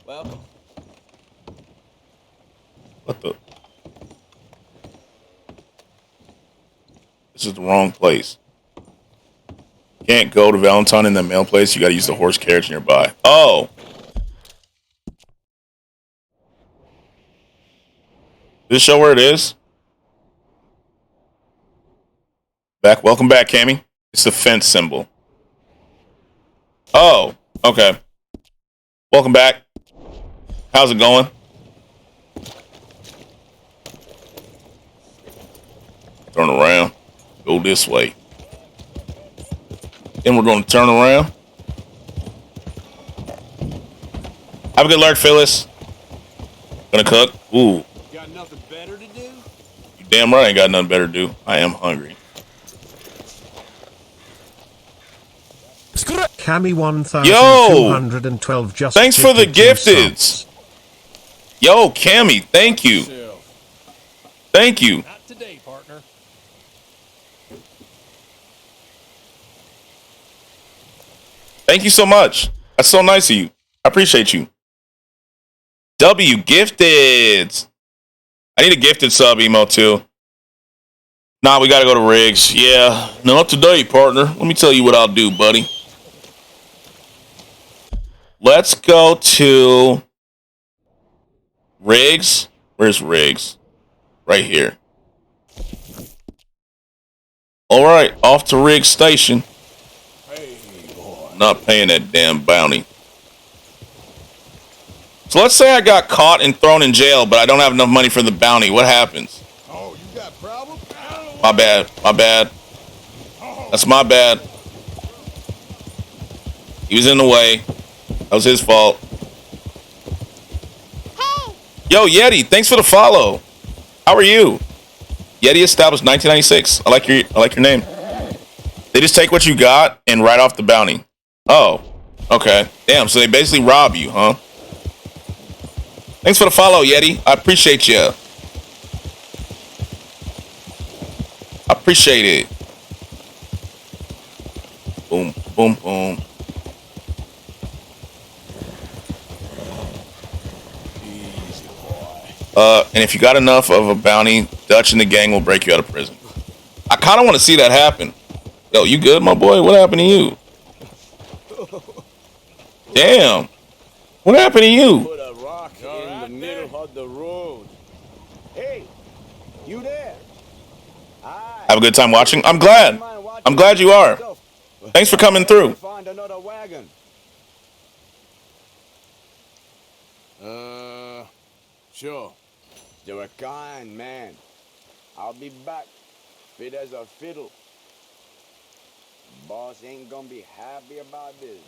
Welcome. What the? This is the wrong place. Can't go to Valentine in the mail place. You gotta use the horse carriage nearby. Oh! Does it show where it is? Back. Welcome back, Cammy. It's the fence symbol. Oh, okay. Welcome back. How's it going? Turn around. Go this way. Then we're going to turn around. Have a good lurk, Phyllis. Gonna cook. Ooh. Got nothing better to do? You damn right I ain't got nothing better to do. I am hungry. Cammy 1212 just thanks for the 52 gifteds. subs. Yo, Cammy, thank you. Thank you. Not today, partner. Thank you so much. That's so nice of you. I appreciate you. W gifted. I need a gifted sub emo too. Nah, we gotta go to Riggs. Yeah, not today, partner. Let me tell you what I'll do, buddy. Let's go to Riggs. Where's Riggs? Right here. All right, off to Riggs Station. Not paying that damn bounty. So let's say I got caught and thrown in jail, but I don't have enough money for the bounty. What happens? Oh, you got problems? My bad. My bad. That's my bad. He was in the way. That was his fault. Yo, Yeti, thanks for the follow. How are you? Yeti established 1996. I like your name. They just take what you got and write off the bounty. Oh, okay. Damn, so they basically rob you, huh? Thanks for the follow, Yeti. I appreciate you. I appreciate it. Boom, boom, boom. And if you got enough of a bounty, Dutch and the gang will break you out of prison. I kind of want to see that happen. Yo, you good, my boy? What happened to you? Damn. What happened to you? Put a rock in the middle of the road. Hey, you there? Have a good time watching? I'm glad. I'm glad you are. Thanks for coming through. Find another wagon. Sure. You're a kind man. I'll be back. Fit as a fiddle. Boss ain't gonna be happy about this.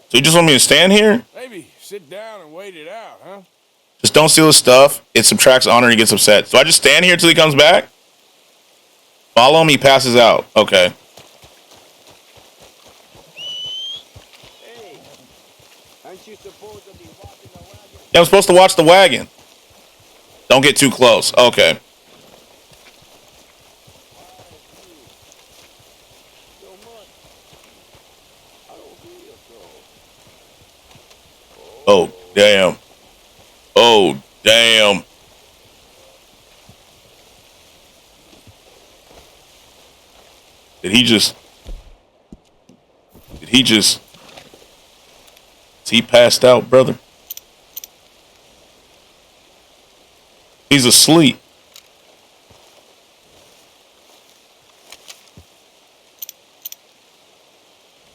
So you just want me to stand here? Maybe sit down and wait it out, huh? Just don't steal his stuff. It subtracts honor and he gets upset. So I just stand here till he comes back? Follow him, he passes out. Okay. Hey, aren't you supposed to be watching the wagon? Yeah, I'm supposed to watch the wagon. Don't get too close. Okay. Oh, damn. Oh, damn. Did he just... Is he passed out, brother? He's asleep.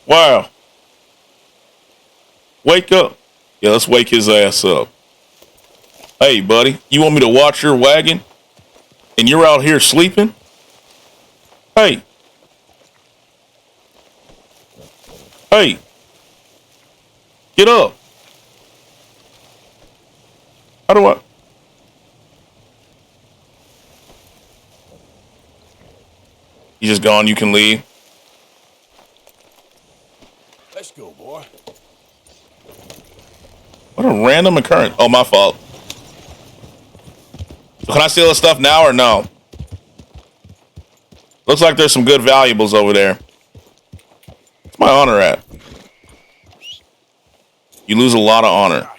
Wow. Wake up. Yeah, let's wake his ass up. Hey, buddy, you want me to watch your wagon? And you're out here sleeping? Hey. Hey. Get up. How do I? You just gone, you can leave. Let's go, boy. What a random occurrence. Oh, my fault. So can I steal the stuff now or no? Looks like there's some good valuables over there. Where's my honor at? You lose a lot of honor.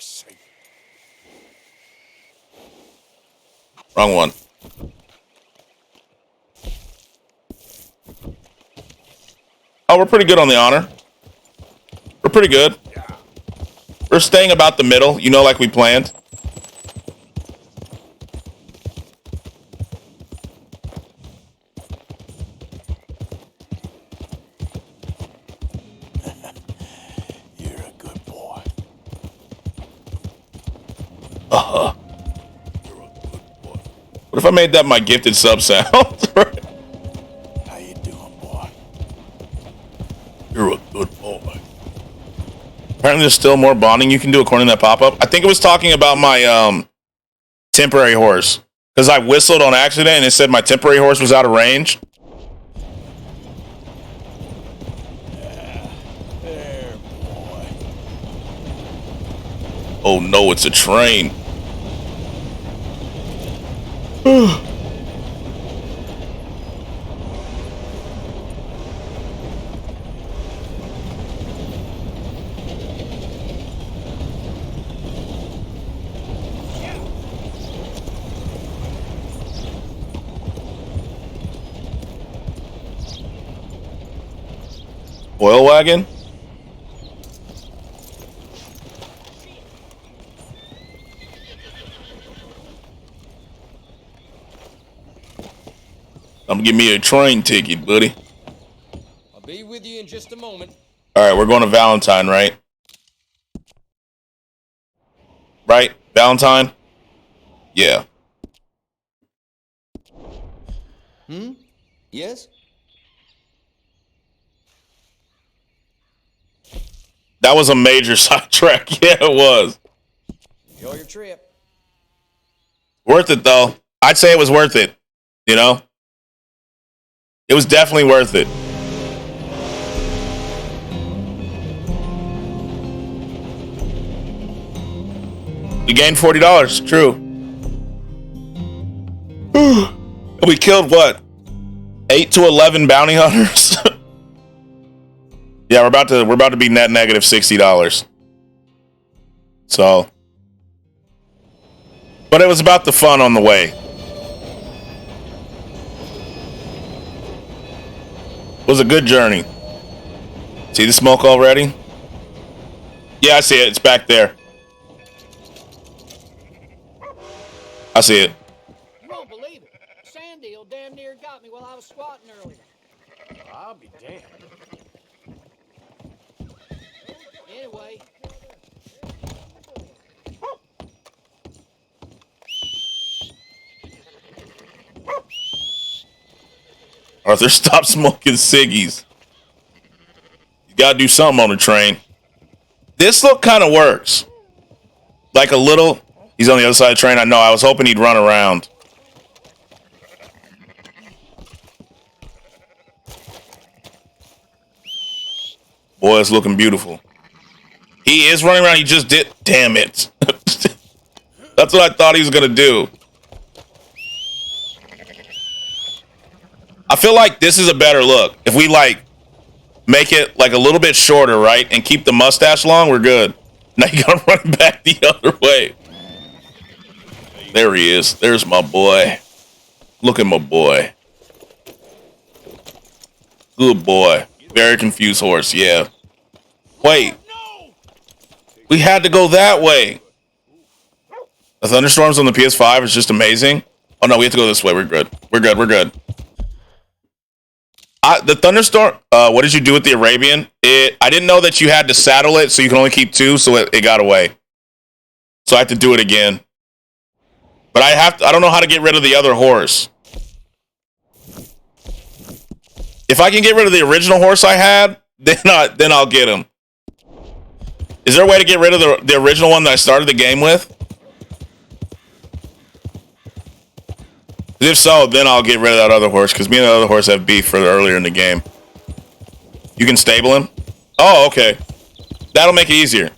Wrong one. Oh, we're pretty good on the honor. We're pretty good. We're staying about the middle, you know, like we planned. You're a good boy. What if I made that my gifted sub sound? How you doing, boy? You're a good boy. Apparently there's still more bonding you can do according to that pop-up. I think it was talking about my temporary horse. Because I whistled on accident and it said my temporary horse was out of range. There, boy. Oh no, it's a train. Oil wagon? I'm gonna give me a train ticket, buddy. I'll be with you in just a moment. All right, we're going to Valentine, right? Right? Valentine? Yeah. Yes? That was a major sidetrack. Yeah, it was. Enjoy your trip. Worth it, though. I'd say it was worth it. You know? It was definitely worth it. We gained $40. True. We killed what? 8 to 11 bounty hunters? Yeah, we're about to be net negative $60. So, but it was about the fun on the way. It was a good journey. See the smoke already? Yeah, I see it. It's back there. I see it. You won't believe it. Sand eel damn near got me while I was squatting earlier. I'll be damned. Anyway. Arthur, stop smoking ciggies. You gotta do something on the train. This look kind of works. Like a little. He's on the other side of the train. I know. I was hoping he'd run around. Boy, it's looking beautiful. He is running around. He just did. Damn it. That's what I thought he was going to do. I feel like this is a better look. If we, like, make it, like, a little bit shorter, right? And keep the mustache long, we're good. Now you got to run back the other way. There he is. There's my boy. Look at my boy. Good boy. Very confused horse, yeah. Wait. We had to go that way. The thunderstorms on the PS5 is just amazing. Oh, no, we have to go this way. We're good. We're good. We're good. The thunderstorm, what did you do with the Arabian? I didn't know that you had to saddle it so you can only keep two, so it got away. So I had to do it again. But I don't know how to get rid of the other horse. If I can get rid of the original horse I had, then I'll get him. Is there a way to get rid of the original one that I started the game with? If so, then I'll get rid of that other horse, because me and the other horse have beef for earlier in the game. You can stable him? Oh, okay. That'll make it easier.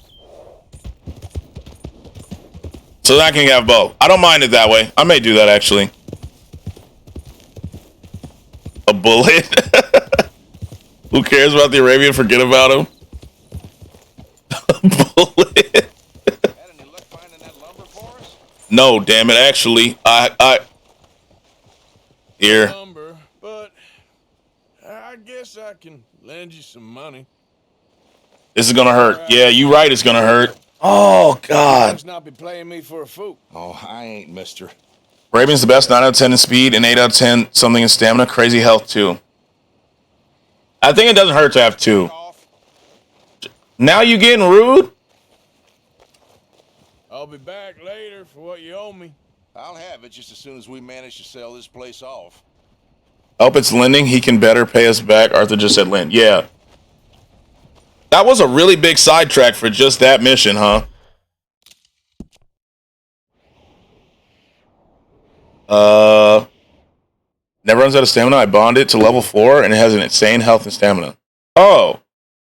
So that I can have both. I don't mind it that way. I may do that, actually. A bullet? Who cares about the Arabian? Forget about him. A bullet. No, damn it. Actually, here. But I guess I can lend you some money. This is gonna hurt. Yeah, you right. It's gonna hurt. Oh God. Must not be playing me for a fool. Oh, I ain't, mister. Arabian's the best. 9 out of 10 in speed and 8 out of 10 something in stamina. Crazy health too. I think it doesn't hurt to have 2. Now you getting rude? I'll be back later for what you owe me. I'll have it just as soon as we manage to sell this place off. I hope it's lending. He can better pay us back. Arthur just said lend. Yeah. That was a really big sidetrack for just that mission, huh? Never runs out of stamina. I bond it to level 4 and it has an insane health and stamina. Oh.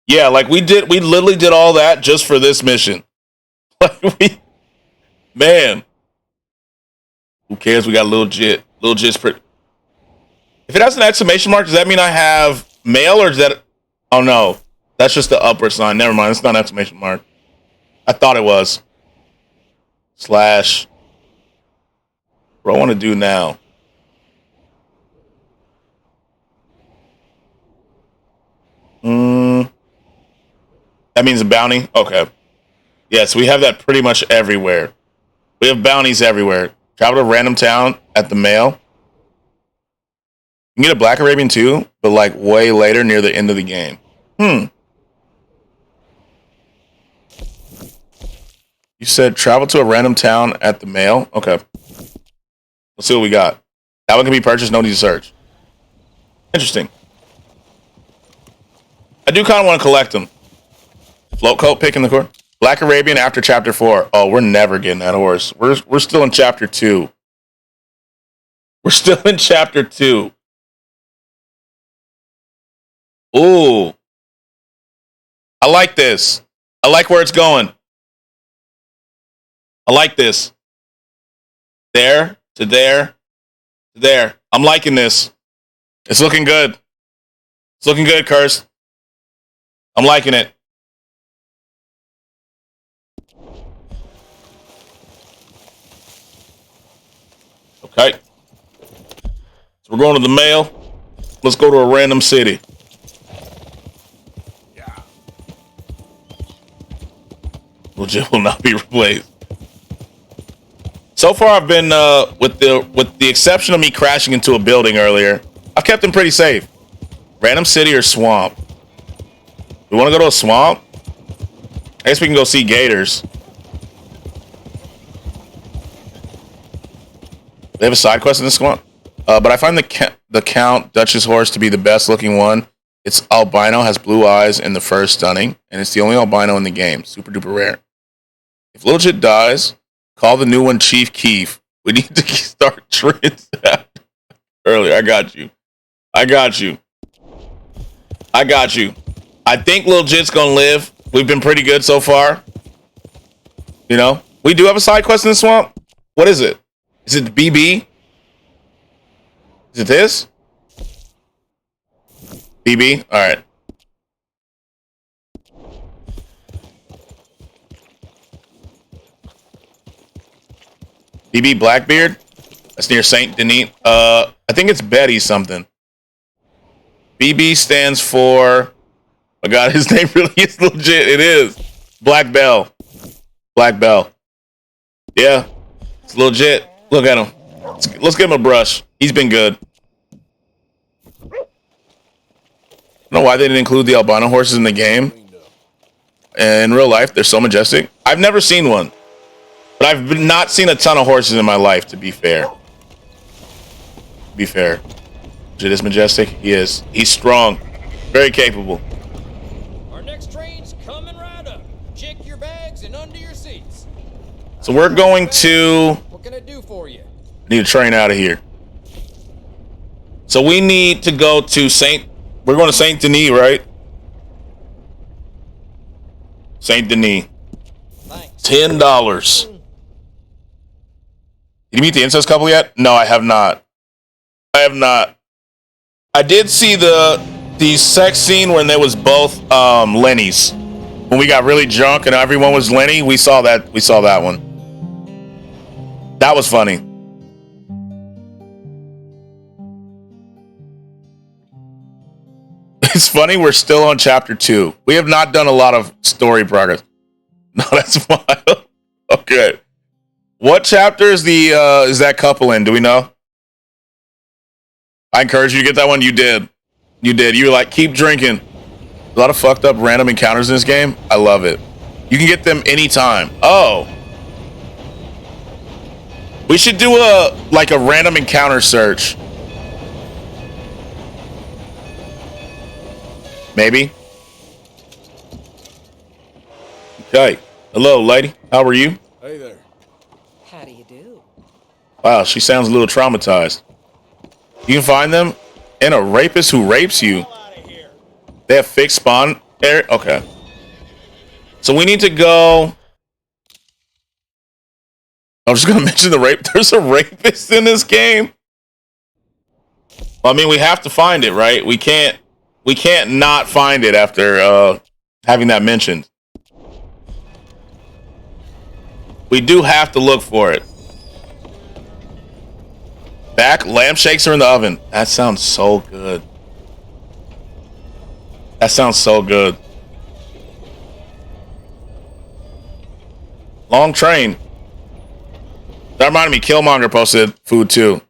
Yeah, like we literally did all that just for this mission. Like man. Who cares? We got a little jit. Little jit's pretty. If it has an exclamation mark, does that mean I have mail or is that? Oh no. That's just the upward sign. Never mind. It's not an exclamation mark. I thought it was. Slash. What do I want to do now? That means a bounty? Okay. Yeah, so we have that pretty much everywhere. We have bounties everywhere. Travel to a random town at the mail. You can get a Black Arabian too, but like way later near the end of the game. You said travel to a random town at the mail? Okay. Let's see what we got. That one can be purchased, no need to search. Interesting. I do kind of want to collect them. Float coat pick in the core. Black Arabian after chapter 4. Oh, we're never getting that horse. We're still in chapter 2. We're still in chapter 2. Ooh. I like this. I like where it's going. I like this. There to there to there. I'm liking this. It's looking good. It's looking good, Curse. I'm liking it. Okay. So we're going to the mail. Let's go to a random city. Yeah. Legit will not be replaced. So far, I've been with the exception of me crashing into a building earlier. I've kept them pretty safe. Random city or swamp. We want to go to a swamp. I guess we can go see gators. They have a side quest in this swamp, but I find the Count Duchess horse to be the best looking one. It's albino, has blue eyes, and the fur is stunning, and it's the only albino in the game. Super duper rare. If Little Jit dies, call the new one Chief Keef. We need to start trends earlier. I got you. I got you. I got you. I think Little Jit's gonna live. We've been pretty good so far. You know, we do have a side quest in the swamp. What is it? Is it BB? Is it this? BB? All right. BB Blackbeard? That's near Saint Denis. I think it's Betty something. BB stands for... Oh God, his name really is legit. It is. Black Bell. Black Bell. Yeah. It's legit. Look at him. Let's give him a brush. He's been good. I don't know why they didn't include the albino horses in the game. In real life, they're so majestic. I've never seen one. But But I've not seen a ton of horses in my life, to be fair. It is majestic. He is. He's strong. Very capable. Our next train's coming right up. Check your bags and under your seats. So we're going to... What can I do for you? Need a train out of here. So we need to go to Saint... We're going to Saint Denis, right? Saint Denis. $10. Did you meet the incest couple yet? No, I have not. I did see the sex scene when there was both Lennies. When we got really drunk and everyone was Lenny, we saw that one. That was funny. It's funny we're still on chapter 2. We have not done a lot of story progress. No, that's wild. Okay. What chapter is that couple in? Do we know? I encourage you to get that one. You did. You were like, keep drinking. A lot of fucked up random encounters in this game. I love it. You can get them anytime. Oh. We should do a random encounter search. Maybe. Okay. Hello, lady. How are you? Hey there. How do you do? Wow, she sounds a little traumatized. You can find them in a rapist who rapes you. They have fixed spawn area. Okay. So we need to go. I'm just gonna mention the rape. There's a rapist in this game. Well, I mean, we have to find it, right? We can't not find it after having that mentioned. We do have to look for it. Back lamb shakes are in the oven. That sounds so good. Long train. That reminded me, Killmonger posted food too.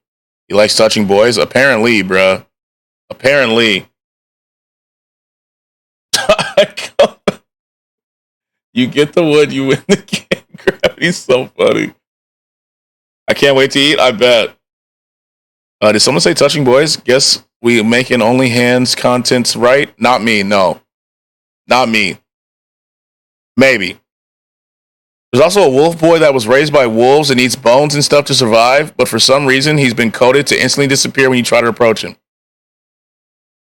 He likes touching boys? Apparently, bruh. Apparently. You get the wood, you win the game. Gravity's so funny. I can't wait to eat, I bet. Did someone say touching boys? Guess we making only hands contents right? Not me, no. Not me. Maybe. There's also a wolf boy that was raised by wolves and eats bones and stuff to survive, but for some reason he's been coded to instantly disappear when you try to approach him.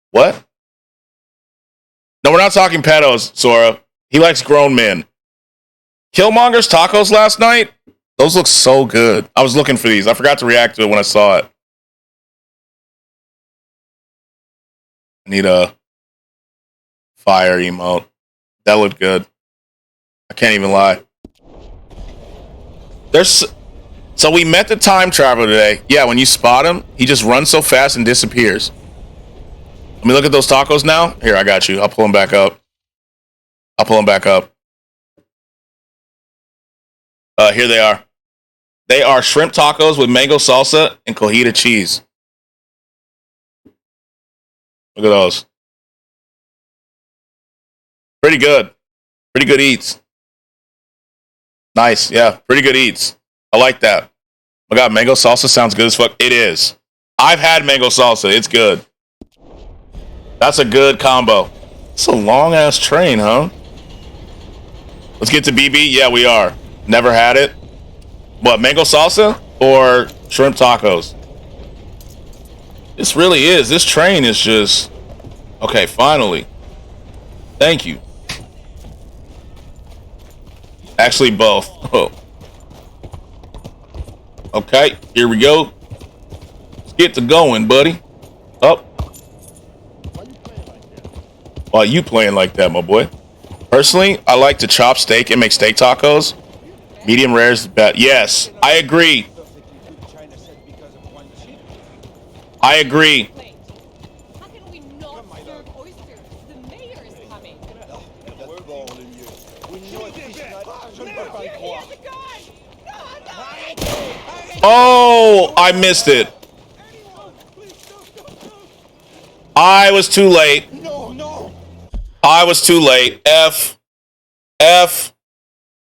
What? No, we're not talking pedos, Sora. He likes grown men. Killmonger's tacos last night? Those look so good. I was looking for these. I forgot to react to it when I saw it. I need a fire emote. That looked good. I can't even lie. So we met the time traveler today. Yeah, when you spot him, he just runs so fast and disappears. Let me look at those tacos now. Here, I got you. I'll pull them back up. Here they are. They are shrimp tacos with mango salsa and cojita cheese. Look at those. Pretty good. Pretty good eats. Nice. Yeah, pretty good eats. I like that. Oh my God, mango salsa sounds good as fuck. It is. I've had mango salsa. It's good. That's a good combo. It's a long-ass train, huh? Let's get to BB. Yeah, we are. Never had it. What, mango salsa or shrimp tacos? This really is. This train is just... Okay, finally. Thank you. Actually, both. Oh. Okay, here we go. Let's get to going, buddy. Up. Why are you playing like that, my boy? Personally, I like to chop steak and make steak tacos. Medium rare is best. Yes, I agree. I agree. Oh, I missed it. I was too late. I was too late. I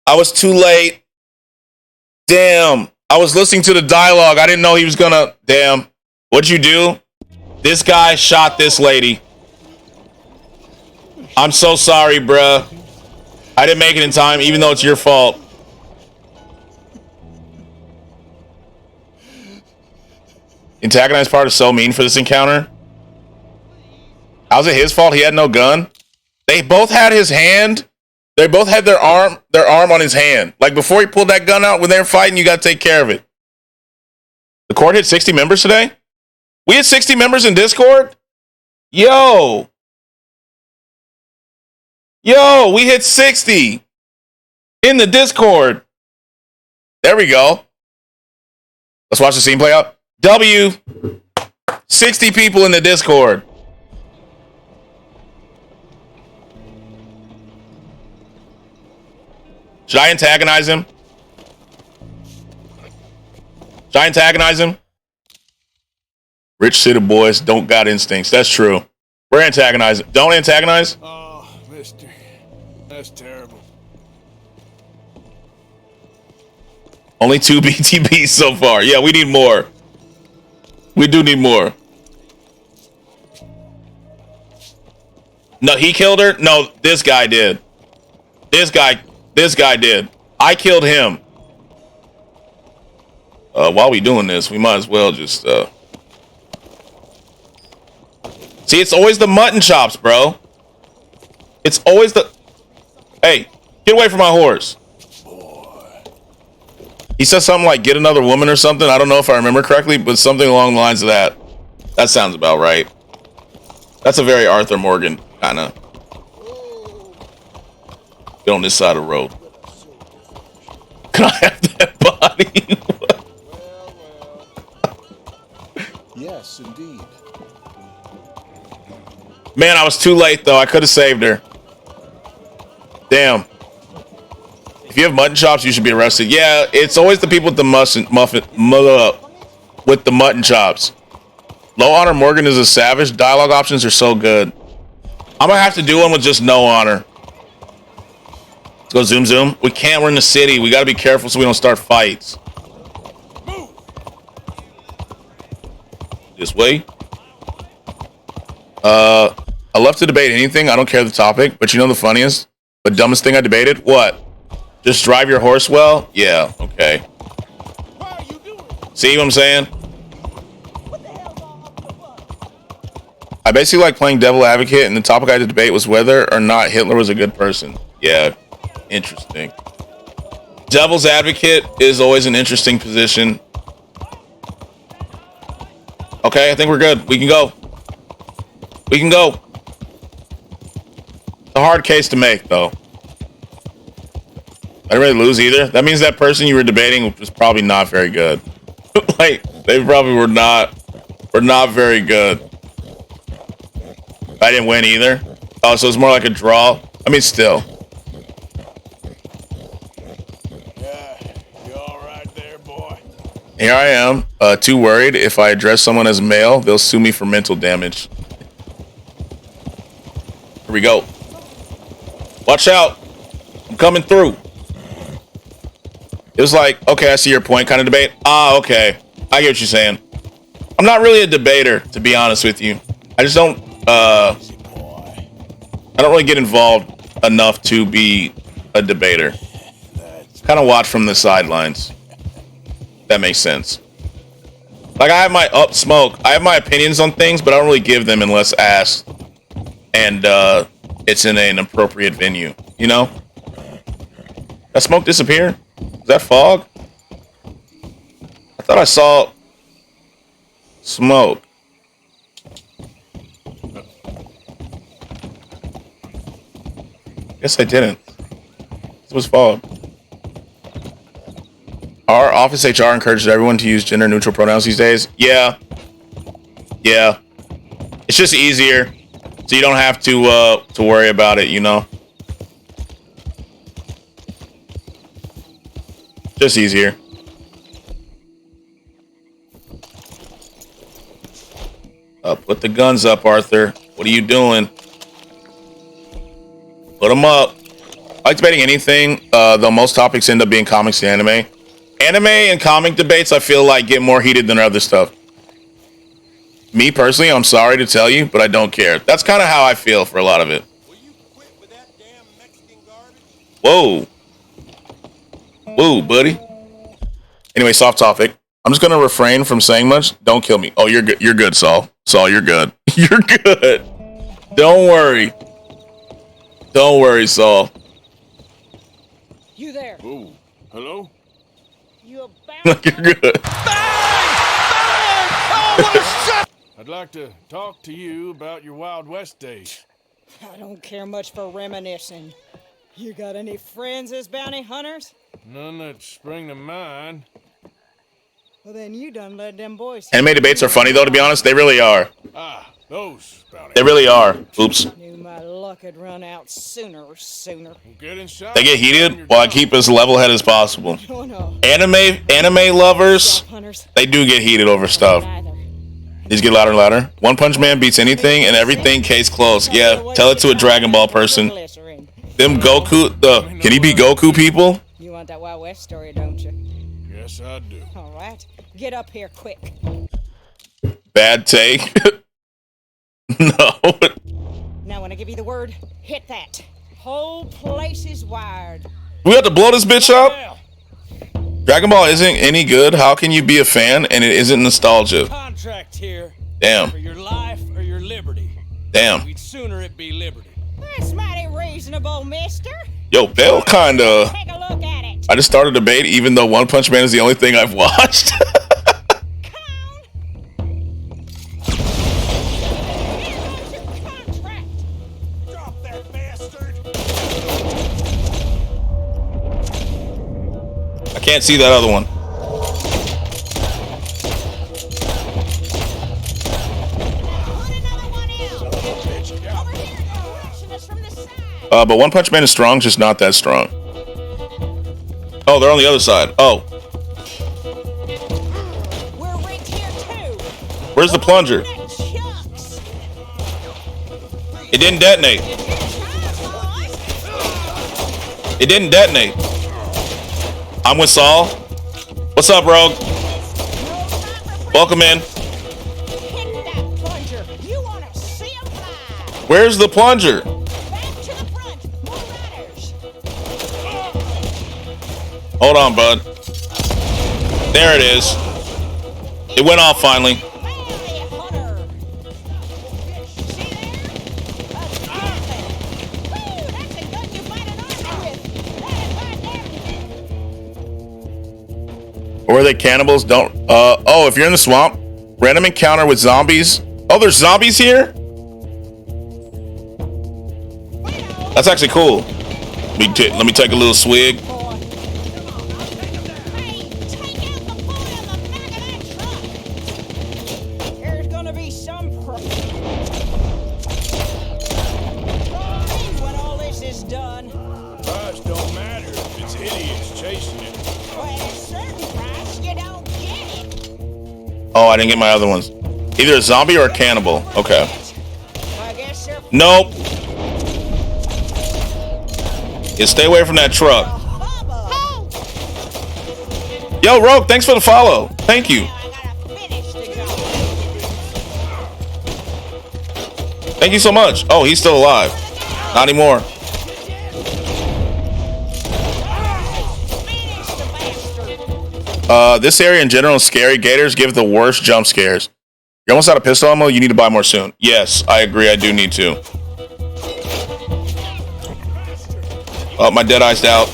was too late. Damn. I was listening to the dialogue. I didn't know he was gonna. Damn. What'd you do? This guy shot this lady. I'm so sorry, bruh. I didn't make it in time, even though it's your fault. Antagonized part is so mean for this encounter. How's it his fault? He had no gun. They both had his hand. They both had their arm on his hand. Like before he pulled that gun out when they were fighting, you got to take care of it. The court hit 60 members today? We had 60 members in Discord? Yo, we hit 60 in the Discord. There we go. Let's watch the scene play out. 60 people in the Discord. Should I antagonize him? Should I antagonize him? Rich city boys don't got instincts. That's true. We're antagonizing. Don't antagonize. Oh, mister. That's terrible. Only 2 BTBs so far. Yeah, we need more. We do need more. No, he killed her? No, this guy did. This guy did. I killed him. While we doing this, we might as well just see, it's always the mutton chops, bro. It's always the... Hey, get away from my horse. He said something like, get another woman or something. I don't know if I remember correctly, but something along the lines of that. That sounds about right. That's a very Arthur Morgan kind of. Get on this side of the road. Can I have that body? Yes, indeed. Man, I was too late, though. I could have saved her. Damn. If you have mutton chops, you should be arrested. Yeah, it's always the people with the with the mutton chops. Low honor Morgan is a savage. Dialogue options are so good. I'm gonna have to do one with just no honor. Let's go zoom zoom. We can't. We're in the city. We gotta be careful so we don't start fights. This way. I love to debate anything. I don't care the topic, but you know the funniest, the dumbest thing I debated? What? Just drive your horse well? Yeah, okay. See what I'm saying? I basically like playing devil advocate, and the topic I had to debate was whether or not Hitler was a good person. Yeah, interesting. Devil's advocate is always an interesting position. Okay, I think we're good. We can go. We can go. It's a hard case to make, though. I didn't really lose either. That means that person you were debating was probably not very good. Like, they probably were not very good. I didn't win either. Oh, so it's more like a draw. I mean, still. Yeah, you all right there, boy? Here I am, too worried. If I address someone as male, they'll sue me for mental damage. Here we go. Watch out. I'm coming through. It was like, okay, I see your point kind of debate. Ah, okay. I get what you're saying. I'm not really a debater, to be honest with you. I just don't, I don't really get involved enough to be a debater. Kind of watch from the sidelines. That makes sense. Like, I have my I have my opinions on things, but I don't really give them unless asked. And, it's in an appropriate venue, you know? That smoke disappear? Is that fog? I thought I saw smoke. Guess I didn't. It was fog. Our office HR encourages everyone to use gender-neutral pronouns these days. Yeah. Yeah. It's just easier, so you don't have to worry about it, you know? Just easier. Put the guns up, Arthur. What are you doing? Put them up. I like debating anything, though most topics end up being comics and anime. Anime and comic debates, I feel like, get more heated than other stuff. Me personally, I'm sorry to tell you, but I don't care. That's kind of how I feel for a lot of it. Whoa. Whoa, buddy. Anyway, soft topic. I'm just gonna refrain from saying much. Don't kill me. Oh, you're good. You're good, Saul. Saul, you're good. You're good. Don't worry. Don't worry, Saul. You there? Ooh, hello? You about You're good. I'd like to talk to you about your Wild West days. I don't care much for reminiscing. You got any friends as bounty hunters? None that spring to mind. Well, then you done led them boys. Anime debates are funny, though, to be honest. They really are. Ah, those bounty They really are. Oops. Knew my luck had run out sooner. Get inside. They get heated while I keep as level-headed as possible. Oh, no. Anime lovers, they do get heated over stuff. These get louder and louder. One Punch Man beats anything and everything. Case closed. Yeah, tell it to a Dragon Ball person. Them Goku, can he beat Goku people? You want that Wild West story, don't you? Yes, I do. All right. Get up here quick. Bad take. No. Now, when I give you the word, hit that. Whole place is wired. We have to blow this bitch up? Dragon Ball isn't any good. How can you be a fan and it isn't nostalgia? Contract here. Damn. For your life or your liberty. Damn. We'd sooner it be liberty. That's mighty reasonable, mister. Yo, Bell kinda. Take a look at it. I just started a debate even though One Punch Man is the only thing I've watched. I can't see that other one. But One Punch Man is strong, just not that strong. Oh, they're on the other side. Oh. Where's the plunger? It didn't detonate. It didn't detonate. I'm with Saul. What's up, Rogue? Welcome in. Where's the plunger? Hold on, bud. There it is. It went off finally. Or are they cannibals? Don't. Oh, if you're in the swamp, random encounter with zombies. Oh, there's zombies here? That's actually cool. Let me take a little swig. There's gonna be some when all this is done. Price don't matter if it's idiots chasing it. Well, at a certain price, you don't get it. Oh, I didn't get my other ones. Either a zombie or a cannibal. Okay. Nope. Yeah, stay away from that truck. Yo, Rogue, thanks for the follow. Thank you. Thank you so much. Oh, he's still alive. Not anymore. This area in general is scary. Gators give the worst jump scares. You're almost out of pistol ammo. You need to buy more soon. Yes, I agree. I do need to. Oh, my dead eye's out.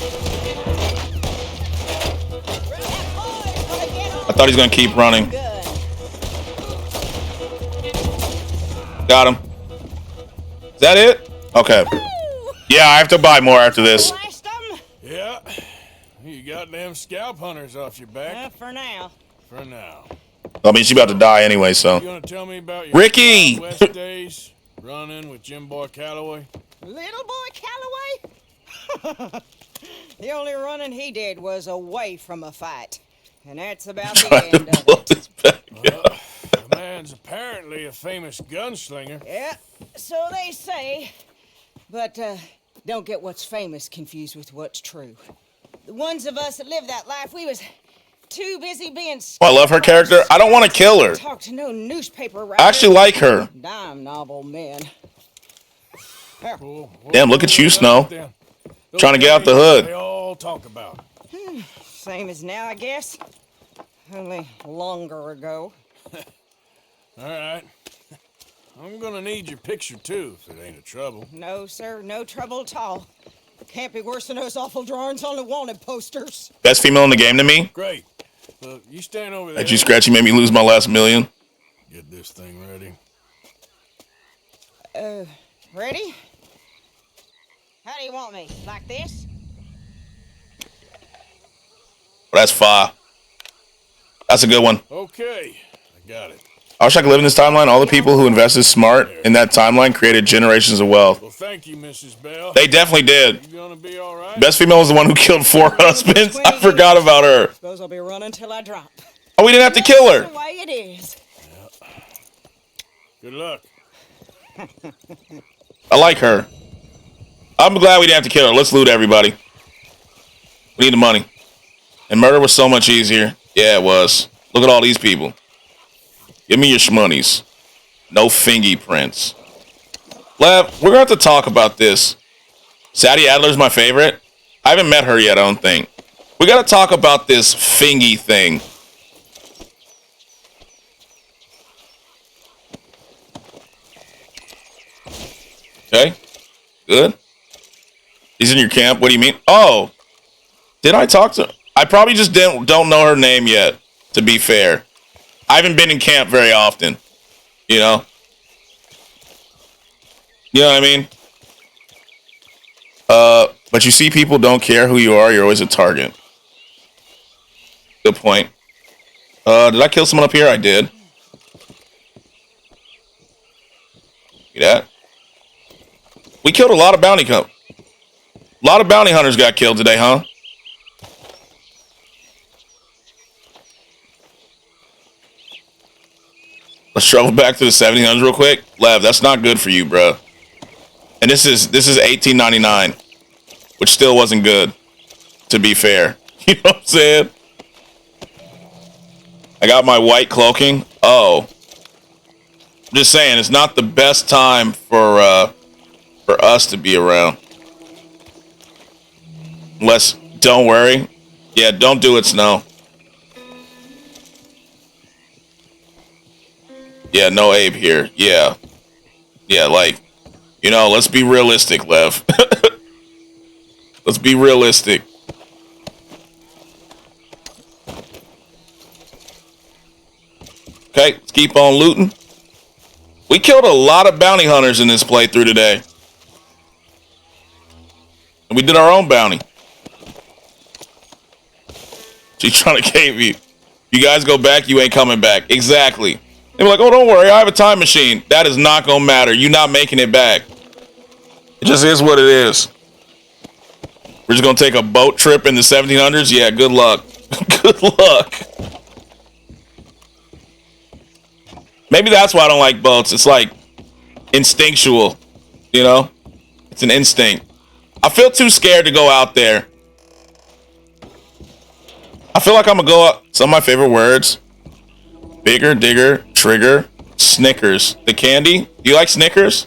I thought he's gonna keep running. Got him. Is that it? Okay. Yeah, I have to buy more after this. Yeah. You got them scalp hunters off your back. For now. For now. I mean, she's about to die anyway, so. You gonna tell me about your Ricky! Wild West days running with Jim Boy Calloway? Little boy Calloway? The only running he did was away from a fight. And that's about the end of it. The man's apparently a famous gunslinger. Yeah, so they say. But don't get what's famous confused with what's true. The ones of us that lived that life, we was too busy being Oh, I love her character. I don't want to kill her. talk to no newspaper I actually like her. Dime novel men. Damn, look at you, Snow. Trying to get out the They hood. all talk about. Same as now, I guess. Only longer ago. All right. I'm gonna need your picture too, if it ain't a trouble. No, sir, no trouble at all. Can't be worse than those awful drawings on the wanted posters. Best female in the game to me. Great. Look, you stand over there. Like you scratchy made me lose my last million. Get this thing ready. Ready? How do you want me? Like this? That's fire. That's a good one. Okay, I got it. I wish I could live in this timeline. All the people who invested smart in that timeline created generations of wealth. Well, thank you, Mrs. Bell. They definitely did. You gonna be all right? Best female was the one who killed 4 husbands. I forgot about her. Suppose I'll be running till I drop. Oh, we didn't have to kill her. That's the way it is. Good luck. I like her. I'm glad we didn't have to kill her. Let's loot everybody. We need the money. And murder was so much easier. Yeah, it was. Look at all these people. Give me your shmonies. No fingy prints. Lev, we're going to have to talk about this. Sadie Adler's my favorite. I haven't met her yet, I don't think. We got to talk about this fingy thing. Okay. Good. He's in your camp. What do you mean? Oh. Did I talk to her? I probably just don't know her name yet, to be fair. I haven't been in camp very often. You know? You know what I mean? But you see people don't care who you are, you're always a target. Good point. Did I kill someone up here? I did. See that? We killed a lot of bounty hunters got killed today, huh? Let's travel back to the 1700s real quick. Lev, that's not good for you, bro. And this is 1899, which still wasn't good, to be fair. You know what I'm saying? I got my white cloaking. Oh. I'm just saying, it's not the best time for us to be around. Unless, don't worry. Yeah, don't do it, Snow. Yeah, no Abe here. Yeah. Yeah, like, you know, let's be realistic, Lev. Let's be realistic. Okay, let's keep on looting. We killed a lot of bounty hunters in this playthrough today. And we did our own bounty. She's trying to cave you. You guys go back, you ain't coming back. Exactly. They were like, oh, don't worry, I have a time machine. That is not gonna matter. You're not making it back. It just is what it is. We're just gonna take a boat trip in the 1700s? Yeah, good luck. Good luck. Maybe that's why I don't like boats. It's like instinctual, you know? It's an instinct. I feel too scared to go out there. I feel like I'm gonna go up. Some of my favorite words. Bigger, digger, trigger, Snickers. The candy? Do you like Snickers?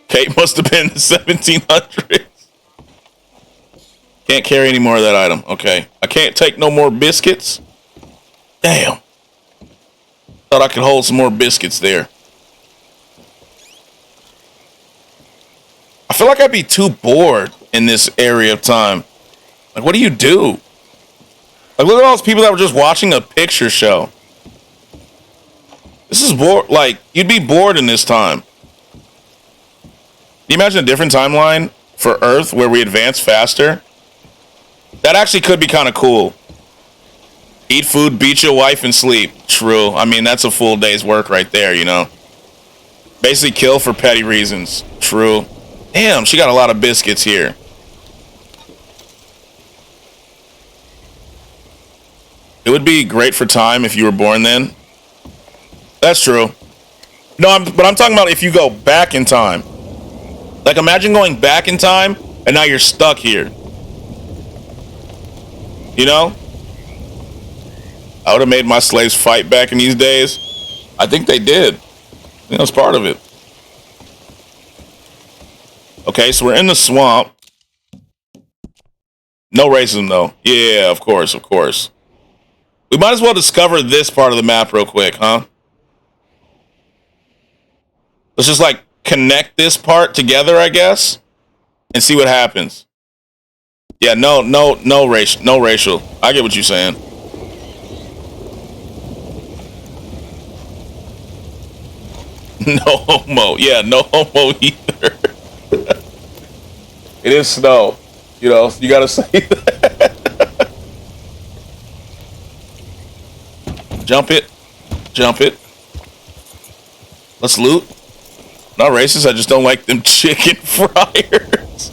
Kate must have been the 1700s. Can't carry any more of that item. Okay. I can't take no more biscuits. Damn. Thought I could hold some more biscuits there. I feel like I'd be too bored in this area of time. Like, what do you do? Like, look at all those people that were just watching a picture show. This is bored. Like, you'd be bored in this time. Can you imagine a different timeline for Earth where we advance faster? That actually could be kind of cool. Eat food, beat your wife, and sleep. True. I mean, that's a full day's work right there, you know? Basically kill for petty reasons. True. Damn, she got a lot of biscuits here. It would be great for time if you were born then. That's true. No, but I'm talking about if you go back in time. Like, imagine going back in time, and now you're stuck here. You know? I would have made my slaves fight back in these days. I think they did. I think that's part of it. Okay, so we're in the swamp. No racism, though. Yeah, of course, of course. We might as well discover this part of the map real quick, huh? Let's just, like, connect this part together, I guess, and see what happens. Yeah, no racial. I get what you're saying. No homo. Yeah, no homo either. It is snow. You know, you gotta say that. Jump it. Jump it. Let's loot. Not racist, I just don't like them chicken fryers.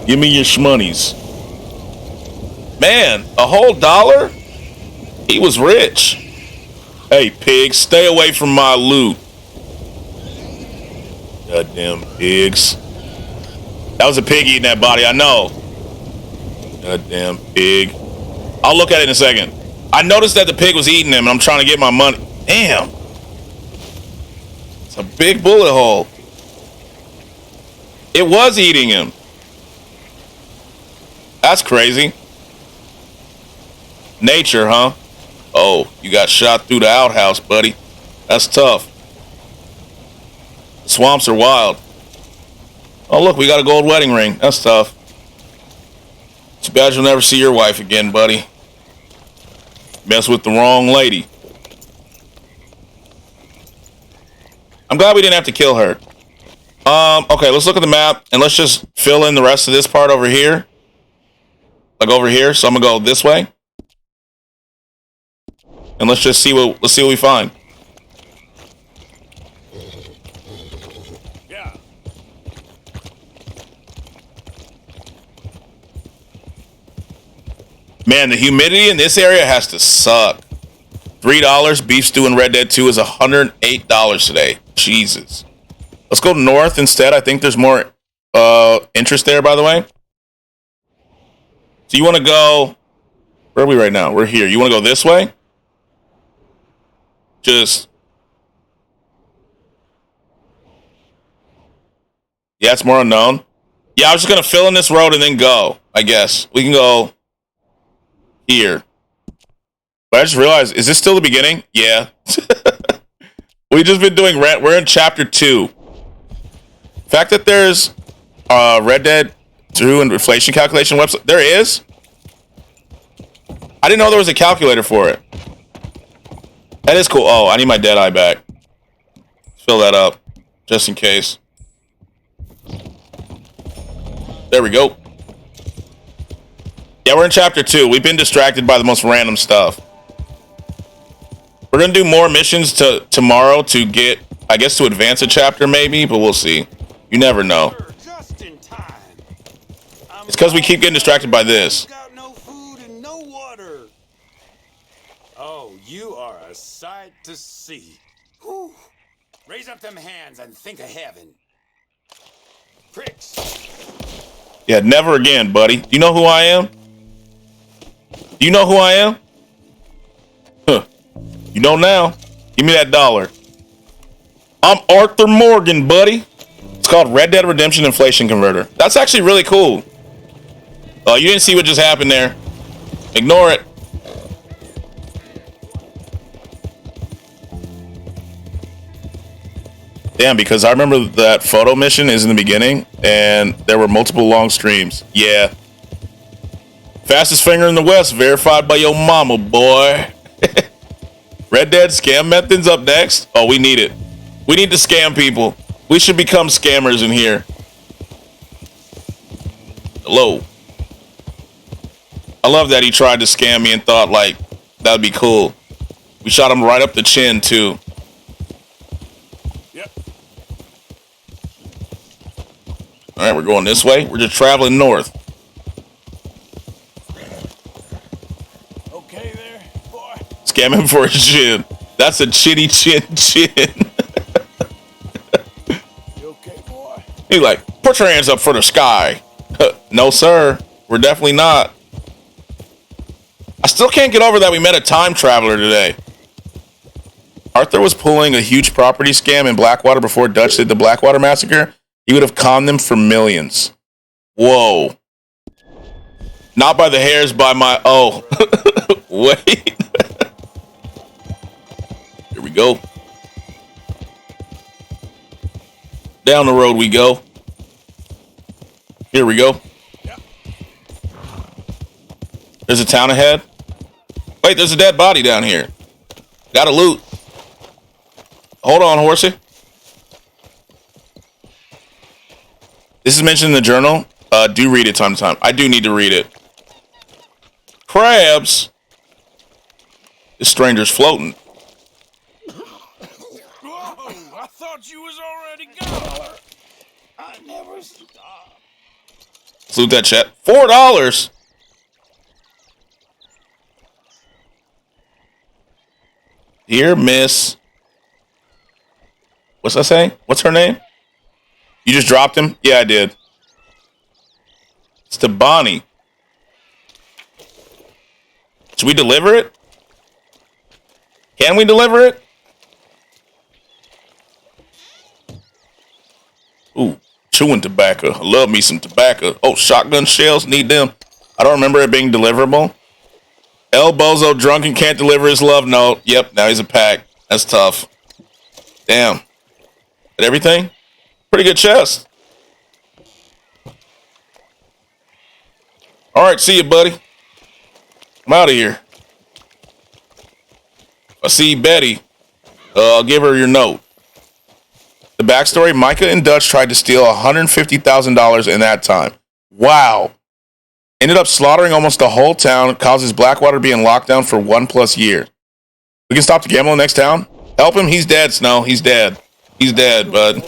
Give me your shmoneys. Man, a whole $1? He was rich. Hey, pig, stay away from my loot. Goddamn pigs. That was a pig eating that body, I know. Goddamn pig. I'll look at it in a second. I noticed that the pig was eating him, and I'm trying to get my money. Damn. It's a big bullet hole. It was eating him. That's crazy. Nature, huh? Oh, you got shot through the outhouse, buddy. That's tough. The swamps are wild. Oh, look, we got a gold wedding ring. That's tough. Too bad you'll never see your wife again, buddy. Mess with the wrong lady. I'm glad we didn't have to kill her. Okay, let's look at the map and let's just fill in the rest of this part over here. Like over here. So I'm gonna go this way. And let's just see what we find. Yeah. Man, the humidity in this area has to suck. $3 beef stew in Red Dead 2 is $108 today. Jesus. Let's go north instead. I think there's more interest there, by the way. So you want to go... Where are we right now? We're here. You want to go this way? Just... Yeah, it's more unknown. Yeah, I was just going to fill in this road and then go, I guess. We can go here. But I just realized, is this still the beginning? Yeah. We've just been doing rent. We're in chapter 2. The fact that there's Red Dead 2 and inflation calculation website. There is? I didn't know there was a calculator for it. That is cool. Oh, I need my Deadeye back. Fill that up. Just in case. There we go. Yeah, we're in chapter 2. We've been distracted by the most random stuff. We're going to do more missions tomorrow to get, I guess, to advance a chapter maybe, but we'll see. You never know. It's because we keep getting distracted by this. Got no food and no water. Oh, you are a sight to see. Whew. Raise up them hands and think of heaven. Pricks. Yeah, never again, buddy. Do you know who I am? Do you know who I am? Huh. You know now. Give me that $1. I'm Arthur Morgan, buddy. It's called Red Dead Redemption Inflation Converter. That's actually really cool. Oh, you didn't see what just happened there. Ignore it. Damn, because I remember that photo mission is in the beginning, and there were multiple long streams. Yeah. Fastest finger in the West, verified by your mama, boy. Red Dead scam methods up next. Oh, we need it. We need to scam people. We should become scammers in here. Hello. I love that he tried to scam me and thought, like, that would be cool. We shot him right up the chin, too. Yep. All right, we're going this way. We're just traveling north. Okay there, boy. Scam him for his chin. That's a chinny chin chin. You okay, boy? He's like, put your hands up for the sky. No, sir. We're definitely not. I still can't get over that we met a time traveler today. Arthur was pulling a huge property scam in Blackwater before Dutch did the Blackwater massacre. He would have conned them for millions. Whoa. Not by the hairs, by my... Oh. Wait. Here we go. Down the road we go. Here we go. There's a town ahead. Wait, there's a dead body down here. Gotta loot. Hold on, horsey. This is mentioned in the journal. Do read it time to time. I do need to read it. Crabs. This stranger's floating. Whoa, I thought you was already gone. I never stopped. Salute that chat. $4. Dear Miss. What's that saying? What's her name? You just dropped him? Yeah, I did. It's to Bonnie. Should we deliver it? Can we deliver it? Ooh, chewing tobacco. I love me some tobacco. Oh, shotgun shells. Need them. I don't remember it being deliverable. El Bozo drunk and can't deliver his love note. Yep, now he's a pack. That's tough. Damn. Got everything? Pretty good chest. All right, see you, buddy. I'm out of here. If I see Betty, I'll give her your note. The backstory, Micah and Dutch tried to steal $150,000 in that time. Wow. Ended up slaughtering almost the whole town, causes Blackwater to be in lockdown for 1+ year. We can stop the gambling next town? Help him, he's dead, Snow. He's dead. He's dead, bud.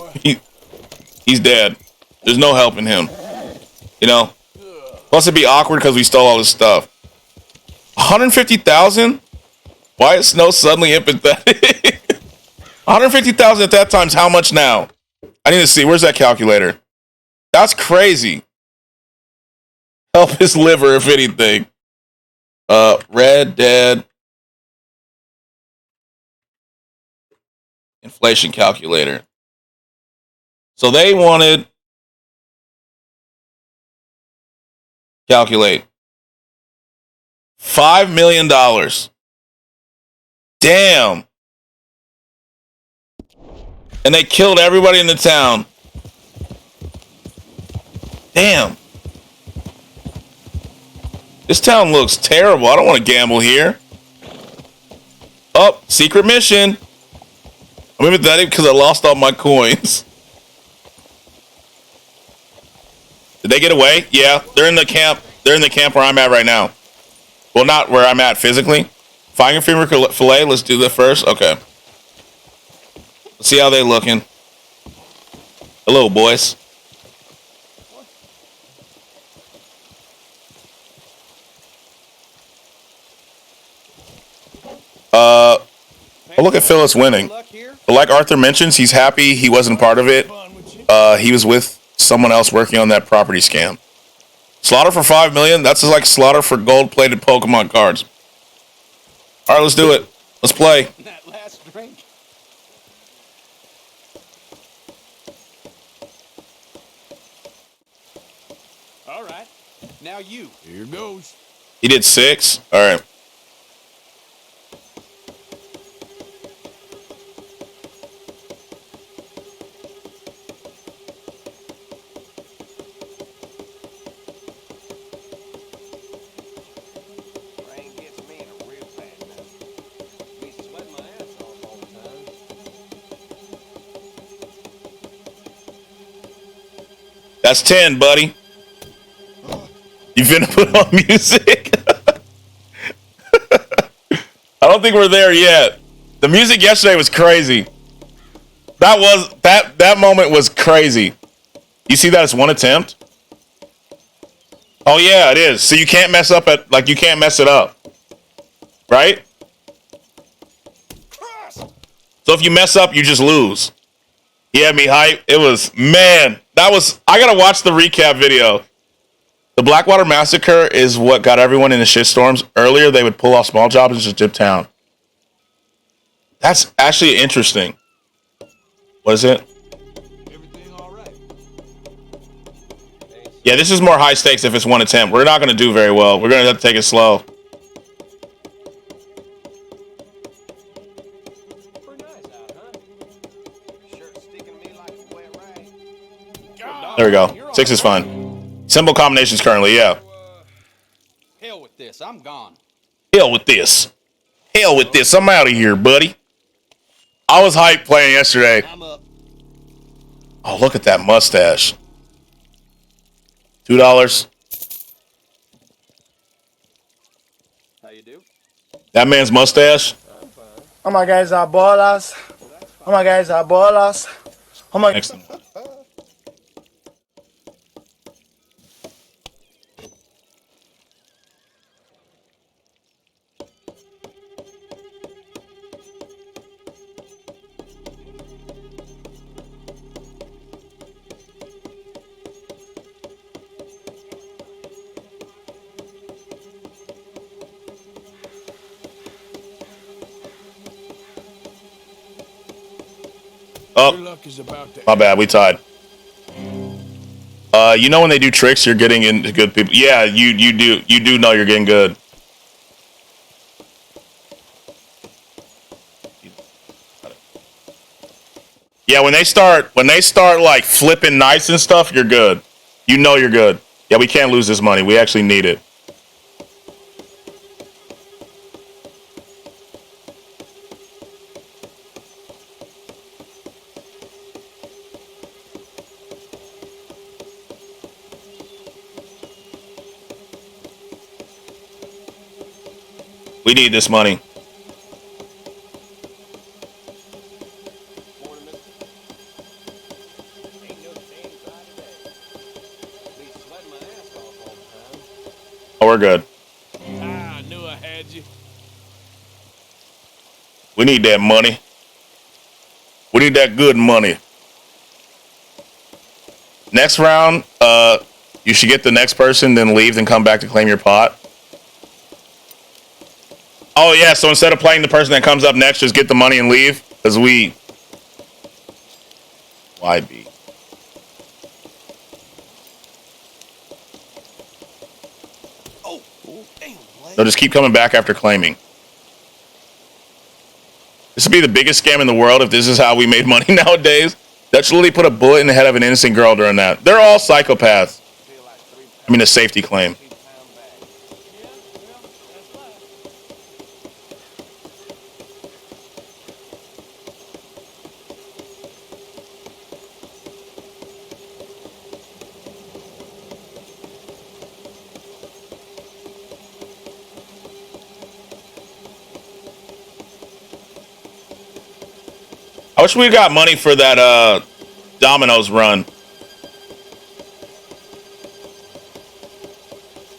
He's dead. There's no helping him. You know? Plus it'd be awkward because we stole all this stuff. $150,000? Why is Snow suddenly empathetic? $150,000 at that time's how much now? I need to see. Where's that calculator? That's crazy. Help his liver, if anything. Red Dead inflation calculator. So they wanted calculate $5 million. Damn. And they killed everybody in the town. Damn. This town looks terrible. I don't want to gamble here. Oh, secret mission. I'm empathetic because I lost all my coins. Did they get away? Yeah, they're in the camp. They're in the camp where I'm at right now. Well, not where I'm at physically. Fire femur fillet. Let's do that first. Okay. Let's see how they looking. Hello, boys. Oh, look at Phyllis winning. But like Arthur mentions, he's happy he wasn't part of it. He was with someone else working on that property scam. Slaughter for $5 million? That's just like slaughter for gold-plated Pokemon cards. All right, let's do it. Let's play. That last drink. All right, now you. Here goes. He did 6. All right. That's 10, buddy. You finna put on music? I don't think we're there yet. The music yesterday was crazy. That moment was crazy. You see that as one attempt? Oh yeah, it is. So you can't mess up you can't mess it up. Right? So if you mess up, you just lose. He had me hype. It was, man, I gotta watch the recap video. The Blackwater Massacre is what got everyone into shitstorms. Earlier, they would pull off small jobs and just dip town. That's actually interesting. What is it? Yeah, this is more high stakes if it's one attempt. We're not going to do very well. We're going to have to take it slow. There we go. 6 is fine. Symbol combinations currently, yeah. Hell with this. I'm gone. Hell with this. Hell with this. I'm out of here, buddy. I was hyped playing yesterday. Oh, look at that mustache. $2. How you do? That man's mustache. Oh my guys are ballers. Oh my guys are ballers. Oh my. Excellent. Oh, my bad. We tied. You know when they do tricks, you're getting into good people. Yeah, you do know you're getting good. Yeah, when they start like flipping knives and stuff, you're good. You know you're good. Yeah, we can't lose this money. We actually need it. We need this money. Oh, we're good. I knew I had you. We need that money. We need that good money. Next round, you should get the next person, then leave, then come back to claim your pot. Oh, yeah, so instead of playing the person that comes up next, just get the money and leave. Because we... YB. Oh, damn. No, just keep coming back after claiming. This would be the biggest scam in the world if this is how we made money nowadays. Dutch literally put a bullet in the head of an innocent girl during that. They're all psychopaths. I mean, a safety claim. I wish we got money for that Domino's run.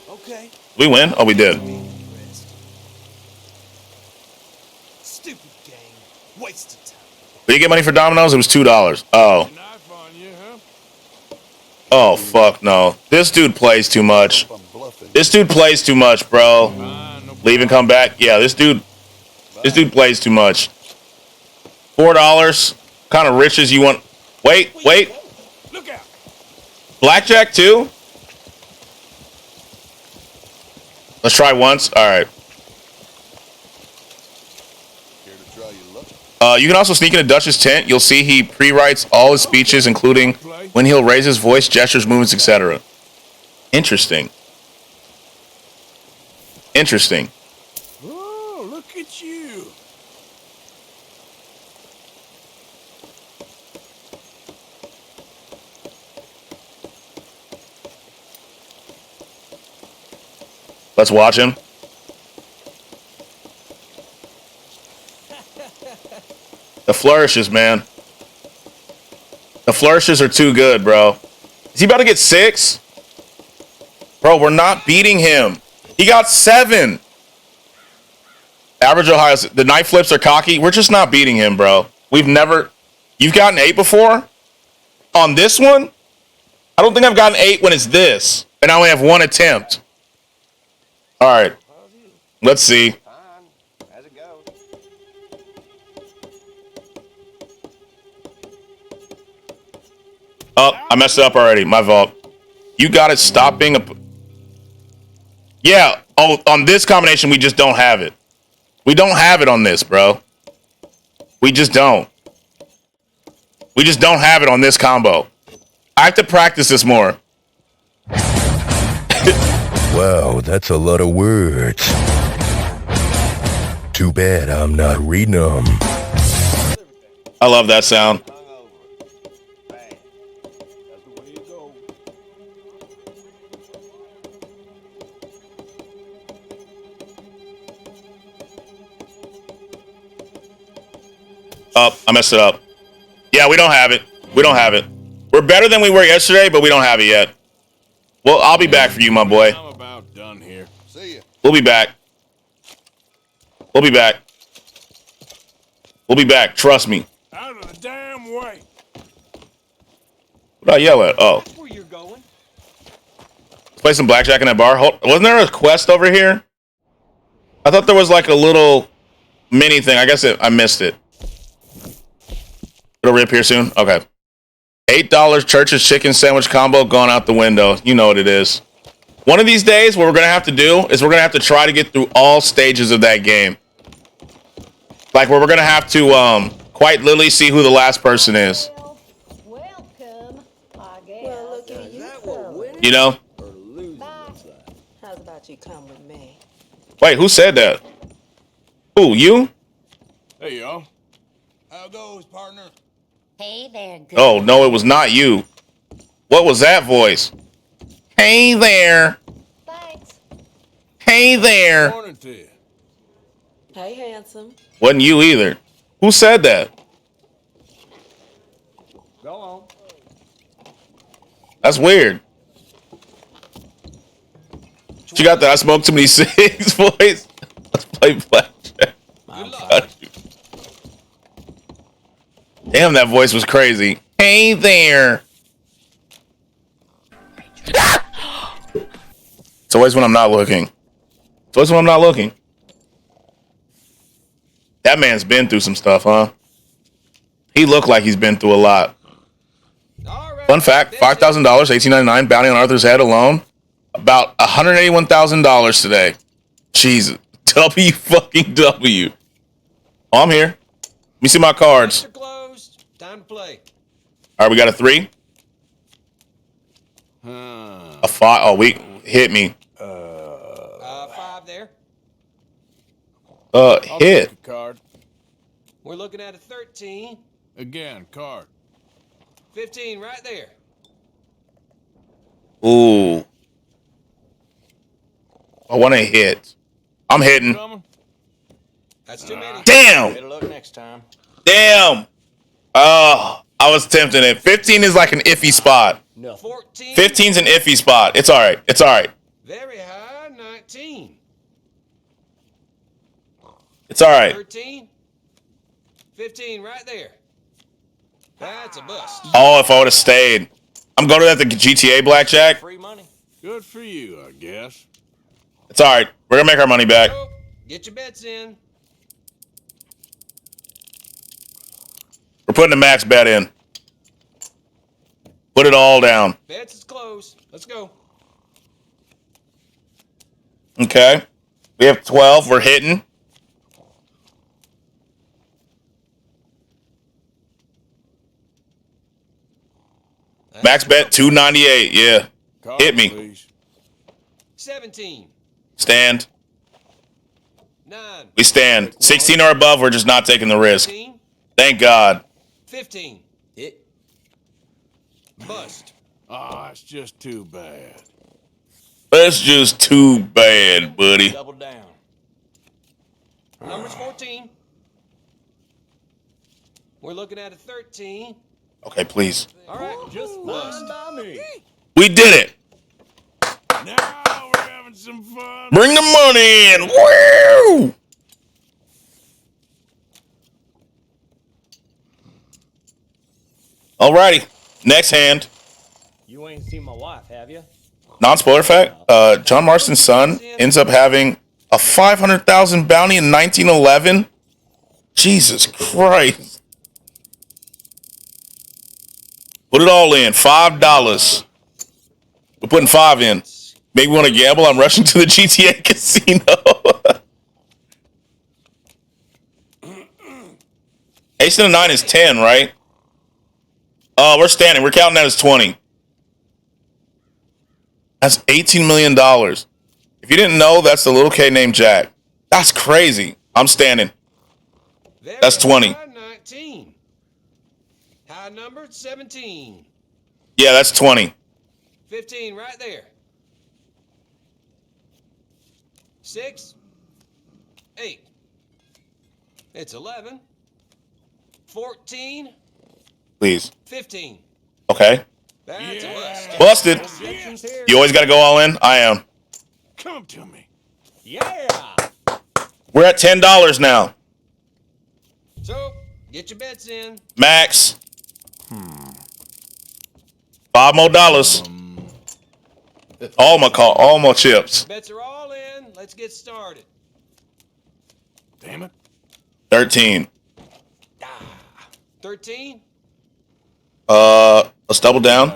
Okay. We win? Oh, we did. Stupid game. Wasted time. Did you get money for Domino's? It was $2. Oh. Oh, fuck no. This dude plays too much. This dude plays too much, bro. Leave and come back. Yeah, this dude plays too much. $4. Kind of riches you want. Wait. Look out. Blackjack too? Let's try once. All right. You can also sneak into Dutch's tent. You'll see he pre-writes all his speeches, including when he'll raise his voice, gestures, movements, etc. Interesting. Interesting. Oh, look at you. Let's watch him. The flourishes, man. The flourishes are too good, bro. Is he about to get 6? Bro, we're not beating him. He got 7. Average Ohio. The knife flips are cocky. We're just not beating him, bro. We've never... You've gotten 8 before? On this one? I don't think I've gotten 8 when it's this. And I only have one attempt. All right. Let's see. Oh, I messed it up already. My fault. You got it stopping. Yeah. Oh, on this combination, we just don't have it. We don't have it on this, bro. We just don't. We just don't have it on this combo. I have to practice this more. Wow, that's a lot of words. Too bad I'm not reading them. I love that sound. Oh, I messed it up. Yeah, we don't have it. We don't have it. We're better than we were yesterday, but we don't have it yet. Well, I'll be back for you, my boy. I'm about done here. See ya. We'll be back. We'll be back. We'll be back. Trust me. Out of the damn way. What did I yell at? Oh. Where you're going? Let's play some blackjack in that bar. Wasn't there a quest over here? I thought there was like a little mini thing. I guess I missed it. It'll reappear soon? Okay. $8 Church's chicken sandwich combo gone out the window. You know what it is. One of these days, what we're going to have to do is we're going to have to try to get through all stages of that game. Like where we're going to have to quite literally see who the last person is. Welcome, I guess. Well, look at you. You know? How's about you come with me? Wait, who said that? Who, you? Hey, y'all. How goes, partner? Hey there, good. Oh, no, it was not you. What was that voice? Hey there. Thanks. Hey there. Morning to you. Hey, handsome. Wasn't you either. Who said that? Go on. That's weird. You got that I smoke too many cigs voice? Let's play blackjack. Got you. Damn, that voice was crazy. Hey there. It's always when I'm not looking. It's always when I'm not looking. That man's been through some stuff, huh? He looked like he's been through a lot. Fun fact, $5,000, $18.99 bounty on Arthur's head alone. About $181,000 today. Jesus. W fucking W. Oh, I'm here. Let me see my cards. Time to play. All right, we got a 3. A 5. Oh, hit me. 5 there. Hit. Card. We're looking at a 13. Again, card. 15 right there. Ooh. I want to hit. I'm hitting. That's too many. Damn. Better luck next time. Damn. Oh, I was tempting it. 15 is like an iffy spot. No. 14. 15's an iffy spot. It's all right. It's all right. Very high. 19. It's all right. 13. 15 right there. That's a bust. Oh, if I would have stayed. I'm going to that the GTA blackjack. Free money. Good for you, I guess. It's all right. We're going to make our money back. Get your bets in. We're putting a max bet in. Put it all down. Bets is closed. Let's go. Okay. We have 12. We're hitting. Max bet 298. Yeah. Hit me. Please. 17. Stand. 9. We stand. 16 or above, we're just not taking the risk. 15. Thank God. 15. Hit. Bust. Ah, it's just too bad. That's just too bad, buddy. Double down. Numbers 14. We're looking at a 13. Okay, please. All right, just bust. We did it. Now we're having some fun. Bring the money in. Woo! Alrighty. Next hand. You ain't seen my wife, have you? Non-spoiler fact, John Marston's son ends up having a 500,000 bounty in 1911. Jesus Christ. Put it all in. $5. We're putting 5 in. Maybe we want to gamble? I'm rushing to the GTA casino. Ace in the 9 is 10, right? We're standing. We're counting that as 20. That's $18 million. If you didn't know, that's the little K named Jack. That's crazy. I'm standing. That's 20. 19. High number 17. Yeah, that's 20. 15 right there. 6. 8. It's 11. 14. Please. 15. Okay. That's a bust. Busted. You always got to go all in? I am. Come to me. Yeah. We're at $10 now. So, get your bets in. Max. $5 more. All my chips. Bets are all in. Let's get started. Damn it. 13. 13. Let's double down.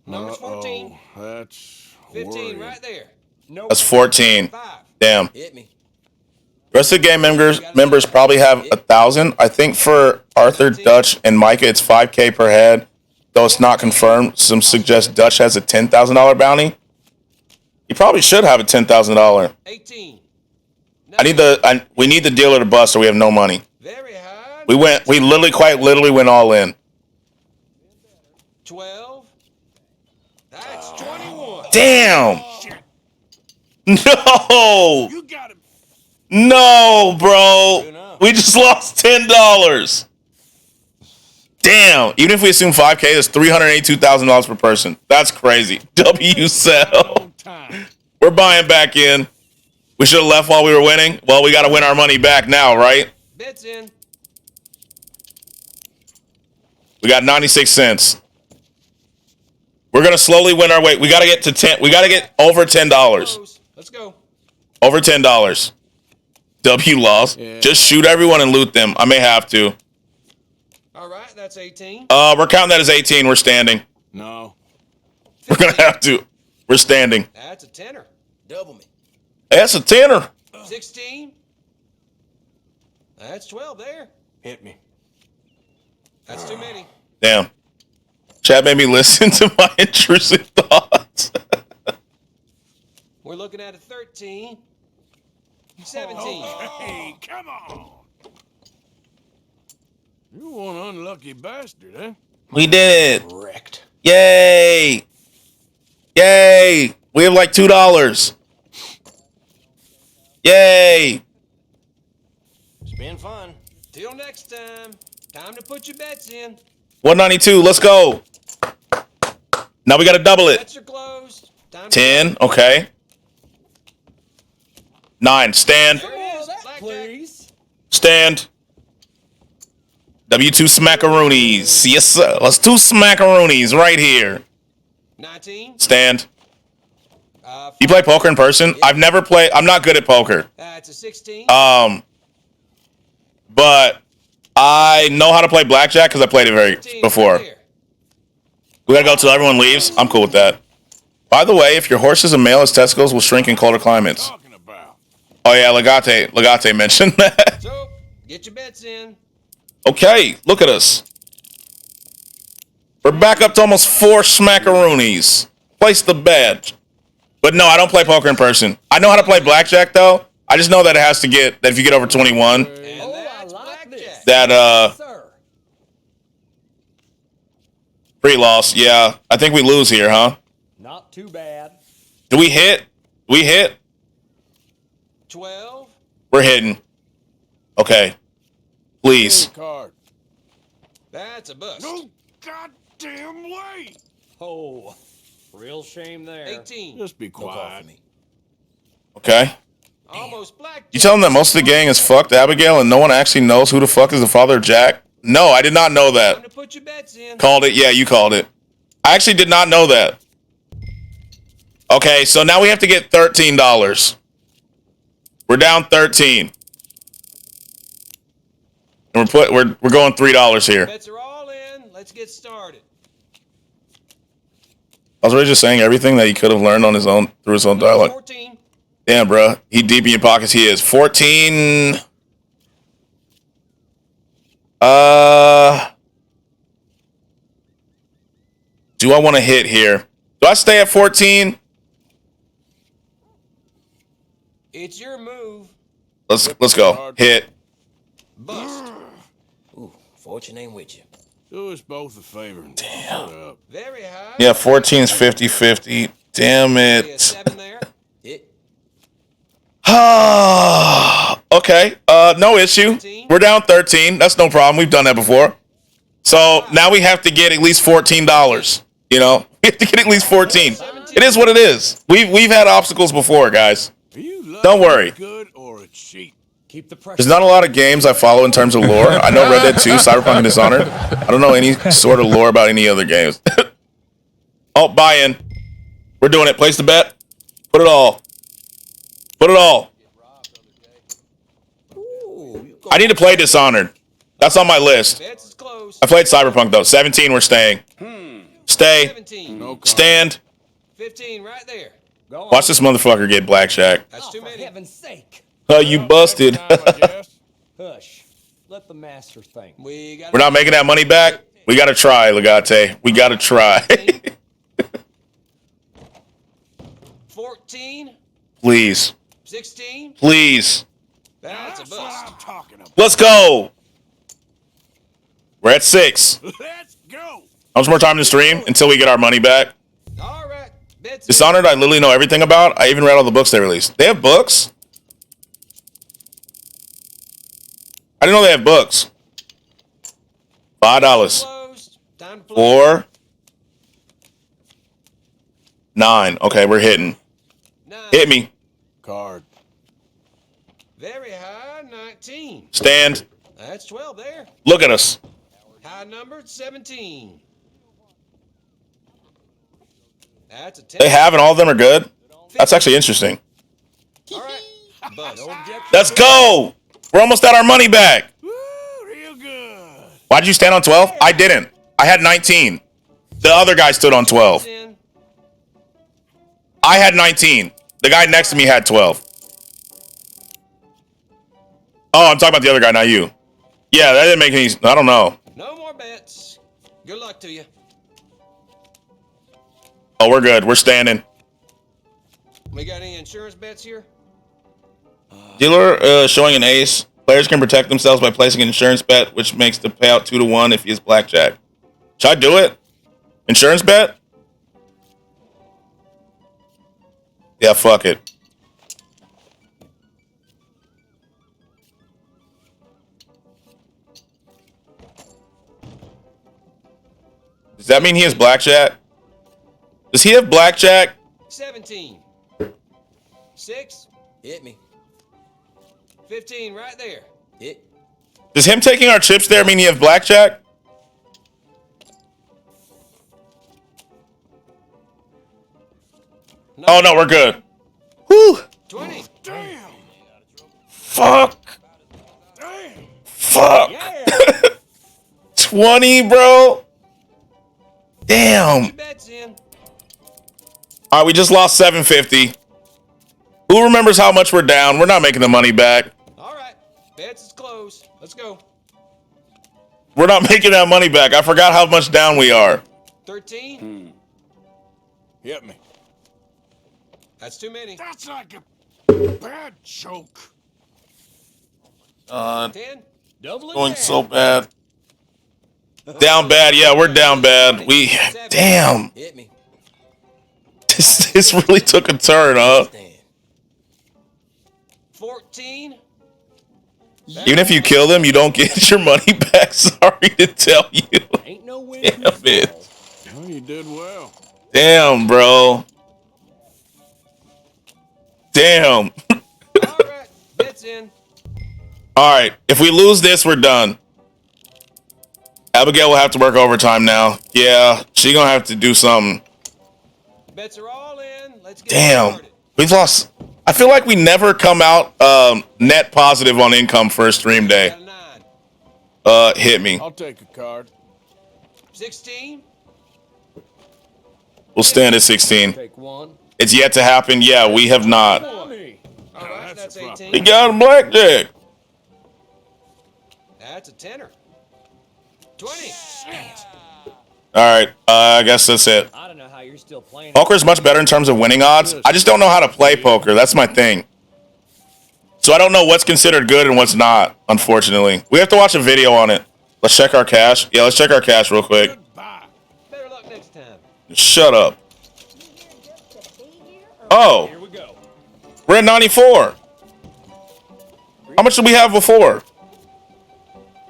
Number's 14. That's 15 worrying. right there. That's 14. Damn. Hit me. Rest of the game members probably have 1,000. I think for Arthur, Dutch, and Micah, it's 5K per head. Though it's not confirmed. Some suggest Dutch has a $10,000 bounty. He probably should have a $10,000. 18. We need the dealer to bust, or we have no money. Very high. We quite literally went all in. 12. That's 21. Damn. No. No, bro. We just lost $10. Damn. Even if we assume 5K, that's $382,000 per person. That's crazy. W sell. We're buying back in. We should have left while we were winning. Well, we got to win our money back now, right? Bets in. We got 96 cents. We're going to slowly win our way. We got to get to 10. We got to get over $10. Let's go. Over $10. W lost. Yeah. Just shoot everyone and loot them. I may have to. All right, that's 18. We're counting that as 18. We're standing. No. We're going to have to. We're standing. That's a tenner. Double me. That's a tenner. 16. That's 12 there. Hit me. That's too many. Damn. Chat made me listen to my intrusive thoughts. We're looking at a 13. 17. Hey, come on. You one unlucky bastard, eh? We did it. Wrecked. Yay. Yay. We have like $2. Yay. It's been fun. Till next time. Time to put your bets in. 192. Let's go. Now we got to double it. Bets are closed. Time 10. Okay. 9. Stand. Please. Stand. W2 smackaroonies. Yes, sir. Let's do smackaroonies right here. 19. Stand. You play poker in person? I've never played. I'm not good at poker. That's a 16. But I know how to play blackjack because I played it before. We gotta go till everyone leaves. I'm cool with that. By the way, if your horse is a male, his testicles will shrink in colder climates. Oh yeah, Legate mentioned that. So, get your bets in. Okay, look at us. We're back up to almost 4 smackaroonies. Place the bet. But no, I don't play poker in person. I know how to play blackjack though. I just know that it has to get that if you get over 21, that pre-loss. Yeah, I think we lose here, huh? Not too bad. Do we hit? We hit. 12. We're hitting. Okay. Please. Card. That's a bust. No goddamn way. Oh, real shame there. 18. Just be quiet. Okay. Almost black. You tell them that most of the gang is fucked Abigail and no one actually knows who the fuck is the father of Jack? No, I did not know that. Time to put your bets in. Called it. Yeah, you called it. I actually did not know that. Okay, so now we have to get $13. We're down 13. And we're going $3 here. Bets are all in. Let's get started. I was really just saying everything that he could have learned on his own through his own dialogue. 14. Damn, bro. He deep in your pockets. He is 14. Do I want to hit here? Do I stay at 14? It's your move. Let's go. Hit. Bust. Ooh, fortune ain't with you. Do us both a favor. Damn. Very high. Yeah, 14 is 50-50. Damn it. 7 there. Hit. Okay. No issue. We're down 13. That's no problem. We've done that before. So now we have to get at least $14. You know, we have to get at least 14. It is what it is. We've had obstacles before, guys. Don't worry. Good or a cheat? Keep the pressure. There's not a lot of games I follow in terms of lore. I know Red Dead 2, Cyberpunk, and Dishonored. I don't know any sort of lore about any other games. Oh, buy-in. We're doing it. Place the bet. Put it all. Put it all. I need to play Dishonored. That's on my list. I played Cyberpunk, though. 17, we're staying. Stay. 17. Stand. 15 right there. Watch this motherfucker get blackjack. That's too many. For heaven's sake. Oh, you busted. Hush. Let the master think. We're not making that money back. We gotta try, Legate. We gotta try. 14. Please. 16. Please. That's a bust. Let's go. We're at 6. Let's go. How much more time to stream until we get our money back? All right. Dishonored, I literally know everything about. I even read all the books they released. They have books? I didn't know they have books. $5. 4. 9. Okay, we're hitting. 9. Hit me. Card. Very high. 19. Stand. That's 12 there. Look at us. High numbered. 17. That's a 10. They have and all of them are good? That's actually interesting. All right. Bust. Let's go. We're almost at our money back. Why did you stand on 12? I didn't. I had 19. The other guy stood on 12. I had 19. The guy next to me had 12. Oh, I'm talking about the other guy, not you. Yeah, that didn't make any... I don't know. No more bets. Good luck to you. Oh, we're good. We're standing. We got any insurance bets here? Dealer showing an ace. Players can protect themselves by placing an insurance bet, which makes the payout 2-1 if he is blackjack. Should I do it? Insurance bet? Yeah, fuck it. Does that mean he has blackjack? Does he have blackjack? 17. 6. Hit me. 15 right there. Hit. Does him taking our chips there mean he has blackjack? No. Oh, no, we're good. Whew. 20. Damn. Fuck. Damn. Fuck. Yeah. 20, bro. Damn. All right, we just lost 750. Who remembers how much we're down? We're not making the money back. All right. Bets is closed. Let's go. We're not making that money back. I forgot how much down we are. 13. Hit me. That's too many. That's like a bad joke. 10. Going so bad. Down bad. Yeah, we're down bad. Damn. Hit me. This really took a turn, huh? 14. Even if you kill them, you don't get your money back. Sorry to tell you. Ain't no way. Damn it. Well, you did well. Damn, bro. Damn. All right. Bets in. All right. If we lose this, we're done. Abigail will have to work overtime now. Yeah, she gonna have to do something. Bets are all in. Damn. We've lost. I feel like we never come out net positive on income for a stream day. Hit me. I'll take a card. 16. We'll stand at 16. Take one. It's yet to happen. Yeah, we have not. All right, that's 18. We got a blackjack. That's a tenner. 20. All right. I guess that's it. I don't know how you're still playing. Poker is much better in terms of winning odds. I just don't know how to play poker. That's my thing. So I don't know what's considered good and what's not, unfortunately. We have to watch a video on it. Let's check our cash. Yeah, let's check our cash real quick. Better luck next time. Shut up. Oh. Here we go. We're at 94. How much did we have before?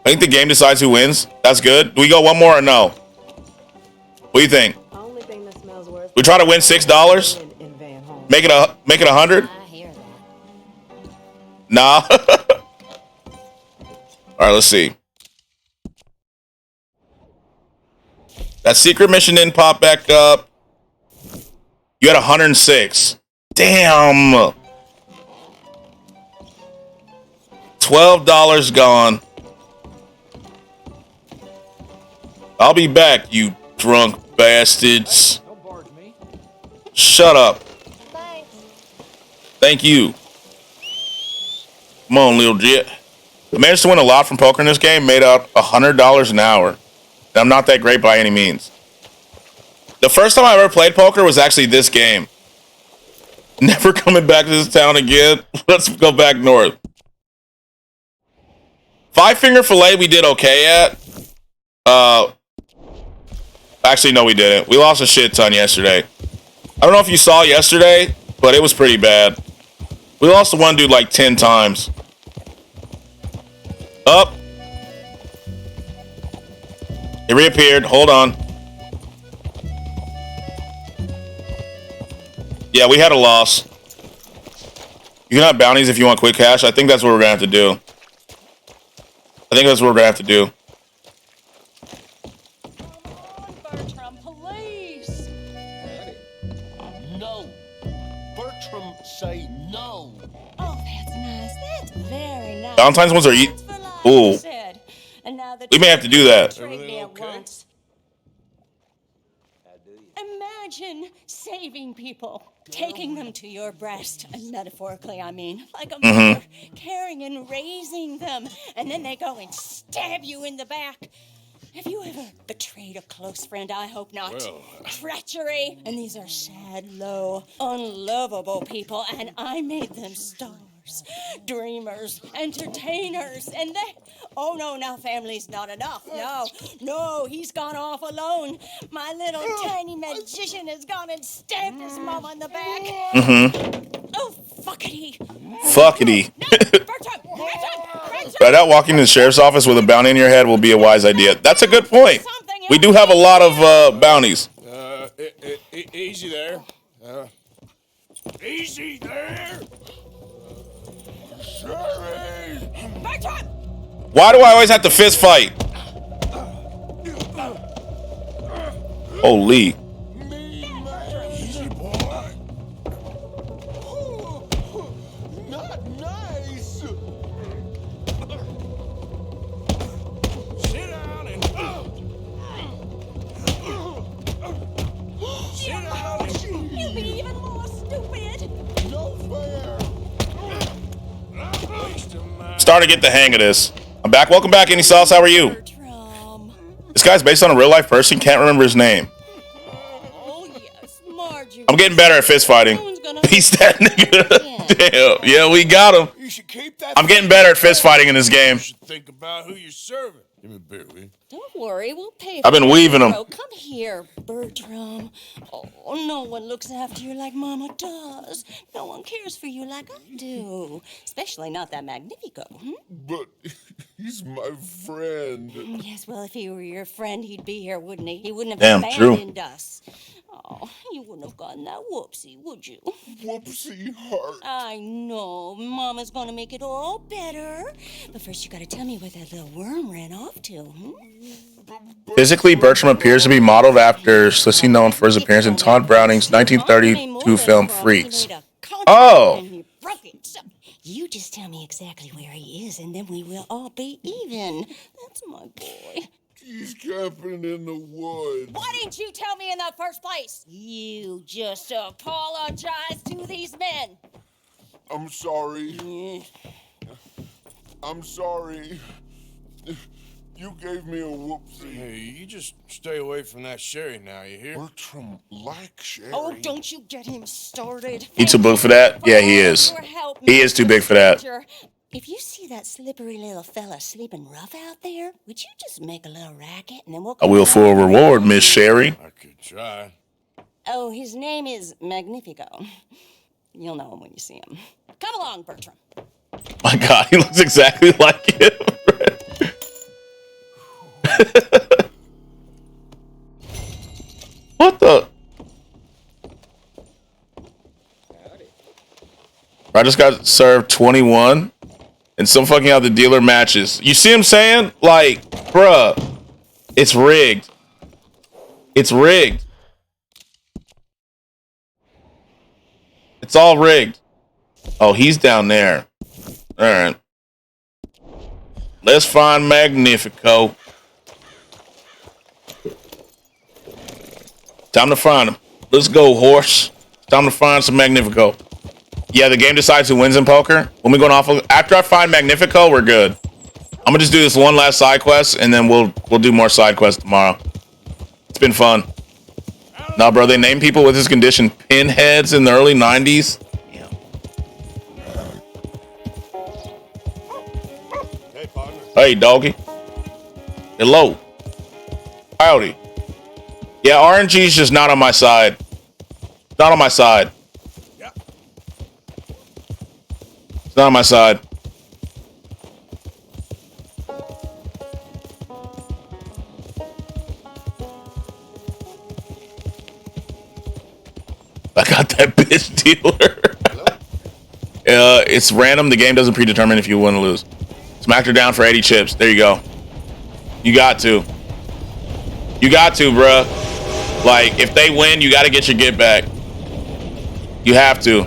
I think the game decides who wins. That's good. Do we go one more or no? What do you think? Only thing that smells worse. We try to win $6? Make it 100? Nah. All right, let's see. That secret mission didn't pop back up. You had 106. Damn. $12 gone. I'll be back, you drunk bastards. Shut up. Thank you. Come on, little jit. I managed to win a lot from poker in this game, made out $100 an hour. And I'm not that great by any means. The first time I ever played poker was actually this game. Never coming back to this town again. Let's go back north. Five Finger Fillet we did okay at. Actually, no, we didn't. We lost a shit ton yesterday. I don't know if you saw yesterday, but it was pretty bad. We lost to one dude like 10 times. Up. It reappeared. Hold on. Yeah, we had a loss. You can have bounties if you want quick cash. I think that's what we're going to have to do. I think that's what we're going to have to do. Bertram, police! No. Bertram, say no. Oh, that's nice. That's very nice. Valentine's ones are eat. Ooh. And now the We may have to do that. Imagine saving people, taking them to your breast, and metaphorically, I mean, like a Mhm. mother, caring and raising them, and then they go and stab you in the back. Have you ever betrayed a close friend? I hope not. Well, Treachery. And these are sad, low, unlovable people, and I made them stars, dreamers, entertainers, and they... Oh, no, now family's not enough. No, he's gone off alone. My little tiny magician has gone and stabbed his mama in the back. Mm-hmm. Oh, fuckity. Fuckity. Right out walking to the sheriff's office with a bounty in your head will be a wise idea. That's a good point. We do have a lot of bounties. Easy there. Easy there. Sorry. Why do I always have to fist fight? Holy. Easy boy. Not nice. Sit down and sit down and You'll be even more stupid. No fair. Starting to get the hang of this. I'm back. Welcome back, Any Sauce. How are you? This guy's based on a real life person. Can't remember his name. I'm getting better at fist fighting. He's that nigga. Damn. Yeah, we got him. You should keep that. I'm getting better at fist fighting in this game. Think about who you're serving. Give me a beer, will you? Don't worry, we'll pay. I've been weaving them. Come here, Bertram. Oh, no one looks after you like Mama does. No one cares for you like I do. Especially not that Magnifico. But he's my friend. Yes, well, if he were your friend, he'd be here, wouldn't he? He wouldn't have Damn, true. abandoned us. Oh, you wouldn't have gotten that whoopsie, would you? Whoopsie heart. I know. Mama's gonna make it all better. But first, you gotta tell me where that little worm ran off to. Physically, Bertram appears to be modeled after Sissy, known for his appearance in Todd Browning's 1932 film Freaks. Oh! You just tell me exactly where he is, and then we will all be even. That's my boy. He's camping in the woods. Why didn't you tell me in the first place? You just apologize to these men. I'm sorry. I'm sorry. You gave me a whoopsie. Hey, you just stay away from that Sherry now, you hear? Bertram like Sherry. Oh, don't you get him started. He too big for that? Yeah, he is. He is too big for that. If you see that slippery little fella sleeping rough out there, would you just make a little racket and then we'll... I will for a reward, Miss Sherry. I could try. Oh, his name is Magnifico. You'll know him when you see him. Come along, Bertram. My God, he looks exactly like him. What the? I just got served 21 and some fucking out the dealer matches. You see what I'm saying? Like, bruh, it's rigged. It's rigged. It's all rigged. Oh, he's down there. All right. Let's find Magnifico. Time to find him. Let's go, horse. Time to find some Magnifico. Yeah, the game decides who wins in poker. When we go off, after I find Magnifico, we're good. I'm gonna just do this one last side quest, and then we'll do more side quests tomorrow. It's been fun. Nah, bro, they named people with this condition pinheads in the early 90s. Yeah. Hey, doggy. Hello. Howdy. Yeah, RNG's just not on my side. Not on my side. It's not on my side. I got that bitch dealer. It's random. The game doesn't predetermine if you win or lose. Smacked her down for 80 chips. There you go. You got to. You got to, bruh. Like, if they win, you got to get your get back. You have to.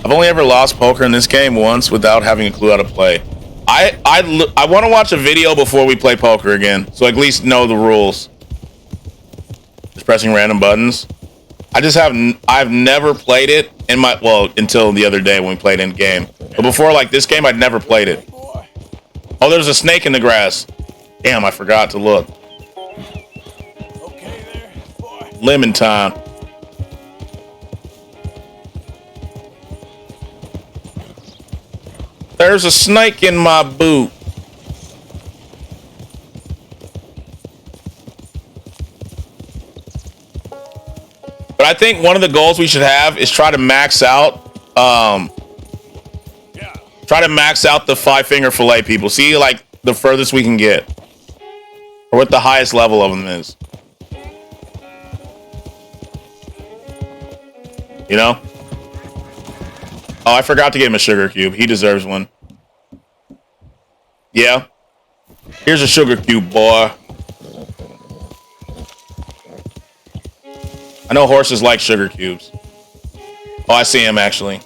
I've only ever lost poker in this game once without having a clue how to play. I want to watch a video before we play poker again, so I at least know the rules. Just pressing random buttons. I've never played it in my, well, until the other day when we played in game. But before, like, this game, I'd never played it. Oh, there's a snake in the grass. Damn, I forgot to look. Lemon time. There's a snake in my boot. But I think one of the goals we should have is try to max out the 5-finger fillet people. See, like, the furthest we can get. Or what the highest level of them is. You know? Oh, I forgot to get him a sugar cube. He deserves one. Yeah. Here's a sugar cube, boy. I know horses like sugar cubes. Oh, I see him, actually.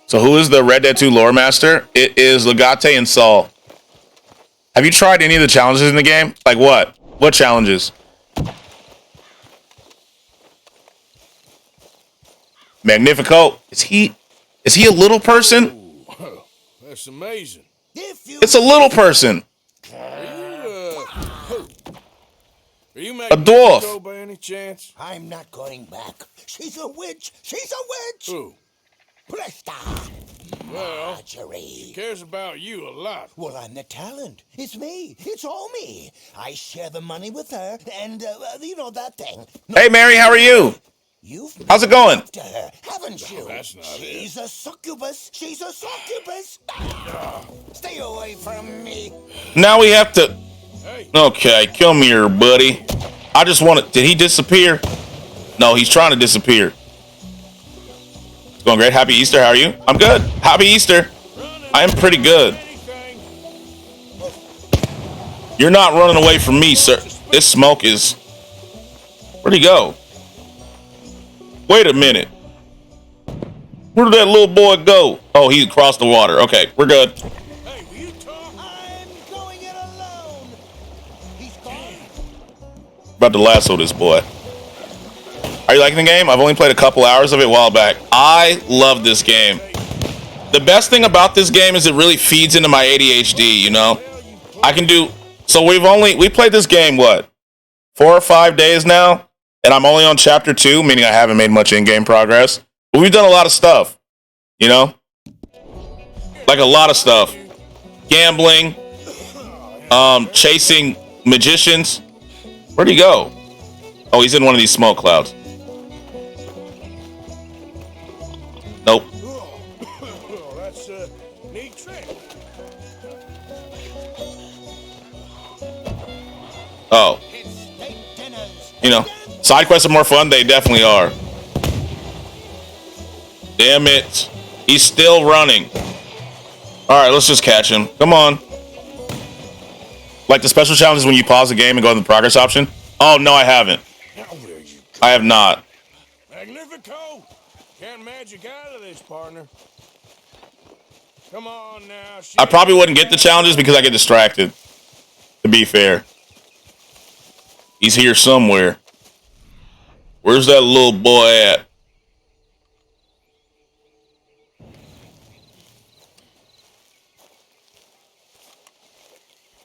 So who is the Red Dead 2 lore master? It is Legate and Saul. Have you tried any of the challenges in the game? Like what? What challenges? Magnifico. Is he a little person? Ooh, that's amazing. It's a little person. Are you a dwarf. By any chance? I'm not going back. She's a witch. She's a witch. Who? Presta. Well, Marjorie. She cares about you a lot. Well, I'm the talent. It's me. It's all me. I share the money with her, and you know that thing. Hey, Mary, how are you? How's it going? To her, haven't you? That's not She's a succubus. She's a succubus. Stay away from me. Now we have to... Okay, come here, buddy. I just want to... Did he disappear? No, he's trying to disappear. It's going great. Happy Easter. How are you? I'm good. Happy Easter. I am pretty good. You're not running away from me, sir. This smoke is... Where'd he go? Wait a minute. Where did that little boy go? Oh, he crossed the water. Okay, we're good. About to lasso this boy. Are you liking the game? I've only played a couple hours of it a while back. I love this game. The best thing about this game is it really feeds into my ADHD, you know? I can do... So we played this game, what? 4 or 5 days now? And I'm only on chapter 2, meaning I haven't made much in-game progress. But we've done a lot of stuff, you know? Like a lot of stuff. Gambling. Chasing magicians. Where'd he go? Oh, he's in one of these smoke clouds. Nope. That's a neat trick. Oh. You know, side quests are more fun. They definitely are. Damn it. He's still running. All right, let's just catch him. Come on. Like the special challenges when you pause the game and go to the progress option. Oh, no, I haven't. I have not. Magnifico! Can't magic out of this, partner. Come on now. I probably wouldn't get the challenges because I get distracted. To be fair. He's here somewhere. Where's that little boy at?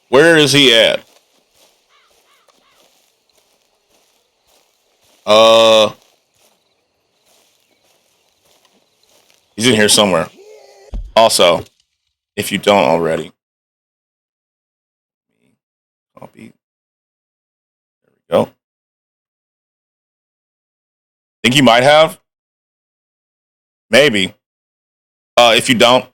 Where is he at? He's in here somewhere. Also, if you don't already. Copy. There we go. Think you might have? Maybe. If you don't,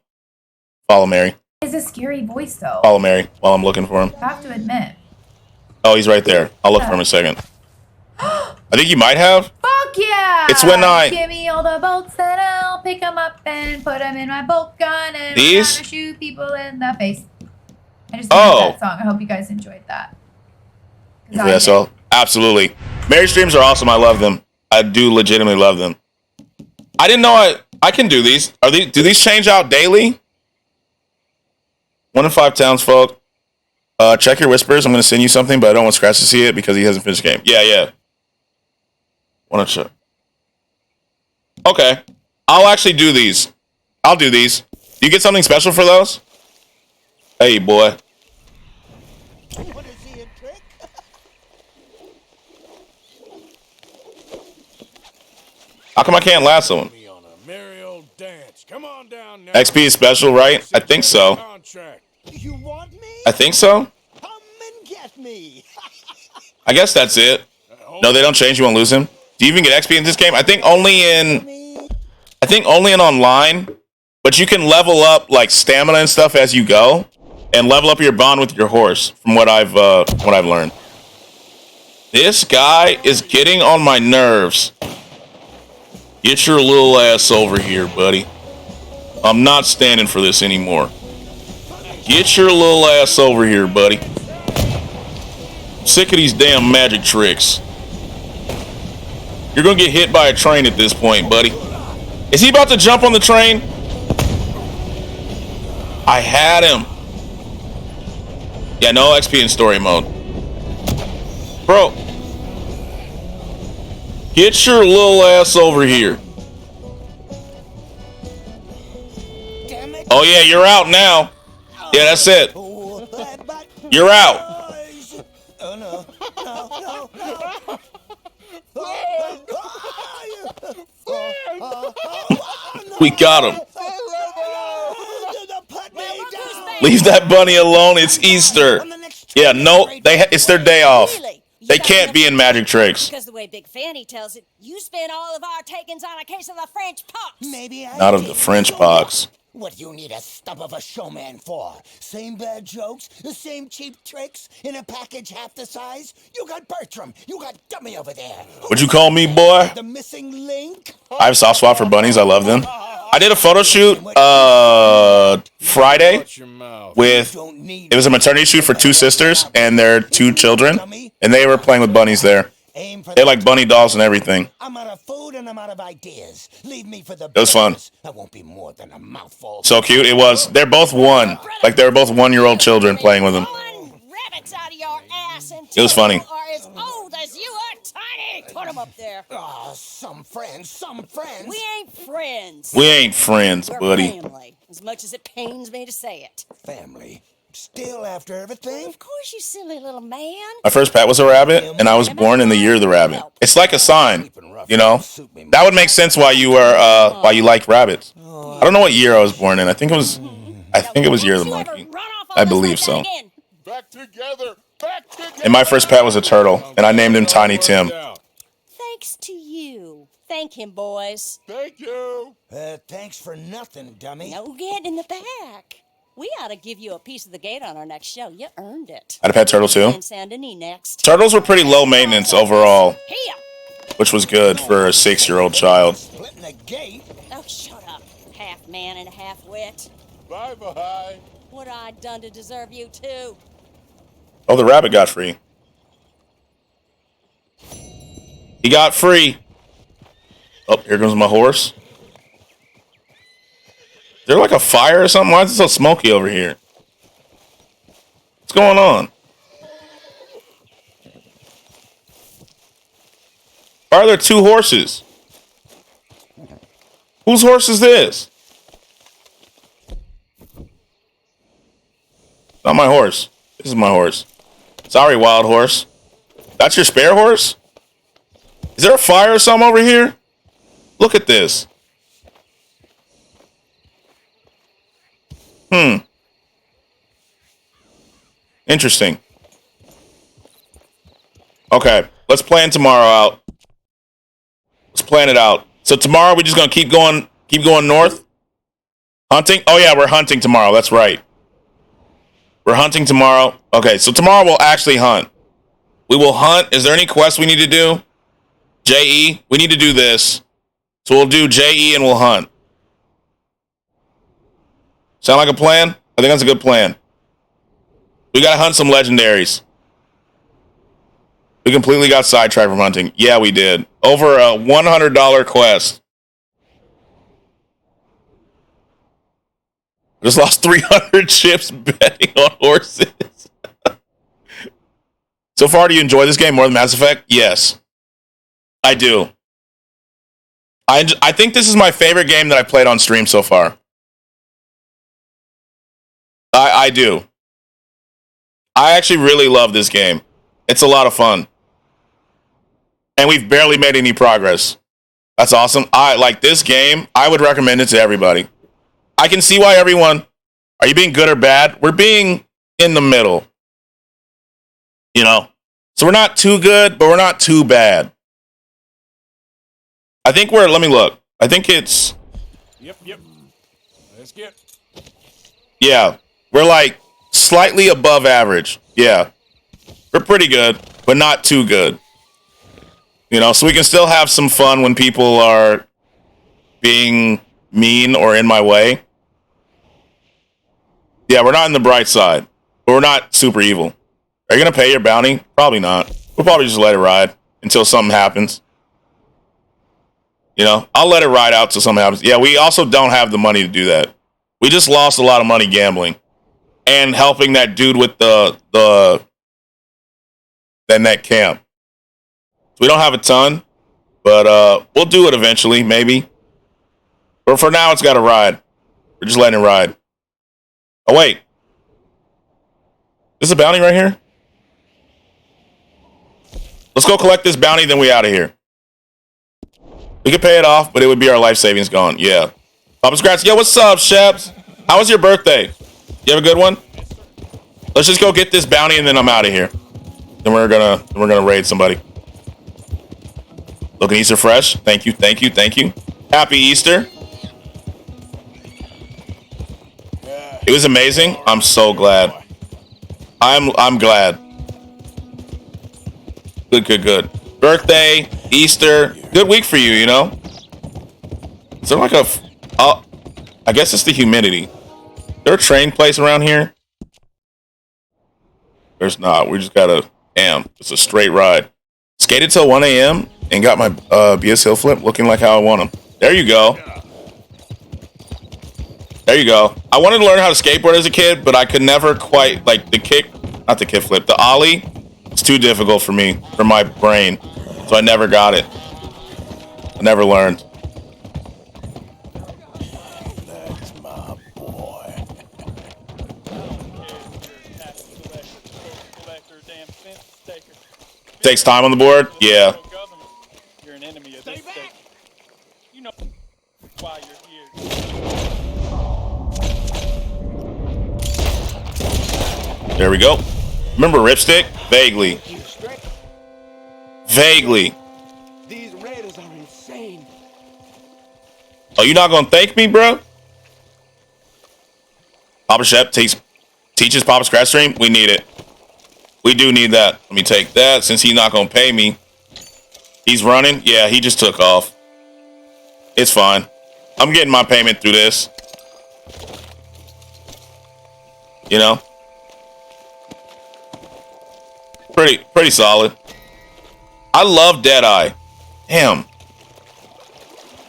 follow Mary. It's a scary voice, though. Follow Mary while I'm looking for him. I have to admit. Oh, he's right there. I'll look for him in a second. I think you might have. Fuck yeah! It's when I... Give me all the bolts and I'll pick them up and put them in my bolt gun and These? I'm gonna shoot people in the face. I just made that song. I hope you guys enjoyed that. Yeah, so absolutely. Mary streams are awesome. I love them. I do legitimately love them. I didn't know I can do these. Do these change out daily? 1 in 5 townsfolk. Check your whispers. I'm going to send you something, but I don't want Scratch to see it because he hasn't finished the game. Yeah. Want to check? Okay. I'll actually do these. I'll do these. Do you get something special for those? Hey, boy. How come I can't lasso him? Come on down now. XP is special, right? I think so. You want me? I think so. Come and get me. I guess that's it. No, they don't change. You won't lose him. Do you even get XP in this game? I think only in online. But you can level up like stamina and stuff as you go, and level up your bond with your horse. From what I've learned. This guy is getting on my nerves. Get your little ass over here, buddy. I'm not standing for this anymore. Get your little ass over here, buddy. I'm sick of these damn magic tricks. You're gonna get hit by a train at this point, buddy. Is he about to jump on the train? I had him. Yeah, no XP in story mode. Bro. Get your little ass over here. Oh yeah, you're out now. Yeah, that's it. You're out. We got him. Leave that bunny alone. It's Easter. Yeah, no, it's their day off. They can't be in magic tricks. Because the way Big Fanny tells it, you spent all of our takings on a case of the French pox. Maybe I Not of the French pox. What do you need a stump of a showman for? Same bad jokes, the same cheap tricks, in a package half the size? You got Bertram, you got Dummy over there. What'd you call me, boy? The missing link? I have a soft spot for bunnies. I love them. I did a photo shoot Friday with, it was a maternity shoot for 2 sisters and their 2 children, and they were playing with bunnies there. They like bunny dolls and everything. I'm out of food and I'm out of ideas. Leave me for the It was fun. That won't be more than a mouthful. So cute. It was. They're both 1. Like they were both 1-year-old children playing with them. It was funny. Are as old as you are tiny. Put them up there. Oh, some friends. We ain't friends. We ain't friends, We're buddy. family. As much as it pains me to say it. Family. Still after everything? Of course, you silly little man. My first pet was a rabbit, and I was born in the year of the rabbit. It's like a sign, you know. That would make sense why you were why you like rabbits. I don't know what year I was born in. I think it was year of the monkey. I believe so. Back together. And my first pet was a turtle, and I named him Tiny Tim. Thanks to you. Thank him, boys. Thank you. Thanks for nothing, dummy. No getting in the back. We ought to give you a piece of the gate on our next show. You earned it. I had a pet turtle too. And Saint Denis next. Turtles were pretty low maintenance overall, which was good for a 6-year-old child. Oh, shut up. Half man and half wit. Bye-bye. What I done to deserve you, too? Oh, the rabbit got free. He got free. Oh, here comes my horse. Is there like a fire or something? Why is it so smoky over here? What's going on? Why are there 2 horses? Whose horse is this? Not my horse. This is my horse. Sorry, wild horse. That's your spare horse? Is there a fire or something over here? Look at this. Interesting. Okay, let's plan tomorrow out. Let's plan it out. So tomorrow we're just gonna keep going north? Hunting? Oh yeah, we're hunting tomorrow. That's right. We're hunting tomorrow. Okay, so tomorrow we'll actually hunt. We will hunt. Is there any quests we need to do? JE? We need to do this. So we'll do JE and we'll hunt. Sound like a plan? I think that's a good plan. We gotta hunt some legendaries. We completely got sidetracked from hunting. Yeah, we did. Over a $100 quest. Just lost 300 chips betting on horses. So far, do you enjoy this game more than Mass Effect? Yes. I do. I think this is my favorite game that I played on stream so far. I do. I actually really love this game. It's a lot of fun. And we've barely made any progress. That's awesome. I like this game. I would recommend it to everybody. I can see why everyone... Are you being good or bad? We're being in the middle. You know? So we're not too good, but we're not too bad. I think we're... Let me look. I think it's... Yep. Let's get... Yeah. We're like slightly above average. Yeah. We're pretty good, but not too good. You know, so we can still have some fun when people are being mean or in my way. Yeah, we're not in the bright side, but we're not super evil. Are you going to pay your bounty? Probably not. We'll probably just let it ride until something happens. You know, I'll let it ride out till something happens. Yeah, we also don't have the money to do that. We just lost a lot of money gambling and helping that dude with that camp. So we don't have a ton, but we'll do it eventually, maybe. But for now, it's got to ride. We're just letting it ride. Oh, wait. Is this a bounty right here? Let's go collect this bounty, then we out of here. We could pay it off, but it would be our life savings gone. Yeah. Papa Scratch. Yo, what's up, Sheps? How was your birthday? You have a good one? Let's just go get this bounty, and then I'm out of here. Then we're gonna raid somebody. Looking Easter fresh. Thank you, thank you, thank you. Happy Easter. It was amazing. I'm so glad. I'm glad. Good. Birthday, Easter, good week for you, you know? Is there like I guess it's the humidity. Is there a train place around here? There's not. We just got a it's a straight ride. Skated till 1 a.m. and got my BS Hill flip looking like how I want them. There you go. There you go. I wanted to learn how to skateboard as a kid, but I could never quite, like, the kick flip, the ollie. It's too difficult for me, for my brain. So I never got it. I never learned. That's my boy. Takes time on the board? Yeah. You're an enemy of this state. You know why you're here. There we go. Remember Ripstick? Vaguely. Vaguely. These raiders are insane. Oh, you not gonna thank me, bro? Papa Shep teaches Papa Scratch Stream? We need it. We do need that. Let me take that since he's not gonna pay me. He's running? Yeah, he just took off. It's fine. I'm getting my payment through this. You know? Pretty solid. I love Deadeye. Damn.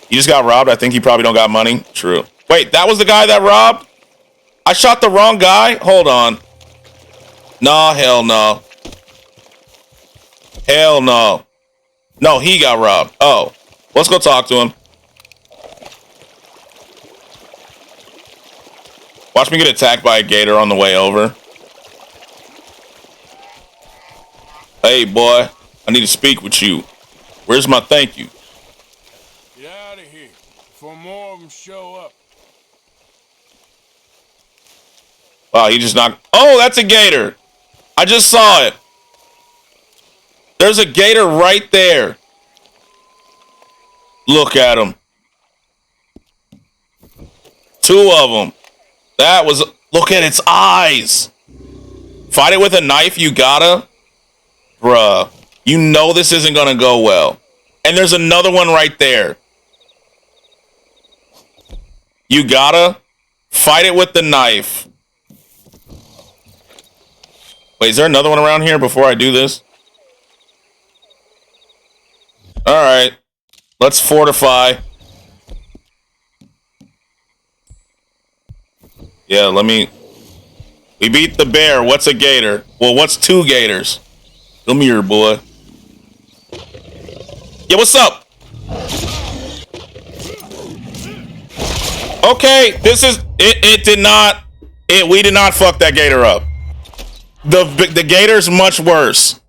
He just got robbed. I think he probably don't got money. True. Wait, that was the guy that robbed? I shot the wrong guy? Hold on. Nah, hell no. Hell no. No, he got robbed. Oh. Let's go talk to him. Watch me get attacked by a gator on the way over. Hey, boy. I need to speak with you. Where's my thank you? Get out of here before more of them show up. Wow, he just knocked. Oh, that's a gator. I just saw it. There's a gator right there. Look at him. Two of them. That was. Look at its eyes. Fight it with a knife, you gotta. Bruh. You know this isn't gonna go well. And there's another one right there. You gotta fight it with the knife. Wait, is there another one around here before I do this? Alright. Let's fortify. Yeah, we beat the bear. What's a gator? Well, what's two gators? Come here, boy. Yeah, what's up? Okay, this is we did not fuck that gator up. The gator's much worse.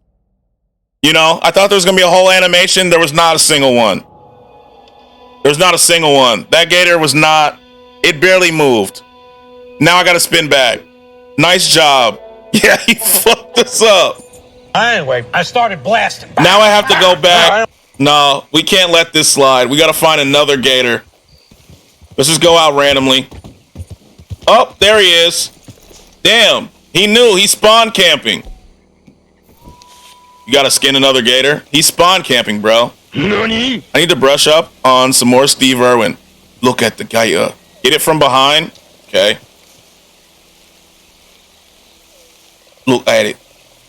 You know, I thought there was gonna be a whole animation. There was not a single one. There's not a single one. That gator was not. It barely moved. Now I gotta spin back. Nice job. Yeah, he fucked us up. Anyway, I started blasting. Now I have to go back. No, we can't let this slide. We gotta find another gator. Let's just go out randomly. Oh, there he is. Damn, he knew. He's spawn camping. You gotta skin another gator? He's spawn camping, bro. I need to brush up on some more Steve Irwin. Look at the guy. Get it from behind. Okay. Look at it.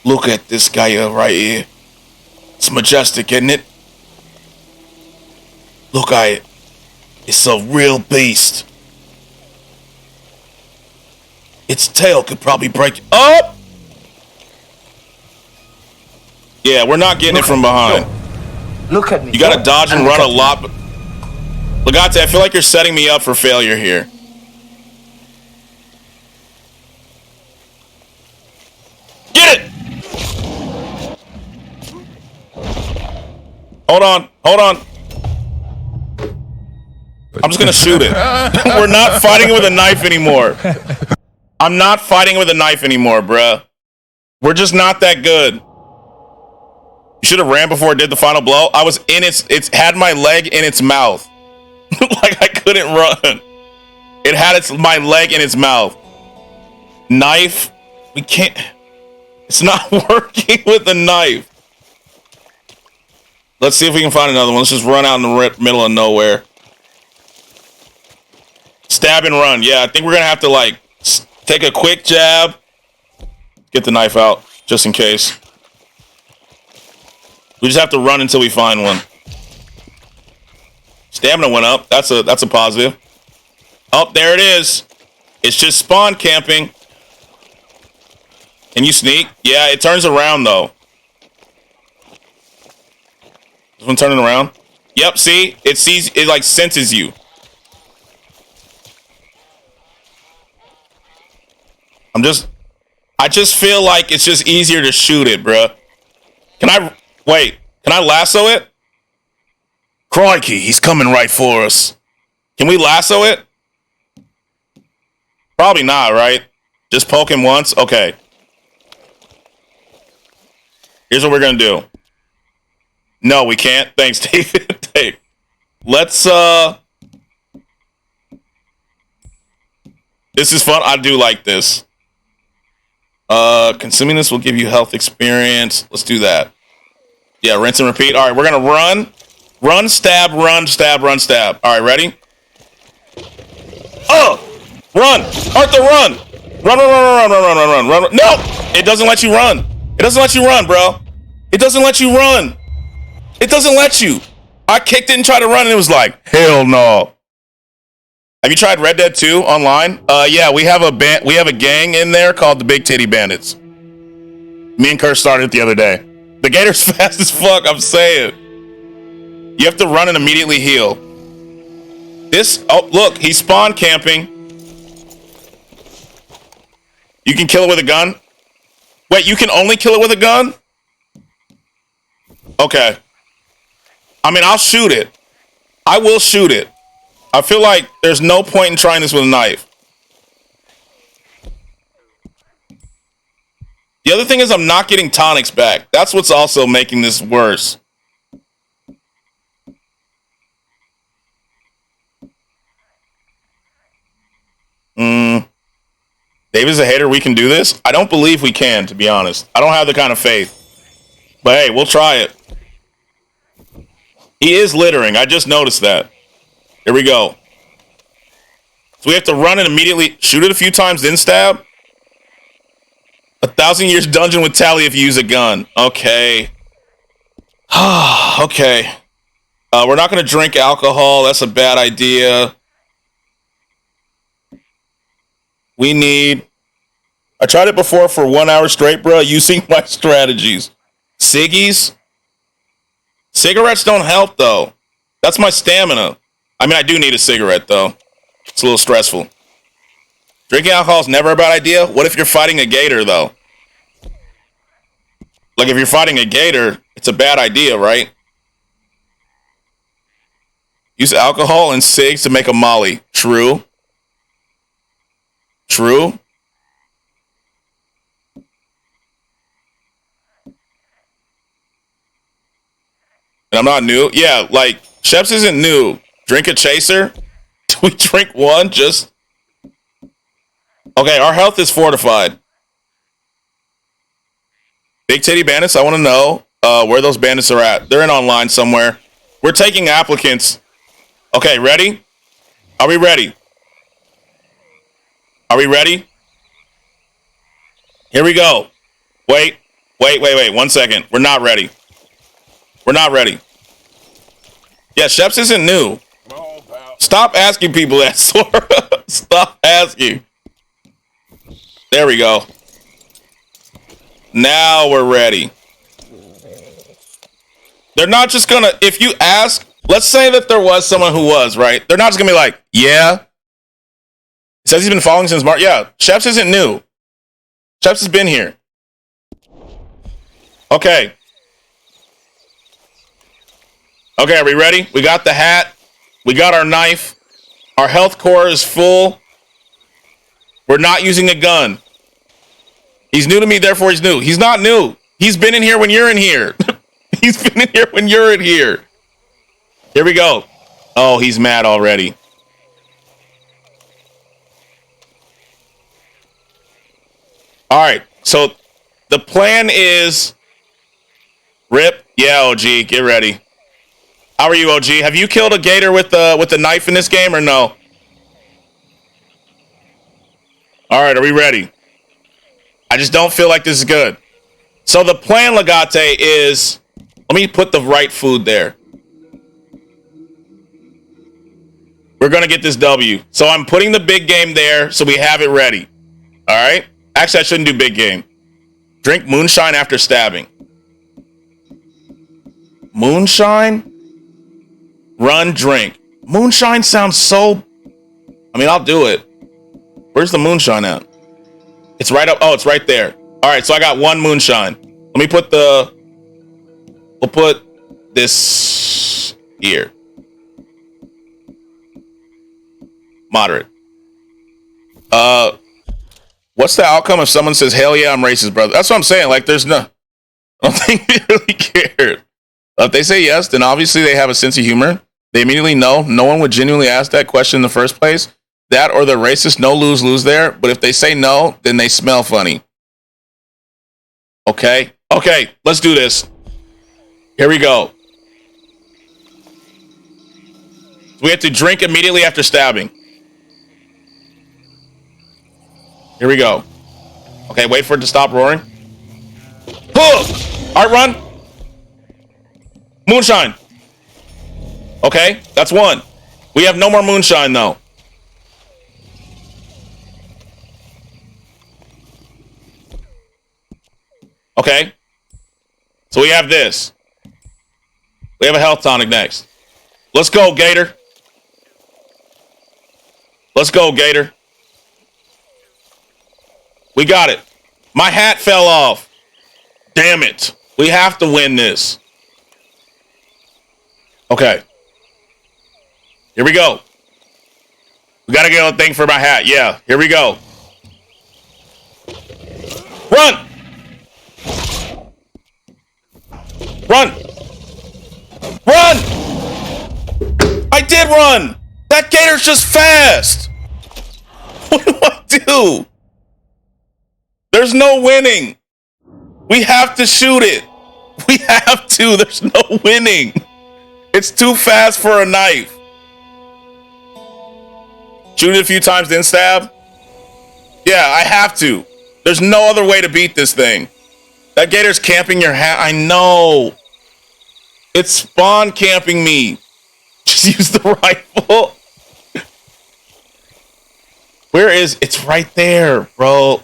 Look at this guy right here. It's majestic, isn't it? Look at it. It's a real beast. Its tail could probably break up. Yeah, we're not getting it from behind. Look at me. You gotta dodge and run a lot. Legate, I feel like you're setting me up for failure here. Get it! Hold on. I'm just gonna shoot it. We're not fighting with a knife anymore. I'm not fighting with a knife anymore, bruh. We're just not that good. should have ran before it did the final blow. I was in it's had my leg in its mouth. Like I couldn't run. It had my leg in its mouth. Knife. We can't. It's not working with the knife. Let's see if we can find another one. Let's just run out in the middle of nowhere. Stab and run. Yeah, I think we're going to have to, like, take a quick jab. Get the knife out, just in case. We just have to run until we find one. Stamina went up. That's a positive. Oh, there it is. It's just spawn camping. Can you sneak? Yeah, it turns around, though. This one turning around? Yep, see? It sees, it like senses you. I just feel like it's just easier to shoot it, bruh. Can I lasso it? Crikey, he's coming right for us. Can we lasso it? Probably not, right? Just poke him once? Okay. Here's what we're gonna do. No, we can't. Thanks, David. Hey, let's this is fun. I do like this. Consuming this will give you health experience. Let's do that. Yeah, rinse and repeat. All right, we're gonna run, stab, run, stab, run, stab. All right, ready? Run, Arthur, run, run. No, it doesn't let you run. It doesn't let you run, bro. It doesn't let you run. It doesn't let you. I kicked it and tried to run, and it was like, hell no. Have you tried Red Dead 2 online? Yeah, we have a gang in there called the Big Titty Bandits. Me and Kurt started it the other day. The gator's fast as fuck, I'm saying. You have to run and immediately heal. Oh, look, he's spawn camping. You can kill it with a gun? Wait, you can only kill it with a gun? Okay. I mean, I'll shoot it. I will shoot it. I feel like there's no point in trying this with a knife. The other thing is I'm not getting tonics back. That's what's also making this worse. David's a hater. We can do this? I don't believe we can, to be honest. I don't have the kind of faith. But hey, we'll try it. He is littering. I just noticed that. Here we go. So we have to run and immediately shoot it a few times, then stab. 1,000 years dungeon with Tally if you use a gun. Okay. Okay. We're not going to drink alcohol. That's a bad idea. I tried it before for 1 hour straight, bro, using my strategies. Ciggies? Cigarettes don't help, though. That's my stamina. I mean, I do need a cigarette, though. It's a little stressful. Drinking alcohol is never a bad idea. What if you're fighting a gator, though? Like, if you're fighting a gator, it's a bad idea, right? Use alcohol and cigs to make a molly. True. True. And I'm not new. Yeah, like, Sheps isn't new. Drink a chaser? Do we drink one? Just... Okay, our health is fortified. Big Titty Bandits, I want to know where those bandits are at. They're in online somewhere. We're taking applicants. Okay, ready? Are we ready? Are we ready? Here we go. Wait. 1 second. We're not ready. We're not ready. Yeah, Sheps isn't new. Stop asking people that, Sora. Stop asking. There we go. Now we're ready. They're not just gonna, if you ask, let's say that there was someone who was, right? They're not just gonna be like, yeah. It says he's been following since March. Yeah, Sheps isn't new. Sheps has been here. Okay. Okay, are we ready? We got the hat. We got our knife. Our health core is full. We're not using a gun. He's new to me, therefore he's new. He's not new. He's been in here when you're in here. He's been in here when you're in here. Here we go. Oh, he's mad already. All right. So the plan is rip. Yeah, OG, get ready. How are you, OG? Have you killed a gator with the knife in this game or no? All right, are we ready? I just don't feel like this is good. So the plan, Legate, is... Let me put the right food there. We're going to get this W. So I'm putting the big game there so we have it ready. All right? Actually, I shouldn't do big game. Drink moonshine after stabbing. Moonshine? Run, drink. Moonshine sounds so... I mean, I'll do it. Where's the moonshine at? It's right up. Oh, it's right there. All right, so I got one moonshine. Let me put the... We'll put this here. Moderate. What's the outcome if someone says, hell yeah, I'm racist, brother? That's what I'm saying. Like, there's no... I don't think they really care. If they say yes, then obviously they have a sense of humor. They immediately know. No one would genuinely ask that question in the first place. That or they're racist. No lose there. But if they say no, then they smell funny. Okay? Okay, let's do this. Here we go. We have to drink immediately after stabbing. Here we go. Okay, wait for it to stop roaring. All right, run. Moonshine. Okay, that's one. We have no more moonshine, though. Okay. So we have this. We have a health tonic next. Let's go, Gator. Let's go, Gator. We got it. My hat fell off. Damn it. We have to win this. Okay. Here we go. We got to get a thing for my hat. Yeah, here we go. Run! Run! Run! I did run! That gator's just fast! What do I do? There's no winning. We have to shoot it. We have to. There's no winning. It's too fast for a knife. Shoot it a few times, then stab? Yeah, I have to. There's no other way to beat this thing. That gator's camping your hat. I know. It's spawn camping me. Just use the rifle. Where is... It's right there, bro.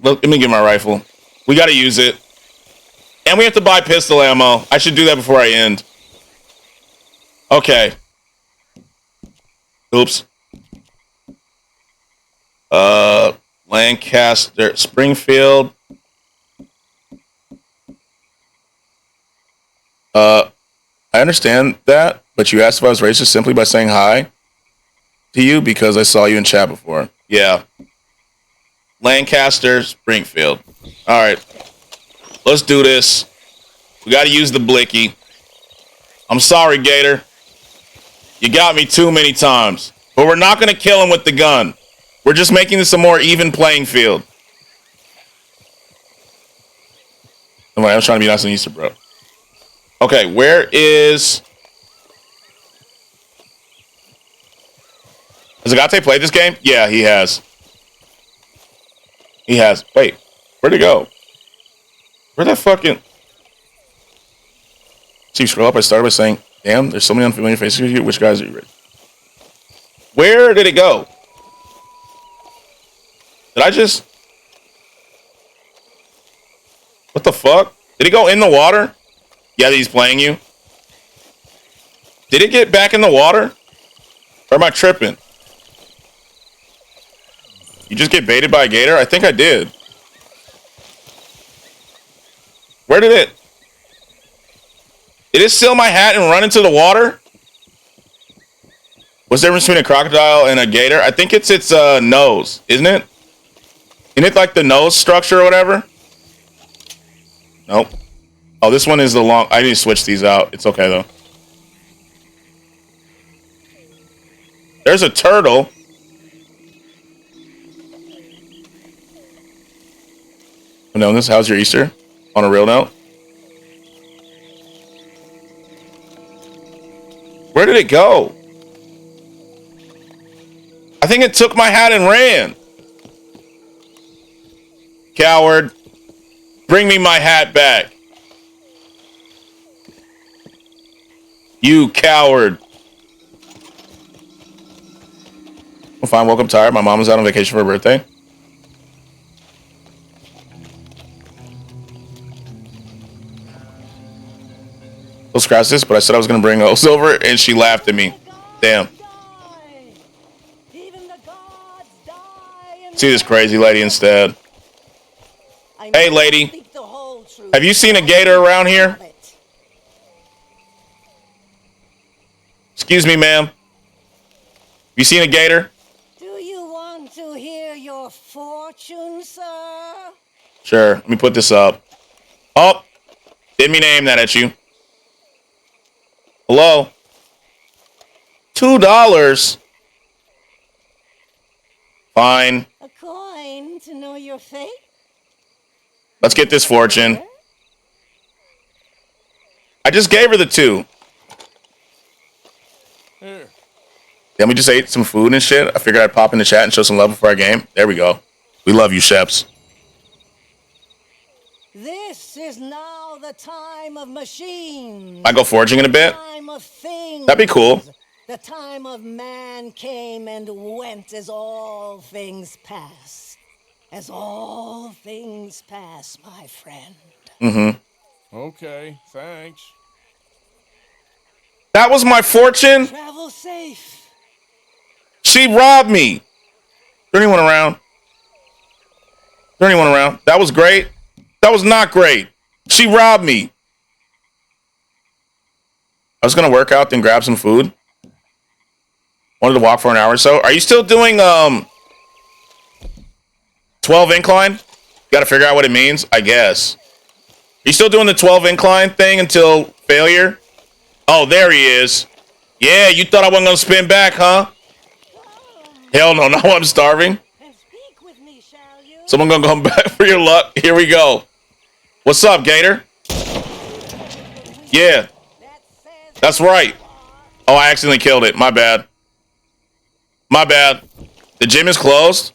Look, let me get my rifle. We got to use it. And we have to buy pistol ammo. I should do that before I end. Okay. Oops. Lancaster, Springfield. I understand that, but you asked if I was racist simply by saying hi to you because I saw you in chat before. Yeah. Lancaster, Springfield. All right. Let's do this. We got to use the blicky. I'm sorry, Gator. You got me too many times. But we're not going to kill him with the gun. We're just making this a more even playing field. Anyway, I was trying to be nice on Easter, bro. Okay, where is... Has Agate played this game? Yeah, he has. He has. Wait, where'd it go? Where'd that fucking... See, scroll up, I started by saying, damn, there's so many unfamiliar faces here. Which guys are you ready? Where did it go? Did I just... What the fuck? Did it go in the water? Yeah, he's playing you. Did it get back in the water? Or am I tripping? You just get baited by a gator? I think I did. Where did it? Did it steal my hat and run into the water? What's the difference between a crocodile and a gator? I think it's its nose, isn't it? Isn't it like the nose structure or whatever? Nope. Oh, this one is the long. I need to switch these out. It's okay though. There's a turtle. No, this. How's your Easter? On a real note. Where did it go? I think it took my hat and ran. Coward. Bring me my hat back. You coward. I'm fine, woke up tired. My mom was out on vacation for her birthday. We'll scratch this, but I said I was going to bring O's over, and she laughed at me. Damn. See this crazy lady instead. Hey, lady. Have you seen a gator around here? Excuse me, ma'am. You seen a gator? Do you want to hear your fortune, sir? Sure. Let me put this up. Oh, didn't mean to aim that at you. Hello? $2. Fine. A coin to know your fate? Let's get this fortune. I just gave her the 2. Here. Then we just ate some food and shit. I figured I'd pop in the chat and show some love for our game. There we go. We love you, Sheps. This is now the time of machines. I go foraging in a bit. Time of things. That'd be cool. The time of man came and went as all things pass. As all things pass, my friend. Mm-hmm. Okay, thanks. That was my fortune? Travel safe. She robbed me. Is there anyone around? Is there anyone around? That was great. That was not great. She robbed me. I was going to work out, then grab some food. Wanted to walk for an hour or so. Are you still doing 12 incline? Got to figure out what it means, I guess. Are you still doing the 12 incline thing until failure? Oh, there he is. Yeah, you thought I wasn't going to spin back, huh? Hell no, now I'm starving. Someone going to come back for your luck. Here we go. What's up, Gator? Yeah. That's right. Oh, I accidentally killed it. My bad. My bad. The gym is closed.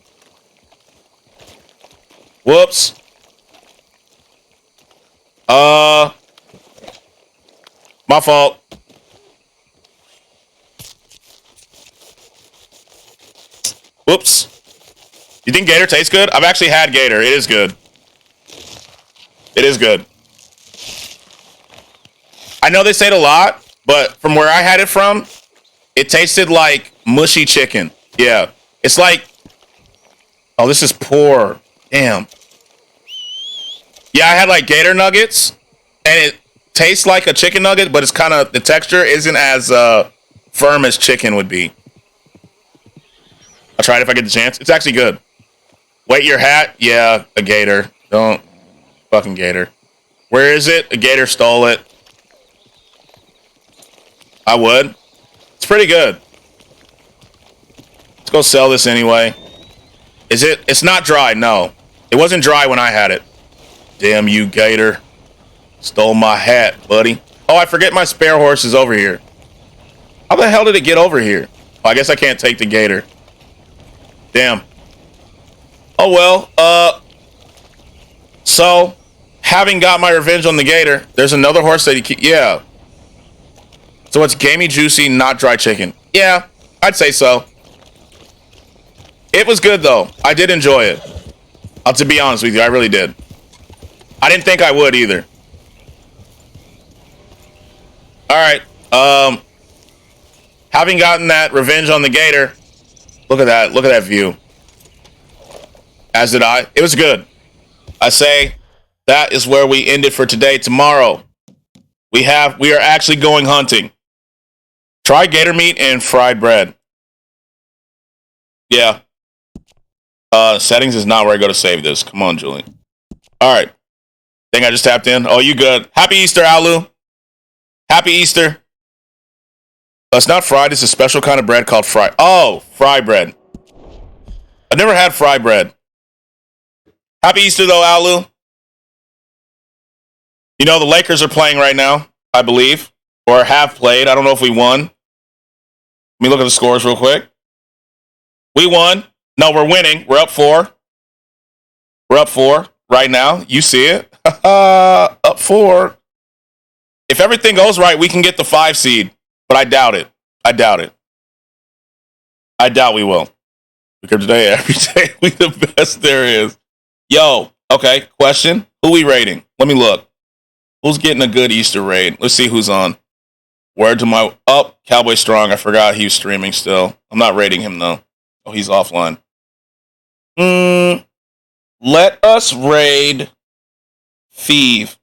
Whoops. My fault. Whoops. You think Gator tastes good? I've actually had Gator. It is good. It is good. I know they say it a lot, but from where I had it from, it tasted like mushy chicken. Yeah. It's like... Oh, this is poor. Damn. Yeah, I had like Gator nuggets, and it tastes like a chicken nugget, but it's kind of... The texture isn't as firm as chicken would be. I'll try it if I get the chance. It's actually good. Wait, your hat? Yeah, a gator. Don't. Fucking gator. Where is it? A gator stole it. I would. It's pretty good. Let's go sell this anyway. Is it? It's not dry, no. It wasn't dry when I had it. Damn you, gator. Stole my hat, buddy. Oh, I forget my spare horse is over here. How the hell did it get over here? Oh, I guess I can't take the gator. Damn. Oh, well, so, having got my revenge on the gator, there's another horse that yeah. So it's gamey, juicy, not dry chicken. Yeah, I'd say so. It was good, though. I did enjoy it. To be honest with you, I really did. I didn't think I would, either. All right. Having gotten that revenge on the gator, look at that. Look at that view. As did I. It was good. I say that is where we end it for today. Tomorrow, we are actually going hunting. Try gator meat and fried bread. Yeah. Settings is not where I go to save this. Come on, Julie. All right. Think I just tapped in? Oh, you good. Happy Easter, Alu. Happy Easter. It's not fried. It's a special kind of bread called fry. Oh, fry bread. I've never had fry bread. Happy Easter, though, Alu. You know, the Lakers are playing right now, I believe, or have played. I don't know if we won. Let me look at the scores real quick. We won. No, we're winning. We're up 4. We're up 4 right now. You see it. Up 4. If everything goes right, we can get the 5 seed, but I doubt it. I doubt it. I doubt we will. Because today, every day, we the best there is. Yo, okay, question. Who we rating? Let me look. Who's getting a good Easter raid? Let's see who's on. Word to my... Oh, Cowboy Strong. I forgot he was streaming still. I'm not rating him, though. Oh, he's offline. Let us raid Feeve.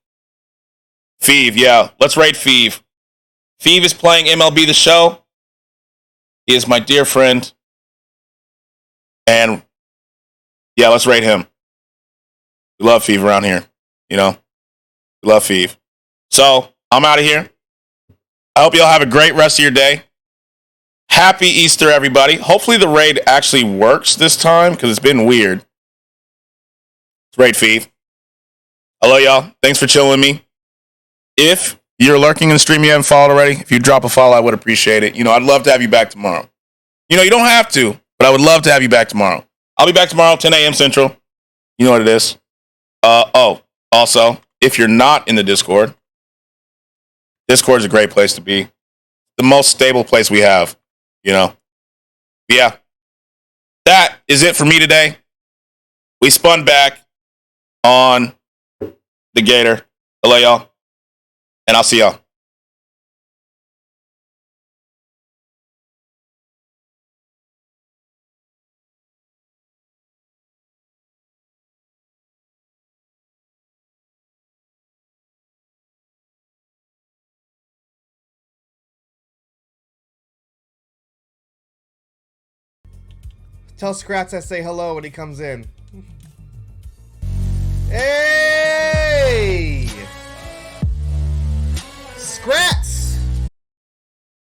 Feeve, yeah. Let's raid Feeve. Feeve is playing MLB The Show. He is my dear friend. And, yeah, let's raid him. We love Feeve around here. You know? We love Feeve. So, I'm out of here. I hope you all have a great rest of your day. Happy Easter, everybody. Hopefully the raid actually works this time, because it's been weird. It's raid Feeve. Hello, y'all. Thanks for chilling with me. If you're lurking in the stream you haven't followed already, if you drop a follow, I would appreciate it. You know, I'd love to have you back tomorrow. You know, you don't have to, but I would love to have you back tomorrow. I'll be back tomorrow, 10 a.m. Central. You know what it is. Also, if you're not in the Discord, Discord is a great place to be. The most stable place we have, you know. Yeah. That is it for me today. We spun back on the Gator. Hello, y'all. And I'll see y'all. Tell Scratch I say hello when he comes in. Hey! Scratch!